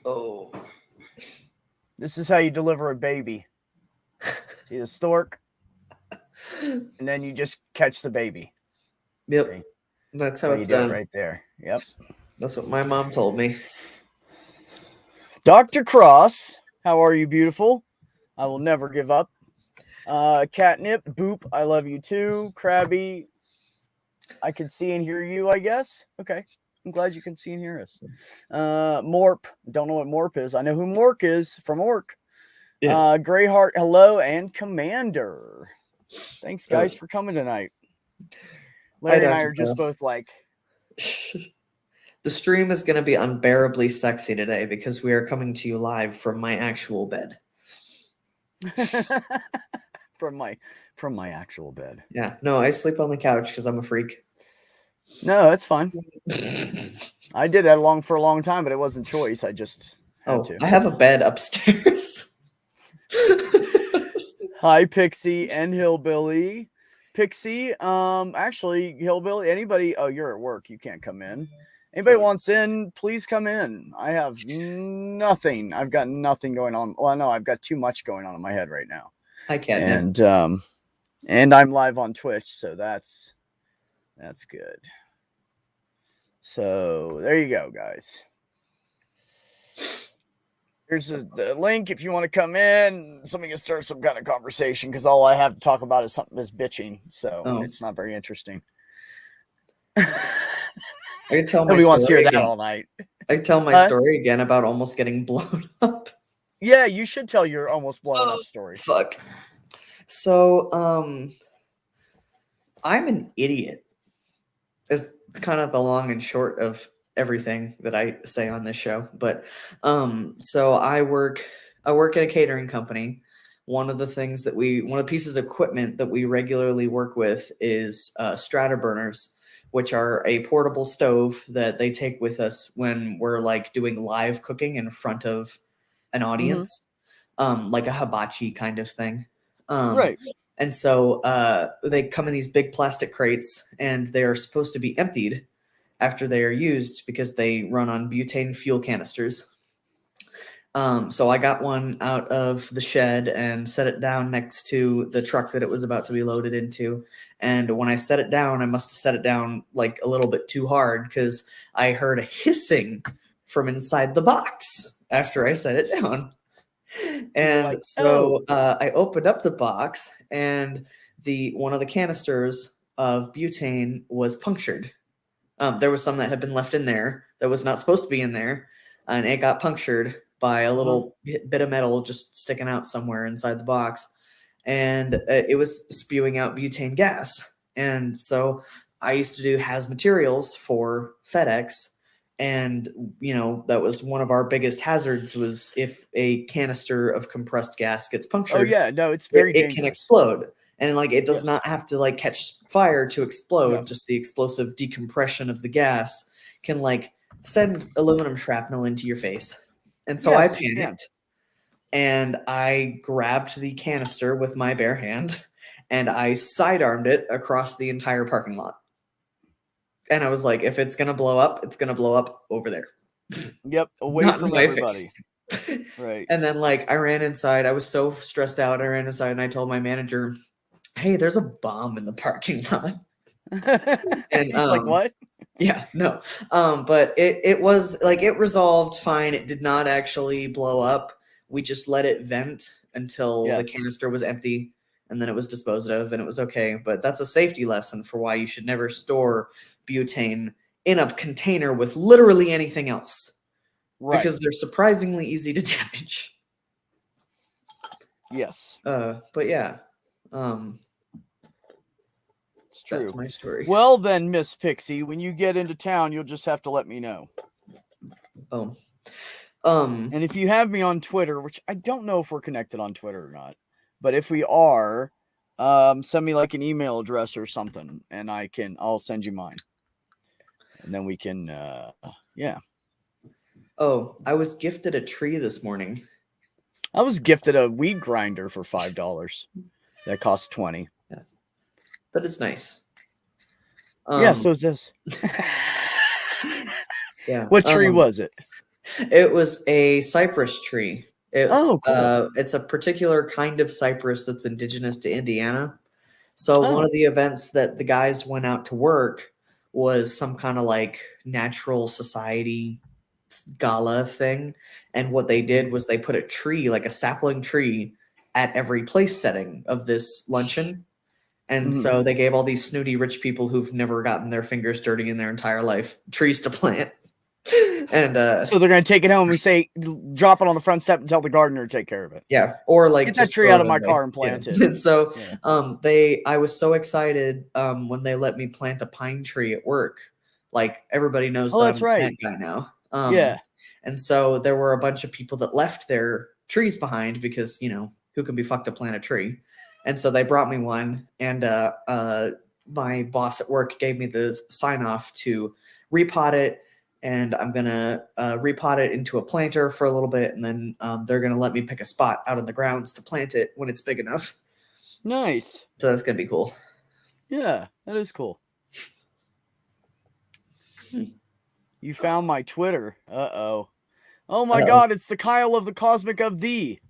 Oh. This is how you deliver a baby. See the stork? And then you just catch the baby. Yep. See? That's how So it's you do done. it right there. Yep. That's what my mom told me. Dr. Cross, how are you, beautiful? I will never give up. Catnip, Boop, I love you too. Krabby, I can see and hear you, I guess. Okay. I'm glad you can see and hear us. Morp, don't know what Morp is. I know who Mork is from Orc. Yeah. Greyheart, hello, and Commander. Thanks, guys, for coming tonight. Larry and I Dr. are just Cross. both like, The stream is going to be unbearably sexy today because we are coming to you live from my actual bed. from my actual bed. Yeah, no, I sleep on the couch because I'm a freak. No, that's fine. I did that for a long time, but it wasn't choice. I just had to. I have a bed upstairs. Hi, Pixie and Hillbilly. Pixie, actually, Hillbilly, anybody, oh, you're at work. You can't come in. Anybody wants in, please come in. I have nothing. I've got nothing going on. Well, no, I've got too much going on in my head right now. I can't. And I'm live on Twitch, so that's good. So there you go, guys. Here's the link if you want to come in. Somebody can start some kind of conversation because all I have to talk about is something that's bitching. So it's not very interesting. I can tell my Nobody wants to hear story that again. all night. I can tell my story again about almost getting blown up. Yeah, you should tell your almost blown up story. Fuck. So, I'm an idiot. Is kind of the long and short of everything that I say on this show. But so I work at a catering company. One of the pieces of equipment that we regularly work with is Strata Burners, which are a portable stove that they take with us when we're like doing live cooking in front of an audience, like a hibachi kind of thing. Right. And so they come in these big plastic crates, and they are supposed to be emptied after they are used because they run on butane fuel canisters. So I got one out of the shed and set it down next to the truck that it was about to be loaded into. And when I set it down, I must have set it down like a little bit too hard because I heard a hissing from inside the box after I set it down. And like, so I opened up the box, and one of the canisters of butane was punctured. There was some that had been left in there that was not supposed to be in there, and it got punctured by a little bit of metal just sticking out somewhere inside the box, and it was spewing out butane gas. And so I used to do has materials for FedEx. And, that was one of our biggest hazards was if a canister of compressed gas gets punctured. Oh, yeah. No, it's very dangerous. It can explode. And, it does not have to, catch fire to explode. No. Just the explosive decompression of the gas can, send aluminum shrapnel into your face. And so I panicked. And I grabbed the canister with my bare hand, and I sidearmed it across the entire parking lot. And I was like, if it's going to blow up, it's going to blow up over there. Yep, away from everybody. Right. And then, I ran inside. I was so stressed out. I ran inside, and I told my manager, hey, there's a bomb in the parking lot. And he's like, what? Yeah, no. But it was, it resolved fine. It did not actually blow up. We just let it vent until the canister was empty, and then it was disposed of, and it was okay. But that's a safety lesson for why you should never store butane in a container with literally anything else. Right. Because they're surprisingly easy to damage. Yes. But yeah. It's true. That's my story. Well then, Miss Pixie, when you get into town, you'll just have to let me know. Oh. And if you have me on Twitter, which I don't know if we're connected on Twitter or not, but if we are, send me an email address or something, and I'll send you mine. And then we can, yeah. Oh, I was gifted a tree this morning. I was gifted a weed grinder for $5. That costs $20. Yeah. That is nice. Yeah, so is this. Yeah. What tree was it? It was a cypress tree. Oh, cool. It's a particular kind of cypress that's indigenous to Indiana. So one Oh. of the events that the guys went out to work was some kind of like natural society gala thing. And what they did was they put a tree, like a sapling tree, at every place setting of this luncheon. And Mhm. so they gave all these snooty rich people who've never gotten their fingers dirty in their entire life trees to plant. And So they're gonna take it home. We say, drop it on the front step and tell the gardener to take care of it. yeah, or like Get that just tree throw out it of my away. car and Yeah. plant it. And so Yeah. I was so excited when they let me plant a pine tree at work. Like everybody knows Oh, that that's I'm a right. plant guy now. Yeah. And so there were a bunch of people that left their trees behind because, who can be fucked to plant a tree? And so they brought me one, and my boss at work gave me the sign off to repot it, and I'm gonna repot it into a planter for a little bit, and then they're gonna let me pick a spot out in the grounds to plant it when it's big enough. Nice. So that's gonna be cool. Yeah, that is cool. Hmm. You found my Twitter. Uh-oh. Oh my Uh-oh. God, it's the Kyle of the Cosmic of Thee.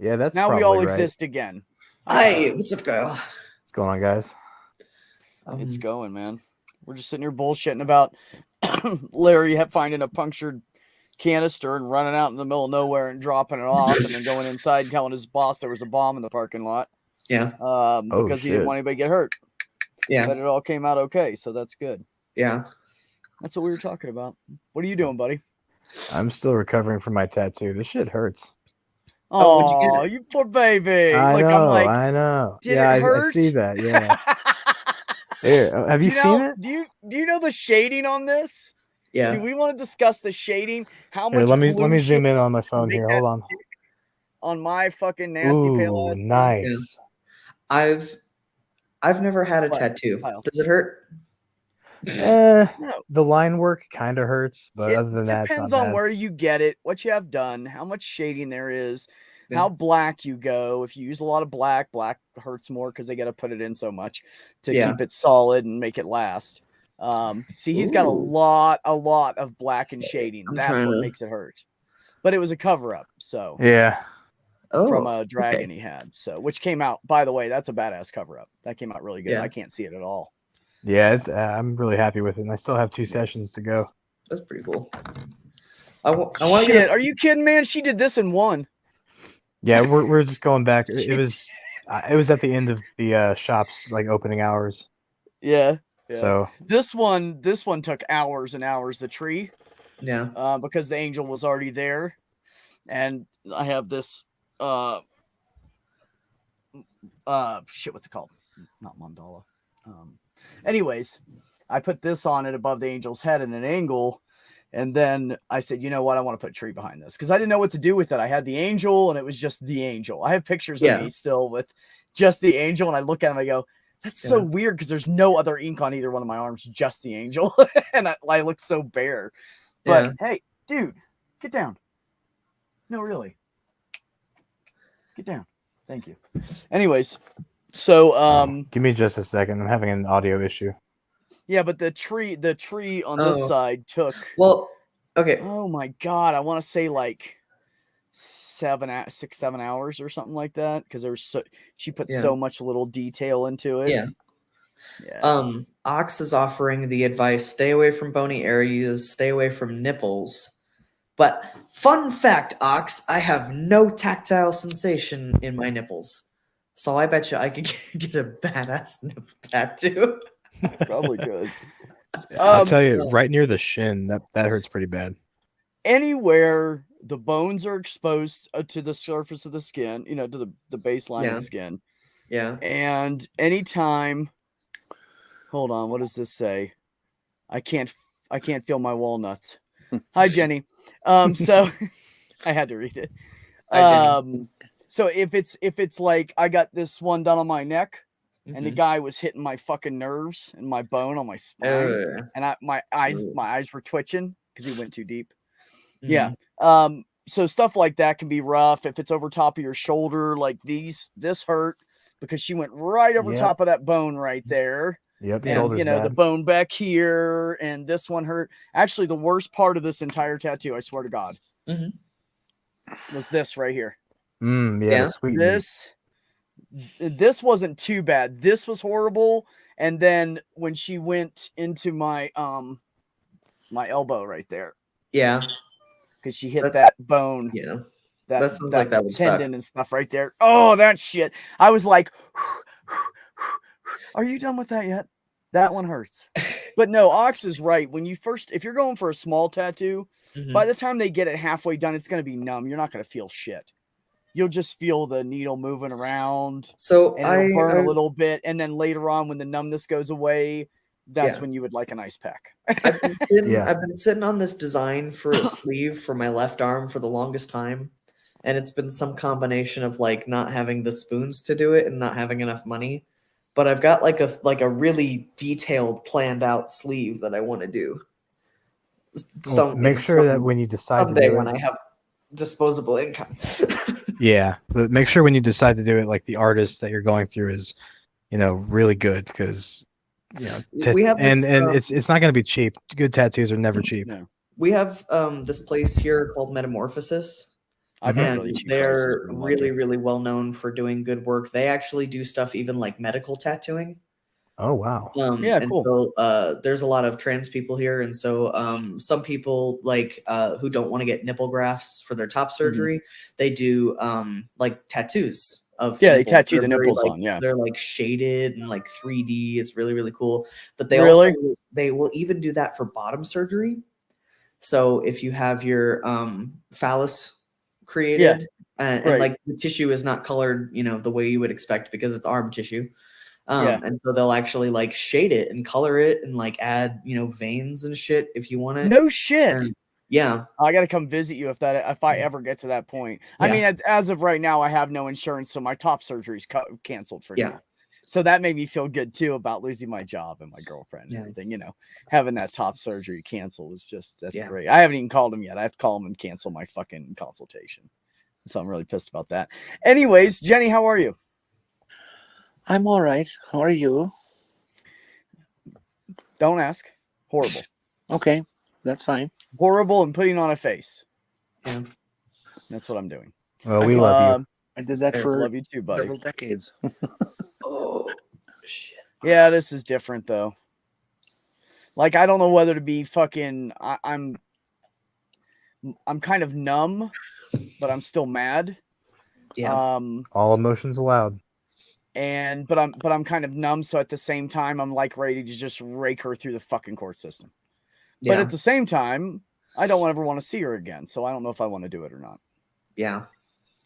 Yeah, that's Now we probably all right. exist again. Hi, what's up, Kyle? What's going on, guys? It's going, man. We're just sitting here bullshitting about Larry finding a punctured canister and running out in the middle of nowhere and dropping it off, and then going inside and telling his boss there was a bomb in the parking lot. Yeah. Because he didn't want anybody to get hurt. Yeah. But it all came out okay, so that's good. Yeah. That's what we were talking about. What are you doing, buddy? I'm still recovering from my tattoo. This shit hurts. Oh, you poor baby. I know. I'm like, I know. did Yeah, it hurt? I see that. Yeah. Here, have you seen it? Do you know the shading on this? Yeah. Do we want to discuss the shading? How Here, much? let me zoom in on my phone here. Hold on. On my fucking nasty pale ass. Nice. Yeah. I've never had a tattoo. Does it hurt? No. The line work kind of hurts, but other than that, it depends on where you get it, what you have done, how much shading there is, how black you go. If you use a lot of black hurts more because they got to put it in so much to keep it solid and make it last. See, he's got a lot of black and shading. That's what makes it hurt. But it was a cover up, so yeah. From a dragon he had, so which came out. By the way, that's a badass cover up. That came out really good. I can't see it at all. Yeah, I'm really happy with it, and I still have 2 sessions to go. That's pretty cool. Shit, are you kidding, man? She did this in one. Yeah, we're just going back. It was at the end of the shop's like opening hours. Yeah. So this one took hours and hours. The tree. Yeah. Because the angel was already there, and I have this. Shit, what's it called? Not mandala. Anyways, I put this on it above the angel's head in an angle, and then I said, you know what? I want to put a tree behind this because I didn't know what to do with it. I had the angel, and it was just the angel. I have pictures of me still with just the angel, and I look at him, I go, that's so weird because there's no other ink on either one of my arms, just the angel, and I look so bare. But hey, dude, get down. No, really. Get down. Thank you. Anyways, so give me just a second. I'm having an audio issue. Yeah, but the tree on this side took okay. Oh my God, I want to say like 6-7 hours or something like that because she put so much little detail into it. Yeah. Ox is offering the advice: stay away from bony areas, stay away from nipples. But fun fact, Ox, I have no tactile sensation in my nipples. So I bet you I could get a badass nipple tattoo. Probably could. I'll tell you, right near the shin, that hurts pretty bad. Anywhere the bones are exposed to the surface of the skin, to the baseline of the skin. Yeah. And anytime, hold on, what does this say? I can't feel my walnuts. Hi, Jenny. So I had to read it. Hi, Jenny. So if it's like I got this one done on my neck, and the guy was hitting my fucking nerves and my bone on my spine, and my eyes were twitching because he went too deep. Yeah. So stuff like that can be rough if it's over top of your shoulder, like this hurt because she went right over top of that bone right there. Yep, Yeah. shoulders And, the bad. bone back here, and this one hurt. Actually, the worst part of this entire tattoo, I swear to God, Mhm. was this right here. Yeah, Yeah. the sweet meat. This wasn't too bad. This was horrible. And then when she went into my my elbow right there, Yeah. because she hit That- that bone, Yeah. that That sounds like that would suck. tendon and stuff right there. Oh, that shit. I was like, are you done with that yet? That one hurts. But no, Ox is right. When you if you're going for a small tattoo, Mhm. by the time they get it halfway done, it's going to be numb. You're not going to feel shit. You'll just feel the needle moving around, So and it'll burn a little bit. And then later on, when the numbness goes away, that's when you would like an ice pack. I've been sitting on this design for a sleeve for my left arm for the longest time, and it's been some combination of like not having the spoons to do it and not having enough money. But I've got like a really detailed, planned out sleeve that I want to do. Well, make sure that when you decide to someday do when it, I have disposable income. yeah, but make sure when you decide to do it, like the artist that you're going through is, really good, because We have and this, it's not going to be cheap. Good tattoos are never cheap. No, we have this place here called Metamorphosis. I've got And really cheap they're prices. But I'm lucky. really, really well known for doing good work. They actually do stuff even like medical tattooing. Oh wow. Yeah, And cool. so there's a lot of trans people here, and so some people like who don't want to get nipple grafts for their top surgery, they do like tattoos of Yeah, they nipples. tattoo They're the very, nipples like, on. Yeah, they're like shaded and like 3D. It's really, really cool. But they Really? also they will even do that for bottom surgery. So if you have your phallus created and right. like the tissue is not colored, the way you would expect because it's arm tissue. Yeah. And so they'll actually like shade it and color it and like add, veins and shit if you want it. No shit. And yeah. I got to come visit you if I ever get to that point. I Yeah. mean, as of right now, I have no insurance, so my top surgery's canceled for Yeah. now. So that made me feel good too about losing my job and my girlfriend and everything. Having that top surgery canceled was that's great. I haven't even called him yet. I have to call him and cancel my fucking consultation. So I'm really pissed about that. Anyways, Jenny, how are you? I'm all right. How are you? Don't ask. Horrible. Okay, that's fine. Horrible and putting on a face. Yeah. That's what I'm doing. Well, we love you. I did that I for love you too, buddy. several decades. Oh shit. Yeah, this is different though. Like, I don't know whether to be fucking. I'm kind of numb, but I'm still mad. Yeah. All emotions allowed. But I'm kind of numb. So at the same time, I'm like ready to just rake her through the fucking court system. Yeah. But at the same time, I don't ever want to see her again. So I don't know if I want to do it or not. Yeah.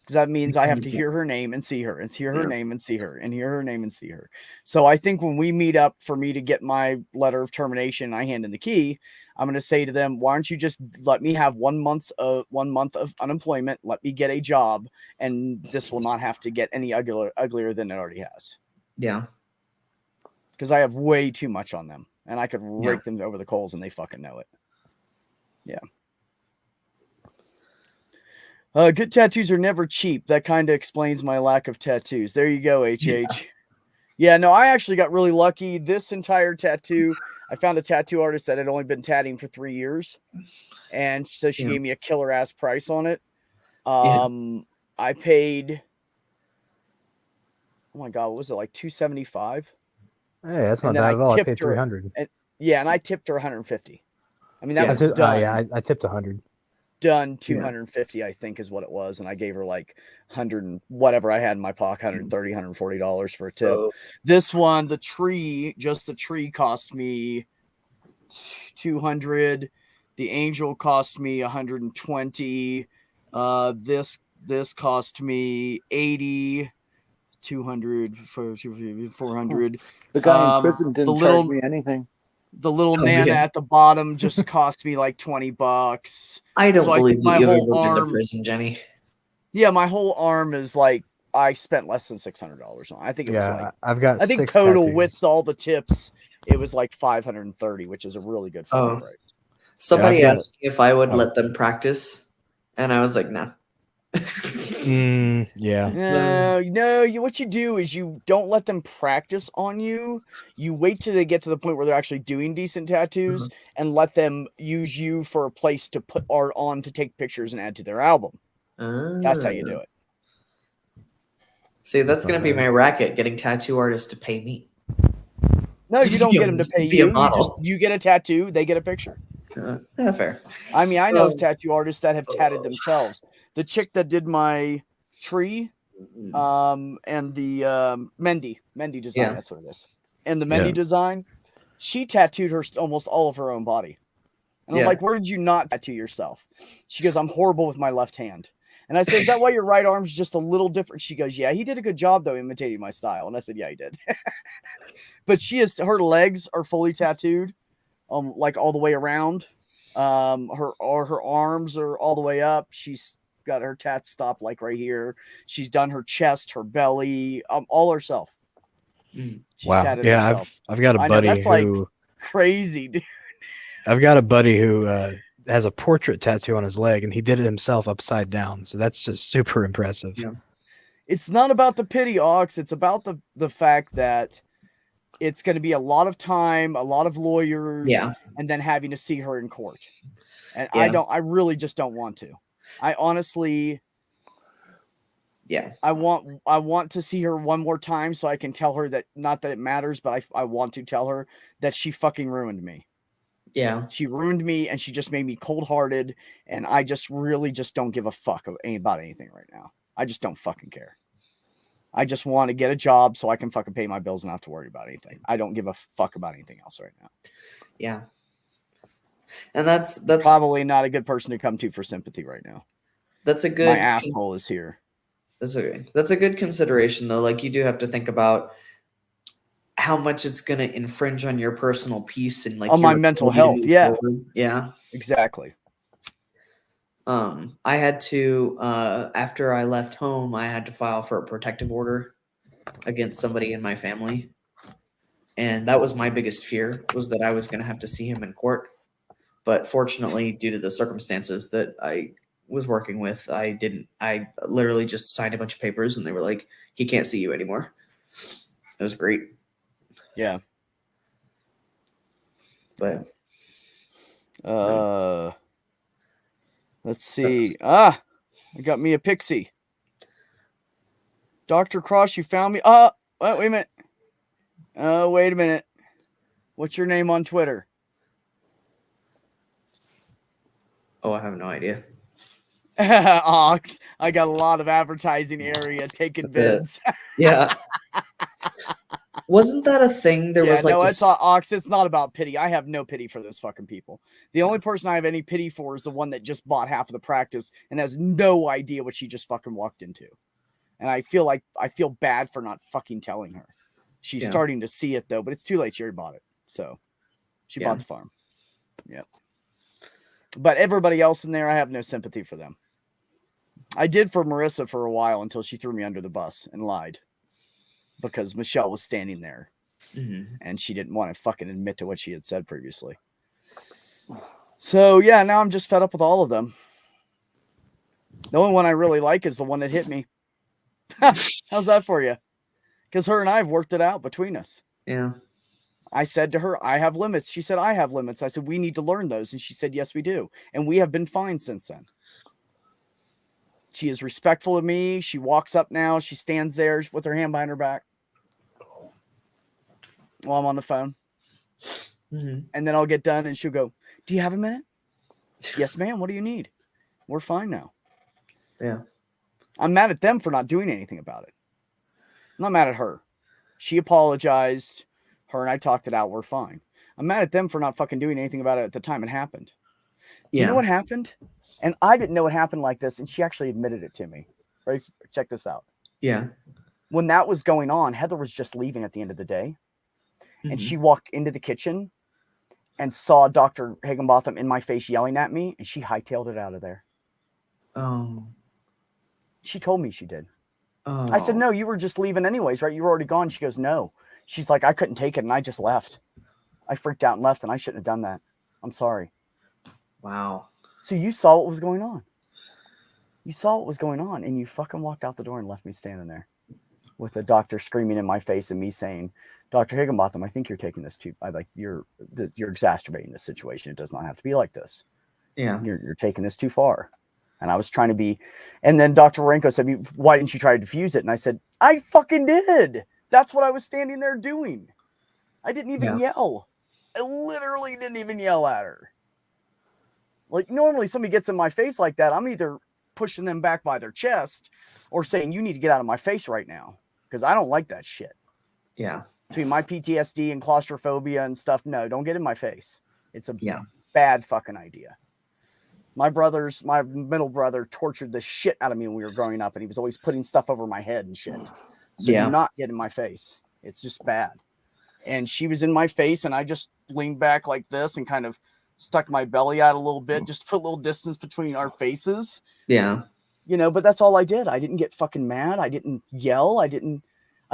Because that means I have to hear her name and see her, and hear her name and see her, and hear her name and see her. So I think when we meet up for me to get my letter of termination, I hand in the key. I'm going to say to them, "Why don't you just let me have 1 month of unemployment? Let me get a job, and this will not have to get any uglier than it already has." Yeah. Because I have way too much on them, and I could rake them over the coals, and they fucking know it. Yeah. Good tattoos are never cheap. That kind of explains my lack of tattoos. There you go, HH. Yeah, no, I actually got really lucky. This entire tattoo, I found a tattoo artist that had only been tatting for 3 years. And so she gave me a killer ass price on it. I paid, oh my God, what was it, like $275? Hey, that's not bad at all. I paid $300. And I tipped her $150. I mean, that was done. I tipped $100. Done $250, I think is what it was, and I gave her like 100 and whatever I had in my pocket, $130, $140 for a tip. This one, the tree cost me $200. The angel cost me $120. This cost me $80. $200 for $400. The guy in prison didn't charge me anything. The little Nana at the bottom just cost me like $20. I don't believe my you ever whole moved into arm, prison, Jenny. Yeah, my whole arm is like, I spent less than $600 on. I think it was like, I've got I think 6 total tattoos. with all the tips, it was like $530, which is a really good fucking price. Somebody asked me if I would let them practice, and I was like, no. Yeah. No, what you do is you don't let them practice on you. You wait till they get to the point where they're actually doing decent tattoos and let them use you for a place to put art on to take pictures and add to their album. That's how you do it. See, that's That's not going to be bad. my racket, getting tattoo artists to pay me. No, you don't get them to pay Be a you. model. You get a tattoo, they get a picture. Yeah, fair. I mean, I know tattoo artists that have tatted themselves. The chick that did my tree, and the Mendy design, Yeah. that's what it is. And the Mendy design, she tattooed almost all of her own body. And I'm like, where did you not tattoo yourself? She goes, I'm horrible with my left hand. And I said, is that why your right arm's just a little different? She goes, yeah, he did a good job, though, imitating my style. And I said, yeah, he did. But her legs are fully tattooed, like all the way around. Her arms are all the way up. She's got her tats stopped like right here. She's done her chest, her belly, all herself. She's tatted herself. I've got a buddy that's who like crazy, dude. I've got a buddy who has a portrait tattoo on his leg, and he did it himself upside down. So that's just super impressive. Yeah. It's not about the pity, Ox. It's about the fact that it's going to be a lot of time, a lot of lawyers, and then having to see her in court. And I really just don't want to. I honestly, I want to see her one more time so I can tell her that, not that it matters, but I want to tell her that she fucking ruined me. Yeah. She ruined me, and she just made me cold-hearted, and I just really just don't give a fuck about anything right now. I just don't fucking care. I just want to get a job so I can fucking pay my bills and not have to worry about anything. I don't give a fuck about anything else right now. Yeah. And that's probably not a good person to come to for sympathy right now. That's a good. My asshole is here. That's a good consideration, though. Like, you do have to think about how much it's going to infringe on your personal peace and like on my mental health. Yeah. Yeah. Exactly. I had to after I left home, I had to file for a protective order against somebody in my family. And that was my biggest fear, was that I was going to have to see him in court. But fortunately, due to the circumstances that I was working with, I literally just signed a bunch of papers and they were like, he can't see you anymore. It was great. Yeah. But let's see. I got me a pixie. Dr. Cross, you found me. Wait a minute. Wait a minute. What's your name on Twitter? Oh, I have no idea. Ox, I got a lot of advertising area taking bids. Yeah. Wasn't that a thing? There was like no, it's Ox. It's not about pity. I have no pity for those fucking people. The only person I have any pity for is the one that just bought half of the practice and has no idea what she just fucking walked into. And I feel bad for not fucking telling her. She's starting to see it though, but it's too late. She already bought it. So she bought the farm. Yep. But everybody else in there, I have no sympathy for them. I did for Marissa for a while until she threw me under the bus and lied. Because Michelle was standing there. Mm-hmm. And she didn't want to fucking admit to what she had said previously. So, yeah, now I'm just fed up with all of them. The only one I really like is the one that hit me. How's that for you? Because her and I have worked it out between us. Yeah. I said to her, I have limits. She said, I have limits. I said, we need to learn those. And she said, yes, we do. And we have been fine since then. She is respectful of me. She walks up now. She stands there with her hand behind her back while I'm on the phone. Mm-hmm. And then I'll get done and she'll go, do you have a minute? Yes, ma'am. What do you need? We're fine now. Yeah. I'm mad at them for not doing anything about it. I'm not mad at her. She apologized. Her and I talked it out. We're fine. I'm mad at them for not fucking doing anything about it at the time it happened. Do you know what happened? And I didn't know it happened like this. And she actually admitted it to me. Right? Check this out. Yeah. When that was going on, Heather was just leaving at the end of the day. Mm-hmm. And she walked into the kitchen and saw Dr. Higginbotham in my face yelling at me. And she hightailed it out of there. Oh. She told me she did. Oh. I said, no, you were just leaving anyways, right? You were already gone. She goes, no. She's like, I couldn't take it. And I just left. I freaked out and left. And I shouldn't have done that. I'm sorry. Wow. So you saw what was going on. You saw what was going on, and you fucking walked out the door and left me standing there with the doctor screaming in my face and me saying, Dr. Higginbotham, I think you're taking this too. You're exacerbating this situation. It does not have to be like this. Yeah. You're taking this too far. And I was trying to be, and then Dr. Warenko said, why didn't you try to defuse it? And I said, I fucking did. That's what I was standing there doing. I didn't even yell. I literally didn't even yell at her. Like, normally somebody gets in my face like that, I'm either pushing them back by their chest or saying, you need to get out of my face right now. Because I don't like that shit. Yeah. Between my PTSD and claustrophobia and stuff, no, don't get in my face. It's a bad fucking idea. My middle brother tortured the shit out of me when we were growing up, and he was always putting stuff over my head and shit. So do not get in my face. It's just bad. And she was in my face, and I just leaned back like this and kind of stuck my belly out a little bit, just to put a little distance between our faces. Yeah. You know, but that's all I did. I didn't get fucking mad. I didn't yell. I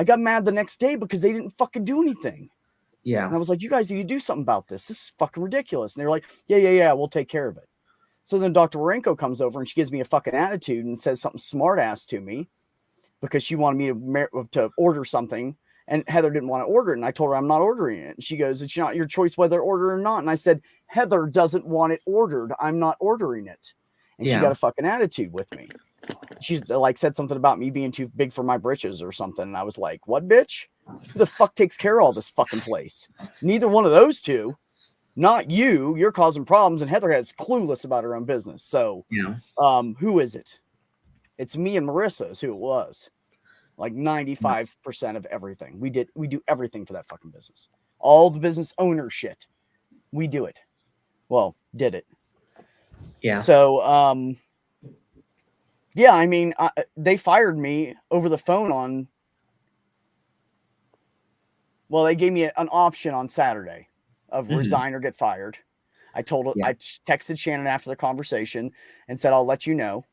got mad the next day because they didn't fucking do anything. Yeah. And I was like, you guys need to do something about this. This is fucking ridiculous. And they were like, yeah, we'll take care of it. So then Dr. Warenko comes over and she gives me a fucking attitude and says something smart ass to me because she wanted me to order something. And Heather didn't want to order it. And I told her I'm not ordering it. And she goes, it's not your choice whether to order or not. And I said, Heather doesn't want it ordered. I'm not ordering it. And she got a fucking attitude with me. She's like said something about me being too big for my britches or something. And I was like, what, bitch? Who the fuck takes care of all this fucking place? Neither one of those two. Not you. You're causing problems. And Heather has clueless about her own business. So who is it? It's me and Marissa is who it was. Like 95% of everything. We do everything for that fucking business. All the business owner shit. We do it. Well, did it. Yeah. So, I mean, they fired me over the phone on, well, they gave me an option on Saturday of resign or get fired. I I texted Shannon after the conversation and said, I'll let you know.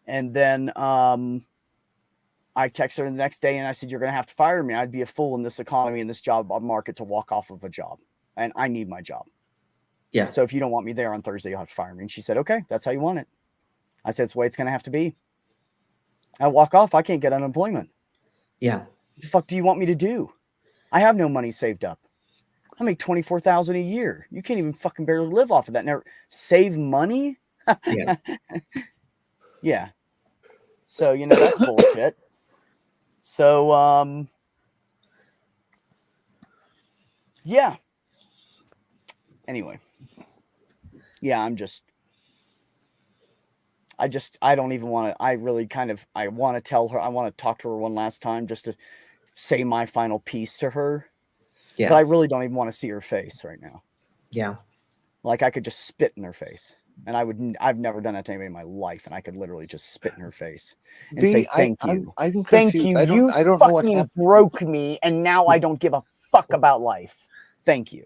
And then, I texted her the next day and I said, you're going to have to fire me. I'd be a fool in this economy, in this job market to walk off of a job. And I need my job. Yeah. So if you don't want me there on Thursday, you'll have to fire me. And she said, okay, that's how you want it. I said, it's the way it's going to have to be. I walk off. I can't get unemployment. Yeah. What the fuck do you want me to do? I have no money saved up. I make $24,000 a year. You can't even fucking barely live off of that. Now, save money? Yeah. Yeah. So, you know, that's bullshit. So, yeah. Anyway. Yeah, I don't even want to, I really I want to tell her, I want to talk to her one last time just to say my final piece to her. Yeah. But I really don't even want to see her face right now. Yeah. Like I could just spit in her face. And I've never done that to anybody in my life. And I could literally just spit in her face and say, thank you. I'm Thank confused. you. I don't know what fucking happened. broke me. And now I don't give a fuck about life. Thank you.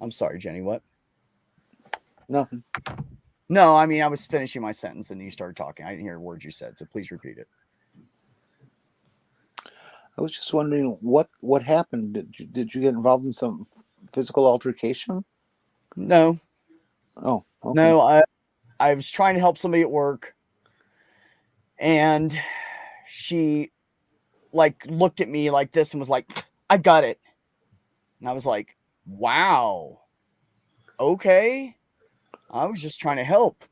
I'm sorry, Jenny. What? Nothing. No, I mean, I was finishing my sentence and you started talking. I didn't hear a word you said. So please repeat it. I was just wondering what happened. Did you get involved in some physical altercation? No. Oh, okay. No, I was trying to help somebody at work and she like looked at me like this and was like, I got it. And I was like, wow. Okay. I was just trying to help.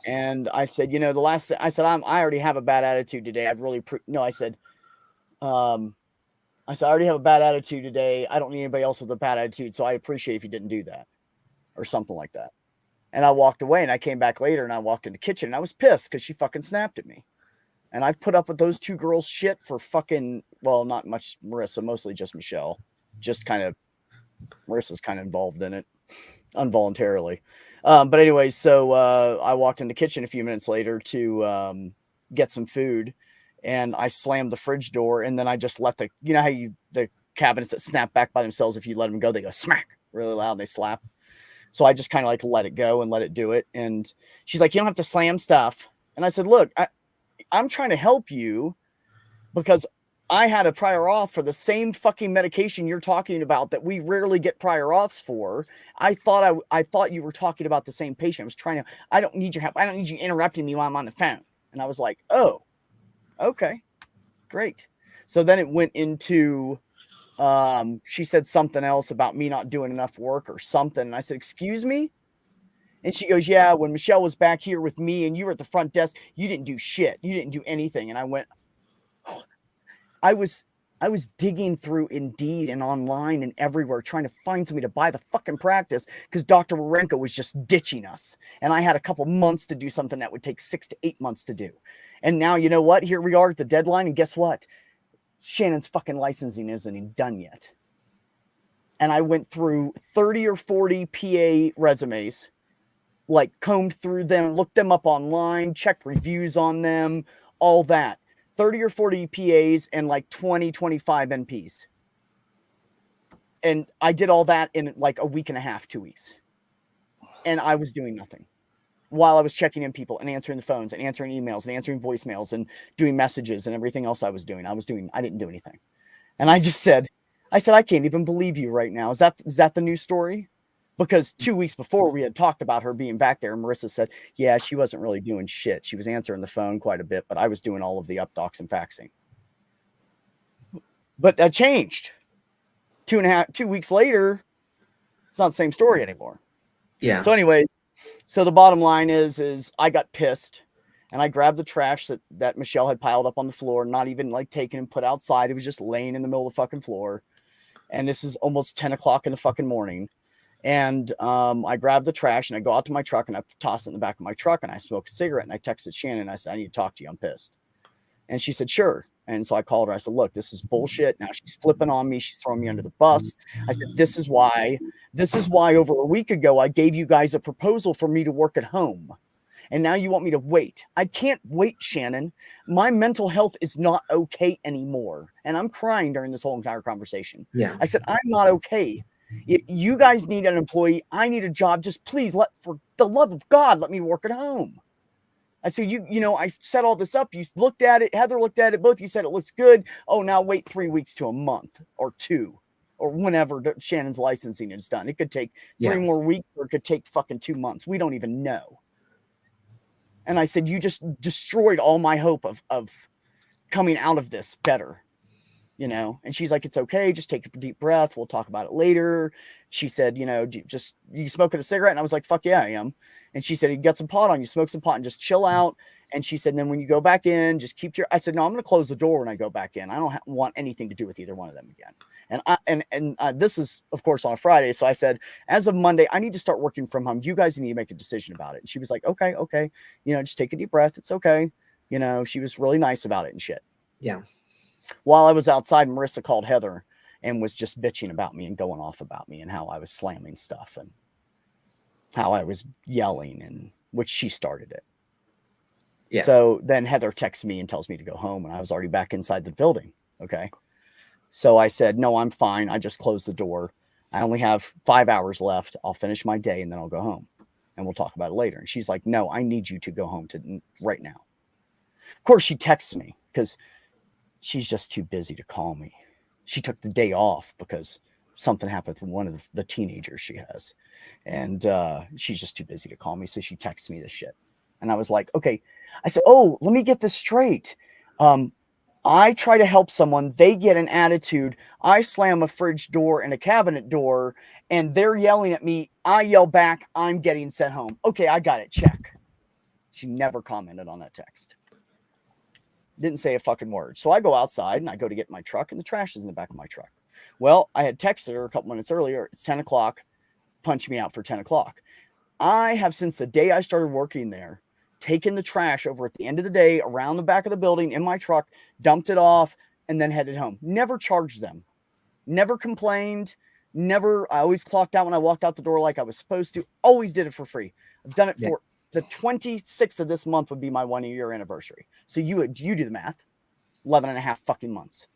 And I said, you know, I already have a bad attitude today. I said, I already have a bad attitude today. I don't need anybody else with a bad attitude. So I appreciate if you didn't do that or something like that. And I walked away and I came back later and I walked in the kitchen and I was pissed because she fucking snapped at me. And I've put up with those two girls shit for fucking, well, not much Marissa, mostly just Michelle. Marissa's kind of involved in it involuntarily. But anyway, so I walked in the kitchen a few minutes later to get some food and I slammed the fridge door and then I just let the cabinets that snap back by themselves, if you let them go, they go smack really loud and they slap. So I just kind of like let it go and let it do it. And she's like, you don't have to slam stuff. And I said, look, I'm trying to help you because I had a prior auth for the same fucking medication you're talking about that we rarely get prior auths for. I thought you were talking about the same patient. I was trying to, I don't need your help. I don't need you interrupting me while I'm on the phone. And I was like, oh, okay, great. So then it went into, she said something else about me not doing enough work or something. And I said, excuse me? And she goes, yeah, when Michelle was back here with me and you were at the front desk, you didn't do shit. You didn't do anything. And I went, I was digging through Indeed and online and everywhere trying to find somebody to buy the fucking practice because Dr. Warenko was just ditching us. And I had a couple months to do something that would take 6 to 8 months to do. And now, you know what? Here we are at the deadline. And guess what? Shannon's fucking licensing isn't even done yet. And I went through 30 or 40 PA resumes, like combed through them, looked them up online, checked reviews on them, all that. 30 or 40 PAs and like 20, 25 NPs. And I did all that in like a week and a half, 2 weeks. And I was doing nothing while I was checking in people and answering the phones and answering emails and answering voicemails and doing messages and everything else I didn't do anything. And I just said, I can't even believe you right now. Is that the new story? Because 2 weeks before we had talked about her being back there, and Marissa said, yeah, she wasn't really doing shit. She was answering the phone quite a bit, but I was doing all of the updocs and faxing. But that changed. 2 weeks later, it's not the same story anymore. Yeah. So anyway, so the bottom line is I got pissed and I grabbed the trash that Michelle had piled up on the floor, not even like taken and put outside. It was just laying in the middle of the fucking floor. And this is almost 10 o'clock in the fucking morning. And I grabbed the trash and I go out to my truck and I toss it in the back of my truck and I smoke a cigarette and I texted Shannon and I said, I need to talk to you. I'm pissed. And she said, sure. And so I called her. I said, look, this is bullshit. Now she's flipping on me. She's throwing me under the bus. I said, this is why over a week ago, I gave you guys a proposal for me to work at home. And now you want me to wait. I can't wait, Shannon. My mental health is not okay anymore. And I'm crying during this whole entire conversation. Yeah. I said, I'm not okay. You guys need an employee. I need a job. Just please for the love of God, let me work at home. I said, you know, I set all this up. You looked at it. Heather looked at it. Both you said it looks good. Oh, now wait 3 weeks to a month or 2 or whenever Shannon's licensing is done. It could take 3 more weeks or it could take fucking 2 months. We don't even know. And I said, you just destroyed all my hope of coming out of this better. You know, and she's like, it's okay. Just take a deep breath. We'll talk about it later. She said, you know, you smoking a cigarette? And I was like, fuck yeah, I am. And she said, you got some pot on, you smoke some pot and just chill out. And she said, then when you go back in, just I said, no, I'm going to close the door when I go back in. I don't want anything to do with either one of them again. And this is of course on a Friday. So I said, as of Monday, I need to start working from home. You guys need to make a decision about it. And she was like, okay. You know, just take a deep breath. It's okay. You know, she was really nice about it and shit. Yeah. While I was outside, Marissa called Heather and was just bitching about me and going off about me and how I was slamming stuff and how I was yelling, and which she started it. Yeah. So then Heather texts me and tells me to go home, and I was already back inside the building. Okay. So I said, no, I'm fine. I just closed the door. I only have 5 hours left. I'll finish my day and then I'll go home and we'll talk about it later. And she's like, no, I need you to go home right now. Of course, she texts me because she's just too busy to call me. She took the day off because something happened with one of the teenagers she has. And she's just too busy to call me. So she texts me this shit. And I was like, okay. I said, oh, let me get this straight. I try to help someone. They get an attitude. I slam a fridge door and a cabinet door and they're yelling at me. I yell back. I'm getting sent home. Okay, I got it. Check. She never commented on that text. Didn't say a fucking word. So I go outside and I go to get my truck and the trash is in the back of my truck. Well, I had texted her a couple minutes earlier. It's 10 o'clock. Punch me out for 10 o'clock. I have, since the day I started working there, taken the trash over at the end of the day around the back of the building in my truck, dumped it off, and then headed home. Never charged them. Never complained. Never. I always clocked out when I walked out the door like I was supposed to. Always did it for free. I've done it for the 26th of this month would be my 1 year anniversary. So you do the math, 11 and a half fucking months.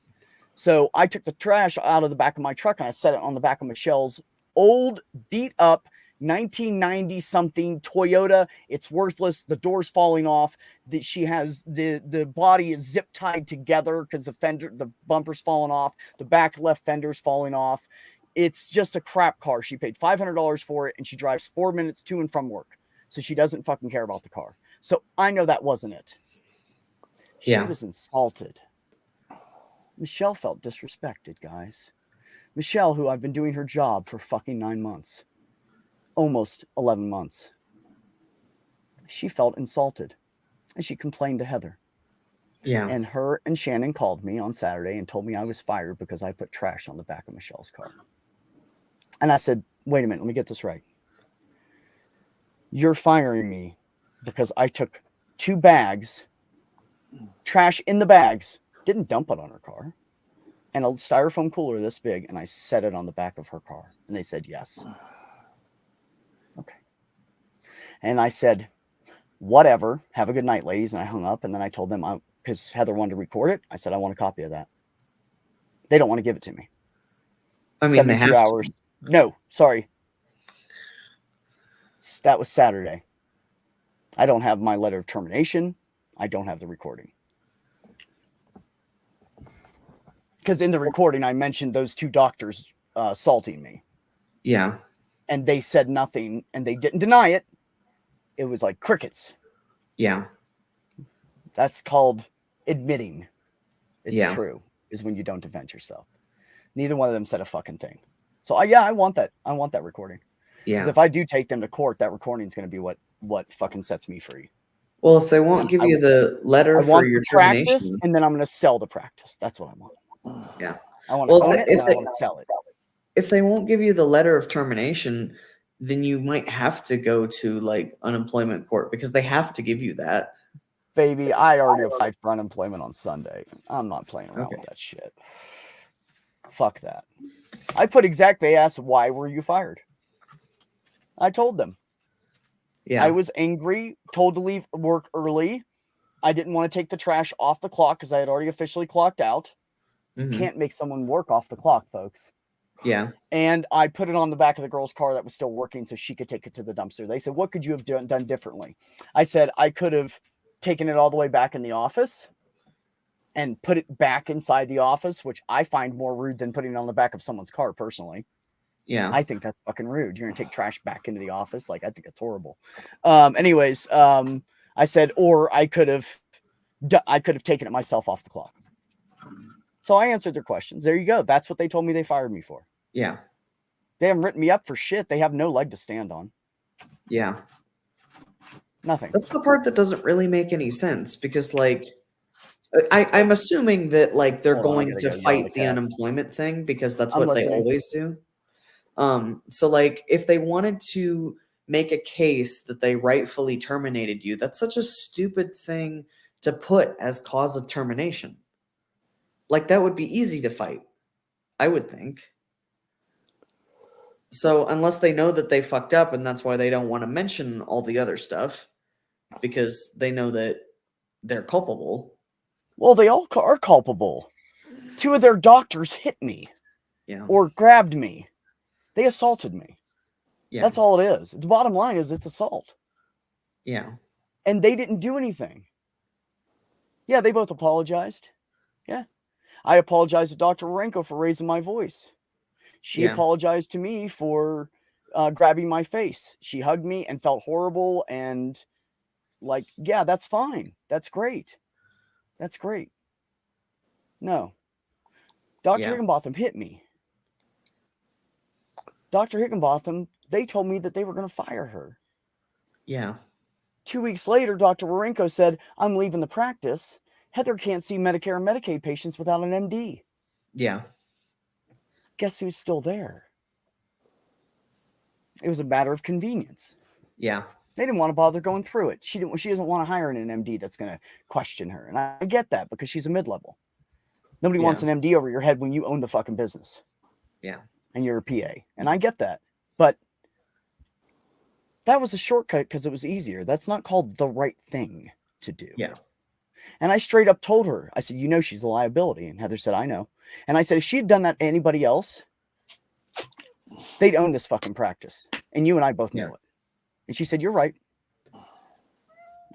So I took the trash out of the back of my truck and I set it on the back of Michelle's old beat up 1990 something Toyota. It's worthless. The door's falling off. She has the body is zip tied together because the bumper's falling off. The back left fender's falling off. It's just a crap car. She paid $500 for it, and she drives 4 minutes to and from work. So she doesn't fucking care about the car. So I know that wasn't it. She was insulted. Michelle felt disrespected, guys. Michelle, who I've been doing her job for fucking 9 months. Almost 11 months. She felt insulted. And she complained to Heather. Yeah. And her and Shannon called me on Saturday and told me I was fired because I put trash on the back of Michelle's car. And I said, wait a minute, let me get this right. You're firing me because I took 2 bags, trash in the bags, didn't dump it on her car, and a styrofoam cooler this big, and I set it on the back of her car. And they said, yes. Okay. And I said, whatever. Have a good night, ladies. And I hung up, and then I told them, because Heather wanted to record it, I said, I want a copy of that. They don't want to give it to me. I mean, 72 hours. No, sorry. That was Saturday. I don't have my letter of termination. I don't have the recording. Because in the recording, I mentioned those 2 doctors assaulting me. Yeah. And they said nothing, and they didn't deny it. It was like crickets. Yeah. That's called admitting it's true, is when you don't defend yourself. Neither one of them said a fucking thing. So I want that. I want that recording. Yeah. Because if I do take them to court, that recording is going to be what fucking sets me free. Well, if they won't give you the letter for your practice, termination, and then I'm going to sell the practice. That's what I want. Yeah. I want to own it, and I want to sell it. If they won't give you the letter of termination, then you might have to go to like unemployment court because they have to give you that. Baby, I already applied for unemployment on Sunday. I'm not playing around with that shit. Fuck that. I put they asked, why were you fired? I told them. Yeah. I was angry, told to leave work early. I didn't want to take the trash off the clock because I had already officially clocked out. Mhm. Can't make someone work off the clock, folks. Yeah. And I put it on the back of the girl's car that was still working so she could take it to the dumpster. They said, what could you have done differently? I said, I could have taken it all the way back in the office and put it back inside the office, which I find more rude than putting it on the back of someone's car personally. Yeah. I think that's fucking rude. You're going to take trash back into the office. Like, I think that's horrible. I said, or I could have taken it myself off the clock. So I answered their questions. There you go. That's what they told me they fired me for. Yeah. They haven't written me up for shit. They have no leg to stand on. Yeah. Nothing. That's the part that doesn't really make any sense because, like, I'm assuming that, like, they're going to fight the unemployment thing because that's what they always do. So, like, if they wanted to make a case that they rightfully terminated you, that's such a stupid thing to put as cause of termination. Like, that would be easy to fight, I would think. So, unless they know that they fucked up and that's why they don't want to mention all the other stuff because they know that they're culpable. Well, they all are culpable. 2 of their doctors hit me. Yeah. Or grabbed me. They assaulted me. Yeah. That's all it is. The bottom line is it's assault. Yeah. And they didn't do anything. Yeah, they both apologized. Yeah. I apologized to Dr. Warenko for raising my voice. She apologized to me for grabbing my face. She hugged me and felt horrible and like, yeah, that's fine. That's great. That's great. No. Dr. Higginbotham hit me. Dr. Higginbotham, they told me that they were going to fire her. Yeah. 2 weeks later, Dr. Warenko said, I'm leaving the practice. Heather can't see Medicare and Medicaid patients without an MD. Yeah. Guess who's still there? It was a matter of convenience. Yeah. They didn't want to bother going through it. She doesn't want to hire an MD that's going to question her. And I get that because she's a mid-level. Nobody wants an MD over your head when you own the fucking business. Yeah. And you're a PA. And I get that. But that was a shortcut because it was easier. That's not called the right thing to do. Yeah. And I straight up told her, I said, you know, she's a liability. And Heather said, I know. And I said, if she had done that to anybody else, they'd own this fucking practice. And you and I both know Yeah. it. And she said, "You're right."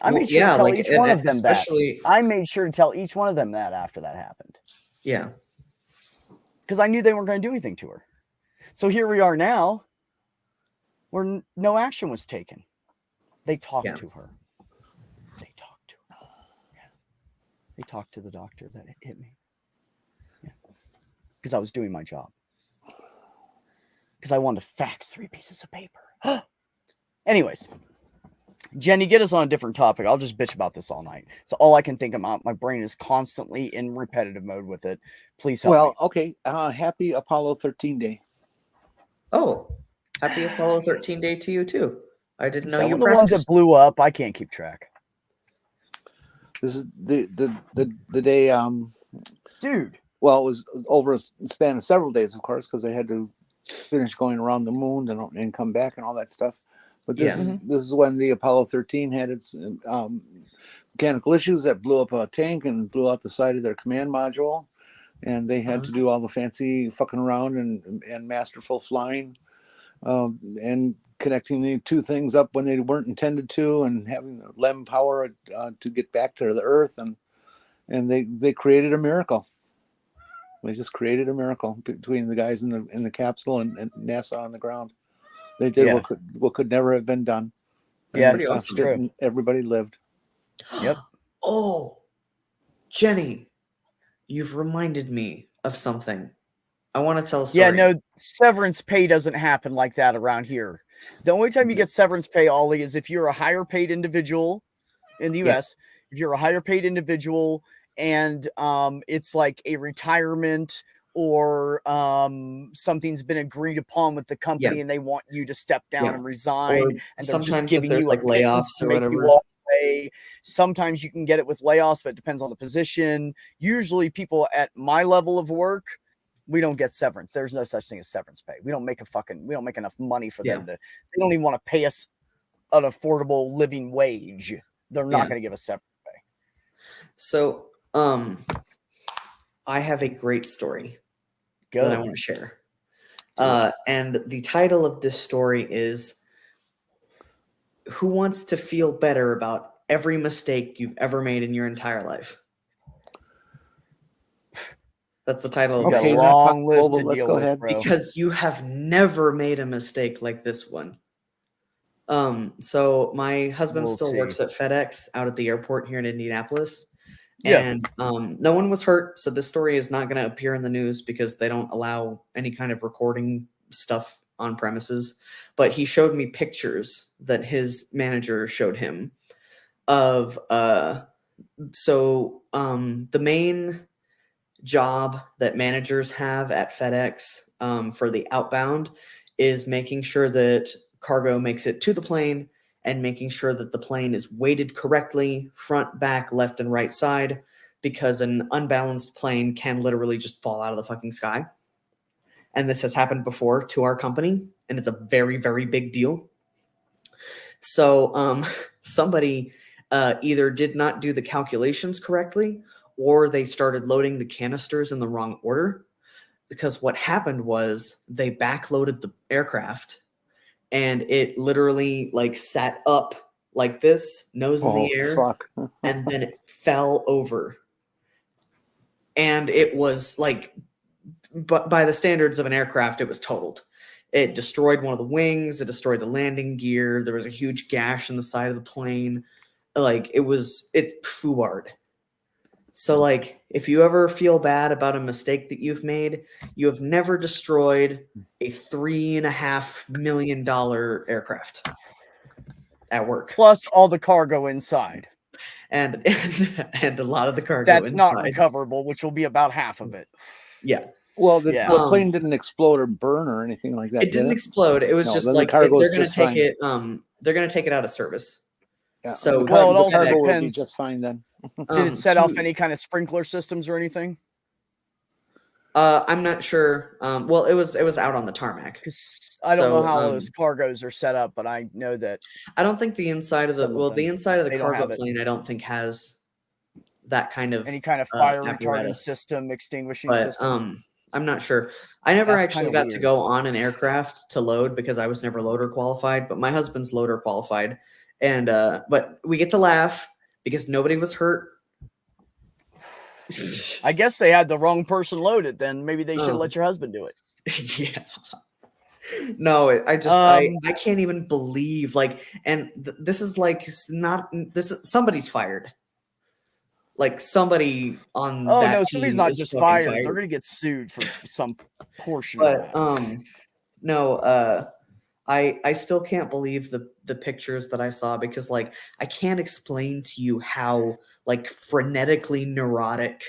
I Well, made sure yeah, to tell like, each and one of them that. especially, I made sure to tell each one of them that after that happened. yeah, Because I knew they weren't going to do anything to her. So here we are now where no action was taken. They talked Yeah. to her. They talked to her. Yeah. They talked to the doctor that hit me. Yeah. Because I was doing my job. Because I wanted to fax 3 pieces of paper. Anyways, Jenny, get us on a different topic. I'll just bitch about this all night. It's all I can think about. My brain is constantly in repetitive mode with it. Please help Well, me. okay. Happy Apollo 13 day. Oh, happy Apollo 13 day to you too. I didn't know Some you of the ones that practiced. blew up, I can't keep track. This is the day. Dude. Well, it was over a span of several days, of course, because they had to finish going around the moon and come back and all that stuff. But this Yeah. this is when the Apollo 13 had its mechanical issues that blew up a tank and blew out the side of their command module, and they had to do all the fancy fucking around and masterful flying, and connecting the two things up when they weren't intended to, and having the LEM power to get back to the Earth, and they created a miracle. They just created a miracle between the guys in the capsule and NASA on the ground. They did what could never have been done. Yeah, Pretty that's awesome. true. Everybody lived. Yep. Oh, Jenny, you've reminded me of something. I want to tell a story. Yeah, no, severance pay doesn't happen like that around here. The only time you get severance pay, Ollie, is if you're a higher paid individual in the US. If you're a higher paid individual and it's like a retirement or something's been agreed upon with the company and they want you to step down and resign, Or and they're just sometimes if giving there's you like a pittance layoffs to or make you whatever. walk away. Sometimes you can get it with layoffs, but it depends on the position. Usually people at my level of work, we don't get severance. There's no such thing as severance pay. We don't make enough money for them to, they don't even want to pay us an affordable living wage. They're not going to give us severance pay. So, I have a great story that I want to share. And the title of this story is "Who Wants to Feel Better About Every Mistake You've Ever Made in Your Entire Life?" That's the title of got the a story. long list to Let's deal go with, ahead. bro. Because you have never made a mistake like this one. So my husband still works at FedEx out at the airport here in Indianapolis. And no one was hurt, so this story is not going to appear in the news because they don't allow any kind of recording stuff on premises. But he showed me pictures that his manager showed him of the main job that managers have at FedEx for the outbound is making sure that cargo makes it to the plane and making sure that the plane is weighted correctly, front, back, left, and right side, because an unbalanced plane can literally just fall out of the fucking sky. And this has happened before to our company, and it's a very, very big deal. So somebody either did not do the calculations correctly, or they started loading the canisters in the wrong order, because what happened was they backloaded the aircraft and it literally like sat up like this, nose in the air, and then it fell over. And it was like, but by the standards of an aircraft, it was totaled. It destroyed one of the wings. It destroyed the landing gear. There was a huge gash in the side of the plane. Like it's foobarred. So like, if you ever feel bad about a mistake that you've made, you have never destroyed a $3.5 million aircraft at work. Plus all the cargo inside. And a lot of the cargo that's inside. not recoverable, which will be about half of it. Yeah. Well, the plane didn't explode or burn or anything like that. It didn't explode. It was just like they're going to take it. They're going to take it out of service. Yeah. So it also cargo depends. will be just fine then. Did it set off any kind of sprinkler systems or anything? I'm not sure. Well, it was out on the tarmac. Because I don't know how those cargos are set up, but I know that I don't think the inside of the inside of the cargo plane I don't think has that kind of any kind of fire retardant system, extinguishing system. I'm not sure. I never That's actually kinda got to weird. go on an aircraft to load because I was never loader qualified, but my husband's loader qualified. And but we get to laugh because nobody was hurt. I guess they had the wrong person loaded. Then maybe they should have Oh. let your husband do it. Yeah. No, I can't even believe and this is somebody's fired. Like somebody on Oh that no, somebody's team not is just fucking fired. fired. They're gonna get sued for some portion of But that. no, I still can't believe the pictures that I saw because like I can't explain to you how like frenetically neurotic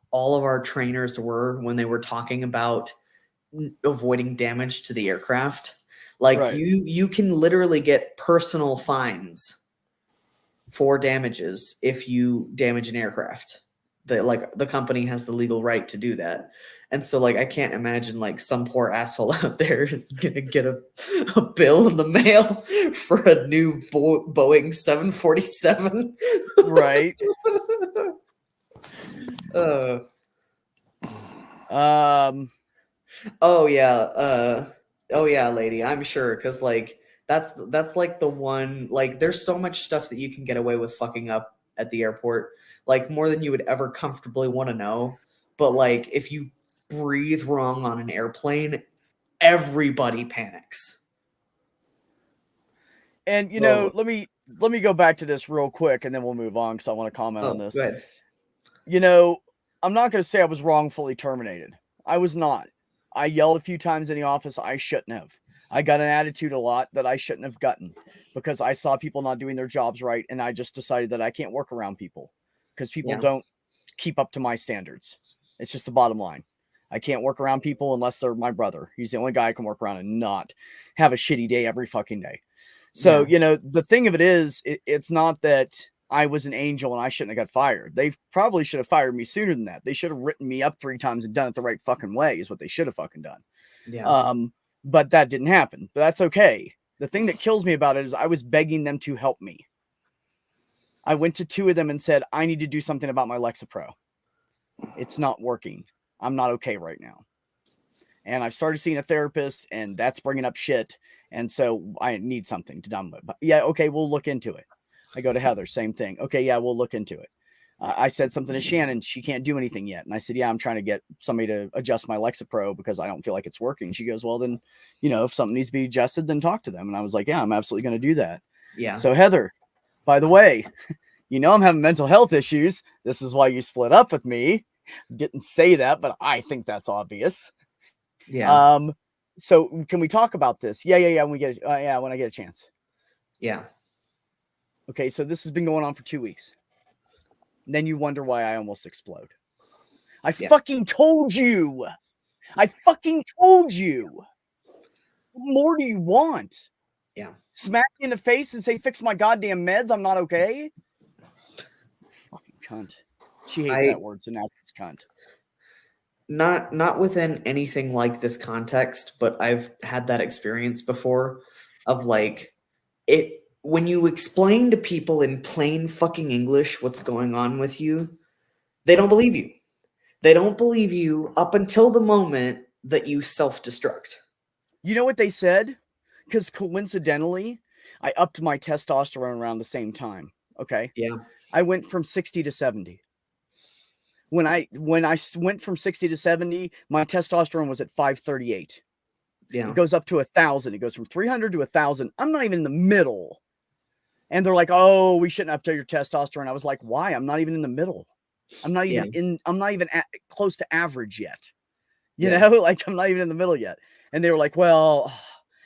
all of our trainers were when they were talking about avoiding damage to the aircraft. Like Right. you can literally get personal fines for damages if you damage an aircraft. The company has the legal right to do that. And so like I can't imagine like some poor asshole out there is gonna get a bill in the mail for a new Boeing 747. Right. Oh yeah, lady, I'm sure because like that's like the one like there's so much stuff that you can get away with fucking up at the airport, like more than you would ever comfortably want to know. But like if you breathe wrong on an airplane, everybody panics. And you know, let me go back to this real quick, and then we'll move on because I want to comment on this. Go ahead. You know, I'm not going to say I was wrongfully terminated. I was not. I yelled a few times in the office. I shouldn't have. I got an attitude a lot that I shouldn't have gotten because I saw people not doing their jobs right, and I just decided that I can't work around people because people don't keep up to my standards. It's just the bottom line. I can't work around people unless they're my brother. He's the only guy I can work around and not have a shitty day every fucking day. So, you know, the thing of it is, it's not that I was an angel and I shouldn't have got fired. They probably should have fired me sooner than that. They should have written me up 3 times and done it the right fucking way is what they should have fucking done. Yeah. But that didn't happen. But that's okay. The thing that kills me about it is I was begging them to help me. I went to 2 of them and said, I need to do something about my Lexapro. It's not working. I'm not okay right now. And I've started seeing a therapist, and that's bringing up shit. And so I need something to done with. But yeah, okay, we'll look into it. I go to Heather, same thing. Okay, yeah, we'll look into it. I said something to Shannon. She can't do anything yet. And I said, yeah, I'm trying to get somebody to adjust my Lexapro because I don't feel like it's working. She goes, well, then, you know, if something needs to be adjusted, then talk to them. And I was like, yeah, I'm absolutely going to do that. Yeah. So Heather, by the way, you know, I'm having mental health issues. This is why you split up with me. Didn't say that, but I think that's obvious. Yeah. So can we talk about this? Yeah. When we get when I get a chance. Yeah. Okay. So this has been going on for 2 weeks. And then you wonder why I almost explode. I fucking told you. I fucking told you. What more do you want? Yeah. Smack me in the face and say, fix my goddamn meds. I'm not okay. Fucking cunt. She hates that word. So now it's cunt. Not within anything like this context, but I've had that experience before of like it when you explain to people in plain fucking English what's going on with you, they don't believe you. They don't believe you up until the moment that you self-destruct. You know what they said? Because coincidentally, I upped my testosterone around the same time. Okay. Yeah. I went from 60 to 70. When I went from 60 to 70, my testosterone was at 538. Yeah. It goes up to 1,000. It goes from 300 to 1,000. I'm not even in the middle. And they're like, oh, we shouldn't up to your testosterone. I was like, why? I'm not even in the middle. I'm not even close to average yet. You know, like I'm not even in the middle yet. And they were like, well,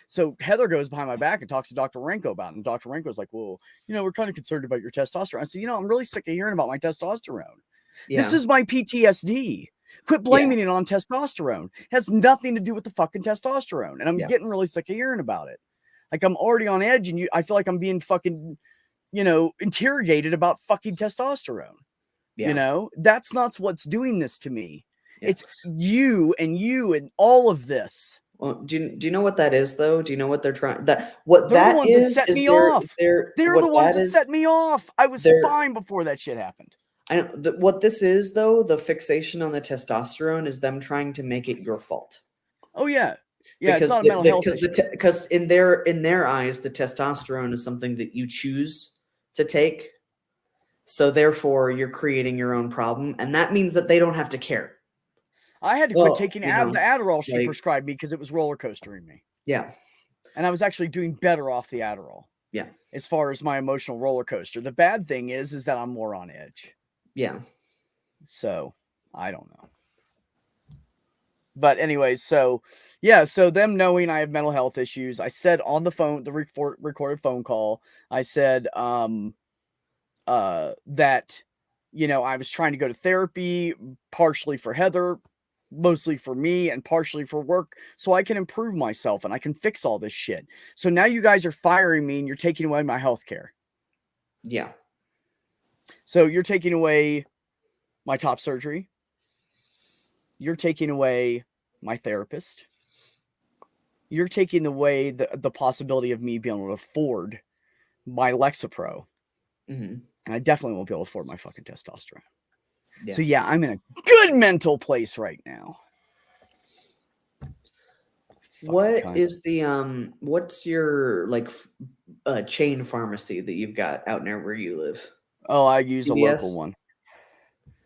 so Heather goes behind my back and talks to Dr. Renko about it. And Dr. Renko's like, well, you know, we're kind of concerned about your testosterone. I said, you know, I'm really sick of hearing about my testosterone. Yeah. This is my PTSD. Quit blaming it on testosterone. It has nothing to do with the fucking testosterone. And I'm getting really sick of hearing about it. Like I'm already on edge and I feel like I'm being fucking, you know, interrogated about fucking testosterone. Yeah. You know, that's not what's doing this to me. Yeah. It's you and all of this. Well, do you know what that is though? Do you know what they're trying they're the ones that set me off. They're the ones that set me off. I was fine before that shit happened. I don't, what this is though, the fixation on the testosterone is them trying to make it your fault. Oh yeah, yeah. It's Because not a mental health issue. because in their eyes, the testosterone is something that you choose to take. So therefore, you're creating your own problem, and that means that they don't have to care. I had to quit taking the know, Adderall she like- prescribed me because it was roller coastering me, Yeah, and I was actually doing better off the Adderall. Yeah. As far as my emotional roller coaster, the bad thing is that I'm more on edge. yeah. So I don't know. But anyways, so yeah, so them knowing I have mental health issues, I said on the phone, the recorded phone call, I said that, you know, I was trying to go to therapy, partially for Heather, mostly for me, and partially for work, so I can improve myself and I can fix all this shit. So now you guys are firing me and you're taking away my health care. Yeah. So you're taking away my top surgery. You're taking away my therapist. You're taking away the possibility of me being able to afford my Lexapro. Mm-hmm. And I definitely won't be able to afford my fucking testosterone. Yeah. So yeah, I'm in a good mental place right now. What's your like chain pharmacy that you've got out near where you live? Oh, I use a CVS? local one.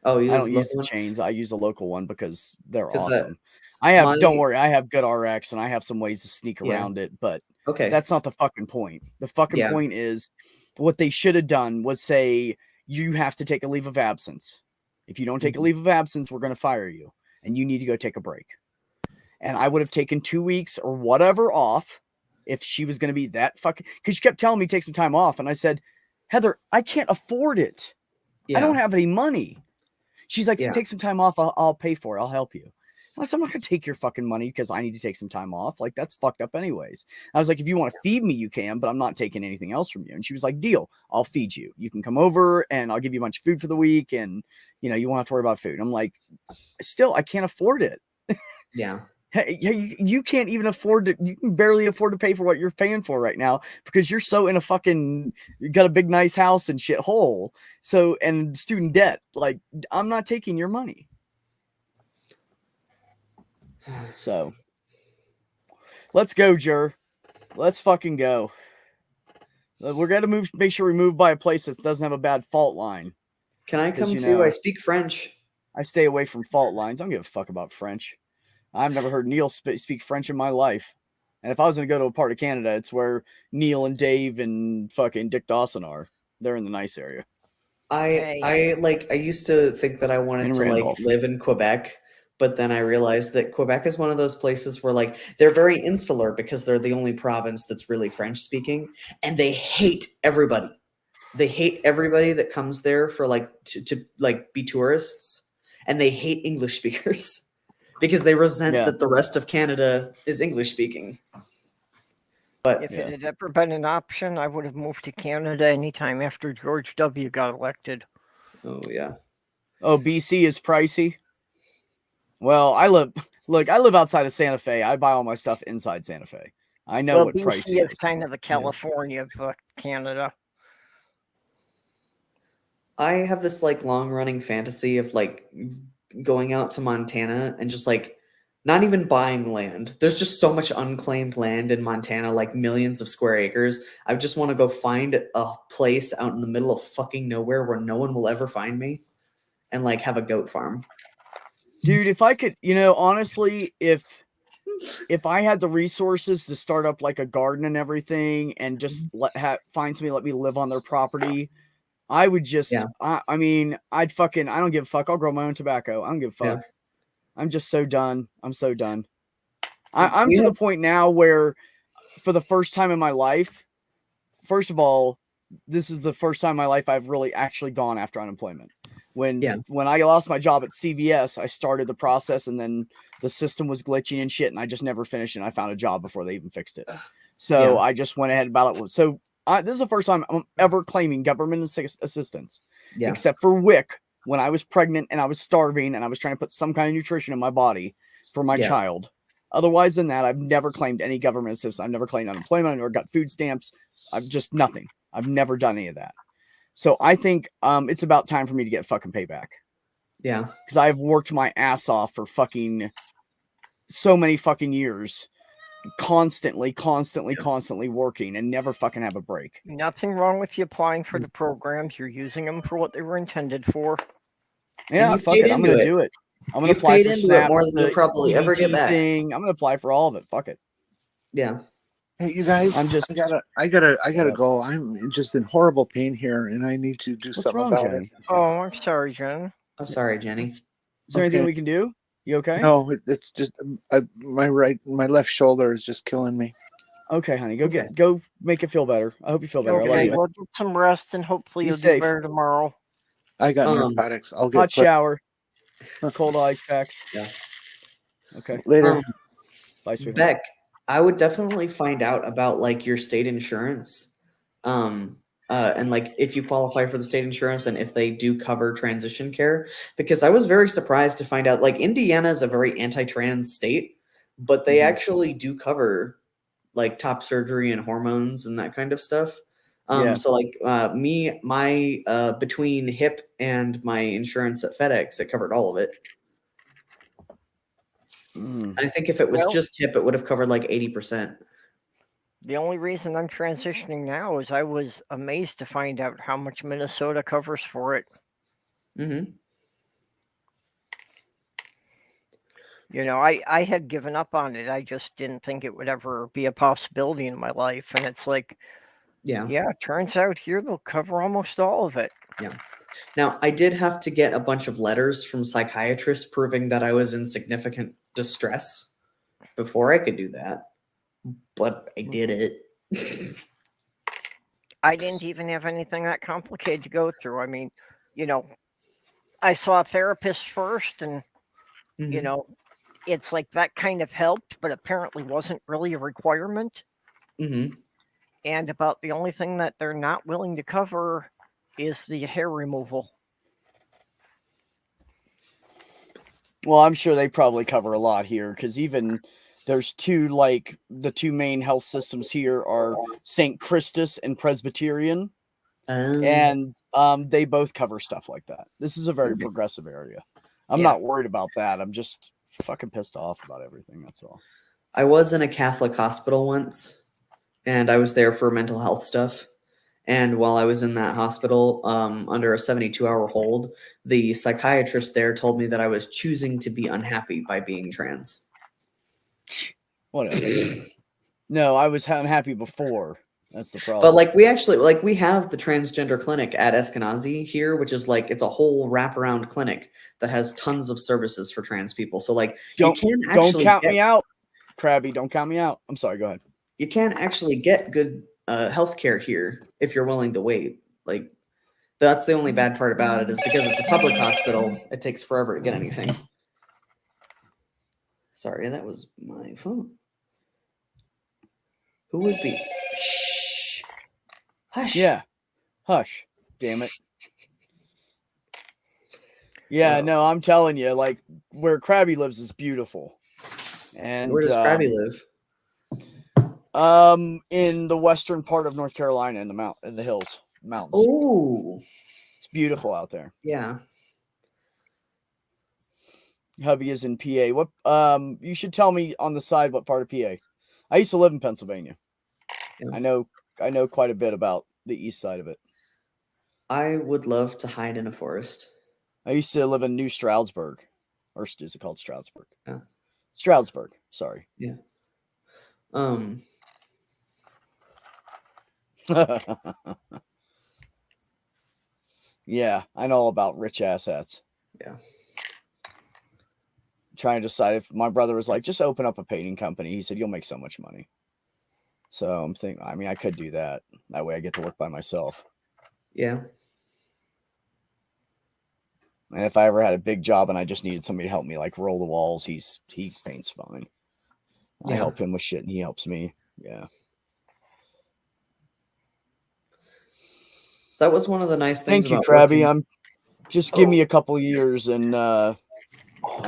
Oh, you I use don't the use local the one? chains. I use a local one because they're 'Cause that- awesome. I have, don't my- worry, I have good RX and I have some ways to sneak Yeah. around it, but Okay. that's not the fucking point. The fucking Yeah. point is what they should have done was say, you have to take a leave of absence. If you don't take a Mhm. leave of absence, we're going to fire you and you need to go take a break. And I would have taken 2 weeks or whatever off if she was going to be that fucking, because she kept telling me take some time off. And I said, Heather, I can't afford it. I don't have any money. She's like, Yeah. take some time off. I'll pay for it. I'll help you. And I said, I'm not going to take your fucking money because I need to take some time off. Like, that's fucked up anyways. I was like, if you want to feed me, you can, but I'm not taking anything else from you. And she was like, deal. I'll feed you. You can come over and I'll give you a bunch of food for the week. And, you know, you won't have to worry about food. I'm like, still, I can't afford it. Yeah. Hey, you can't even afford to, you can barely afford to pay for what you're paying for right now because you're so in a fucking, you got a big, nice house and shit hole. So, and student debt, like, I'm not taking your money. So, let's go, Jer. Let's fucking go. We're going to make sure we move by a place that doesn't have a bad fault line. Can I 'Cause, come you too? know, I speak French. I stay away from fault lines. I don't give a fuck about French. I've never heard Neil speak French in my life. And if I was going to go to a part of Canada, it's where Neil and Dave and fucking Dick Dawson are. They're in the nice area. I used to think that I wanted In to like Randolph. live in Quebec, but then I realized that Quebec is one of those places where like they're very insular because they're the only province that's really French speaking, and they hate everybody. They hate everybody that comes there for like to like be tourists, and they hate English speakers because they resent Yeah. that the rest of Canada is English speaking. But If Yeah. it had ever been an option, I would have moved to Canada anytime after George W. got elected. oh yeah. Oh, BC is pricey. Well, I live outside of Santa Fe. I buy all my stuff inside Santa Fe. I know Well, what BC pricey is kind of the California of Canada. I have this like long running fantasy of like going out to Montana and just like not even buying land. There's just so much unclaimed land in Montana, like millions of square acres. I just want to go find a place out in the middle of fucking nowhere where no one will ever find me and like have a goat farm. Dude, if I could, you know, honestly, if I had the resources to start up like a garden and everything and just find somebody to let me live on their property, I would just, Yeah. I mean, I don't give a fuck. I'll grow my own tobacco. I don't give a fuck. Yeah. I'm just so done. I'm so done. Like, I'm we to the have- point now where for the first time in my life, first of all, this is the first time in my life I've really actually gone after unemployment. When I lost my job at CVS, I started the process and then the system was glitching and shit, and I just never finished and I found a job before they even fixed it. So I just went ahead about it. So this is the first time I'm ever claiming government assistance, except for WIC when I was pregnant and I was starving and I was trying to put some kind of nutrition in my body for my child. Otherwise than that, I've never claimed any government assistance. I've never claimed unemployment. I've never got food stamps. I've just nothing. I've never done any of that. So I think it's about time for me to get fucking payback. Yeah. Because I've worked my ass off for fucking so many fucking years. Constantly working and never fucking have a break. Nothing wrong with you applying for the programs. You're using them for what they were intended for. Yeah, you've fuck paid it. I'm gonna into it. do it. I'm gonna You've apply paid for into it SNAP, more than you'll the probably ever get EBT back. thing. I'm gonna apply for all of it. Fuck it. Yeah. Hey, you guys, I'm just. I gotta go. I'm just in horrible pain here, and I need to do What's something wrong, about Jenny? Oh, I'm sorry, Jen. I'm sorry, Jenny. Is there anything Okay. we can do? You okay? No, it's just my left shoulder is just killing me. Okay, honey. Okay. Go make it feel better. I hope you feel better. I love Okay, you. well, get some rest, and hopefully Be you'll safe. do better tomorrow. I got Um, narcotics. I'll get Hot quick. shower. Cold ice packs. Yeah. Okay. Later. Bye, sweetheart. Beck, I would definitely find out about like your state insurance. And like if you qualify for the state insurance and if they do cover transition care, because I was very surprised to find out like Indiana is a very anti-trans state, but they actually do cover like top surgery and hormones and that kind of stuff. Yeah. So like my between HIP and my insurance at FedEx, it covered all of it. Mm. And I think if it was Well- just HIP, it would have covered like 80%. The only reason I'm transitioning now is I was amazed to find out how much Minnesota covers for it. Mm-hmm. You know, I had given up on it. I just didn't think it would ever be a possibility in my life. And it's like, Yeah. yeah, it turns out here they'll cover almost all of it. Now, I did have to get a bunch of letters from psychiatrists proving that I was in significant distress before I could do that. But I did it. I didn't even have anything that complicated to go through. I mean, you know, I saw a therapist first, and, you Mhm. know, it's like that kind of helped, but apparently wasn't really a requirement. Mhm. And about the only thing that they're not willing to cover is the hair removal. Well, I'm sure they probably cover a lot here because even there's the two main health systems here are St. Christus and Presbyterian, and they both cover stuff like that. This is a very progressive area. I'm Yeah. not worried about that. I'm just fucking pissed off about everything. That's all. I was in a Catholic hospital once, and I was there for mental health stuff. And while I was in that hospital, under a 72-hour hold, the psychiatrist there told me that I was choosing to be unhappy by being trans. Whatever. No, I was unhappy before. That's the problem. But like we have the transgender clinic at Eskenazi here, which is like it's a whole wraparound clinic that has tons of services for trans people. So like don't count me out, Krabby. Don't count me out. I'm sorry. Go ahead. You can actually get good healthcare here if you're willing to wait. Like that's the only bad part about it is because it's a public hospital. It takes forever to get anything. Sorry, that was my phone. Who would be? Shh. Hush. Yeah. Hush. Damn it. Yeah, no, I'm telling you, like where Krabby lives is beautiful. And where does Krabby live? In the western part of North Carolina, in the hills, mountains. Oh, it's beautiful out there. Yeah. Hubby is in PA. What? You should tell me on the side what part of PA. I used to live in Pennsylvania. Yeah. I know quite a bit about the east side of it. I would love to hide in a forest. I used to live in New Stroudsburg, or is it called Stroudsburg? Yeah. Stroudsburg. Sorry. Yeah. Yeah, I know all about rich assets. Yeah. Trying to decide if my brother was like, just open up a painting company. He said, you'll make so much money. So I'm thinking, I mean, I could do that. That way I get to work by myself. Yeah. And if I ever had a big job and I just needed somebody to help me like roll the walls, he paints fine. I help him with shit and he helps me. Yeah. That was one of the nice things. Thank you, about Krabby. working- Just give me a couple of years and I'll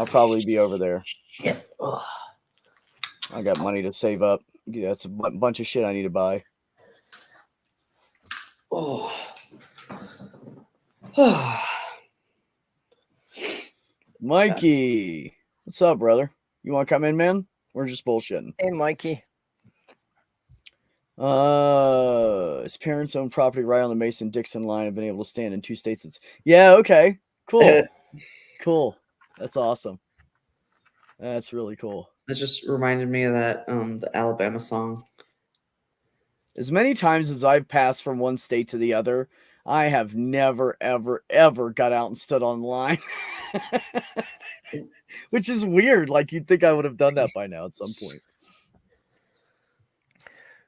probably be over there. Shit. Ugh. I got money to save up. Yeah, that's a bunch of shit I need to buy. Oh, Mikey, what's up, brother? You want to come in, man? We're just bullshitting. Hey, Mikey. His parents own property right on the Mason-Dixon line. Have been able to stand in 2 states. Yeah, okay, cool, cool. That's awesome. That's really cool. That just reminded me of that the Alabama song. As many times as I've passed from one state to the other, I have never, ever, ever got out and stood on line. Which is weird. Like, you'd think I would have done that by now at some point.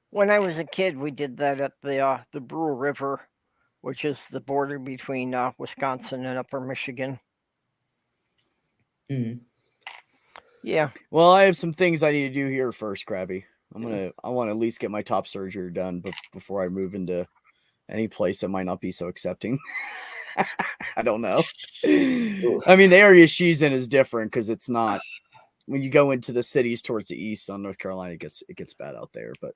When I was a kid, we did that at the Brule River, which is the border between Wisconsin and Upper Michigan. Mm. Yeah. Well, I have some things I need to do here first, Krabby. I want to at least get my top surgery done before I move into any place that might not be so accepting. I don't know. I mean, the area she's in is different because it's not. When you go into the cities towards the east on North Carolina, it gets bad out there. But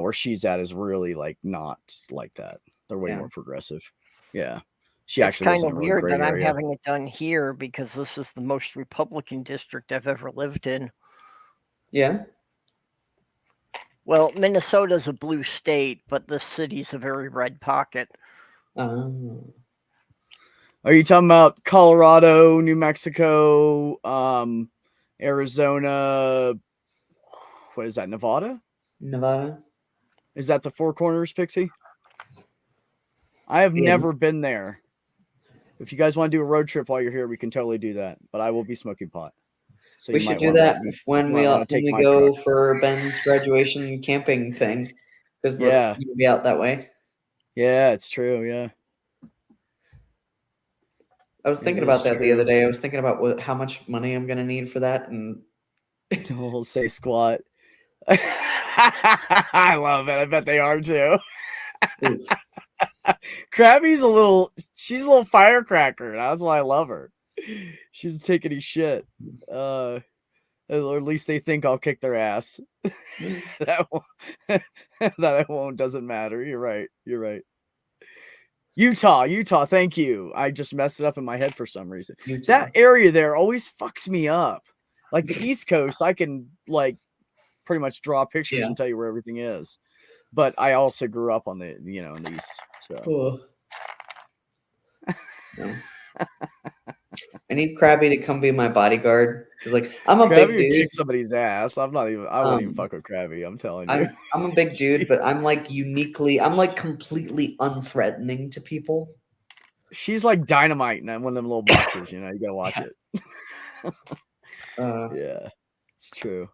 where she's at is really like not like that. They're way more progressive. Yeah, she It's actually kind lives in of a really weird great that I'm area. having it done here because this is the most Republican district I've ever lived in. Yeah. Well, Minnesota's a blue state, but this city's a very red pocket. Oh. Are you talking about Colorado, New Mexico, Arizona? What is that? Nevada? Nevada. Is that the Four Corners, Pixie? I have never been there. If you guys want to do a road trip while you're here, we can totally do that. But I will be smoking pot. So We should do that when we go for Ben's graduation camping thing, because we're going to be out that way. Yeah, it's true. Yeah. I was thinking about that the other day. I was thinking about how much money I'm going to need for that, and we'll say squat. I love it. I bet they are too. Krabby's she's a little firecracker. That's why I love her. She's taking his shit. Or at least they think I'll kick their ass. that I won't doesn't matter. You're right. Utah, thank you. I just messed it up in my head for some reason. That area there always fucks me up. Like the East Coast, I can like pretty much draw pictures and tell you where everything is. But I also grew up on the, in the East. So cool. No. I need Krabby to come be my bodyguard. Like, I'm a Krabby big dude. Kick somebody's ass. I wouldn't even fuck with Krabby. I'm telling you. I'm a big dude, but I'm like completely unthreatening to people. She's like dynamite in one of them little boxes. You gotta watch it. Yeah, it's true.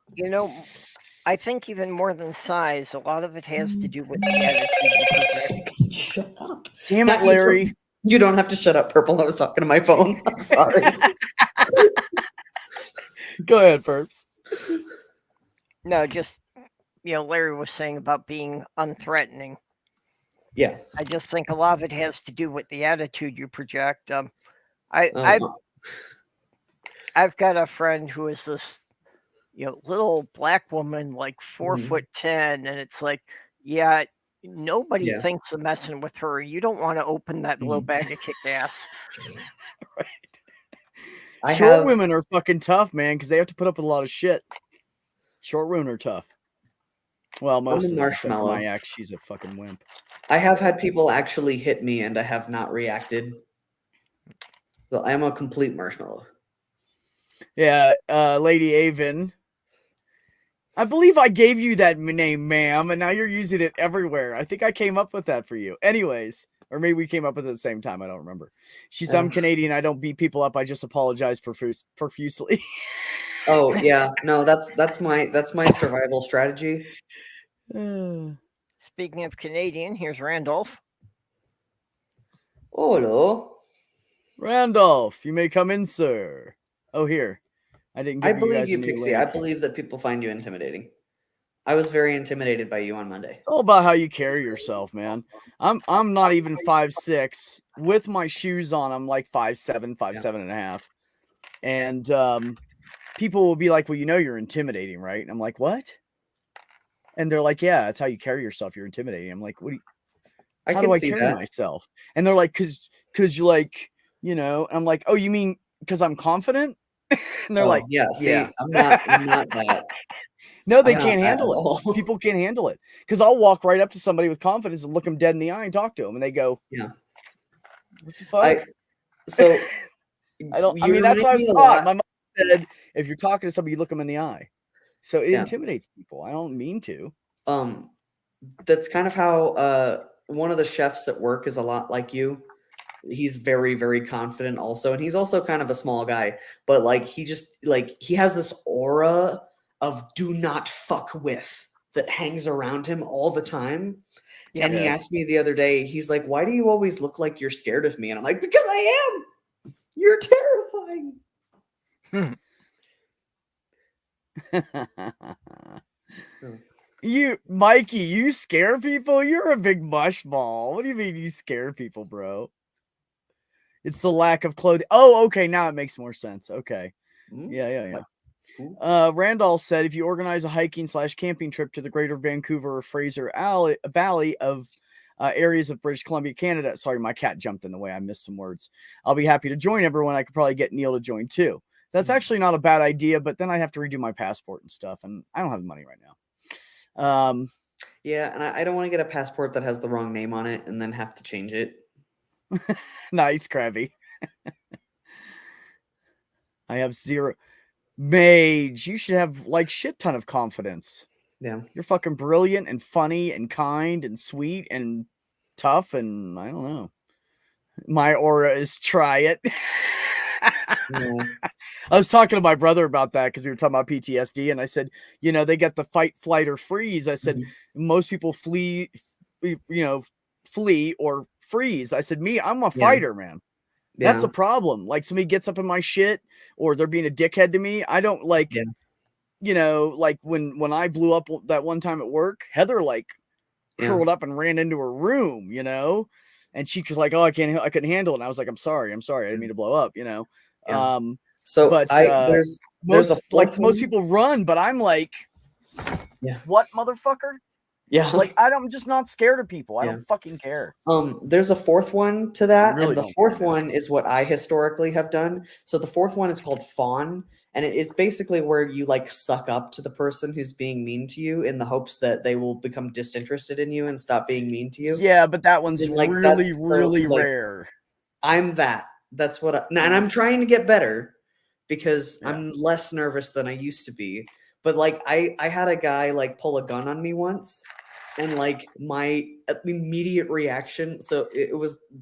I think even more than size, a lot of it has to do with the attitude. Shut up. Damn it, Larry. You don't have to shut up, Purple. I was talking to my phone. I'm sorry. Go ahead, Perps. No, just, Larry was saying about being unthreatening. Yeah. I just think a lot of it has to do with the attitude you project. I've got a friend who is this, little black woman, like 4'10", and it's like, nobody thinks of messing with her. You don't want to open that little bag of kick ass. Right. Short women are fucking tough, man, because they have to put up with a lot of shit. Short women are tough. Well, most of them. Except for my ex, she's a fucking wimp. I have had people actually hit me, and I have not reacted. So I am a complete marshmallow. Yeah, Lady Avon. I believe I gave you that name, ma'am, and now you're using it everywhere. I think I came up with that for you. Anyways, or maybe we came up with it at the same time. I don't remember. I'm Canadian. I don't beat people up. I just apologize profusely. Oh yeah, no, that's my survival strategy. Speaking of Canadian, here's Randolph. Hello, Randolph. You may come in, sir. Oh, here. I believe you, Pixie. I believe that people find you intimidating. I was very intimidated by you on Monday. It's all about how you carry yourself, man. I'm not even 5'6". With my shoes on, I'm like 5'7", 5'7.5". And people will be like, well, you're intimidating, right? And I'm like, what? And they're like, yeah, that's how you carry yourself. You're intimidating. I'm like, what do you... How can do I see carry that. myself? And they're like, cause you like, you know, and I'm like, oh, you mean because I'm confident? And they're like, yeah. See, yeah. I'm not that. No, they I'm not can't that handle at it. all. People can't handle it. Because I'll walk right up to somebody with confidence and look them dead in the eye and talk to them, and they go, Yeah. what the fuck? So I you mean, that's remind what I was me a taught. lot. My mom said, if you're talking to somebody, you look them in the eye. So it Yeah. intimidates people. I don't mean to. That's kind of how one of the chefs at work is a lot like you. He's very, very confident also, and he's also kind of a small guy, but like he just like he has this aura of do not fuck with that hangs around him all the time. Yeah. And he asked me the other day, he's like, why do you always look like you're scared of me? And I'm like, because I am. You're terrifying. You, Mikey, you scare people? You're a big mushball. What do you mean you scare people, bro? It's the lack of clothing. Oh, okay. Now it makes more sense. Okay. Yeah. Randall said, if you organize a hiking / camping trip to the greater Vancouver or Fraser Valley of areas of British Columbia, Canada. Sorry, my cat jumped in the way. I missed some words. I'll be happy to join everyone. I could probably get Neil to join too. That's actually not a bad idea, but then I'd have to redo my passport and stuff, and I don't have the money right now. Yeah, and I don't want to get a passport that has the wrong name on it and then have to change it. Nice, Krabby. I have 0. Mage, you should have like shit ton of confidence. Yeah. You're fucking brilliant and funny and kind and sweet and tough, and I don't know. My aura is try it. Yeah. I was talking to my brother about that because we were talking about PTSD, and I said, you know, they get the fight, flight, or freeze. I said, most people flee or freeze. I said, I'm a fighter, man. That's a problem. Like somebody gets up in my shit or they're being a dickhead to me. I don't like, you know, like when I blew up that one time at work, Heather like curled up and ran into her room, you know, and she was like, oh, I couldn't handle it. And I was like, I'm sorry. I didn't mean to blow up, you know? So but there's most people run, but I'm like, what motherfucker? Yeah. Like I'm just not scared of people. I don't fucking care. There's a fourth one to that, really and the fourth one is what I historically have done. So the fourth one is called fawn, and it is basically where you like suck up to the person who's being mean to you in the hopes that they will become disinterested in you and stop being mean to you. Yeah, but that one's And, like, really like, rare. I'm that. That's what and I'm trying to get better because I'm less nervous than I used to be. But like I had a guy like pull a gun on me once, and like my immediate reaction, so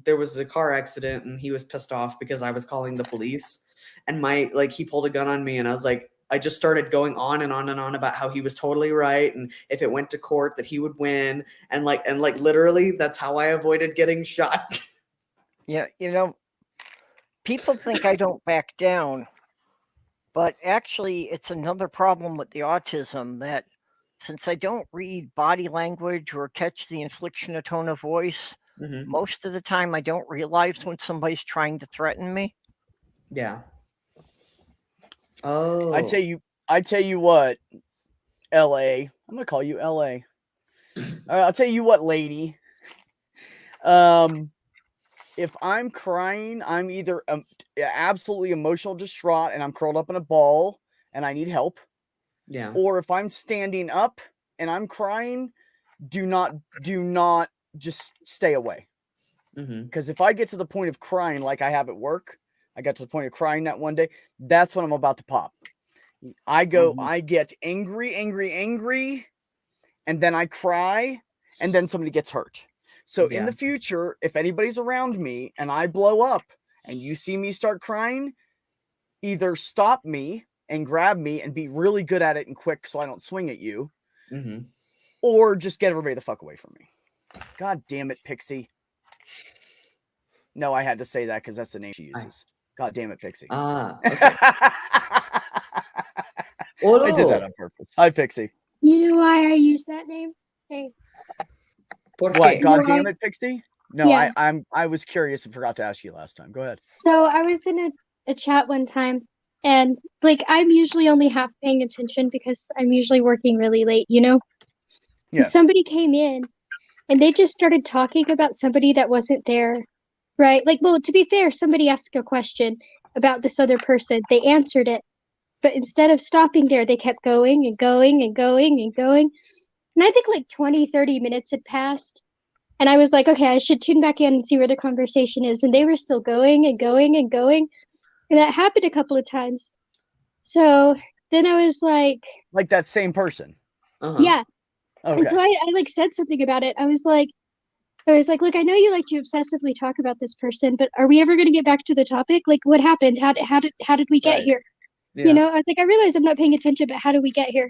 there was a car accident and he was pissed off because I was calling the police, and he pulled a gun on me, and I was like, I just started going on and on and on about how he was totally right, and if it went to court that he would win, and literally that's how I avoided getting shot. Yeah, you know, people think I don't back down, but actually it's another problem with the autism that since I don't read body language or catch the inflection of tone of voice, most of the time I don't realize when somebody's trying to threaten me. Yeah. Oh. I tell you what, LA. I'm gonna call you LA. I'll tell you what, lady. If I'm crying, I'm either absolutely emotional distraught and I'm curled up in a ball and I need help. Yeah. Or if I'm standing up and I'm crying, do not just stay away. Because if I get to the point of crying like I have at work, I got to the point of crying that one day, that's when I'm about to pop. I get angry, and then I cry, and then somebody gets hurt. So in the future, if anybody's around me and I blow up and you see me start crying, either stop me and grab me and be really good at it and quick so I don't swing at you, or just get everybody the fuck away from me. God damn it, Pixie. No, I had to say that because that's the name she uses. God damn it, Pixie. Okay. I did that on purpose. Hi, Pixie. You know why I use that name? Hey. What? God damn it, Pixie? No, yeah. I was curious and forgot to ask you last time. Go ahead. So I was in a chat one time, and like I'm usually only half paying attention because I'm usually working really late, you know? Yeah. And somebody came in and they just started talking about somebody that wasn't there, right? Like, well, to be fair, somebody asked a question about this other person. They answered it, but instead of stopping there, they kept going and going and going and going. And I think like 20, 30 minutes had passed. And I was like, okay, I should tune back in and see where the conversation is. And they were still going and going and going. And that happened a couple of times. So then I was like that same person. yeah. Okay. And so I like said something about it. I was like, look, I know you like to obsessively talk about this person, but are we ever going to get back to the topic? Like, what happened? How did we get Right. here? Yeah. You know, I was like, I realize I'm not paying attention, but how did we get here?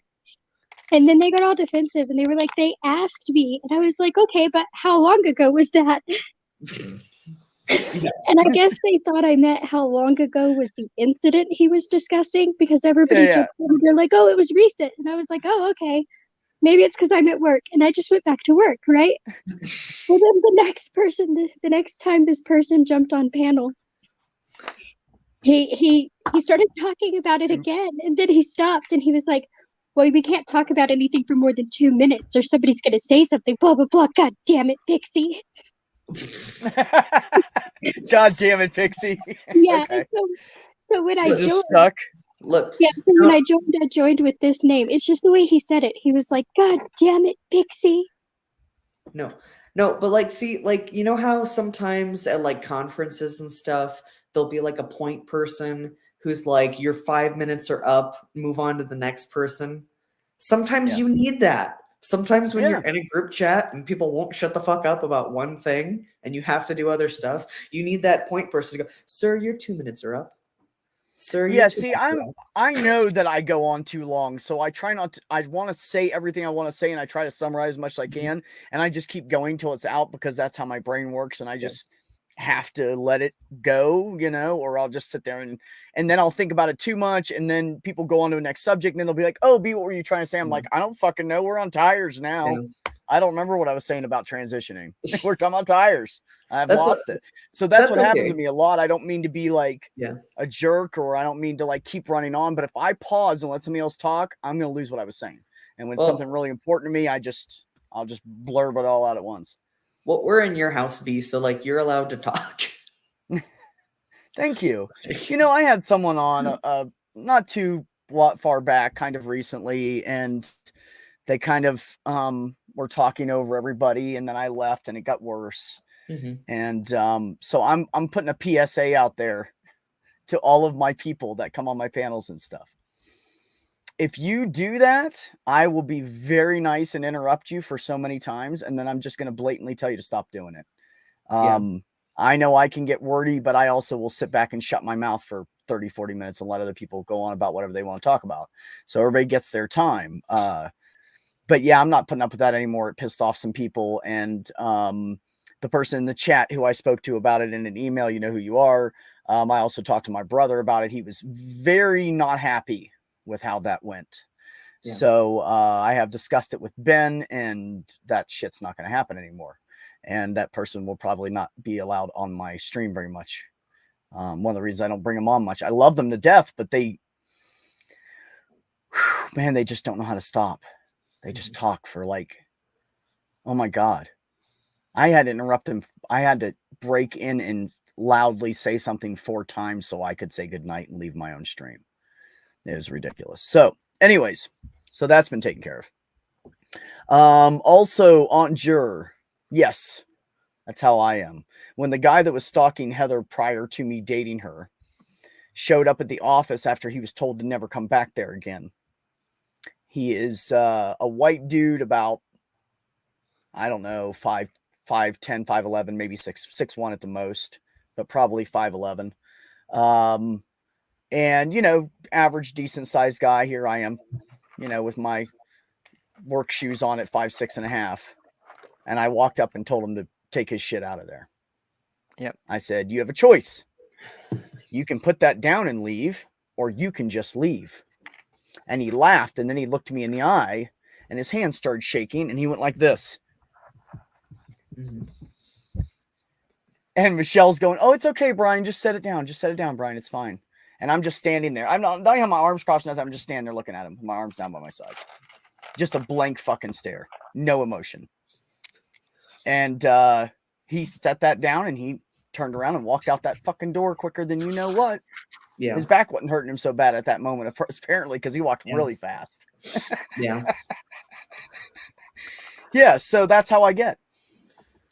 And then they got all defensive and they were like, they asked me. And I was like, okay, but how long ago was that? Yeah. And I guess they thought I meant how long ago was the incident he was discussing, because everybody Yeah. they're like, oh, it was recent. And I was like, oh, okay. Maybe it's because I'm at work. And I just went back to work, right? Well, then the next time this person jumped on panel, he started talking about it again. And then he stopped and he was like, well, we can't talk about anything for more than 2 minutes or somebody's going to say something, blah, blah, blah. God damn it, Pixie. God damn it, Pixie. Yeah. Okay. So when I Just joined, stuck. Look, yeah, so when I joined with this name. It's just the way he said it. He was like, God damn it, Pixie. no, but like, see, like, you know how sometimes at like conferences and stuff, there'll be like a point person who's like, your 5 minutes are up, move on to the next person. Sometimes you need that. Sometimes when you're in a group chat and people won't shut the fuck up about one thing and you have to do other stuff, you need that point person to go, sir, your 2 minutes are up. Sir, Yeah, see, I know that I go on too long, so I try not to. I want to say everything I want to say, and I try to summarize as much as I can, and I just keep going till it's out, because that's how my brain works, and I just have to let it go, you know, or I'll just sit there and then I'll think about it too much, and then people go on to the next subject, and then they'll be like, "Oh, B, what were you trying to say?" I'm like, "I don't fucking know. We're on tires now. Yeah. I don't remember what I was saying about transitioning. We're talking about tires. I've That's lost it." So that's what happens okay. to me a lot. I don't mean to be like a jerk, or I don't mean to like keep running on, but if I pause and let somebody else talk, I'm going to lose what I was saying. And when something really important to me, I'll just blurb it all out at once. Well, we're in your house, B, so like you're allowed to talk. Thank you. You know, I had someone on not too far back, kind of recently, and they kind of were talking over everybody, and then I left and it got worse. And so I'm putting a PSA out there to all of my people that come on my panels and stuff. If you do that, I will be very nice and interrupt you for so many times, and then I'm just going to blatantly tell you to stop doing it. I know I can get wordy, but I also will sit back and shut my mouth for 30, 40 minutes and let other people go on about whatever they want to talk about. So everybody gets their time. But yeah, I'm not putting up with that anymore. It pissed off some people. And the person in the chat who I spoke to about it in an email, you know who you are. I also talked to my brother about it. He was very not happy with how that went. Yeah. So I have discussed it with Ben, and that shit's not going to happen anymore. And that person will probably not be allowed on my stream very much. One of the reasons I don't bring them on much. I love them to death, but they just don't know how to stop. They just talk for like, oh my God. I had to interrupt them. I had to break in and loudly say something 4 times so I could say goodnight and leave my own stream. It was ridiculous. So anyways, so that's been taken care of. Also Aunt Jur. Yes, that's how I am. When the guy that was stalking Heather prior to me dating her showed up at the office after he was told to never come back there again. He is a white dude about, I don't know, 5'10", 5'11", maybe 6'1" at the most, but probably 5'11". And, you know, average decent sized guy. Here I am, you know, with my work shoes on at 5'6.5". And I walked up and told him to take his shit out of there. Yep. I said, you have a choice. You can put that down and leave, or you can just leave. And he laughed, and then he looked me in the eye, and his hand started shaking, and he went like this. And Michelle's going, oh, it's okay, Brian. Just set it down. Just set it down, Brian. It's fine. And I'm just standing there. I don't have my arms crossed. Nothing. I'm just standing there looking at him. My arms down by my side. Just a blank fucking stare. No emotion. And he set that down and he turned around and walked out that fucking door quicker than you know what. Yeah. His back wasn't hurting him so bad at that moment, apparently, because he walked really fast. Yeah. Yeah, so that's how I get.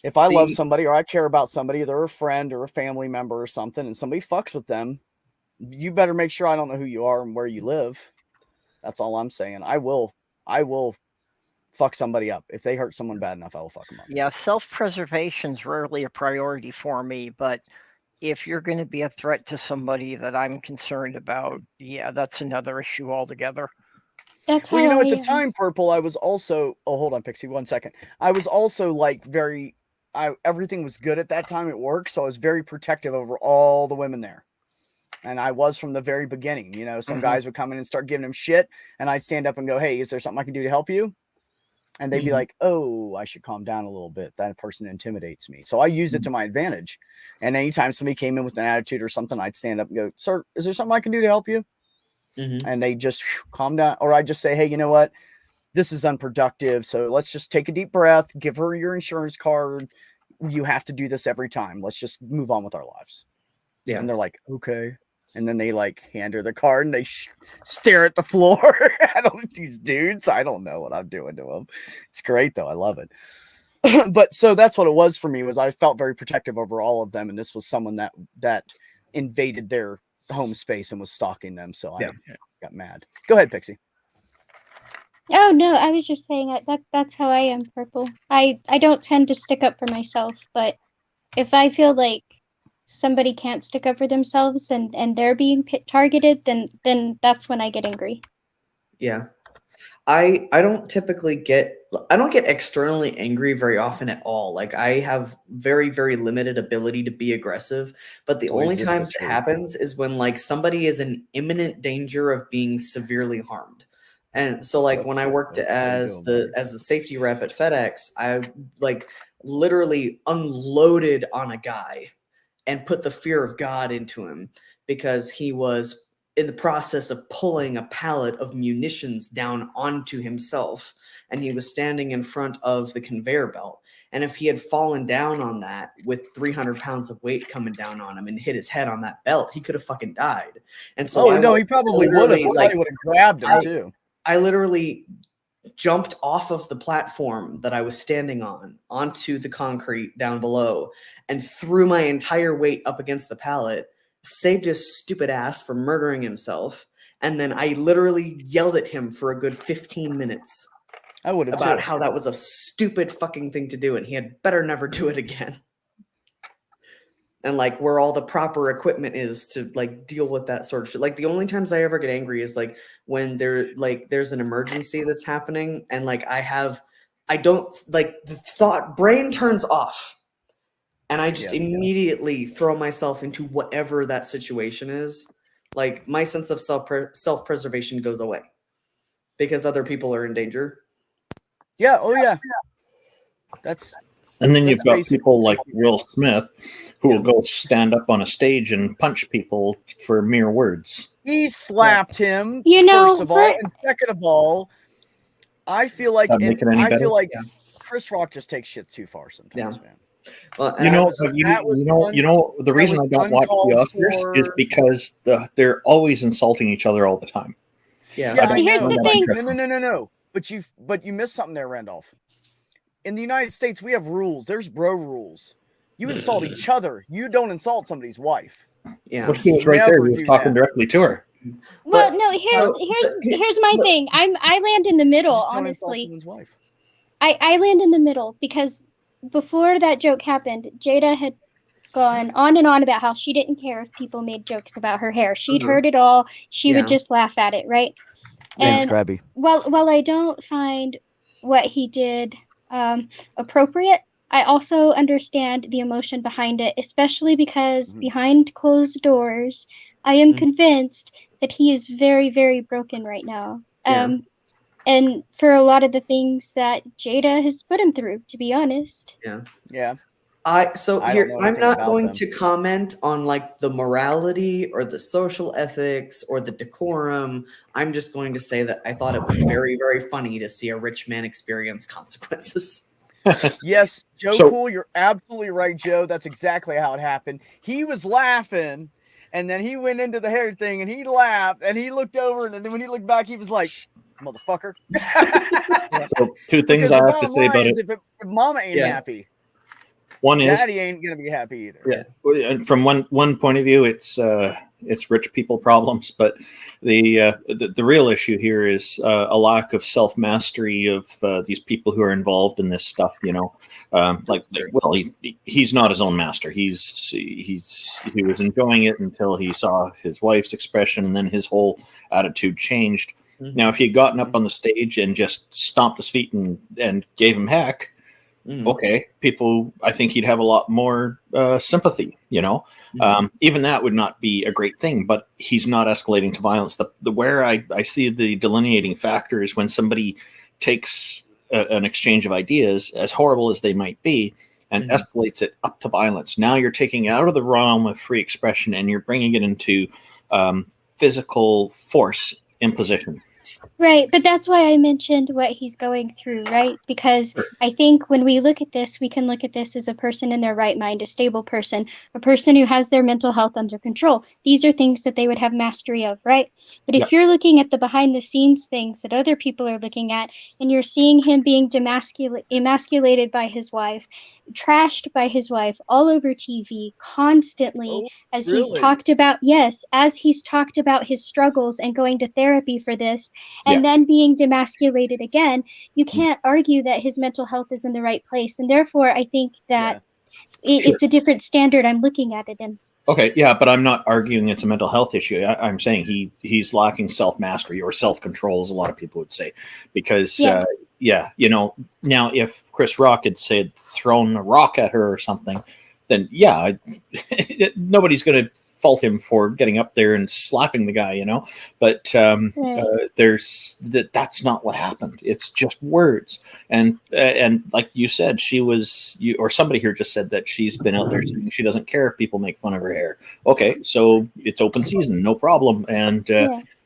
If I love somebody or I care about somebody, they're a friend or a family member or something, and somebody fucks with them, you better make sure I don't know who you are and where you live. That's all I'm saying. I will fuck somebody up. If they hurt someone bad enough, I will fuck them up. Yeah, self-preservation is rarely a priority for me, but if you're going to be a threat to somebody that I'm concerned about, yeah, that's another issue altogether. That's how at the time, Purple, I was also. Oh, hold on, Pixie, 1 second. I was also like everything was good at that time at work, so I was very protective over all the women there. And I was from the very beginning. Some guys would come in and start giving him shit, and I'd stand up and go, "Hey, is there something I can do to help you?" And they'd be like, "Oh, I should calm down a little bit. That person intimidates me." So I used it to my advantage. And anytime somebody came in with an attitude or something, I'd stand up and go, "Sir, is there something I can do to help you?" And they just calm down. Or I'd just say, "Hey, you know what? This is unproductive. So let's just take a deep breath, give her your insurance card. You have to do this every time. Let's just move on with our lives." Yeah. And they're like, "Okay." And then they like hand her the card and they stare at the floor. These dudes, I don't know what I'm doing to them. It's great though. I love it. But so that's what it was for me, was I felt very protective over all of them. And this was someone that invaded their home space and was stalking them. So I got mad. Go ahead, Pixie. Oh no, I was just saying that's how I am, Purple. I don't tend to stick up for myself, but if I feel like somebody can't stick up for themselves and they're being targeted, then that's when I get angry. Yeah. I don't typically get externally angry very often at all. Like I have very, very limited ability to be aggressive, but the only times it happens is when like somebody is in imminent danger of being severely harmed. And so like when I worked as the safety rep at FedEx, I like literally unloaded on a guy and put the fear of God into him because he was in the process of pulling a pallet of munitions down onto himself, and he was standing in front of the conveyor belt. And if he had fallen down on that with 300 pounds of weight coming down on him and hit his head on that belt, he could have fucking died. And so he probably would have. Like, would have grabbed him too. I literally jumped off of the platform that I was standing on onto the concrete down below and threw my entire weight up against the pallet, saved his stupid ass from murdering himself, and then I literally yelled at him for a good 15 minutes. I would have about how that was a stupid fucking thing to do and he had better never do it again. And like where all the proper equipment is to like deal with that sort of shit. Like the only times I ever get angry is like when there's an emergency that's happening and like I don't like the brain turns off and I just immediately throw myself into whatever that situation is. Like my sense of self-preservation goes away because other people are in danger. Yeah. Oh yeah. And then you've got people like Will Smith who will go stand up on a stage and punch people for mere words. He slapped him, first of all, and second of all, I feel like Chris Rock just takes shit too far sometimes, man. Well, the reason I don't watch the Oscars is because they're always insulting each other all the time. Yeah. Here's the thing. No. But you missed something there, Randolph. In the United States, we have rules. There's bro rules. You insult each other. You don't insult somebody's wife. Yeah. Well, she was right there. He was talking directly to her. Well, no. Here's my thing. I land in the middle, honestly. I land in the middle because before that joke happened, Jada had gone on and on about how she didn't care if people made jokes about her hair. She'd heard it all. She would just laugh at it, right? Thanks, Krabby. While I don't find what he did appropriate, I also understand the emotion behind it, especially because behind closed doors, I am convinced that he is very, very broken right now. And for a lot of the things that Jada has put him through, to be honest. Yeah. I'm not going to comment on like the morality or the social ethics or the decorum. I'm just going to say that I thought it was very, very funny to see a rich man experience consequences. Yes, Joe So- Cool, you're absolutely right, Joe. That's exactly how it happened. He was laughing, and then he went into the hair thing, and he laughed, and he looked over, and then when he looked back, he was like, "Motherfucker." So two things Because I the have to bottom say line about is, it. if Mama ain't Yeah. happy, One is, Daddy ain't gonna be happy either. yeah, and from one point of view, it's rich people problems, but the real issue here is a lack of self mastery of these people who are involved in this stuff. You know, well, he's not his own master. He was enjoying it until he saw his wife's expression, and then his whole attitude changed. Mm-hmm. Now, if he had gotten up on the stage and just stomped his feet and gave him heck, okay, people, I think he'd have a lot more sympathy, you know. Even that would not be a great thing, but he's not escalating to violence. The where I see the delineating factor is when somebody takes an exchange of ideas, as horrible as they might be, and escalates it up to violence. Now you're taking it out of the realm of free expression and you're bringing it into physical force imposition. Right, but that's why I mentioned what he's going through, right? Because I think when we look at this, we can look at this as a person in their right mind, a stable person, a person who has their mental health under control. These are things that they would have mastery of, right? But if you're looking at the behind the scenes things that other people are looking at, and you're seeing him being emasculated by his wife, trashed by his wife all over TV constantly, as he's talked about, as he's talked about his struggles and going to therapy for this, and then being demasculated again, you can't argue that his mental health is in the right place. And therefore, I think that it's a different standard I'm looking at it in. Okay, yeah, but I'm not arguing it's a mental health issue. I'm saying he's lacking self-mastery or self-control, as a lot of people would say. Because, you know, now if Chris Rock had said thrown a rock at her or something, then, nobody's going to fault him for getting up there and slapping the guy, you know. But that's not what happened. It's just words. And like you said, or somebody here just said that she's been out there saying she doesn't care if people make fun of her hair. Okay, so it's open season, no problem. And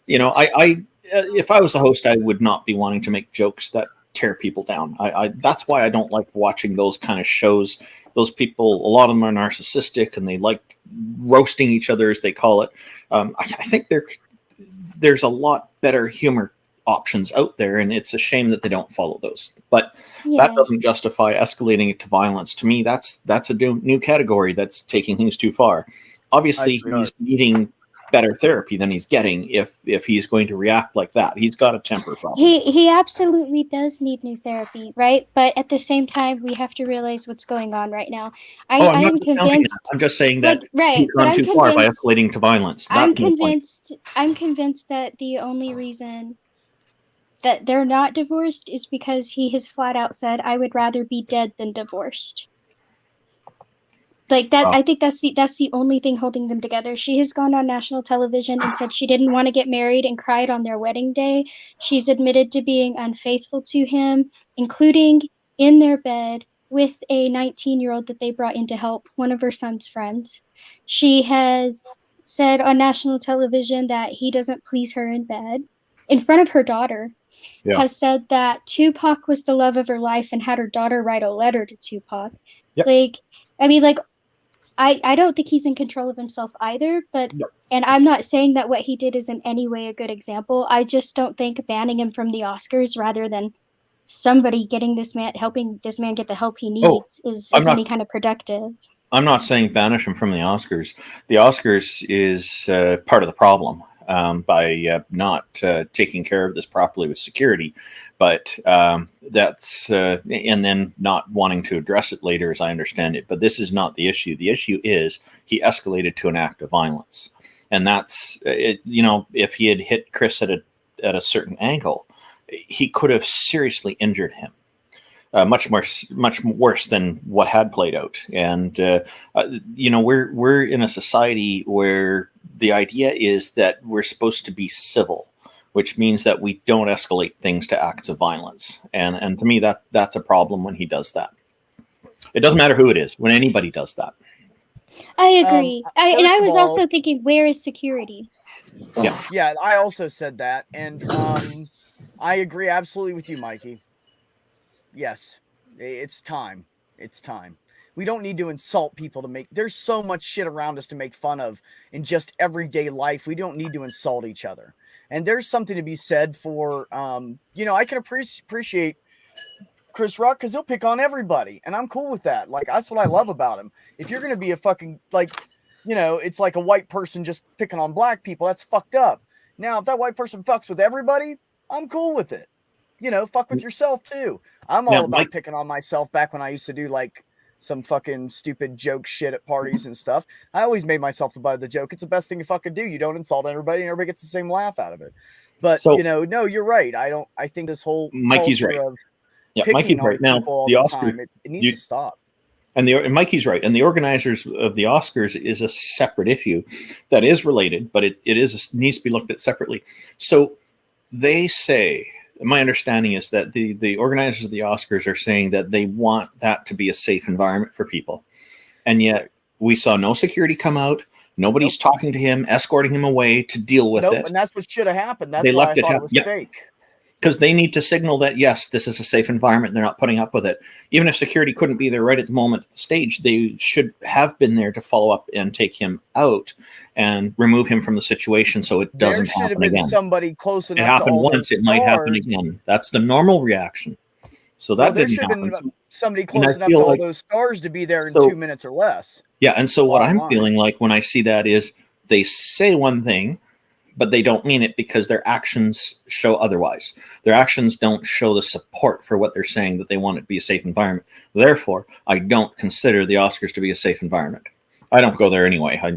you know, I if I was the host, I would not be wanting to make jokes that tear people down. That's why I don't like watching those kind of shows. Those people, a lot of them are narcissistic and they like roasting each other, as they call it. I think there's a lot better humor options out there, and it's a shame that they don't follow those. But that doesn't justify escalating it to violence. To me, that's a new category that's taking things too far. Obviously, he's needing better therapy than he's getting if he's going to react like that. He's got a temper problem. He absolutely does need new therapy, right? But at the same time, we have to realize what's going on right now. I am convinced. I'm just saying that he's gone too far by escalating to violence. I'm convinced that the only reason that they're not divorced is because he has flat out said, "I would rather be dead than divorced." Like that, I think that's the only thing holding them together. She has gone on national television and said she didn't want to get married and cried on their wedding day. She's admitted to being unfaithful to him, including in their bed with a 19-year-old that they brought in to help, one of her son's friends. She has said on national television that he doesn't please her in bed in front of her daughter. Has said that Tupac was the love of her life and had her daughter write a letter to Tupac. I don't think he's in control of himself either, but and I'm not saying that what he did is in any way a good example. I just don't think banning him from the Oscars rather than somebody helping this man get the help he needs is any kind of productive. I'm not saying banish him from the Oscars. The Oscars is part of the problem by not taking care of this properly with security. But that's and then not wanting to address it later, as I understand it. But this is not the issue. The issue is he escalated to an act of violence, and that's it. You know, if he had hit Chris at a certain angle, he could have seriously injured him. Much worse than what had played out. And you know, we're in a society where the idea is that we're supposed to be civil, which means that we don't escalate things to acts of violence. And to me, that's a problem when he does that. It doesn't matter who it is, when anybody does that. I agree. I was also thinking, where is security? Yeah, I also said that. And I agree absolutely with you, Mikey. Yes. It's time. It's time. We don't need to insult people to make. There's so much shit around us to make fun of in just everyday life. We don't need to insult each other. And there's something to be said for, I can appreciate Chris Rock because he'll pick on everybody, and I'm cool with that. Like, that's what I love about him. If you're gonna be a fucking it's like a white person just picking on black people, that's fucked up. Now, if that white person fucks with everybody, I'm cool with it. Fuck with yourself too. I'm all about picking on myself. Back when I used to do like some fucking stupid joke shit at parties and stuff, I always made myself the butt of the joke. It's the best thing you fucking do. You don't insult everybody, and everybody gets the same laugh out of it. But no, you're right. I think this whole Mikey's culture right. of Yeah, picking Mikey's on right. Now, people all the the Oscars, time, it needs to stop. And Mikey's right. And the organizers of the Oscars is a separate issue that is related, but it needs to be looked at separately. So they say, my understanding is that the organizers of the Oscars are saying that they want that to be a safe environment for people. And yet we saw no security come out. Nobody's talking to him, escorting him away to deal with it. And that's what should have happened. That's They why left I it thought it was fake. Because they need to signal that, yes, this is a safe environment. They're not putting up with it. Even if security couldn't be there right at the moment at the stage, they should have been there to follow up and take him out and remove him from the situation so it doesn't happen again. There should have been somebody close enough to happen to all once, those it might happen again. That's the normal reaction. So that there didn't should have happen. been somebody close enough to all those stars to be there in 2 minutes or less. Yeah, and so what I'm feeling like when I see that is they say one thing, but they don't mean it because their actions show otherwise. Their actions don't show the support for what they're saying, that they want it to be a safe environment. Therefore, I don't consider the Oscars to be a safe environment. I don't go there anyway. I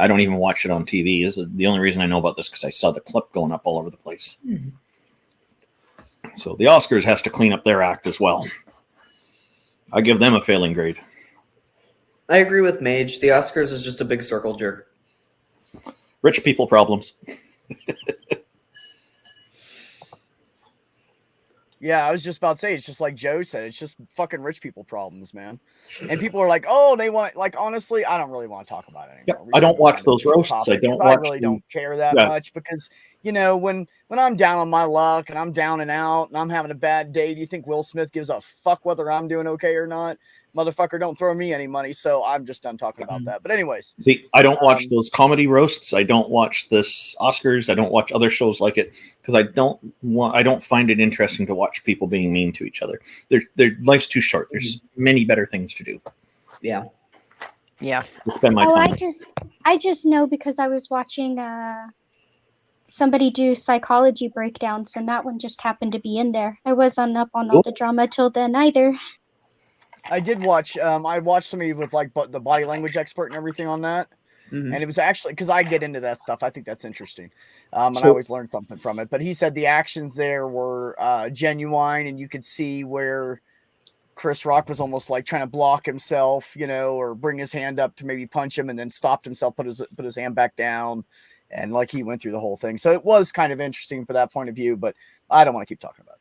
don't even watch it on TV. The only reason I know about this because I saw the clip going up all over the place. Mm-hmm. So the Oscars has to clean up their act as well. I give them a failing grade. I agree with Mage. The Oscars is just a big circle jerk. Rich people problems. Yeah, I was just about to say, it's just like Joe said, it's just fucking rich people problems, man. And people are like, oh, they want, like, honestly, I don't really want to talk about it anymore. Yeah, I don't watch those roasts. I don't care that much because, when I'm down on my luck and I'm down and out and I'm having a bad day, do you think Will Smith gives a fuck whether I'm doing okay or not? Motherfucker, don't throw me any money. So I'm just done talking about that. But anyways, see, I don't watch those comedy roasts. I don't watch this Oscars. I don't watch other shows like it because I don't find it interesting to watch people being mean to each other. Their life's too short. There's many better things to do. Yeah. I just know because I was watching somebody do psychology breakdowns, and that one just happened to be in there. I wasn't up on all the drama till then either. I did watch. I watched somebody with like the body language expert and everything on that, and it was actually because I get into that stuff. I think that's interesting, and I always learn something from it. But he said the actions there were genuine, and you could see where Chris Rock was almost like trying to block himself, or bring his hand up to maybe punch him, and then stopped himself, put his hand back down, and like he went through the whole thing. So it was kind of interesting for that point of view. But I don't want to keep talking about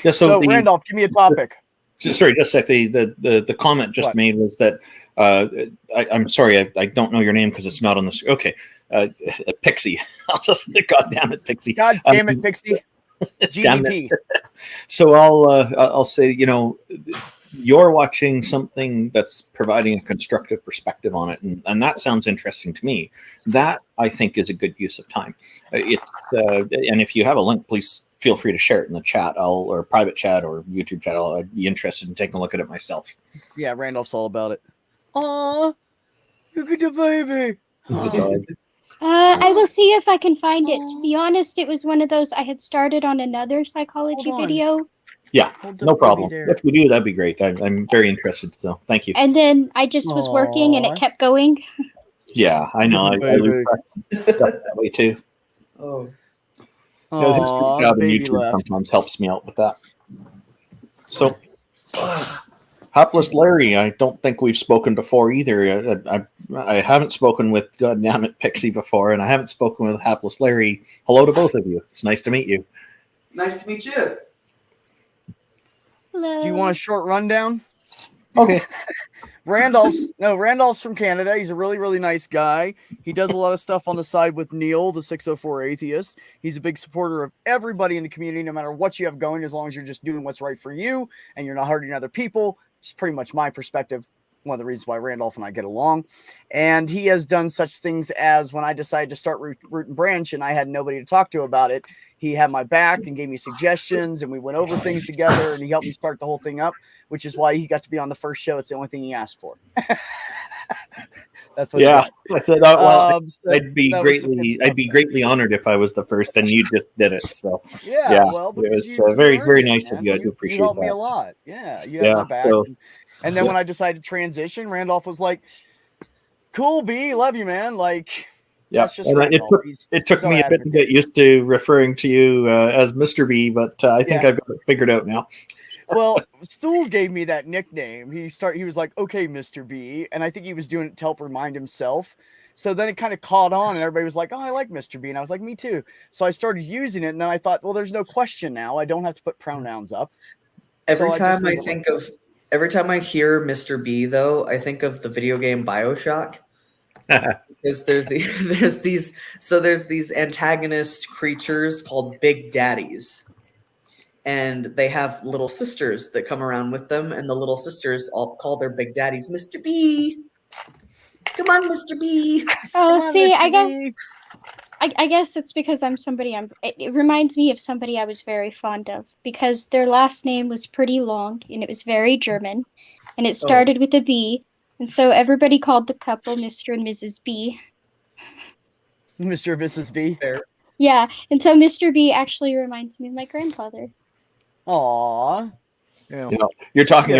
it. So Randolph, give me a topic. Sorry, just like the comment just made was that I'm sorry, I don't know your name because it's not on the okay. Pixie. I'll just God damn it, Pixie. God damn it, Pixie. GDP. So I'll say, you're watching something that's providing a constructive perspective on it, and that sounds interesting to me. That I think is a good use of time. It's and if you have a link, please feel free to share it in the chat, or private chat or YouTube chat. I'd be interested in taking a look at it myself. Yeah, Randolph's all about it. Aw, look at the baby. I will see if I can find it. To be honest, it was one of those I had started on another psychology video. Yeah, no problem. If we do, that'd be great. I'm very interested, so thank you. And then I just was working and it kept going. Yeah, I know. I lose that way too. Oh. The history job in YouTube sometimes helps me out with that. So, Hapless Larry, I don't think we've spoken before either. I haven't spoken with Goddammit Pixie before, and I haven't spoken with Hapless Larry. Hello to both of you. It's nice to meet you. Nice to meet you. Hello. Do you want a short rundown? Okay. Randolph's from Canada. He's a really, really nice guy. He does a lot of stuff on the side with Neil, the 604 atheist. He's a big supporter of everybody in the community, no matter what you have going, as long as you're just doing what's right for you and you're not hurting other people. It's pretty much my perspective. One of the reasons why Randolph and I get along. And he has done such things as when I decided to start Root and Branch and I had nobody to talk to about it, he had my back and gave me suggestions and we went over things together and he helped me start the whole thing up, which is why he got to be on the first show. It's the only thing he asked for. That's what Yeah, he I thought, well, so I'd be greatly honored if I was the first, and you just did it. So yeah, well, it was you very, very earned it, nice of man. you. I do appreciate you helped that. me a lot. Yeah, you had my back. So, and then when I decided to transition, Randolph was like, "Cool, B, love you, man." Like, yeah, that's just and Randolph. it took me a bit to get used to referring to you as Mr. B, but I think I've got it figured out now. Well, Stool gave me that nickname. He was like, "Okay, Mr. B," and I think he was doing it to help remind himself. So then it kind of caught on, and everybody was like, "Oh, I like Mr. B," and I was like, "Me too." So I started using it, and then I thought, "Well, there's no question now. I don't have to put pronouns up." Every time I hear Mr. B, though, I think of the video game BioShock. Because there's these antagonist creatures called Big Daddies. And they have little sisters that come around with them, and the little sisters all call their big daddies Mr. B. Come on, Mr. B. Oh, see, I guess it's because I'm somebody it reminds me of somebody I was very fond of because their last name was pretty long and it was very German and it started with a B. And so everybody called the couple Mr. and Mrs. B. Mr. and Mrs. B. Fair. Yeah, and so Mr. B actually reminds me of my grandfather. Aww. Yeah. You're talking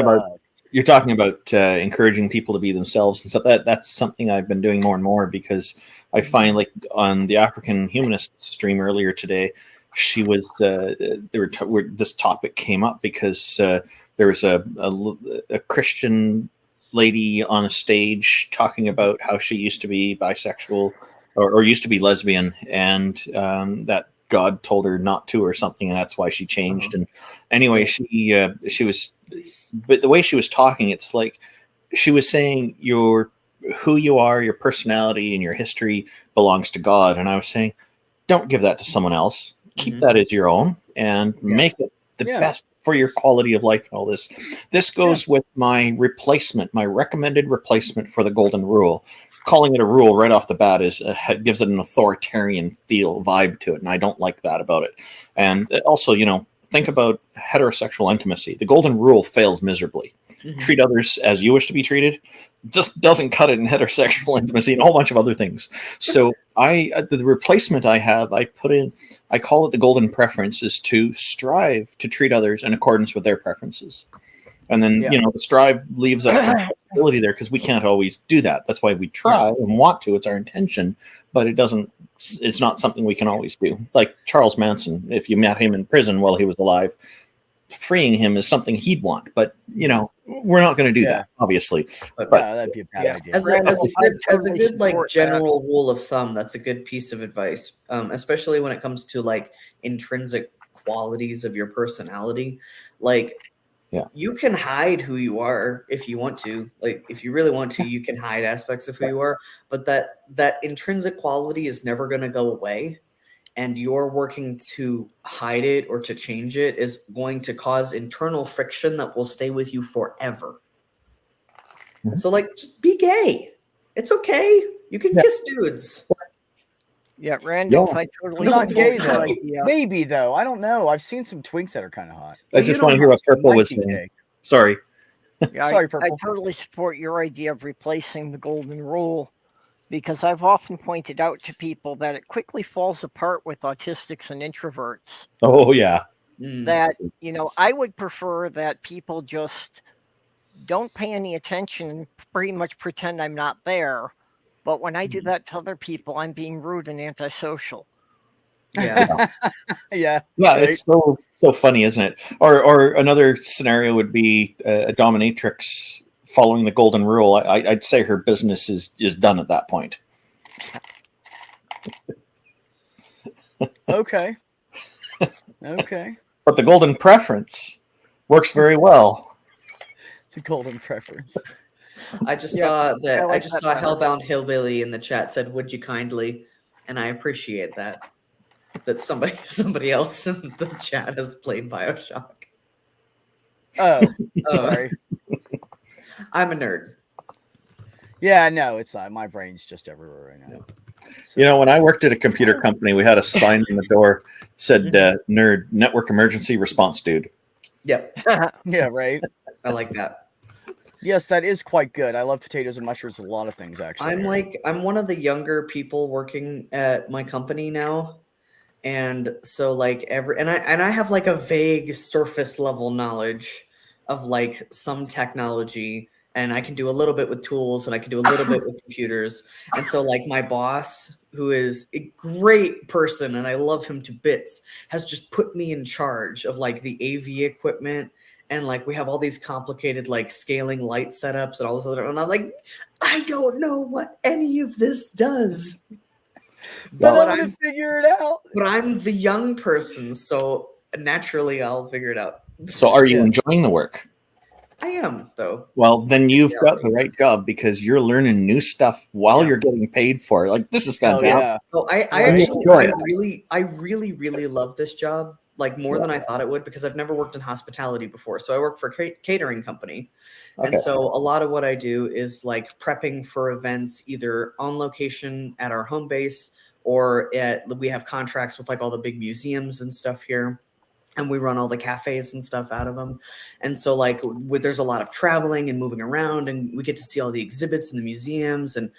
about encouraging people to be themselves and stuff. That's something I've been doing more and more because I find, like on the African Humanist stream earlier today, she was this topic came up because there was a Christian lady on a stage talking about how she used to be bisexual or used to be lesbian, and that God told her not to or something, and that's why she changed. And anyway, she was, but the way she was talking, it's like she was saying who you are, your personality, and your history belongs to God. And I was saying, don't give that to someone else. Keep that as your own and make it the best for your quality of life and all this. This goes with my recommended replacement for the golden rule. Calling it a rule right off the bat gives it an authoritarian vibe to it, and I don't like that about it. And also, think about heterosexual intimacy. The golden rule fails miserably. Mm-hmm. Treat others as you wish to be treated. Just doesn't cut it in heterosexual intimacy and a whole bunch of other things. So the replacement I have, I call it the golden preference, is to strive to treat others in accordance with their preferences. And then, the strive leaves us some flexibility there because we can't always do that. That's why we try and want to. It's our intention, but it's not something we can always do. Like Charles Manson, if you met him in prison while he was alive, freeing him is something he'd want. But, we're not going to do that, obviously. But that'd be a bad idea. As a good like general rule of thumb, that's a good piece of advice, especially when it comes to like intrinsic qualities of your personality. Like, you can hide who you are if you want to. Like, if you really want to, you can hide aspects of who you are. But that intrinsic quality is never going to go away. And you're working to hide it or to change it is going to cause internal friction that will stay with you forever. Mm-hmm. So, like, just be gay. It's okay. You can kiss dudes. Yeah, Randolph, I totally not gay though. Maybe though. I don't know. I've seen some twinks that are kind of hot. I just want to hear what Purple was saying. Sorry. Yeah, Sorry, Purple. I totally support your idea of replacing the golden rule because I've often pointed out to people that it quickly falls apart with autistics and introverts. Oh, yeah. That, I would prefer that people just don't pay any attention and pretty much pretend I'm not there. But when I do that to other people, I'm being rude and antisocial. Yeah. Yeah. Right. It's so funny, isn't it? Or another scenario would be a dominatrix following the golden rule. I'd say her business is done at that point. Okay. Okay. But the golden preference works very well. The golden preference. I just Yeah, saw that. I like just that saw better. Hellbound Hillbilly in the chat said, "Would you kindly?" And I appreciate that. That somebody else in the chat has played BioShock. Oh, Oh. sorry. I'm a nerd. Yeah, no, it's not. My brain's just everywhere right now. So, You know, when I worked at a computer company, we had a sign on the door said "Nerd Network Emergency Response Dude." Yep, yeah, right. I like that. Yes, that is quite good. I love potatoes and mushrooms with a lot of things, actually. I'm one of the younger people working at my company now. And so like I have like a vague surface level knowledge of like some technology, and I can do a little bit with tools and I can do a little bit with computers. And so like my boss, who is a great person and I love him to bits, has just put me in charge of like the AV equipment, and like we have all these complicated like scaling light setups and all this other, and I'm like, I don't know what any of this does. But But I'm gonna figure it out. But I'm the young person, so naturally I'll figure it out. So, are you enjoying the work? I am, though. Well, then you've got the right job because you're learning new stuff while you're getting paid for it. Like, this is fantastic. Oh, yeah. Oh, I really love this job, like more than I thought it would, because I've never worked in hospitality before. So I work for a catering company. Okay. And so a lot of what I do is like prepping for events, either on location at our home base, or we have contracts with like all the big museums and stuff here, and we run all the cafes and stuff out of them. And so like there's a lot of traveling and moving around, and we get to see all the exhibits in the museums. And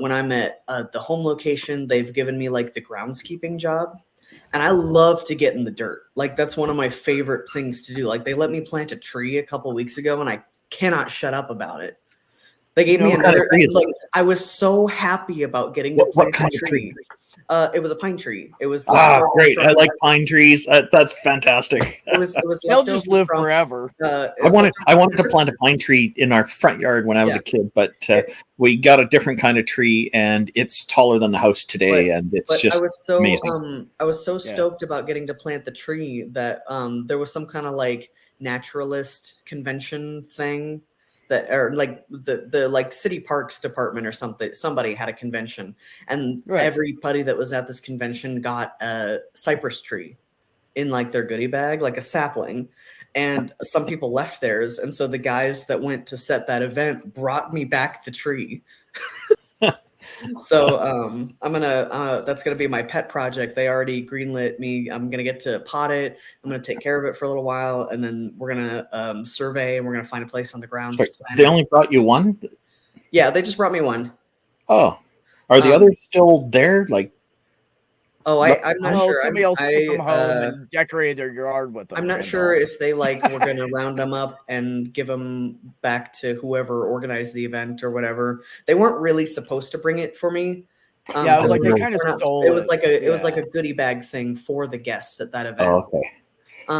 when I'm at the home location, they've given me like the groundskeeping job, and I love to get in the dirt. Like that's one of my favorite things to do. Like they let me plant a tree a couple weeks ago, and I cannot shut up about it. They gave me another. Like I was so happy about getting to plant a tree. It was a pine tree. It was great. I like pine trees. That's fantastic. It was They'll just live forever. I wanted to plant a pine tree in our front yard when I was a kid, but we got a different kind of tree, and it's taller than the house today, and it's just amazing. I was so stoked about getting to plant the tree that there was some kind of like naturalist convention thing that, or like the like city parks department or something, somebody had a convention, and everybody that was at this convention got a cypress tree in like their goodie bag, like a sapling, and some people left theirs, and so the guys that went to set that event brought me back the tree. So I'm gonna that's gonna be my pet project. They already greenlit me. I'm gonna get to pot it. I'm gonna take care of it for a little while, and then we're gonna survey, and we're gonna find a place on the grounds. Sorry, they only brought you one? Yeah, they just brought me one. Oh, are the others still there? Like, I'm not sure. Somebody else took them home and decorated their yard with them. I'm not sure if they like were going to round them up and give them back to whoever organized the event or whatever. They weren't really supposed to bring it for me. Yeah, it was like they kind of stole it. It was like it was like a goodie bag thing for the guests at that event. Oh, okay.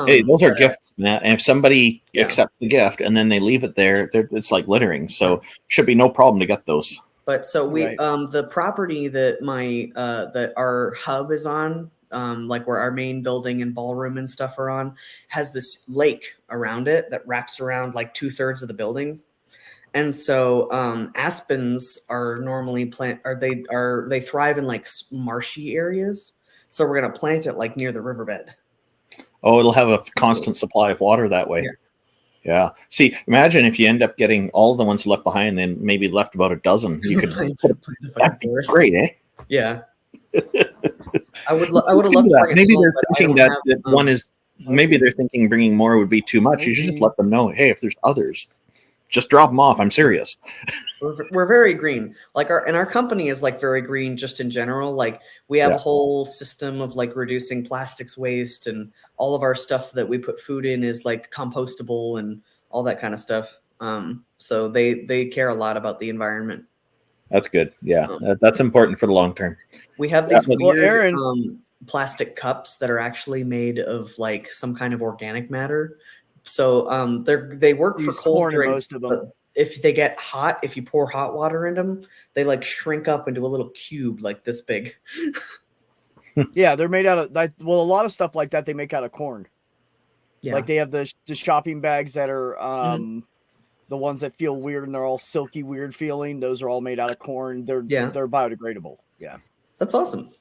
Hey, those are gifts, man. And if somebody accepts the gift and then they leave it there, it's like littering. So should be no problem to get those. But so we, the property that that our hub is on, like where our main building and ballroom and stuff are on, has this lake around it that wraps around like 2/3 of the building. And so aspens are normally they thrive in like marshy areas. So we're gonna plant it like near the riverbed. Oh, it'll have a constant supply of water that way. Yeah. See, imagine if you end up getting all the ones left behind, then maybe left about a dozen. You could that'd be great, eh? Yeah. I would have loved to. Maybe they're thinking that one is. Maybe they're thinking bringing more would be too much. You should just let them know, hey, if there's others, just drop them off. I'm serious. We're very green. Like our company is like very green just in general. Like we have a whole system of like reducing plastics waste, and all of our stuff that we put food in is like compostable and all that kind of stuff. So they care a lot about the environment. That's good. Yeah, that's important for the long term. We have these weird plastic cups that are actually made of like some kind of organic matter. So they work for cold drinks. But if they get hot, if you pour hot water in them, they like shrink up into a little cube like this big. Yeah, they're made out of a lot of stuff like that they make out of corn. Yeah. Like they have the shopping bags that are The ones that feel weird and they're all silky, weird feeling, those are all made out of corn. They're biodegradable. Yeah. That's awesome.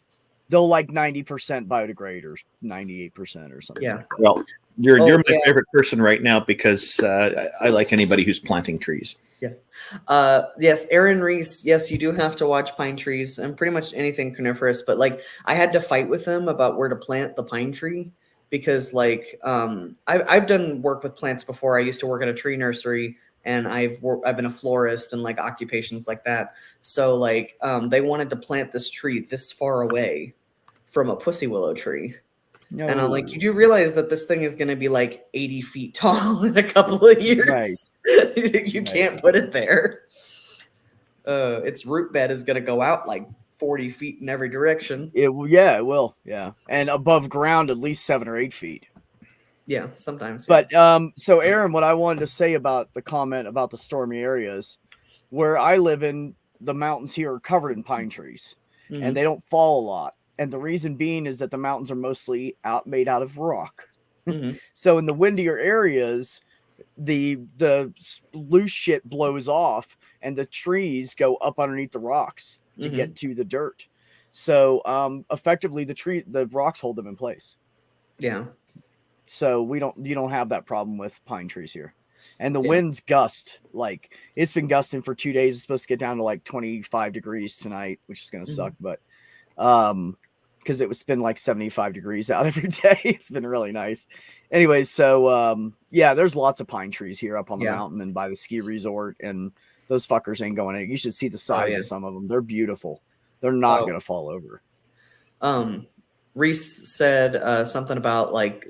They'll like 90% biodegrade or 98% or something like that. Well, you're my favorite person right now because I like anybody who's planting trees. Yeah. Yes, Aaron Reese. Yes, you do have to watch pine trees and pretty much anything coniferous. But like, I had to fight with him about where to plant the pine tree because, like, I've done work with plants before. I used to work at a tree nursery, and I've been a florist and like occupations like that. So like, they wanted to plant this tree this far away from a pussy willow tree. No. And I'm like, you do realize that this thing is going to be like 80 feet tall in a couple of years. Right. You can't put it there. Its root bed is going to go out like 40 feet in every direction. It will. Yeah. And above ground, at least 7 or 8 feet. Yeah, sometimes. Yeah. But so Aaron, what I wanted to say about the comment about the stormy areas, where I live in, the mountains here are covered in pine trees, and they don't fall a lot. And the reason being is that the mountains are mostly made out of rock. So in the windier areas, the loose shit blows off, and the trees go up underneath the rocks to get to the dirt. So effectively, the rocks hold them in place. Yeah. So you don't have that problem with pine trees here. And the winds gust, like it's been gusting for 2 days. It's supposed to get down to like 25 degrees tonight, which is going to suck. But because it's been like 75 degrees out every day. It's been really nice. Anyways, so there's lots of pine trees here up on the mountain and by the ski resort, and those fuckers ain't going in. You should see the size of some of them. They're beautiful. They're not going to fall over. Reese said something about like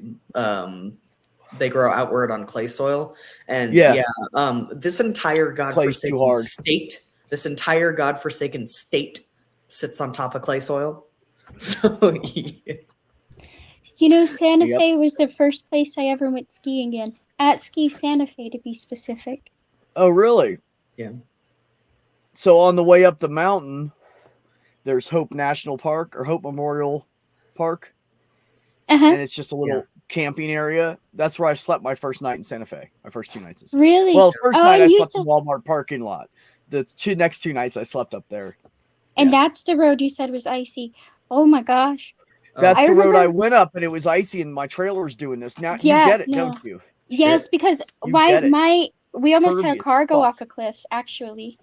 they grow outward on clay soil, and this entire godforsaken state sits on top of clay soil. So you know, Santa Fe was the first place I ever went skiing in. At Ski Santa Fe, to be specific. Oh, really? Yeah. So on the way up the mountain, there's Hope National Park or Hope Memorial Park, and it's just a little camping area. That's where I slept my first night in Santa Fe. My first 2 nights. Really? Well, first night I slept in Walmart parking lot. The next 2 nights I slept up there. And that's the road you said was icy. Oh my gosh. That's the road I went up, and it was icy, and my trailer's doing this. Now you get it, don't you? Yes, because we almost had a car go off a cliff, actually.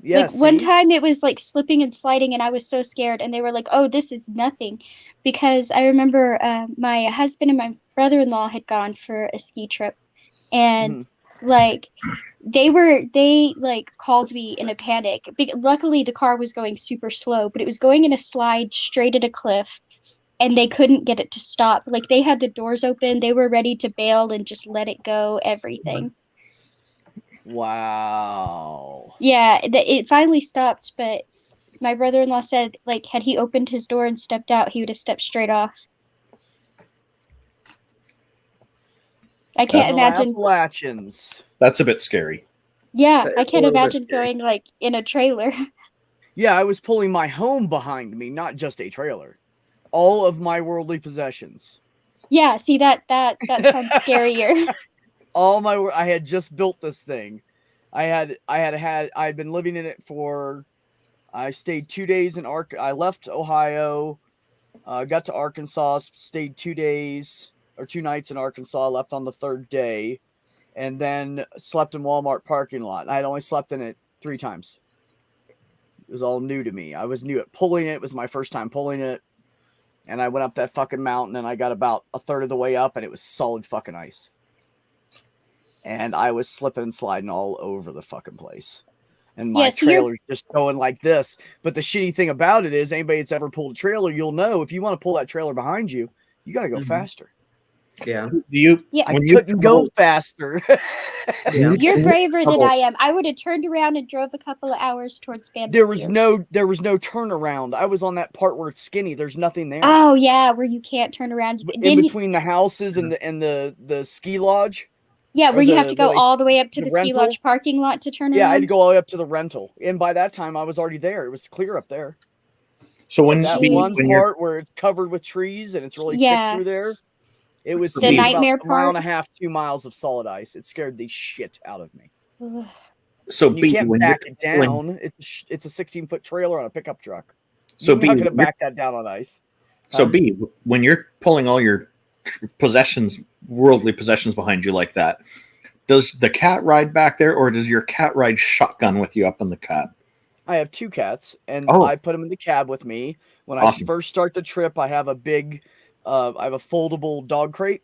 Yeah, like one time it was like slipping and sliding, and I was so scared, and they were like, "Oh, this is nothing," because I remember my husband and my brother-in-law had gone for a ski trip, and like they called me in a panic. Luckily, the car was going super slow, but it was going in a slide straight at a cliff, and they couldn't get it to stop. Like they had the doors open, they were ready to bail and just let it go. Everything. Wow. Yeah, it finally stopped, but my brother-in-law said, like, had he opened his door and stepped out, he would have stepped straight off. I can't imagine. Appalachians. That's a bit scary. Yeah, I can't imagine going, like, in a trailer. Yeah, I was pulling my home behind me, not just a trailer. All of my worldly possessions. Yeah, see, that sounds scarier. I had just built this thing. I'd been living in it I stayed 2 days in I left Ohio, got to Arkansas, stayed 2 days or 2 nights in Arkansas, left on the third day, and then slept in Walmart parking lot. I had only slept in it 3 times. It was all new to me. I was new at pulling it. It was my first time pulling it. And I went up that fucking mountain, and I got about a third of the way up, and it was solid fucking ice. And I was slipping and sliding all over the fucking place. And my trailer's just going like this. But the shitty thing about it is, anybody that's ever pulled a trailer, you'll know if you want to pull that trailer behind you, you got to go faster. Yeah. I couldn't go faster. You're braver than I am. I would have turned around and drove a couple of hours towards Bambi. There was no turnaround. I was on that part where it's skinny. There's nothing there. Oh yeah, where you can't turn around. In between the houses and the ski lodge. Yeah, where you have to go all the way up to the ski lodge parking lot to turn around. Yeah, I had to go all the way up to the rental. And by that time, I was already there. It was clear up there. So when part where it's covered with trees and it's really thick through there, it was the nightmare about a mile and a half, 2 miles of solid ice. It scared the shit out of me. So And you B, can't when back you're it down. It's a 16-foot trailer on a pickup truck. so You're B, not going to when you're- back that down on ice. so B, when you're pulling all your possessions, worldly possessions behind you like that, does the cat ride back there, or does your cat ride shotgun with you up in the cab? I have 2 cats, and Oh. I put them in the cab with me. When Awesome. I first start the trip, I have a big, I have a foldable dog crate,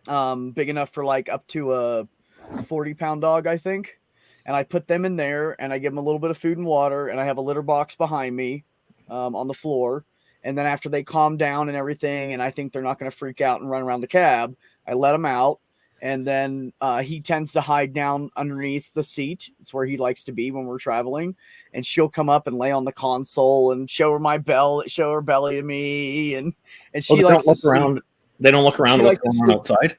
big enough for like up to a 40-pound dog, I think. And I put them in there, and I give them a little bit of food and water, and I have a litter box behind me, on the floor. And then after they calm down and everything, and I think they're not going to freak out and run around the cab, I let them out. And then he tends to hide down underneath the seat. It's where he likes to be when we're traveling. And she'll come up and lay on the console and show her belly to me. And she they likes don't to look around. They don't look around She at what's likes to going on outside.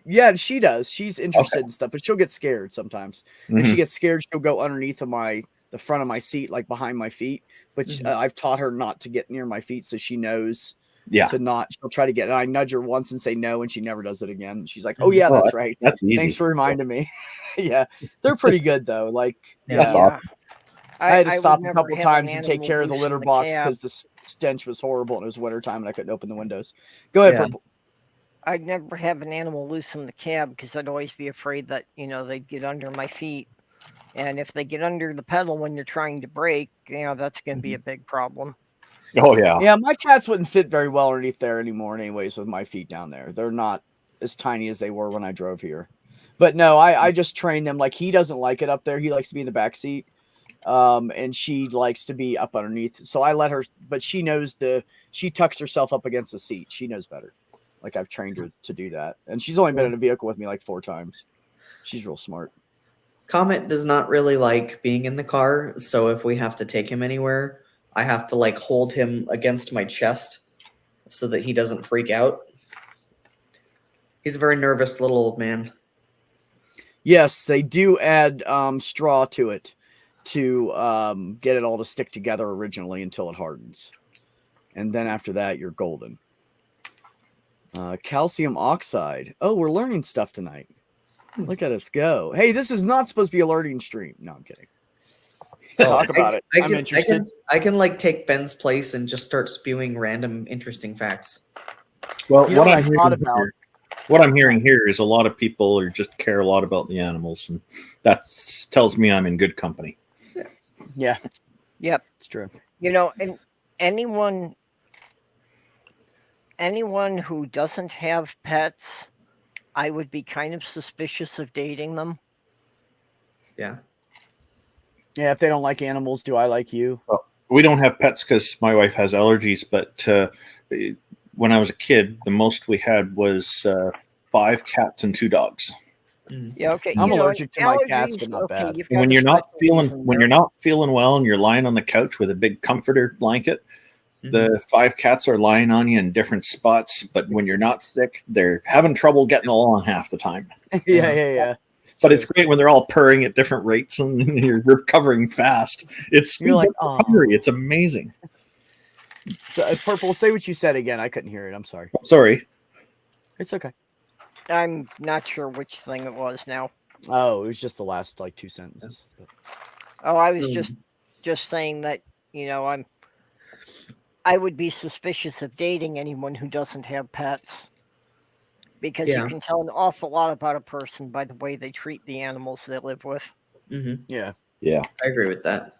Yeah, she does. She's interested Okay. in stuff, but she'll get scared sometimes. If she gets scared, she'll go underneath of the front of my seat, like behind my feet. But I've taught her not to get near my feet, so she knows to not. She'll try to get. And I nudge her once and say no, and she never does it again. She's like, "Oh yeah, that's right. That's easy. Thanks for reminding me." Yeah, they're pretty good though. Like, That's awesome. I had to stop would a never couple have times an and take animal care of the loose litter in the box cab. because the stench was horrible and it was wintertime and I couldn't open the windows. Go ahead, Yeah. Purple. I'd never have an animal loose in the cab because I'd always be afraid that, they'd get under my feet. And if they get under the pedal when you're trying to brake, that's going to be a big problem. Oh, yeah. Yeah, my cats wouldn't fit very well underneath there anymore anyways with my feet down there. They're not as tiny as they were when I drove here. But no, I just train them. Like, he doesn't like it up there. He likes to be in the back seat. And she likes to be up underneath. So I let her, but she knows she tucks herself up against the seat. She knows better. Like, I've trained her to do that. And she's only been in a vehicle with me like 4 times. She's real smart. Comet does not really like being in the car, so if we have to take him anywhere, I have to like hold him against my chest so that he doesn't freak out. He's a very nervous little old man. Yes, they do add straw to it to get it all to stick together originally until it hardens. And then after that, you're golden. Calcium oxide. Oh, we're learning stuff tonight. Look at us go. Hey, this is not supposed to be a learning stream. No, I'm kidding. Talk about it. I'm interested. I can like take Ben's place and just start spewing random interesting facts. Well, You know what I've thought about? What I'm hearing here is a lot of people are just care a lot about the animals, and that tells me I'm in good company. Yeah. Yep. It's true. And anyone who doesn't have pets, I would be kind of suspicious of dating them. Yeah. Yeah, if they don't like animals, do I like you? Well, we don't have pets because my wife has allergies, but when I was a kid, the most we had was 5 cats and 2 dogs. Yeah, okay. I'm allergic to my cats, but not bad. And when you're not feeling well and you're lying on the couch with a big comforter blanket, the 5 cats are lying on you in different spots. But when you're not sick, they're having trouble getting along half the time. Yeah. But it's great when they're all purring at different rates and you're recovering fast. It's like, recovery. It's amazing. So, Purple, say what you said again. I couldn't hear it. I'm sorry. Sorry. It's okay. I'm not sure which thing it was now. Oh, it was just the last 2 sentences. But. Oh, I was just saying that, I would be suspicious of dating anyone who doesn't have pets. Because you can tell an awful lot about a person by the way they treat the animals they live with. Mm-hmm. Yeah. I agree with that.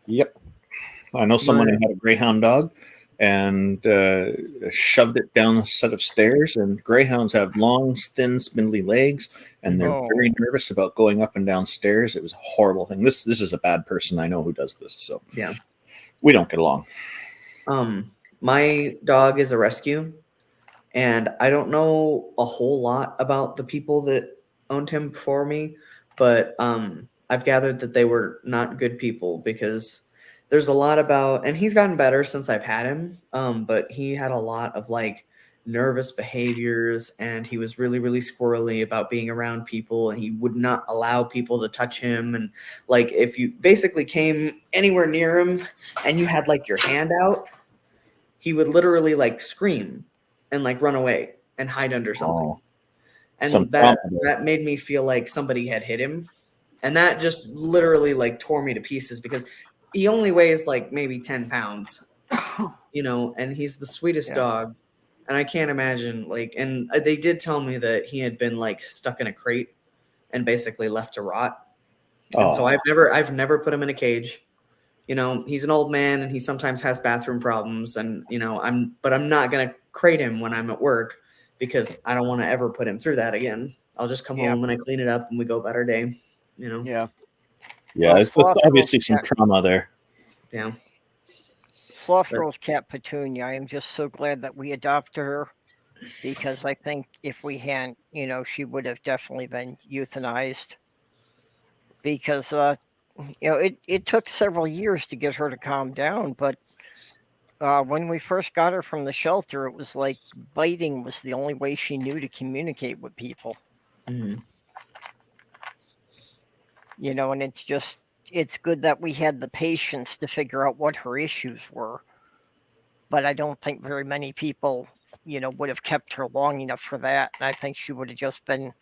Yep. I know someone who had a greyhound dog and shoved it down a set of stairs. And greyhounds have long, thin, spindly legs, and they're very nervous about going up and down stairs. It was a horrible thing. This is a bad person I know who does this. So we don't get along. My dog is a rescue, and I don't know a whole lot about the people that owned him before me, but I've gathered that they were not good people because there's a lot about, and he's gotten better since I've had him, but he had a lot of nervous behaviors, and he was really, really squirrely about being around people, and he would not allow people to touch him. And if you basically came anywhere near him and you had your hand out, he would literally scream and run away and hide under something. and that made me feel like somebody had hit him, and that just literally like tore me to pieces because he only weighs like maybe 10 pounds, you know, and he's the sweetest dog. And I can't imagine like, and they did tell me that he had been like stuck in a crate and basically left to rot. And so I've never put him in a cage. You know, he's an old man and he sometimes has bathroom problems, and you know, I'm not going to crate him when I'm at work because I don't want to ever put him through that again. I'll just come home and I clean it up and we go about our day, you know. Yeah, Well, it's obviously some trauma there. Yeah. Sloth Girl's cat Petunia, I am just so glad that we adopted her, because I think if we hadn't, you know, she would have definitely been euthanized. Because you know, it took several years to get her to calm down, but when we first got her from the shelter, it was like biting was the only way she knew to communicate with people. Mm-hmm. You know, and it's good that we had the patience to figure out what her issues were. But I don't think very many people, you know, would have kept her long enough for that. And I think she would have just been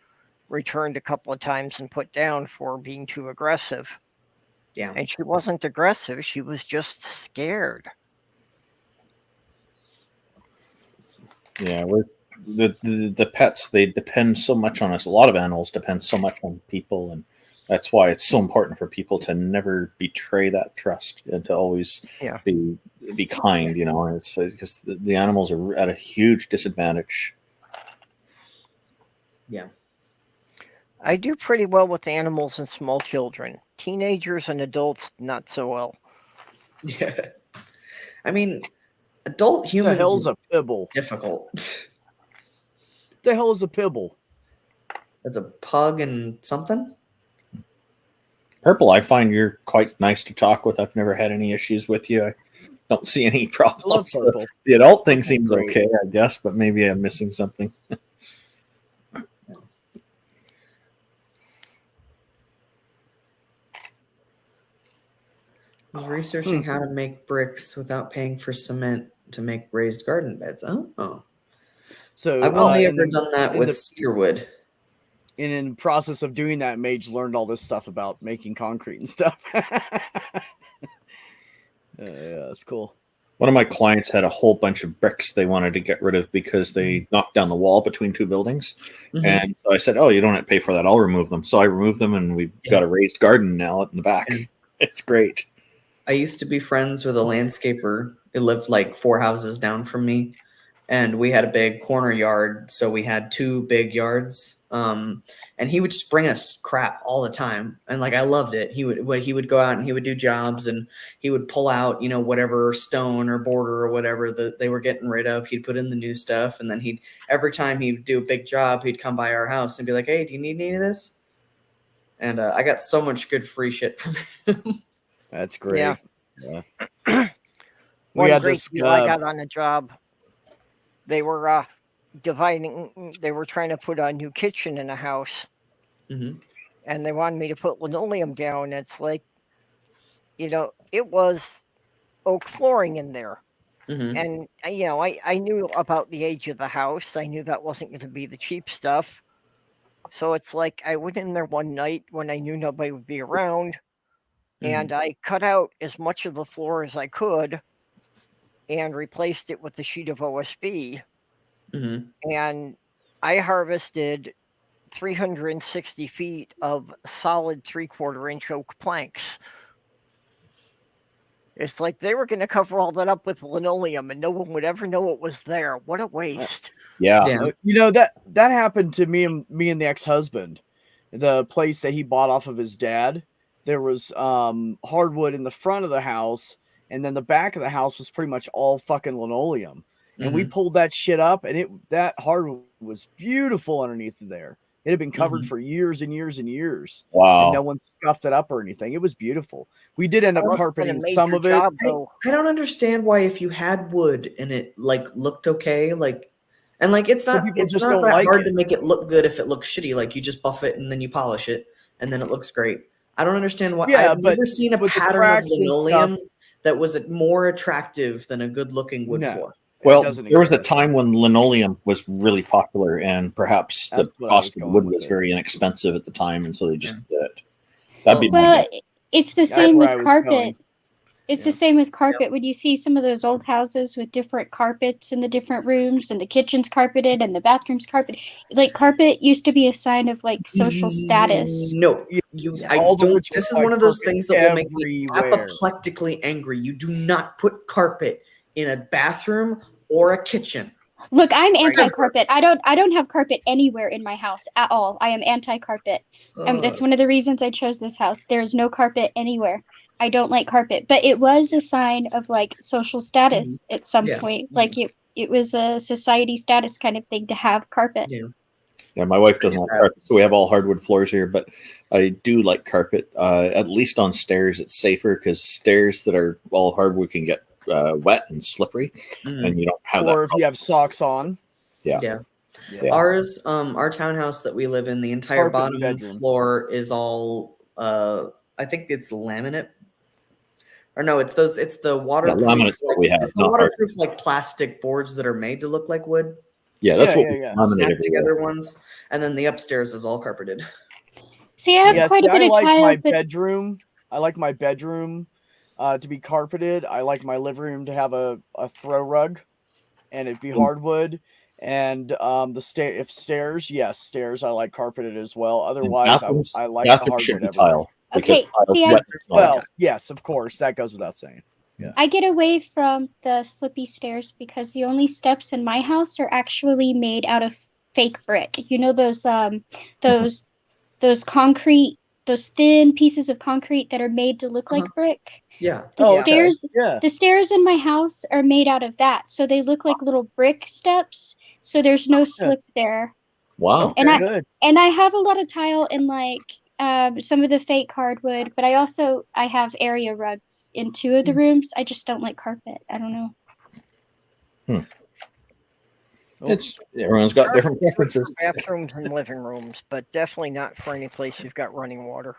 returned a couple of times and put down for being too aggressive. Yeah. And she wasn't aggressive, she was just scared. Yeah, the pets, they depend so much on us. A lot of animals depend so much on people, and that's why it's so important for people to never betray that trust and to always be kind. You know, it's because the animals are at a huge disadvantage. Yeah, I do pretty well with animals and small children. Teenagers and adults, not so well. Yeah, I mean, adult humans. The hell's a pibble? Difficult. The hell is a pibble? That's a pug and something. Purple, I find you're quite nice to talk with. I've never had any issues with you. I don't see any problems. So the adult thing seems okay, I guess, but maybe I'm missing something. I was researching how to make bricks without paying for cement to make raised garden beds. Oh. So I've only ever done that with cedar wood. And in the process of doing that, Mage learned all this stuff about making concrete and stuff. Yeah, that's cool. One of my clients had a whole bunch of bricks they wanted to get rid of because they knocked down the wall between two buildings. Mm-hmm. And so I said, oh, you don't have to pay for that. I'll remove them. So I removed them, and we've got a raised garden now in the back. It's great. I used to be friends with a landscaper. He lived like 4 houses down from me. And we had a big corner yard. So we had 2 big yards. And he would just bring us crap all the time. And like, I loved it. He would go out and he would do jobs, and he would pull out, you know, whatever stone or border or whatever that they were getting rid of. He'd put in the new stuff. And then every time he'd do a big job, he'd come by our house and be like, hey, do you need any of this? And I got so much good free shit from him. That's great. Yeah. We had this I got on a job. They were they were trying to put a new kitchen in a house. Mm-hmm. And they wanted me to put linoleum down. It's like, you know, it was oak flooring in there. Mm-hmm. And, you know, I knew about the age of the house. I knew that wasn't going to be the cheap stuff. So it's like I went in there one night when I knew nobody would be around. Mm-hmm. And I cut out as much of the floor as I could and replaced it with a sheet of OSB. Mm-hmm. And I harvested 360 feet of solid 3/4 inch oak planks. It's like they were going to cover all that up with linoleum and no one would ever know it was there. What a waste. Yeah. You know, that happened to me and the ex-husband. The place that he bought off of his dad, there was hardwood in the front of the house, and then the back of the house was pretty much all fucking linoleum. And we pulled that shit up, and that hardwood was beautiful underneath there. It had been covered for years and years and years. Wow. And no one scuffed it up or anything. It was beautiful. We did end up carpeting some of it. I don't understand why, if you had wood and it like looked okay, like, and like it's not that hard to make it look good if it looks shitty. Like you just buff it and then you polish it and then it looks great. I don't understand why. I've never seen a pattern of linoleum that was more attractive than a good looking wood floor. Well, doesn't there was a exist. time when linoleum was really popular, and perhaps the That's what I was cost of going wood with was it. very inexpensive at the time, and so they just did it. That'd be my Well, guess. it's the That's same where with I was carpet. going. It's Yeah. the same with carpet. When you see some of those old houses with different carpets in the different rooms, and the kitchen's carpeted and the bathroom's carpeted, like carpet used to be a sign of like social status. No, Yes, I all the don't. rich This is would one buy of those carpet things that will make me everywhere. apoplectically angry. You do not put carpet in a bathroom or a kitchen. Look, I'm anti-carpet. I don't have carpet anywhere in my house at all. I am anti-carpet. That's one of the reasons I chose this house. There is no carpet anywhere. I don't like carpet, but it was a sign of like social status at some point. Like it was a society status kind of thing to have carpet. Yeah, my wife doesn't like carpet, so we have all hardwood floors here. But I do like carpet. At least on stairs, it's safer because stairs that are all hardwood can get wet and slippery, and you don't have that. Or if you have socks on. Yeah. Ours, our townhouse that we live in, the entire Carpet bottom floor is all I think it's laminate. Or no, it's the waterproof. Laminate's what we have, It's the not hard. waterproof like plastic boards that are made to look like wood. Yeah, that's what we Snap laminate together ones, and then the upstairs is all carpeted. See, I have quite a bit of tile. My bedroom. I like my bedroom to be carpeted. I like my living room to have a throw rug, and it'd be hardwood. And if stairs, yes, stairs I like carpeted as well. Otherwise, I like the hardwood tile. Okay, see, yes, of course, that goes without saying. Yeah. I get away from the slippy stairs because the only steps in my house are actually made out of fake brick. You know those concrete, those thin pieces of concrete that are made to look like brick? Yeah. The stairs in my house are made out of that. So they look like little brick steps. So there's no slip there. Wow. And I have a lot of tile in like some of the fake hardwood, but I have area rugs in 2 of the rooms. I just don't like carpet. I don't know. Everyone's got different preferences. Bathrooms and living rooms, but definitely not for any place you've got running water.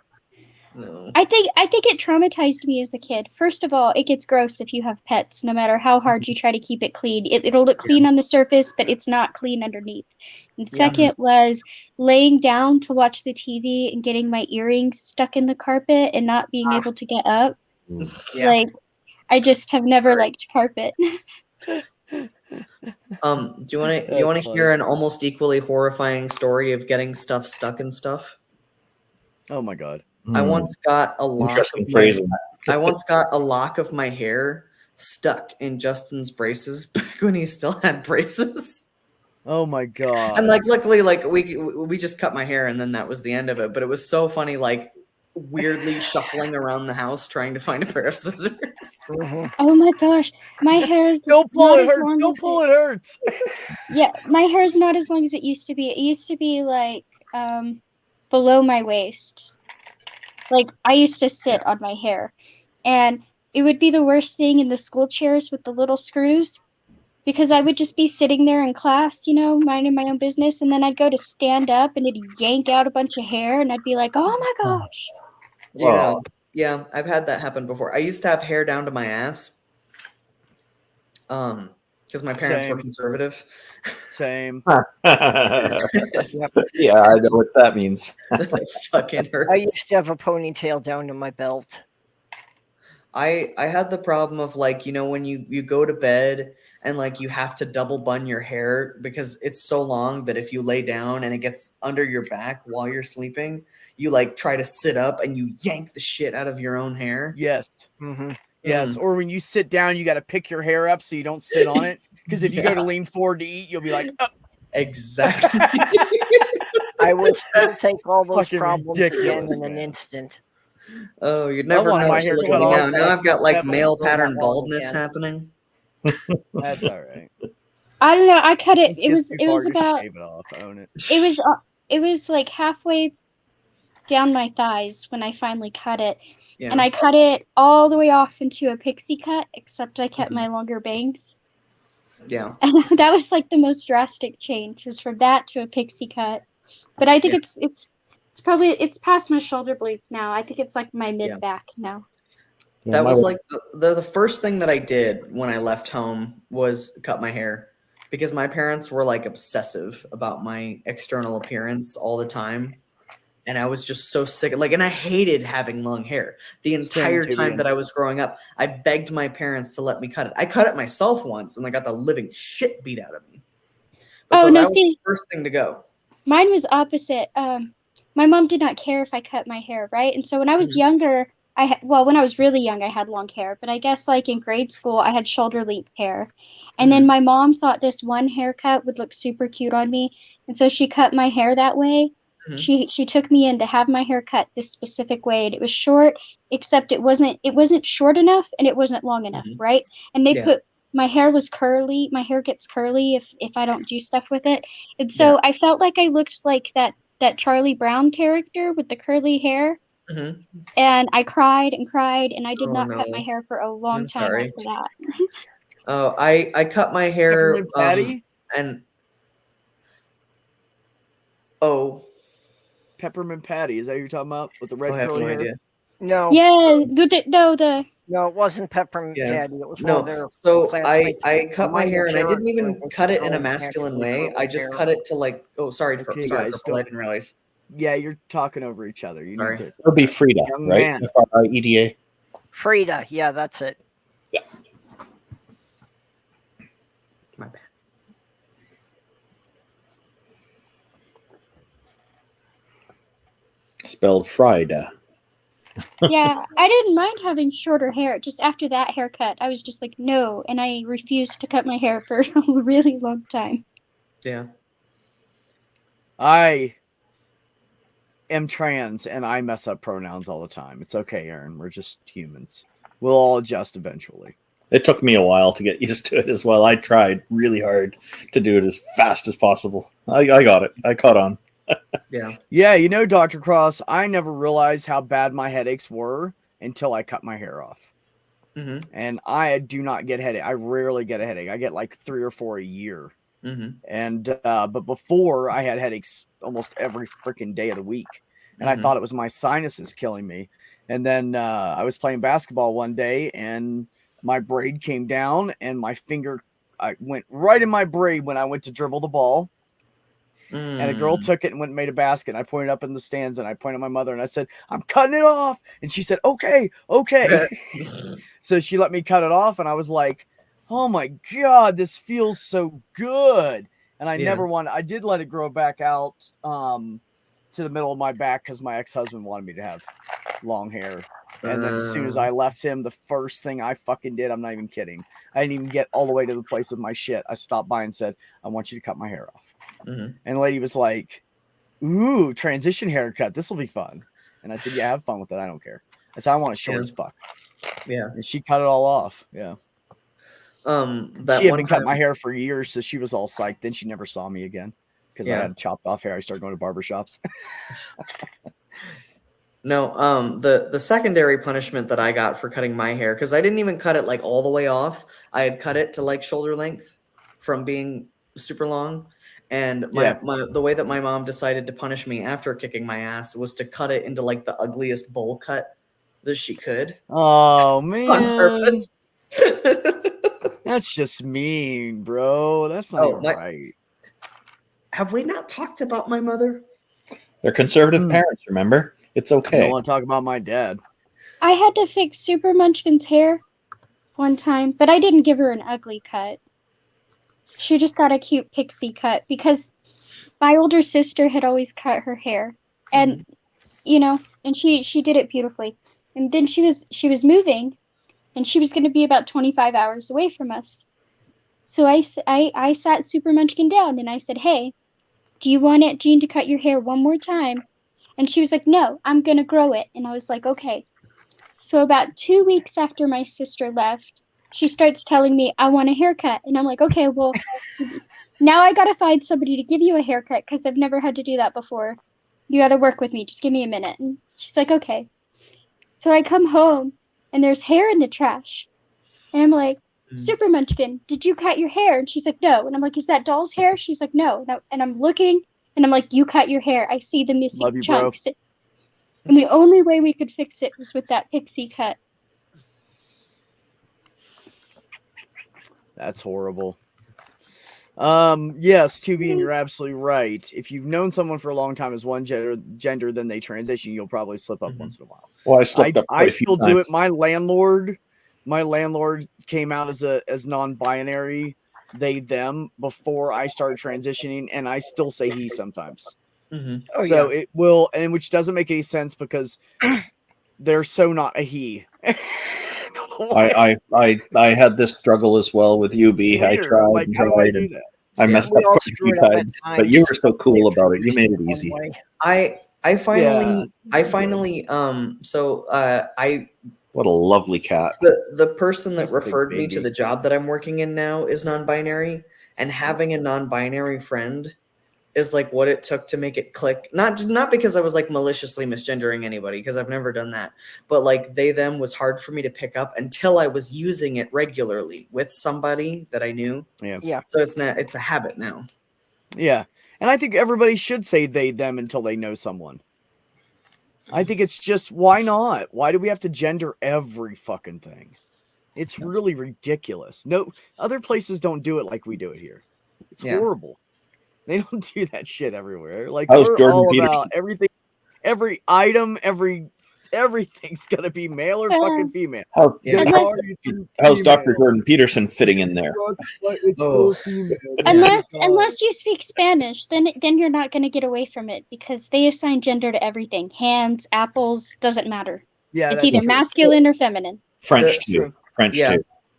No. I think it traumatized me as a kid. First of all, it gets gross if you have pets, no matter how hard you try to keep it clean. It'll look clean on the surface, but it's not clean underneath. And second was laying down to watch the TV and getting my earrings stuck in the carpet and not being able to get up. Like, I just have never liked carpet. Do you want to hear an almost equally horrifying story of getting stuff stuck in stuff? Oh my god. I once got a lock of my hair stuck in Justin's braces back when he still had braces. Oh my god. And like luckily we just cut my hair and then that was the end of it, but it was so funny like weirdly shuffling around the house trying to find a pair of scissors. Oh my gosh. My hair is Don't pull not it as hurts. long Don't as pull it hurts. Yeah, my hair is not as long as it used to be. It used to be like below my waist. Like I used to sit on my hair, and it would be the worst thing in the school chairs with the little screws, because I would just be sitting there in class, minding my own business, and then I'd go to stand up and it'd yank out a bunch of hair, and I'd be like, "Oh my gosh!" Yeah, I've had that happen before. I used to have hair down to my ass, because my parents were conservative. Same. Yeah, I know what that means. That fucking hurts. I used to have a ponytail down to my belt. I had the problem of like, when you go to bed and like you have to double bun your hair because it's so long that if you lay down and it gets under your back while you're sleeping, you like try to sit up and you yank the shit out of your own hair. Yes. Yes. Or when you sit down, you got to pick your hair up so you don't sit on it. Because if you go to lean forward to eat, you'll be like, oh. Exactly. I will still take all those problems ridiculous, again in an instant. Oh, you'd never know. my hair cut off. Now I've got like male Never pattern that long baldness again. happening. That's all right. I don't know. I cut it. It It's was too far, just about. shave it off. Own it. It was like halfway down my thighs when I finally cut it, Yeah. and I cut it all the way off into a pixie cut, except I kept my longer bangs. Yeah. And that was like the most drastic change, was from that to a pixie cut. But I think it's probably past my shoulder blades now. I think it's like my mid back now. That was like the first thing that I did when I left home was cut my hair, because my parents were like obsessive about my external appearance all the time. And I was just so sick. Like, and I hated having long hair. The entire time that I was growing up, I begged my parents to let me cut it. I cut it myself once, and I got the living shit beat out of me. But so that was the first thing to go. Mine was opposite. My mom did not care if I cut my hair, right? And so when I was younger, when I was really young, I had long hair. But I guess like in grade school, I had shoulder length hair. And then my mom thought this one haircut would look super cute on me. And so she cut my hair that way. She took me in to have my hair cut this specific way, and it was short, except it wasn't short enough and it wasn't long enough, right? And they put my hair was curly. My hair gets curly if I don't do stuff with it. And so I felt like I looked like that Charlie Brown character with the curly hair. And I cried and cried, and I did not cut my hair for a long time after that. Oh, I cut my hair and Peppermint Patty, is that what you're talking about with the red curly hair? Idea. No. Yeah, No, it wasn't Peppermint Patty. It was one of their So I cut my hair, and I didn't even cut it in a masculine way. I just cut it to like. Oh, sorry, Okay, sorry, guys, I didn't realize. Yeah, you're talking over each other. Sorry. It would be Frida, right? Frida. Frida, yeah, that's it. Yeah. My bad. Spelled Frida. Yeah, I didn't mind having shorter hair. Just after that haircut, I was just like, no, and I refused to cut my hair for a really long time. Yeah. I am trans, and I mess up pronouns all the time. It's okay, Aaron. We're just humans. We'll all adjust eventually. It took me a while to get used to it as well. I tried really hard to do it as fast as possible. I got it. I caught on. Yeah, you know, Dr. Cross, I never realized how bad my headaches were until I cut my hair off. And I do not get headache. I rarely get a headache. I get like 3 or 4 a year. And but before, I had headaches almost every freaking day of the week, and I thought it was my sinuses killing me. And then I was playing basketball one day, and my braid came down, and my finger went right in my braid when I went to dribble the ball. And a girl took it and went and made a basket. And I pointed up in the stands, and I pointed at my mother, and I said, "I'm cutting it off." And she said, "Okay." So she let me cut it off, and I was like, "Oh my God, this feels so good." And I never wanted, I did let it grow back out to the middle of my back because my ex-husband wanted me to have long hair. And then as soon as I left him, the first thing I fucking did, I'm not even kidding, I didn't even get all the way to the place with my shit. I stopped by and said, "I want you to cut my hair off." And the lady was like, "Ooh, transition haircut. This will be fun." And I said, "Yeah, have fun with it. I don't care." I said, "I want it short as fuck." Yeah. And she cut it all off. Yeah. She had been cutting my hair for years, so she was all psyched. Then she never saw me again because I had chopped off hair. I started going to barbershops. No, the secondary punishment that I got for cutting my hair, because I didn't even cut it like all the way off. I had cut it to like shoulder length from being super long. And the way that my mom decided to punish me after kicking my ass was to cut it into like the ugliest bowl cut that she could. Oh On man, purpose. that's just mean, bro. That's not even right. Have we not talked about my mother? They're conservative parents, remember? It's okay. I don't want to talk about my dad. I had to fix Super Munchkin's hair one time, but I didn't give her an ugly cut. She just got a cute pixie cut because my older sister had always cut her hair, and you know, and she did it beautifully. And then she was moving, and she was going to be about 25 hours away from us. So I sat Super Munchkin down and I said, "Hey, do you want Aunt Jean to cut your hair one more time?" And she was like, "No, I'm going to grow it." And I was like, "Okay." So about 2 weeks after my sister left, she starts telling me, "I want a haircut." And I'm like, "Okay, well, now I got to find somebody to give you a haircut because I've never had to do that before. You got to work with me. Just give me a minute." And she's like, "Okay." So I come home, and there's hair in the trash. And I'm like, "Super Munchkin, did you cut your hair?" And she's like, "No." And I'm like, "Is that doll's hair?" She's like, "No." And I'm looking, and I'm like, "You cut your hair. I see the missing chunks." Bro. And the only way we could fix it was with that pixie cut. That's horrible. Yes, Tubian, you're absolutely right. If you've known someone for a long time as one gender, then they transition, you'll probably slip up once in a while. Well, I slipped up. I still do it. My landlord came out as non-binary, they them, before I started transitioning, and I still say he sometimes. Mm-hmm. So it will, and which doesn't make any sense because they're so not a he. I had this struggle as well with UB. I tried Like, and how do I tried, do and that? I messed We up all quite a few screwed up at times. But you were so cool about it. You made it easy. I finally What a lovely cat. the person that Just a big referred me to baby. the job that I'm working in now is non-binary, and having a non-binary friend is like what it took to make it click. Not because I was like maliciously misgendering anybody, because I've never done that, but like they them was hard for me to pick up until I was using it regularly with somebody that I knew. Yeah. So it's a habit now. Yeah. And I think everybody should say they them until they know someone. I think it's just, why not? Why do we have to gender every fucking thing? It's really ridiculous. No, other places don't do it like we do it here. It's horrible. They don't do that shit everywhere. Like, How's we're Jordan all Peterson? about everything, every item, everything's gonna be male or fucking female. How's Dr. Jordan Peterson fitting in there? Unless you speak Spanish, then you're not going to get away from it because they assign gender to everything. Hands, apples, doesn't matter. Yeah, it's either masculine or feminine. French too.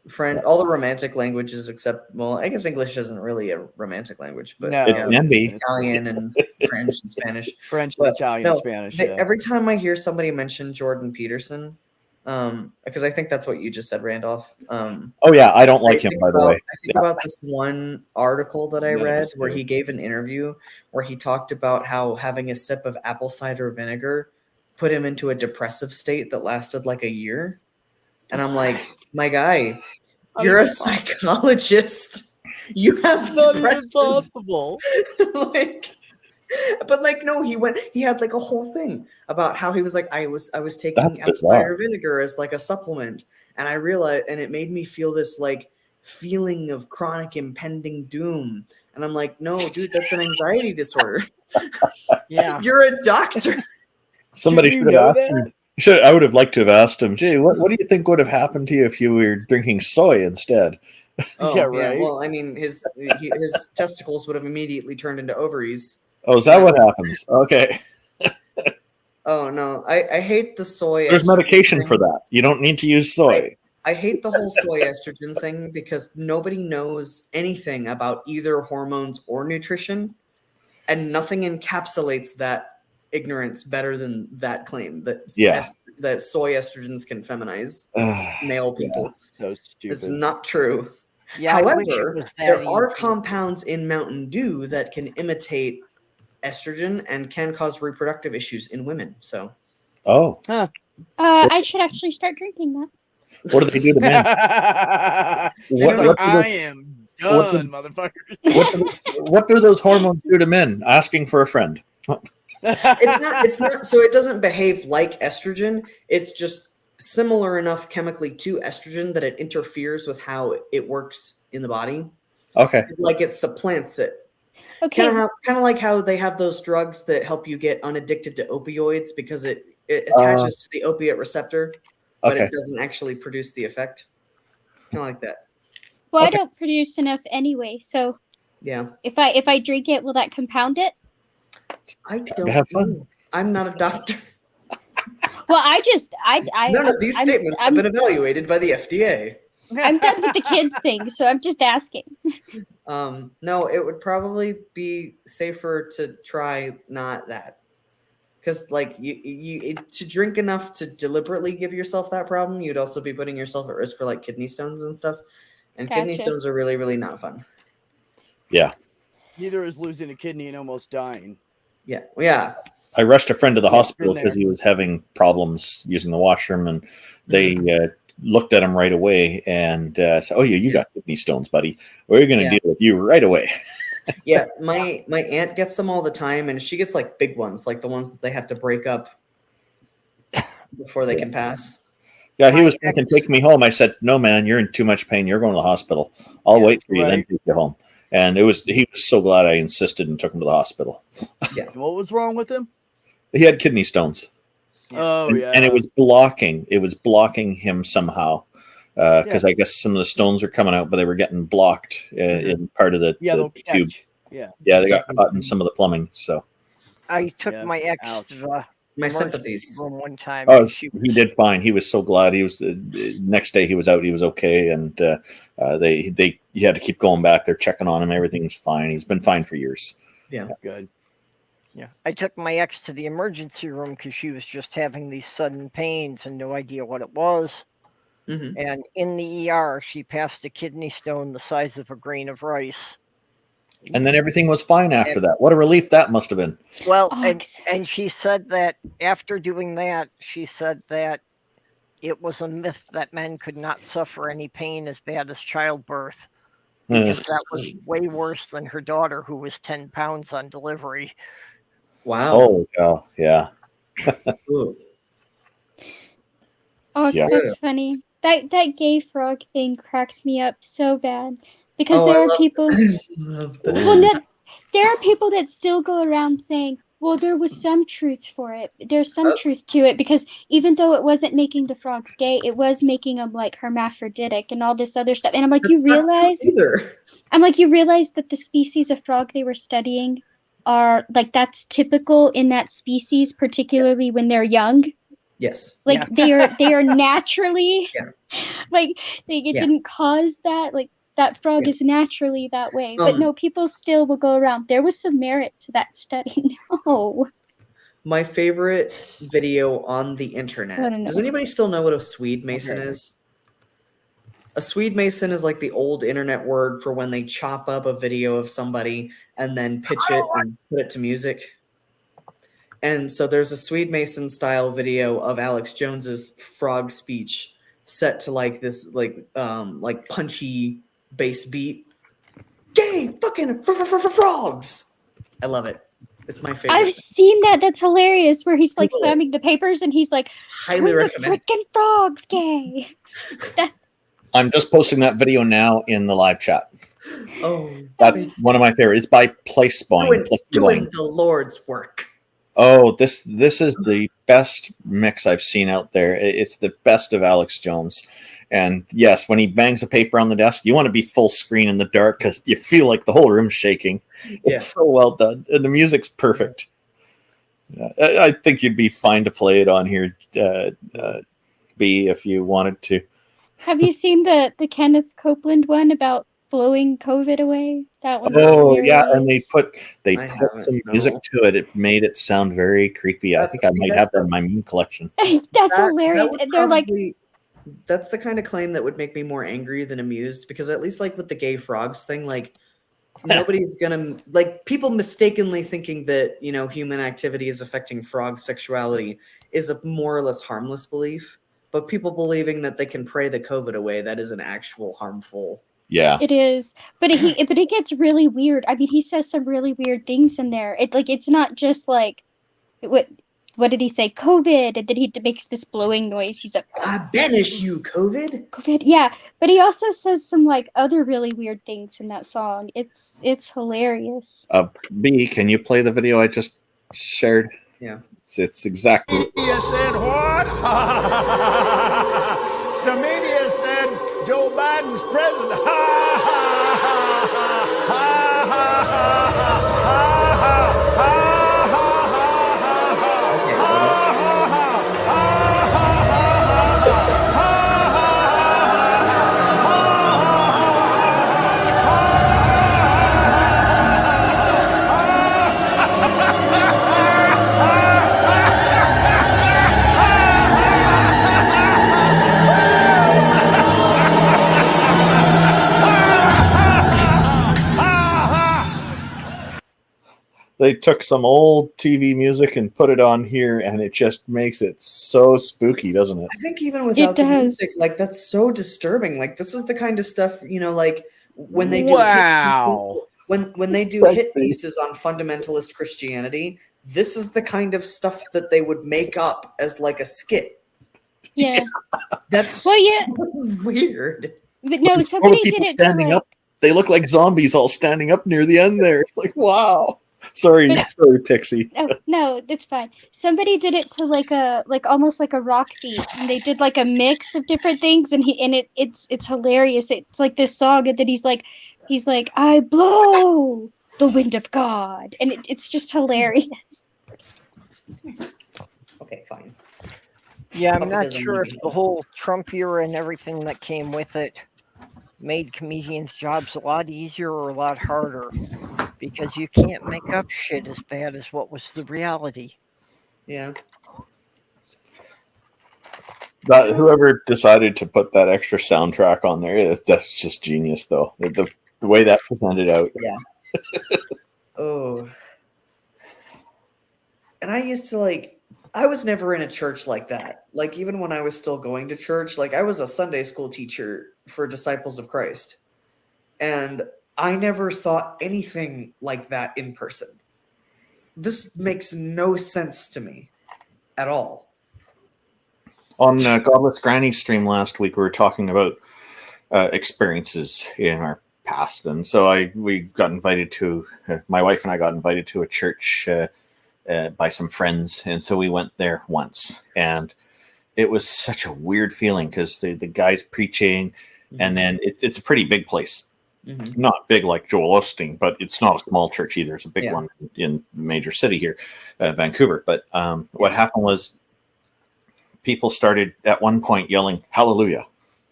French, all the romantic languages except, well, I guess English isn't really a romantic language, but no, it can be. Italian and French and Spanish. French, and Italian, and Spanish. Every time I hear somebody mention Jordan Peterson, because I think that's what you just said, Randolph. Oh yeah, I don't like him, by the way. I think about this one article that I read where he gave an interview where he talked about how having a sip of apple cider vinegar put him into a depressive state that lasted like a year. And I'm like, my guy, you're a psychologist. You have not even depression. possible. But no, he had like a whole thing about how he was like, I was taking apple cider vinegar as like a supplement, and I realized, and it made me feel this like feeling of chronic impending doom. And I'm like, no, dude, that's an anxiety disorder. Yeah. You're a doctor. Somebody should have asked him. I would have liked to have asked him, Jay, what do you think would have happened to you if you were drinking soy instead? Yeah, right. Well, I mean, his testicles would have immediately turned into ovaries. Oh, is that what happens? Okay. Oh no, I hate the soy. There's medication for that. You don't need to use soy. I hate the whole soy estrogen thing because nobody knows anything about either hormones or nutrition, and nothing encapsulates that ignorance better than that claim that that soy estrogens can feminize male people. So stupid. It's not true. Yeah, however, there are compounds in Mountain Dew that can imitate estrogen and can cause reproductive issues in women. So, I should actually start drinking that. What do they do to men? I am done, motherfuckers. What do those hormones do to men? Asking for a friend. It's not. So it doesn't behave like estrogen. It's just similar enough chemically to estrogen that it interferes with how it works in the body. Okay. Like it supplants it. Okay. Kind of like how they have those drugs that help you get unaddicted to opioids because it attaches to the opiate receptor, but it doesn't actually produce the effect. Kind of like that. Well, I don't produce enough anyway, so yeah. If I drink it, will that compound it? I don't have fun. Know. I'm not a doctor. Well, I none of these statements have been evaluated by the FDA. I'm done with the kids thing, so I'm just asking. No, it would probably be safer to try not that, because like you to drink enough to deliberately give yourself that problem, you'd also be putting yourself at risk for like kidney stones and stuff, and kidney stones are really, really not fun. Yeah. Neither is losing a kidney and almost dying. Yeah. Yeah. I rushed a friend to the hospital because he was having problems using the washroom, and they looked at him right away and said, "Oh, you got kidney stones, buddy. We're going to deal with you right away." Yeah, my aunt gets them all the time, and she gets like big ones, like the ones that they have to break up before they can pass. Yeah, he My was thinking, take me home. I said, no, man, you're in too much pain. You're going to the hospital. I'll wait for you, then right. take you home. And he was so glad I insisted and took him to the hospital. What was wrong with him? He had kidney stones. Oh, and, yeah. and it was blocking him somehow. Because I guess some of the stones were coming out, but they were getting blocked in part of the they'll tube. catch. Yeah. Yeah, they got caught in some of the plumbing. So I took Yeah. my ex Ouch. to the My emergency sympathies. room one time. oh, and she he did fine. He was so glad. He was next day he was out. He was okay, and he had to keep going back. They're checking on him. Everything's fine. He's been fine for years. Yeah. Good. Yeah, I took my ex to the emergency room because she was just having these sudden pains and no idea what it was. Mm-hmm. And in the ER, she passed a kidney stone the size of a grain of rice. And then everything was fine after that. What a relief that must have been. Well, Oh, and she said that after doing that, she said that it was a myth that men could not suffer any pain as bad as childbirth because that was way worse than her daughter, who was 10 pounds on delivery. Wow. Holy cow! Yeah. Ooh. Oh, Yeah. that's funny. That gay frog thing cracks me up so bad because Oh, there I are people. love that. Well, no, there are people that still go around saying, "Well, there was some truth for it. There's some truth to it because even though it wasn't making the frogs gay, it was making them like hermaphroditic and all this other stuff." And I'm like, That's you not true realize? either. I'm like, you realize that the species of frog they were studying are like that's typical in that species, particularly when they're young. Yes. Like Yeah. they are naturally Yeah. like it Yeah. didn't cause that. Like that frog Yeah. is naturally that way. But no, people still will go around. There was some merit to that study. No. My favorite video on the I internet. don't Does know. anybody still know what a Swede Mason is? A Swede Mason is like the old internet word for when they chop up a video of somebody and then pitch it and put it to music. And so there's a Swede Mason style video of Alex Jones's frog speech set to like this like punchy bass beat. Gay fucking frogs. I love it. It's my favorite. I've seen that. That's hilarious. Where he's like Google it. slamming the papers and he's like, Highly "Turn the recommend. freaking frogs gay." I'm just posting that video now in the live chat. Oh, That's one of my favorites. It's by Place Boing. doing the Lord's work. Oh, this is the best mix I've seen out there. It's the best of Alex Jones. And yes, when he bangs the paper on the desk, you want to be full screen in the dark because you feel like the whole room's shaking. It's so well done. And the music's perfect. I think you'd be fine to play it on here, B, if you wanted to. Have you seen the Kenneth Copeland one about blowing COVID away? That one. Oh yeah, and they put haven't, some music to it. It made it sound very creepy. I think I might have that in my meme collection. That's hilarious. That They're like, that's the kind of claim that would make me more angry than amused because at least like with the gay frogs thing, like nobody's gonna like people mistakenly thinking that human activity is affecting frog sexuality is a more or less harmless belief, but people believing that they can pray the COVID away, that is an actual harmful. Yeah, it is, but it gets really weird. I mean, he says some really weird things in there. It's not just like what did he say? COVID, and then he makes this blowing noise. He's like, I banish you, COVID. COVID, yeah. But he also says some like other really weird things in that song. It's hilarious. B, can you play the video I just shared? Yeah, it's exactly. Media said what? The media said Joe Biden's president. They took some old TV music and put it on here, and it just makes it so spooky, doesn't it? I think even without the music, like that's so disturbing. Like this is the kind of stuff like when they do when they do hit pieces on fundamentalist Christianity. This is the kind of stuff that they would make up as like a skit. Yeah. That's Well, yeah. weird. But no, All the somebody people did it to standing like. up. They look like zombies all standing up near the end there. It's like, wow. Sorry, But- sorry, Pixie. Oh no, that's fine. Somebody did it to like almost like a rock beat, and they did like a mix of different things, and it's hilarious. It's like this song, and then he's like I blow the wind of God, and it's just hilarious. Okay, fine. Yeah, I'm Puppy not doesn't sure need if me. the whole Trump era and everything that came with it made comedians' jobs a lot easier or a lot harder, because you can't make up shit as bad as what was the reality. Yeah. Whoever decided to put that extra soundtrack on there, that's just genius, though. The way that presented out. Yeah. Oh. And I used to I was never in a church like that. Like, even when I was still going to church, like, I was a Sunday school teacher for Disciples of Christ. And I never saw anything like that in person. This makes no sense to me at all. On Godless Granny's stream last week, we were talking about experiences in our past, and so we got invited to my wife and I got invited to a church by some friends, and so we went there once, and it was such a weird feeling because the guy's preaching, and then it's a pretty big place. Mm-hmm. Not big like Joel Osteen, but it's not a small church either. It's a big one in the major city here, Vancouver. But what happened was people started at one point yelling hallelujah,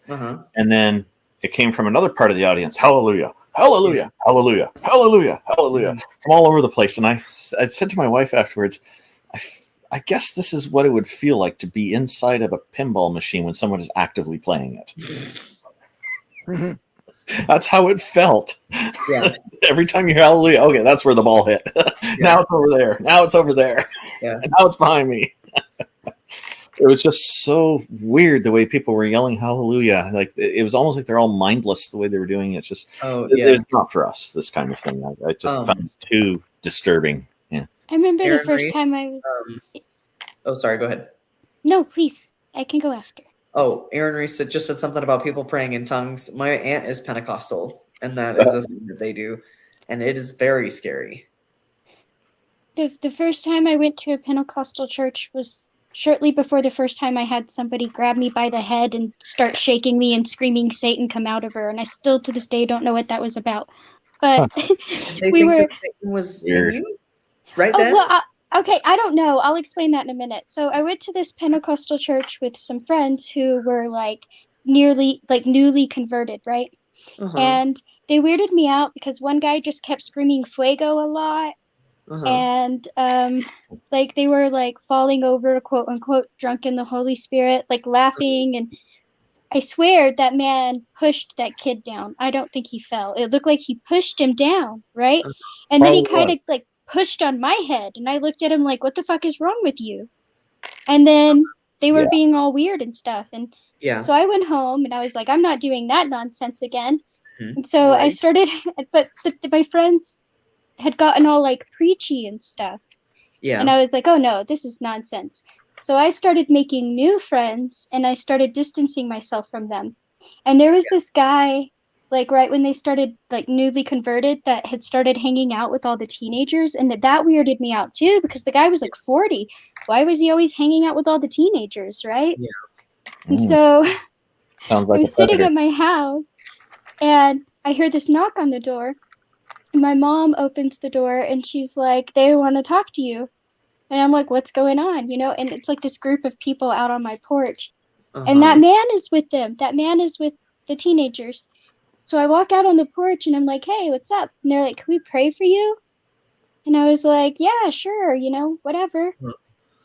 and then it came from another part of the audience, hallelujah, hallelujah, hallelujah, hallelujah, hallelujah, from all over the place. And I said to my wife afterwards, I guess this is what it would feel like to be inside of a pinball machine when someone is actively playing it. That's how it felt. Yeah. Every time you hear hallelujah, okay, that's where the ball hit. Now it's over there. Now it's over there. Yeah. And now it's behind me. It was just so weird the way people were yelling hallelujah. Like, it was almost like they're all mindless the way they were doing it. It's just, it's not for us, this kind of thing. I just found it too disturbing. Yeah. I remember Aaron the first Reese, time I was. oh, sorry, go ahead. No, please. I can go after. Oh, Aaron Reese just said something about people praying in tongues. My aunt is Pentecostal, and that is a thing that they do, and it is very scary. The first time I went to a Pentecostal church was shortly before the first time I had somebody grab me by the head and start shaking me and screaming, "Satan, come out of her!" And I still to this day don't know what that was about. But Did they we think were. that Satan was Weird. in you? Right Oh then? well, okay. I don't know. I'll explain that in a minute. So I went to this Pentecostal church with some friends who were newly converted, right? And they weirded me out because one guy just kept screaming "fuego" a lot. And they were like falling over, quote unquote, drunk in the Holy Spirit, like laughing. And I swear that man pushed that kid down. I don't think he fell. It looked like he pushed him down, right? And then he kind of like pushed on my head, and I looked at him like, "What the fuck is wrong with you?" And then they were being all weird and stuff. And so I went home and I was like, "I'm not doing that nonsense again." And so I started, but my friends had gotten all like preachy and stuff. Yeah. And I was like, oh no, this is nonsense. So I started making new friends and I started distancing myself from them. And there was this guy, like right when they started like newly converted, that had started hanging out with all the teenagers. And that weirded me out too, because the guy was like 40. Why was he always hanging out with all the teenagers, right? Yeah. And so Sounds like I was sitting at my house and I heard this knock on the door. My mom opens the door and she's like, "They want to talk to you." And I'm like, "What's going on?" And it's like this group of people out on my porch. And that man is with them. That man is with the teenagers. So I walk out on the porch and I'm like, "Hey, what's up?" And they're like, "Can we pray for you?" And I was like, "Yeah, sure, whatever."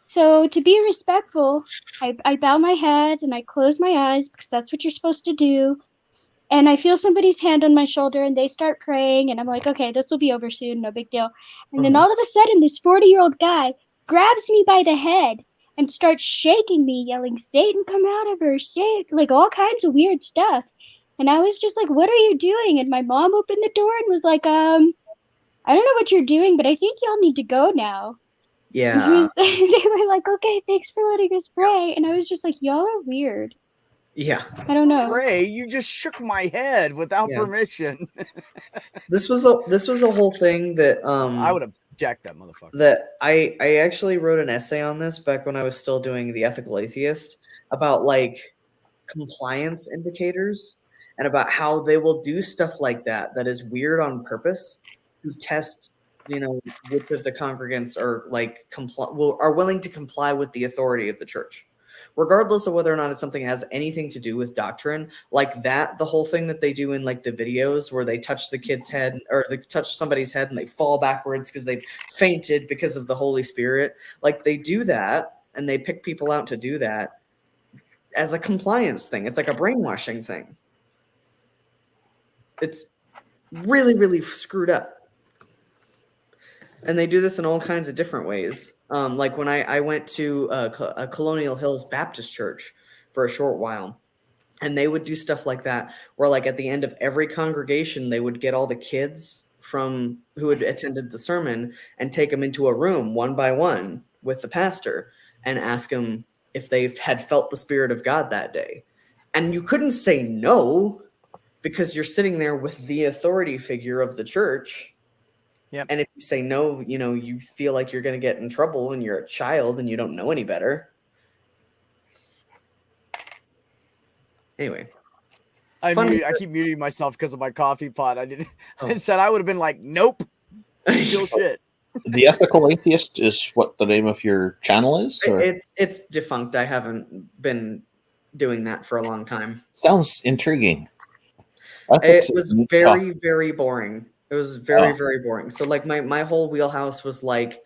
So to be respectful, I bow my head and I close my eyes because that's what you're supposed to do. And I feel somebody's hand on my shoulder and they start praying. And I'm like, okay, this will be over soon. No big deal. And then all of a sudden, this 40-year-old guy grabs me by the head and starts shaking me, yelling, "Satan, come out of her," shake, like all kinds of weird stuff. And I was just like, "What are you doing?" And my mom opened the door and was like, "I don't know what you're doing, but I think y'all need to go now." Yeah. They were like, okay, thanks for letting us pray. And I was just like, y'all are weird. Yeah. I don't know. Pray, you just shook my head without permission. This was a whole thing that I would have jacked that motherfucker. That I actually wrote an essay on this back when I was still doing The Ethical Atheist about like compliance indicators and about how they will do stuff like that is weird on purpose to test, which of the congregants are like are willing to comply with the authority of the church, regardless of whether or not it's something that has anything to do with doctrine. Like that, the whole thing that they do in like the videos where they touch the kid's head or they touch somebody's head and they fall backwards because they've fainted because of the Holy Spirit. Like they do that and they pick people out to do that as a compliance thing. It's like a brainwashing thing. It's really, really screwed up. And they do this in all kinds of different ways. Like when I went to a Colonial Hills Baptist church for a short while, and they would do stuff like that, where like at the end of every congregation, they would get all the kids from who had attended the sermon and take them into a room one by one with the pastor and ask them if they had felt the Spirit of God that day. And you couldn't say no because you're sitting there with the authority figure of the church. Yep. And if you say no, you feel like you're going to get in trouble and you're a child and you don't know any better. Anyway. I keep muting myself because of my coffee pot. I Oh. said I would have been like, nope. Feel shit. The Ethical Atheist is what the name of your channel is? Or? It's defunct. I haven't been doing that for a long time. Sounds intriguing. It was very, very boring. It was very, very boring. So like my whole wheelhouse was like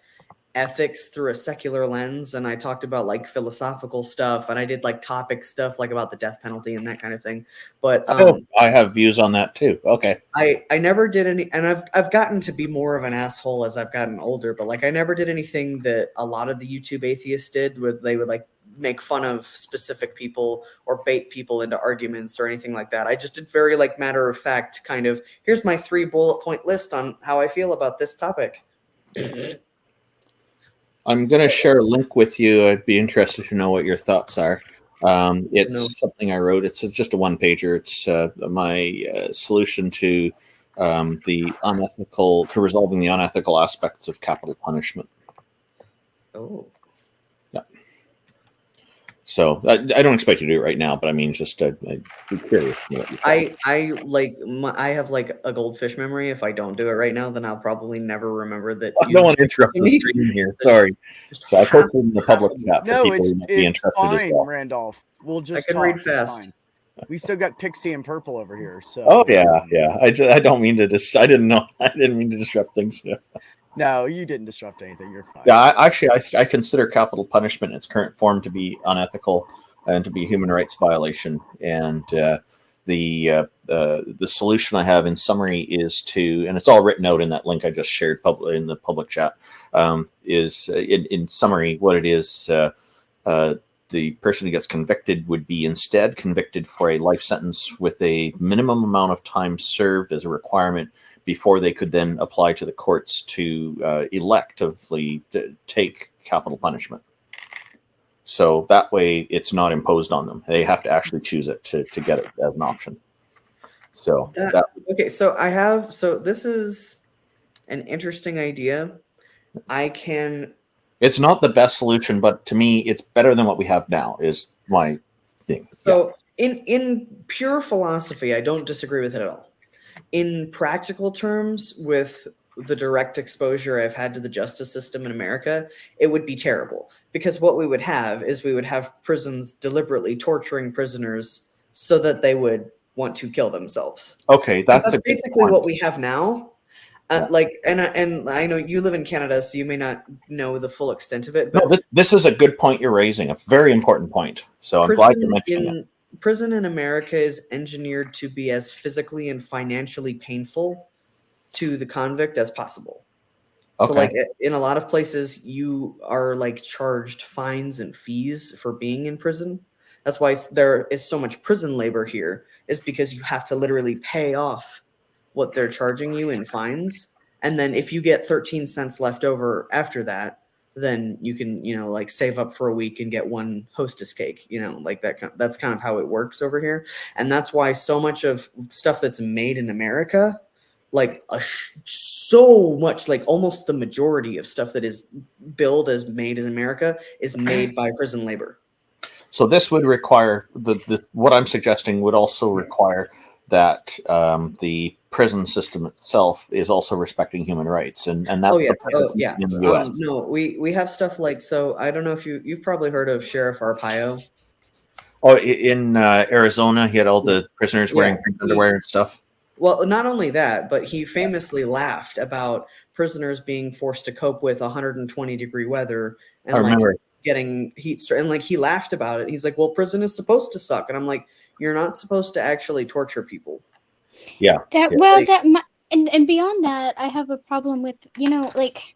ethics through a secular lens, and I talked about like philosophical stuff, and I did like topic stuff like about the death penalty and that kind of thing. But I have views on that too. Okay. I never did any, and I've gotten to be more of an asshole as I've gotten older, but like I never did anything that a lot of the YouTube atheists did, where they would like make fun of specific people or bait people into arguments or anything like that. I just did very like matter of fact kind of, here's my 3 bullet point list on how I feel about this topic. I'm going to share a link with you. I'd be interested to know what your thoughts are. It's something I wrote. It's just a one-pager. It's my solution to resolving the unethical aspects of capital punishment. Oh. Yeah. So I don't expect you to do it right now, but I mean, just I'd be curious. I have like a goldfish memory. If I don't do it right now, then I'll probably never remember that. I don't want to interrupt the stream here. Sorry. So I posted in the public chat for people who might be interested fine, as well. Randolph. We'll just I can read fast. It's fine. We still got Pixie and Purple over here. So. Oh yeah. I don't mean to I didn't mean to disrupt things. Yeah. No, you didn't disrupt anything. You're fine. Yeah, I consider capital punishment in its current form to be unethical and to be a human rights violation. And the solution I have in summary is to, and it's all written out in that link I just shared in the public chat, is in summary what it is. The person who gets convicted would be instead convicted for a life sentence with a minimum amount of time served as a requirement before they could then apply to the courts to electively take capital punishment. So that way it's not imposed on them. They have to actually choose it to get it as an option. So okay, so this is an interesting idea. It's not the best solution, but to me it's better than what we have now is my thing. So in pure philosophy, I don't disagree with it at all. In practical terms, with the direct exposure I've had to the justice system in America, it would be terrible. Because what we would have is we would have prisons deliberately torturing prisoners so that they would want to kill themselves. Okay, that's basically what we have now. And I know you live in Canada, so you may not know the full extent of it. But no, this is a good point you're raising, a very important point. So I'm glad you mentioned it. Prison in America is engineered to be as physically and financially painful to the convict as possible. Okay. So like in a lot of places you are like charged fines and fees for being in prison. That's why there is so much prison labor here, is because you have to literally pay off what they're charging you in fines. And then if you get 13 cents left over after that, then you can, like save up for a week and get one Hostess cake, like that. That's kind of how it works over here. And that's why so much of stuff that's made in America, like so much, like almost the majority of stuff that is billed as made in America is made by prison labor. So this would require what I'm suggesting would also require that the prison system itself is also respecting human rights, and that's the part that's in the U.S. No, we have stuff like, so I don't know if you've probably heard of Sheriff Arpaio. Oh, in Arizona, he had all the prisoners wearing underwear and stuff. Well, not only that, but he famously laughed about prisoners being forced to cope with 120-degree weather and like getting heat stroke, and like he laughed about it. He's like, "Well, prison is supposed to suck," and I'm like, "You're not supposed to actually torture people." Yeah. And beyond that, I have a problem with, like,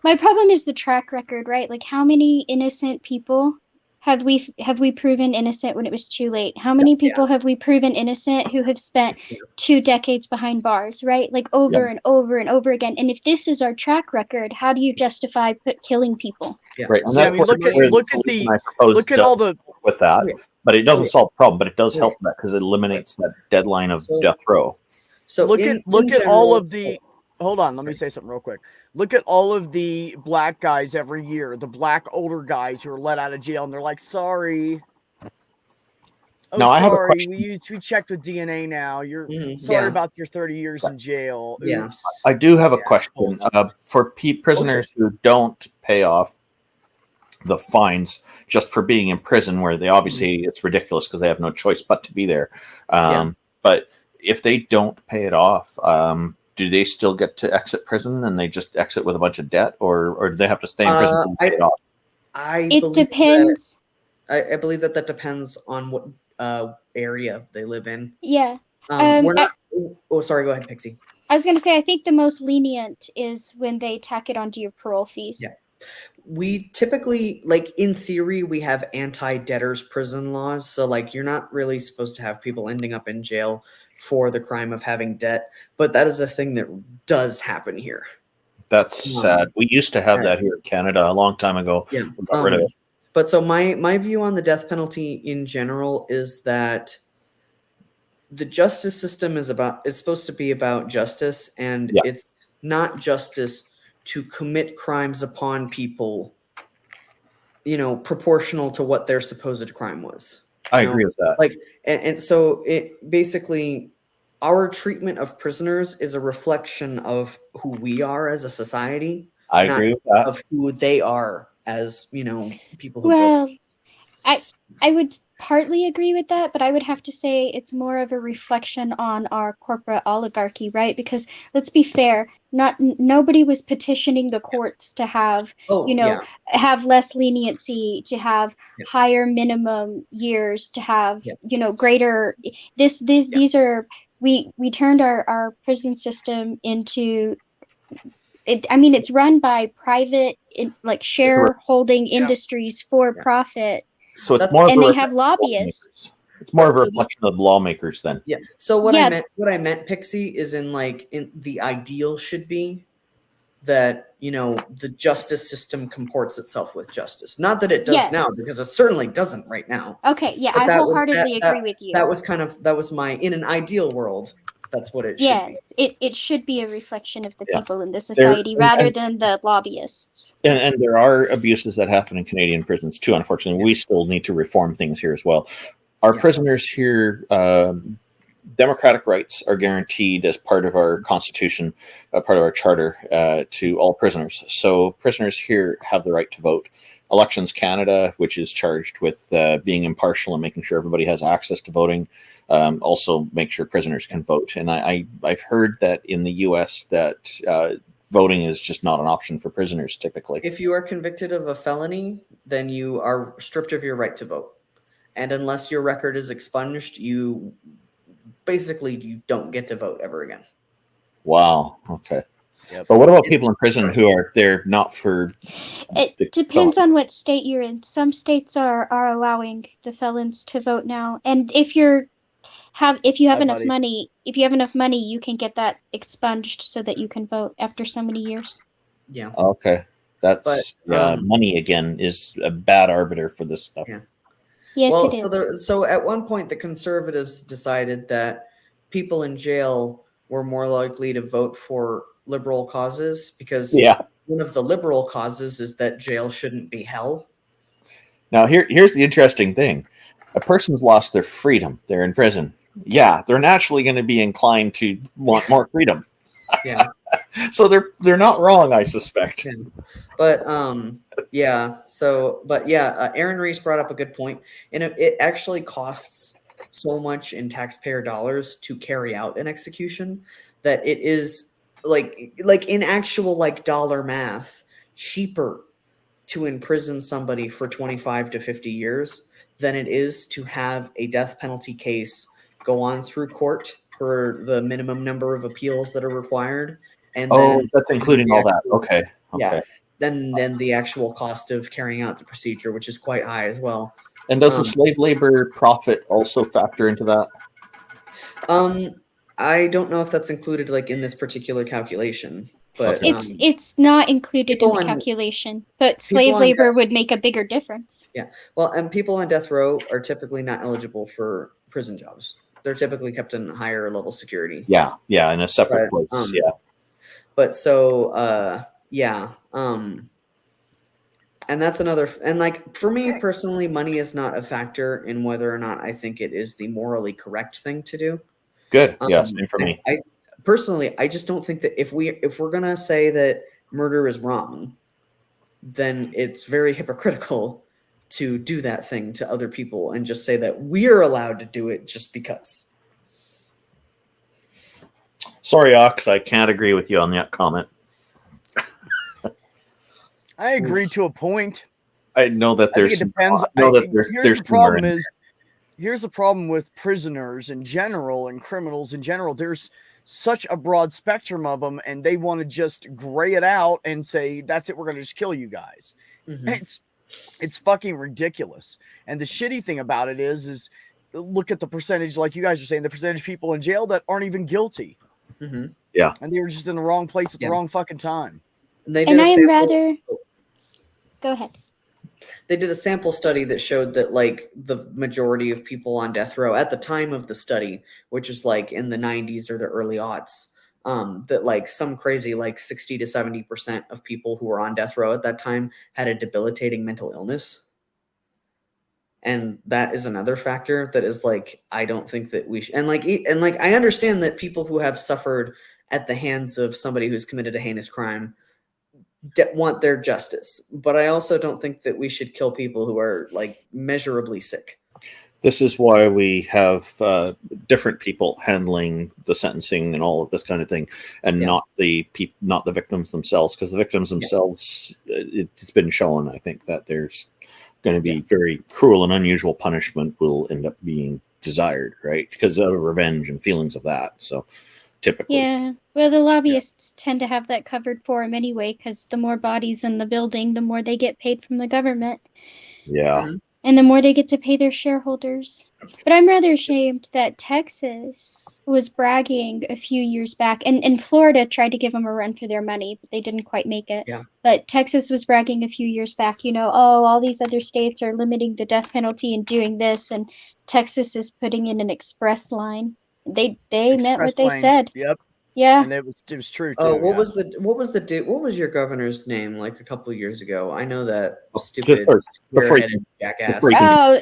my problem is the track record, right? Like, how many innocent people have we proven innocent when it was too late? How many people have we proven innocent who have spent 2 decades behind bars, right? Like over and over and over again. And if this is our track record, how do you justify killing people? Right. So, I mean, look at all the with that, but it doesn't solve the problem. But it does help that because it eliminates that deadline of death row. So look at all of the. Hold on, let me say something real quick. Look at all of the black guys every year, the black older guys who are let out of jail, and they're like, "Sorry, now, I have a sorry, question. we checked with DNA now. You're sorry about your 30 years in jail." Oops. I do have a question for prisoners who don't pay off the fines just for being in prison, where they obviously it's ridiculous because they have no choice but to be there. But if they don't pay it off, do they still get to exit prison and they just exit with a bunch of debt, or do they have to stay in prison and pay it off? It depends. I believe that depends on what area they live in. Yeah. We're not. Sorry. Go ahead, Pixie. I was going to say, I think the most lenient is when they tack it onto your parole fees. Yeah. We typically, like, in theory, we have anti-debtors prison laws. So, like, you're not really supposed to have people ending up in jail for the crime of having debt. But that is a thing that does happen here. That's sad. We used to have that here in Canada a long time ago. Yeah. We got rid of it. But so my view on the death penalty in general is that the justice system is supposed to be about justice, and it's not justice to commit crimes upon people, proportional to what their supposed crime was. I agree with that. Like, and so it basically, our treatment of prisoners is a reflection of who we are as a society. I agree with that. Of who they are as, people who Well, I would partly agree with that, but I would have to say it's more of a reflection on our corporate oligarchy, right? Because let's be fair, nobody was petitioning the courts to have, have less leniency, to have higher minimum years, to have, greater. These are we turned our prison system into. It's run by private, shareholding industries for profit. So it's more, and they have lobbyists. It's more of a reflection of lawmakers then. Yeah. So what I meant, Pixie, is in the ideal should be that the justice system comports itself with justice. Not that it does now, because it certainly doesn't right now. Okay. Yeah, I wholeheartedly agree with you. That was my, in an ideal world, that's what it should be. Yes, it should be a reflection of the people in the society rather than the lobbyists. And there are abuses that happen in Canadian prisons too. Unfortunately, we still need to reform things here as well. Our prisoners here, democratic rights are guaranteed as part of our constitution, part of our charter, to all prisoners. So prisoners here have the right to vote. Elections Canada, which is charged with being impartial and making sure everybody has access to voting, also make sure prisoners can vote. And I've heard that in the U.S. that voting is just not an option for prisoners typically. If you are convicted of a felony, then you are stripped of your right to vote. And unless your record is expunged, you don't get to vote ever again. Wow. Okay. Yep. But what about people in prison who are there not for? It depends on what state you're in. Some states are allowing the felons to vote now, and if you have enough money, you can get that expunged so that you can vote after so many years. Yeah. Okay. That's money again is a bad arbiter for this stuff. Yeah. Yes, Well, it is. so at one point, the conservatives decided that people in jail were more likely to vote for liberal causes because one of the liberal causes is that jail shouldn't be hell. Now, here's the interesting thing. A person's lost their freedom. They're in prison. Yeah, they're naturally going to be inclined to want more freedom. Yeah. So they're not wrong, I suspect. Yeah. But Aaron Reese brought up a good point, and it actually costs so much in taxpayer dollars to carry out an execution that it is like in actual like dollar math cheaper to imprison somebody for 25 to 50 years than it is to have a death penalty case go on through court for the minimum number of appeals that are required. And then that's including all that. Okay. Yeah. Then the actual cost of carrying out the procedure, which is quite high as well. And does the slave labor profit also factor into that? I don't know if that's included like in this particular calculation, but it's not included in the calculation. But slave labor would make a bigger difference. Yeah. Well, and people on death row are typically not eligible for prison jobs. They're typically kept in higher level security. Yeah, in a separate place. But so and that's another, and like for me personally, money is not a factor in whether or not I think it is the morally correct thing to do. Good. Same for me. I personally, I just don't think that if we're gonna say that murder is wrong, then it's very hypocritical to do that thing to other people and just say that we're allowed to do it just because. Sorry, Ox, I can't agree with you on that comment. I agree to a point. I know that there's. It depends. Here's the problem is, here's the problem with prisoners in general and criminals in general. There's such a broad spectrum of them, and they want to just gray it out and say, that's it, we're going to just kill you guys. Mm-hmm. It's fucking ridiculous. And the shitty thing about it is look at the percentage, like you guys are saying, the percentage of people in jail that aren't even guilty. Mm-hmm. Yeah. And they were just in the wrong place at the wrong fucking time. And I am rather... Go ahead. They did a sample study that showed that like the majority of people on death row at the time of the study, which is like in the 90s or the early aughts, that like some crazy like 60 to 70% of people who were on death row at that time had a debilitating mental illness. And that is another factor that is like, I don't think that we should, and I understand that people who have suffered at the hands of somebody who's committed a heinous crime want their justice, but I also don't think that we should kill people who are like measurably sick. This is why we have different people handling the sentencing and all of this kind of thing, and not the victims themselves, because the victims themselves, it's been shown, I think, that there's going to be very cruel and unusual punishment will end up being desired, right? Because of revenge and feelings of that. So typically. Yeah. Well, the lobbyists tend to have that covered for them anyway, because the more bodies in the building, the more they get paid from the government. Yeah. Mm-hmm. And the more they get to pay their shareholders. But I'm rather ashamed that Texas was bragging a few years back, and Florida tried to give them a run for their money, but they didn't quite make it. Yeah. But Texas was bragging a few years back, all these other states are limiting the death penalty and doing this, and Texas is putting in an express line. They meant what they said. Yep. Yeah. And it was true too. Oh, what was your governor's name like a couple of years ago? I know that stupid jackass. Oh,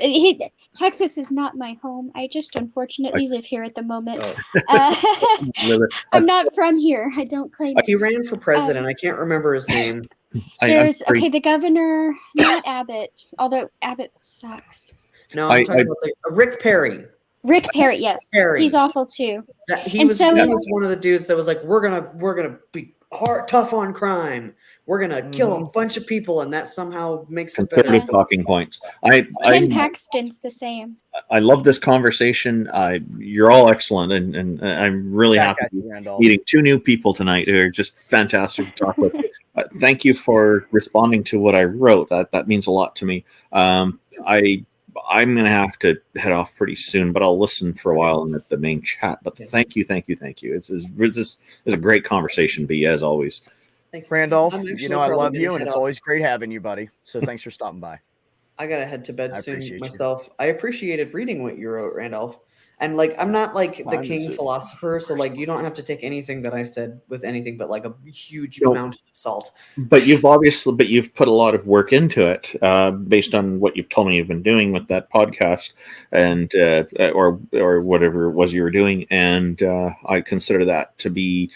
Texas is not my home. I just unfortunately live here at the moment. Oh. I'm not from here. I don't claim it. He ran for president. I can't remember his name. The governor, not Abbott, although Abbott sucks. No, I'm talking about Rick Perry. Rick Perry, yes, Perry. He's awful too. He was one of the dudes that was like, we're gonna be tough on crime. We're gonna kill a bunch of people, and that somehow makes it better. Talking points. Ken Paxton's the same. I love this conversation. You're all excellent, and I'm really happy meeting two new people tonight who are just fantastic to talk with. Thank you for responding to what I wrote. That means a lot to me. I'm going to have to head off pretty soon, but I'll listen for a while in the main chat. But thank you. It's a great conversation, B, as always. Thank you. Randolph, I'm you actually know I probably love gonna you, and head it's off. always great having you, buddy. So thanks for stopping by. I gotta head to bed I soon appreciate you. myself. I appreciated reading what you wrote, Randolph. And like, I'm not like the I'm king just- philosopher, so like, you don't have to take anything that I said with anything but like a huge No. mountain of salt. But you've put a lot of work into it, based on what you've told me you've been doing with that podcast, and or whatever it was you were doing, and I consider that to be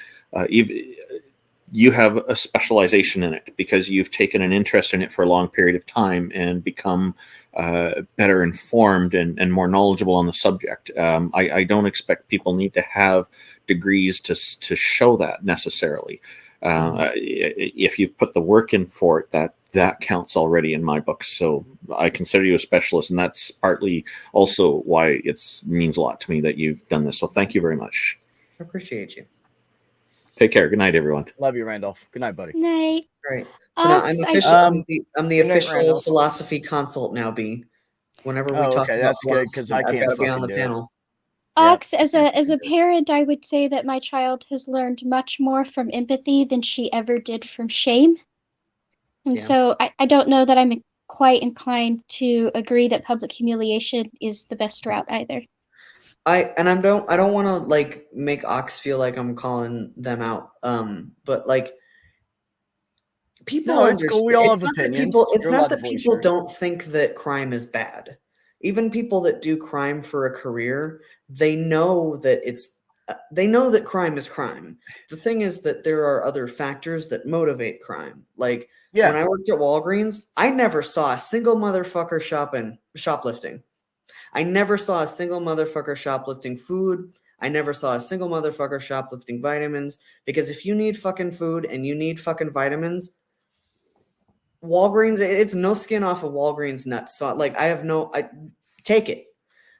you have a specialization in it because you've taken an interest in it for a long period of time and become better informed and more knowledgeable on the subject. I don't expect people need to have degrees to show that necessarily. If you've put the work in for it, that counts already in my book. So I consider you a specialist, and that's partly also why it means a lot to me that you've done this. So thank you very much. I appreciate you. Take care. Good night, everyone. Love you, Randolph. Good night, buddy. Night. Great. So now I'm Ox, official. I'm the good night, official Randolph. philosophy consult now, B. Whenever we Oh, talk okay, about that's good, 'cause I philosophy, I've can't got to be on fucking the do it. panel. Ox, as a parent, I would say that my child has learned much more from empathy than she ever did from shame. And Yeah. so I don't know that I'm quite inclined to agree that public humiliation is the best route either. I don't want to like make Ox feel like I'm calling them out. But like people No, it's cool. We all it's have not that opinions. people it's You're not allowed to that voice people yours. don't think that crime is bad. Even people that do crime for a career, they know that crime is crime. The thing is that there are other factors that motivate crime. Like when I worked at Walgreens, I never saw a single motherfucker shoplifting. I never saw a single motherfucker shoplifting food. I never saw a single motherfucker shoplifting vitamins, because if you need fucking food and you need fucking vitamins, Walgreens, it's no skin off of Walgreens nuts. So like I take it.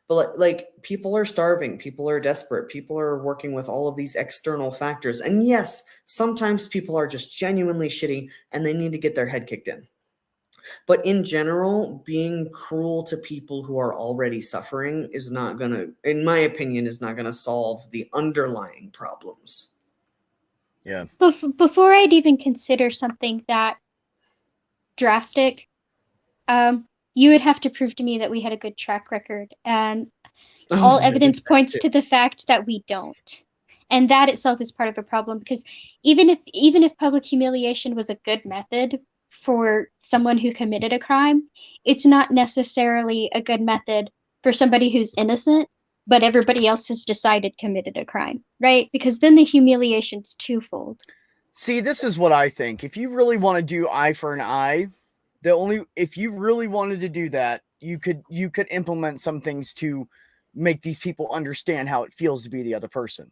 But like people are starving, people are desperate, people are working with all of these external factors. And yes, sometimes people are just genuinely shitty and they need to get their head kicked in. But in general, being cruel to people who are already suffering is not going to, in my opinion, is not going to solve the underlying problems. Yeah. Before I'd even consider something that drastic, you would have to prove to me that we had a good track record, and all evidence points to the fact that we don't. And that itself is part of a problem, because even if public humiliation was a good method for someone who committed a crime, it's not necessarily a good method for somebody who's innocent, but everybody else has decided committed a crime, right? Because then the humiliation's twofold. See, this is what I think. If you really want to do eye for an eye, if you really wanted to do that, you could implement some things to make these people understand how it feels to be the other person.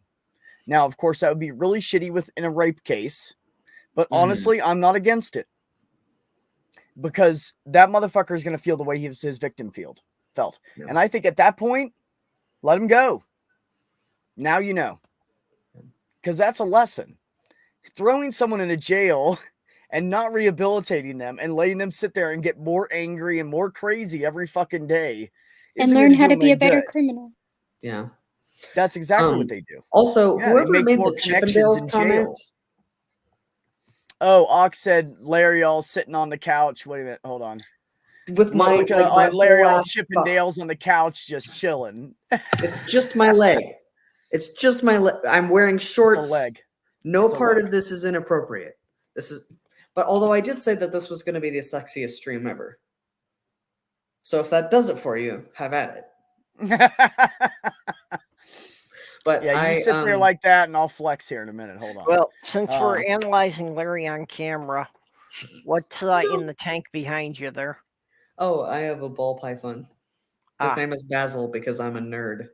Now, of course, that would be really shitty in a rape case, but honestly, I'm not against it, because that motherfucker is going to feel the way his victim felt. Yeah. And I think at that point, let him go. Now you know, because that's a lesson. Throwing someone in a jail and not rehabilitating them and letting them sit there and get more angry and more crazy every fucking day and learn how to be a better criminal. Yeah. That's exactly what they do. Also, Yeah, whoever they make made more the connections in Chippendales comment. jail. Oh, Ox said Larry all sitting on the couch. Wait a minute, hold on. With my, look at my Larry whole all ass Chippendales on the couch, just chilling. It's just my leg. It's just my leg. I'm wearing shorts. It's a leg. No It's a part leg. of this is inappropriate. But although I did say that this was going to be the sexiest stream ever. So if that does it for you, have at it. But yeah, you sit there like that, and I'll flex here in a minute. Hold on. Well, since we're analyzing Larry on camera, what's in the tank behind you there? Oh, I have a ball python. His name is Basil because I'm a nerd.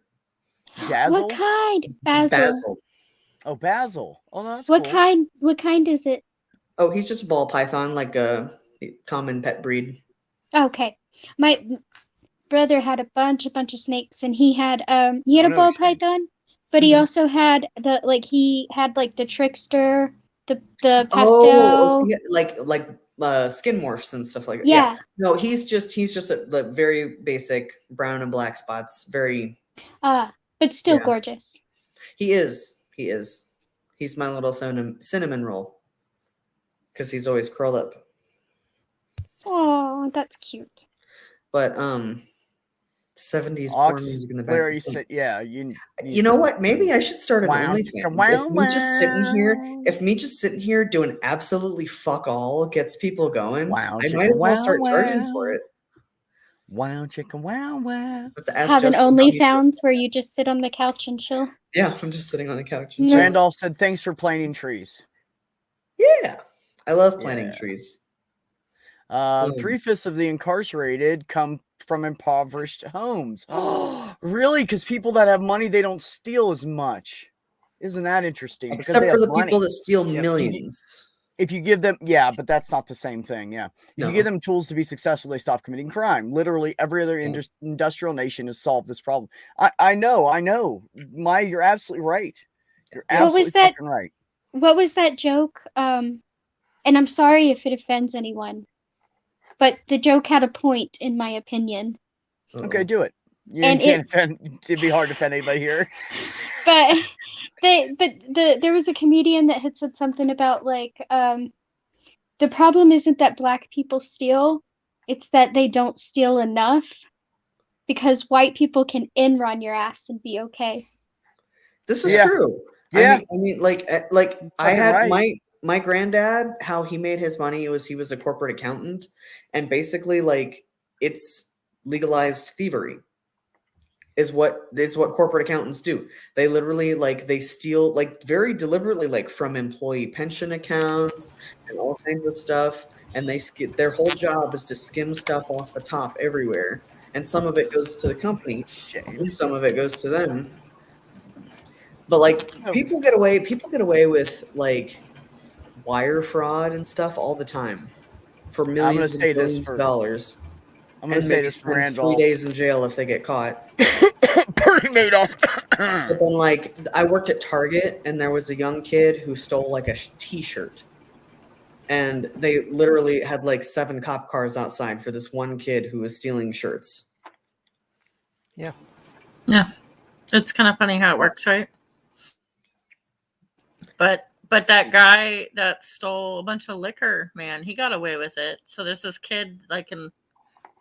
Dazzle? What kind? Basil. Oh, Basil. Oh, no, that's what cool. kind? What kind is it? Oh, he's just a ball python, like a common pet breed. Okay, my brother had a bunch of snakes, and he had a ball python, but he also had the trickster, the pastel. Oh, like skin morphs and stuff like that. Yeah. No, he's just the very basic brown and black spots. Very. But still gorgeous. He is. He's my little cinnamon roll. because he's always curled up. Oh, that's cute. But 70s porn music in the back. Larry said, "Yeah, you know what? Maybe I should start an Wow, OnlyFans. wow. If me just sitting here doing absolutely fuck all gets people going, Wow, I chicka, might as well start wow, charging wow. for it. Wow, chicken, wow, wow. Have to ask Have an Justin how he feels. OnlyFans where you just sit on the couch and chill. Yeah, I'm just sitting on the couch and No. chill. Randolph said, "Thanks for planting trees." Yeah, I love planting Yeah. trees. 3/5 of the incarcerated come from impoverished homes. Really? Because people that have money, they don't steal as much. Isn't that interesting? Because Except they for have the money. people that steal Yep. millions. If you give them, yeah, but that's not the same thing. Yeah. If No. you give them tools to be successful, they stop committing crime. Literally every other industrial nation has solved this problem. I know. You're absolutely right. You're absolutely fucking right. What was that joke? And I'm sorry if it offends anyone, but the joke had a point, in my opinion. Okay, do it. And It'd be hard to offend anybody here. But there was a comedian that had said something about like the problem isn't that black people steal, it's that they don't steal enough because white people can in-run your ass and be okay. This is true. Yeah. I mean, like I had my granddad, how he made his money was he was a corporate accountant, and basically like it's legalized thievery is what corporate accountants do. They literally like they steal like very deliberately like from employee pension accounts and all kinds of stuff, and their whole job is to skim stuff off the top everywhere, and some of it goes to the company, and some of it goes to them. But like people get away with like wire fraud and stuff all the time for millions and billions of dollars. I'm going to say this for Randolph. 3 days in jail if they get caught. Bernie Madoff. But then, like, I worked at Target, and there was a young kid who stole like a T-shirt, and they literally had like 7 cop cars outside for this one kid who was stealing shirts. Yeah, it's kind of funny how it works, right? But that guy that stole a bunch of liquor, man, he got away with it. So there's this kid, like,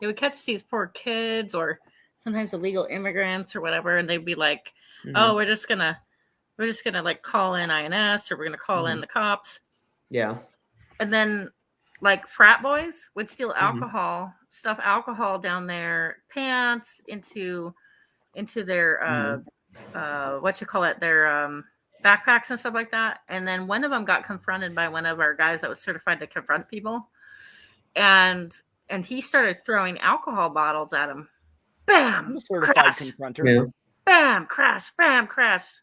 they would catch these poor kids or sometimes illegal immigrants or whatever, and they'd be like, "Oh, we're just gonna like call in INS or we're gonna call in the cops." Yeah. And then like frat boys would steal alcohol, stuff alcohol down their pants into their their backpacks and stuff like that. And then one of them got confronted by one of our guys that was certified to confront people, and he started throwing alcohol bottles at him. Bam! I'm a certified crash, confronter. Yeah. Bam! Crash! Bam! Crash!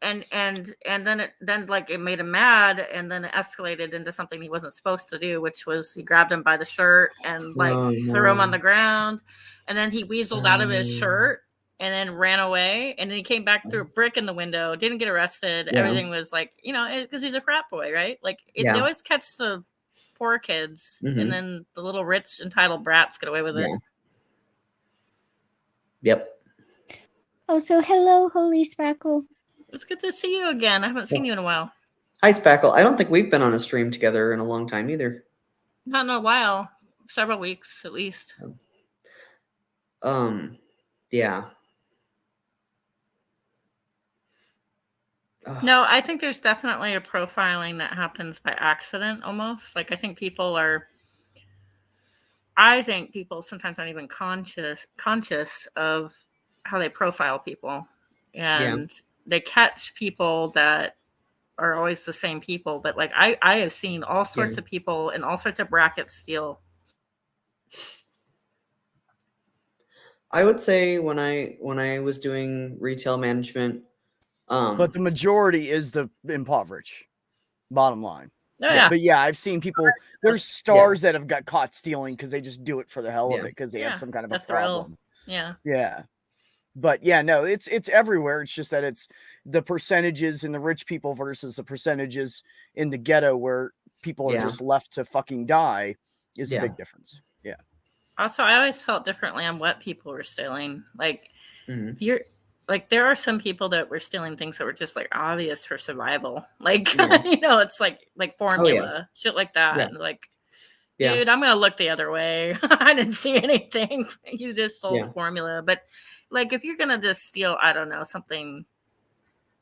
And then it made him mad, and then it escalated into something he wasn't supposed to do, which was he grabbed him by the shirt and threw him on the ground, and then he weaseled out of his shirt and then ran away, and then he came back through a brick in the window, didn't get arrested. Yeah. Everything was like, because he's a frat boy, right? Like they always catch the poor kids, and then the little rich entitled brats get away with it. Yep. Oh, so hello, Holy Spackle. It's good to see you again. I haven't seen you in a while. Hi, Spackle. I don't think we've been on a stream together in a long time either. Not in a while. Several weeks at least. Yeah. No, I think there's definitely a profiling that happens by accident almost. Like I think people sometimes aren't even conscious of how they profile people. And they catch people that are always the same people. But like I have seen all sorts of people in all sorts of brackets steal. I would say when I was doing retail management, but the majority is the impoverished. Bottom line. Oh, yeah. But yeah, I've seen people. There's stars that have got caught stealing because they just do it for the hell of it because they have some kind of a problem. Yeah. Yeah. But yeah, no, it's everywhere. It's just that it's the percentages in the rich people versus the percentages in the ghetto where people are just left to fucking die is a big difference. Yeah. Also, I always felt differently on what people were stealing. Like if like there are some people that were stealing things that were just like obvious for survival. Like, Yeah. you know, it's like formula, shit like that. Yeah. And like, Yeah. dude, I'm gonna look the other way. I didn't see anything. You just sold Yeah. formula. But like, if you're gonna just steal, I don't know, something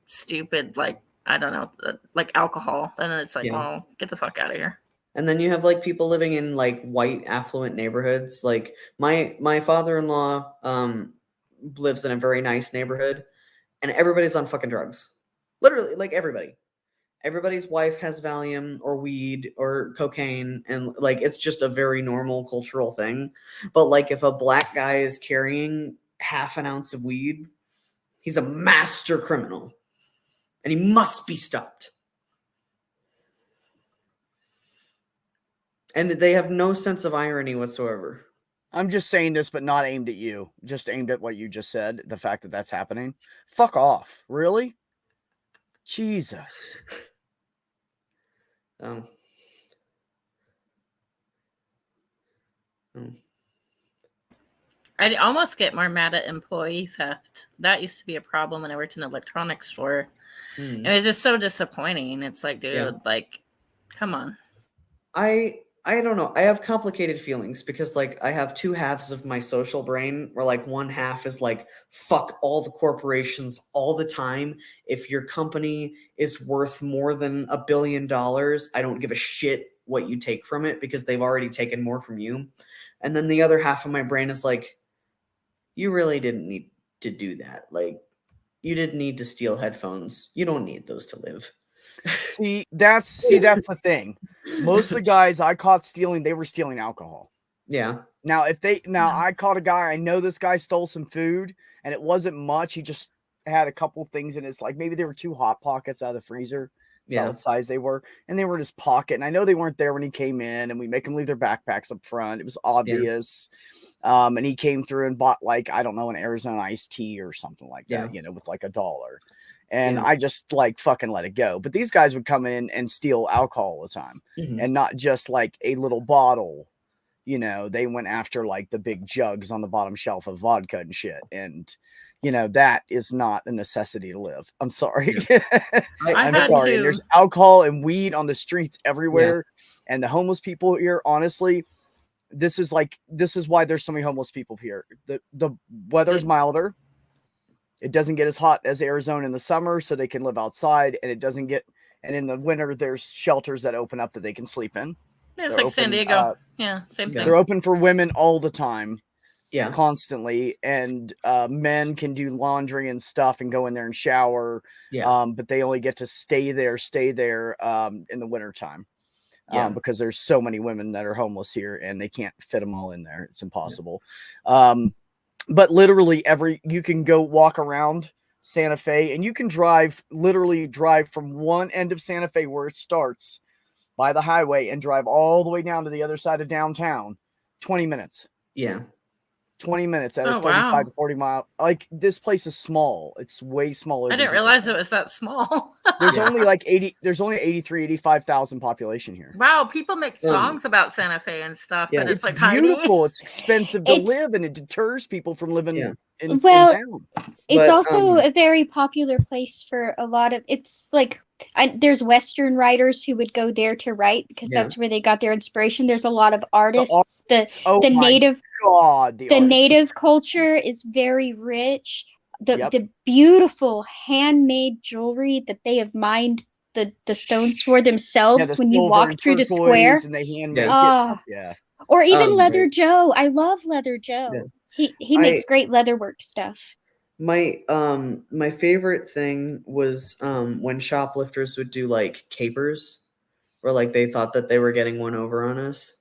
stupid, like I don't know, like alcohol, then it's like, Yeah. well, get the fuck out of here. And then you have like people living in like white affluent neighborhoods. Like my father-in-law lives in a very nice neighborhood, and everybody's on fucking drugs. Literally, like everybody. Everybody's wife has Valium or weed or cocaine, and like it's just a very normal cultural thing. But like if a black guy is carrying half an ounce of weed, he's a master criminal, and he must be stopped. And they have no sense of irony whatsoever. I'm just saying this, but not aimed at you. Just aimed at what you just said. The fact that that's happening. Fuck off. Really? Jesus. Oh. I'd almost get more mad at employee theft. That used to be a problem when I worked in an electronics store. It was just so disappointing. It's like, dude, like, come on. I don't know. I have complicated feelings because like I have two halves of my social brain where like one half is like fuck all the corporations all the time. If your company is worth more than $1 billion, I don't give a shit what you take from it because they've already taken more from you. And then the other half of my brain is like, you really didn't need to do that. Like you didn't need to steal headphones. You don't need those to live. See, that's the thing. Most of the guys I caught stealing, they were stealing alcohol. Yeah. Now, I caught a guy, I know this guy stole some food, and it wasn't much. He just had a couple things in his, like maybe there were 2 Hot Pockets out of the freezer. Yeah. What size they were, and they were in his pocket. And I know they weren't there when he came in, and we make them leave their backpacks up front. It was obvious. And he came through and bought like, I don't know, an Arizona iced tea or something like that, you know, with like $1. And I just like fucking let it go. But these guys would come in and steal alcohol all the time, and not just like a little bottle. You know, they went after like the big jugs on the bottom shelf of vodka and shit. And, you know, that is not a necessity to live. I'm sorry. I'm sorry. And there's alcohol and weed on the streets everywhere. And the homeless people here, honestly, this is why there's so many homeless people here. The weather's milder. It doesn't get as hot as Arizona in the summer, so they can live outside, and and in the winter, there's shelters that open up that they can sleep in. It's like San Diego. Same thing. They're open for women all the time. Yeah. Constantly. And men can do laundry and stuff and go in there and shower. Yeah. But they only get to stay there in the wintertime. Because there's so many women that are homeless here and they can't fit them all in there. It's impossible. But literally you can go walk around Santa Fe and you can literally drive from one end of Santa Fe where it starts by the highway and drive all the way down to the other side of downtown. 20 minutes. Yeah. 20 minutes at a 35 to 40 mile. Like this place is small. It's way smaller. I didn't realize it was that small. There's only like 85,000 population here. Wow. People make songs about Santa Fe and stuff. Yeah, but it's like beautiful. tiny. It's expensive to live and it deters people from living in Well, town. It's also a very popular place for a lot of, it's like, there's Western writers who would go there to write because that's where they got their inspiration. There's a lot of artists. The native culture is very rich. The beautiful handmade jewelry that they have mined the stones for themselves when you walk through the square. And they handmade Or even Leather Joe. I love Leather Joe. Yeah. He makes great leatherwork stuff. My favorite thing was when shoplifters would do like capers, where like they thought that they were getting one over on us.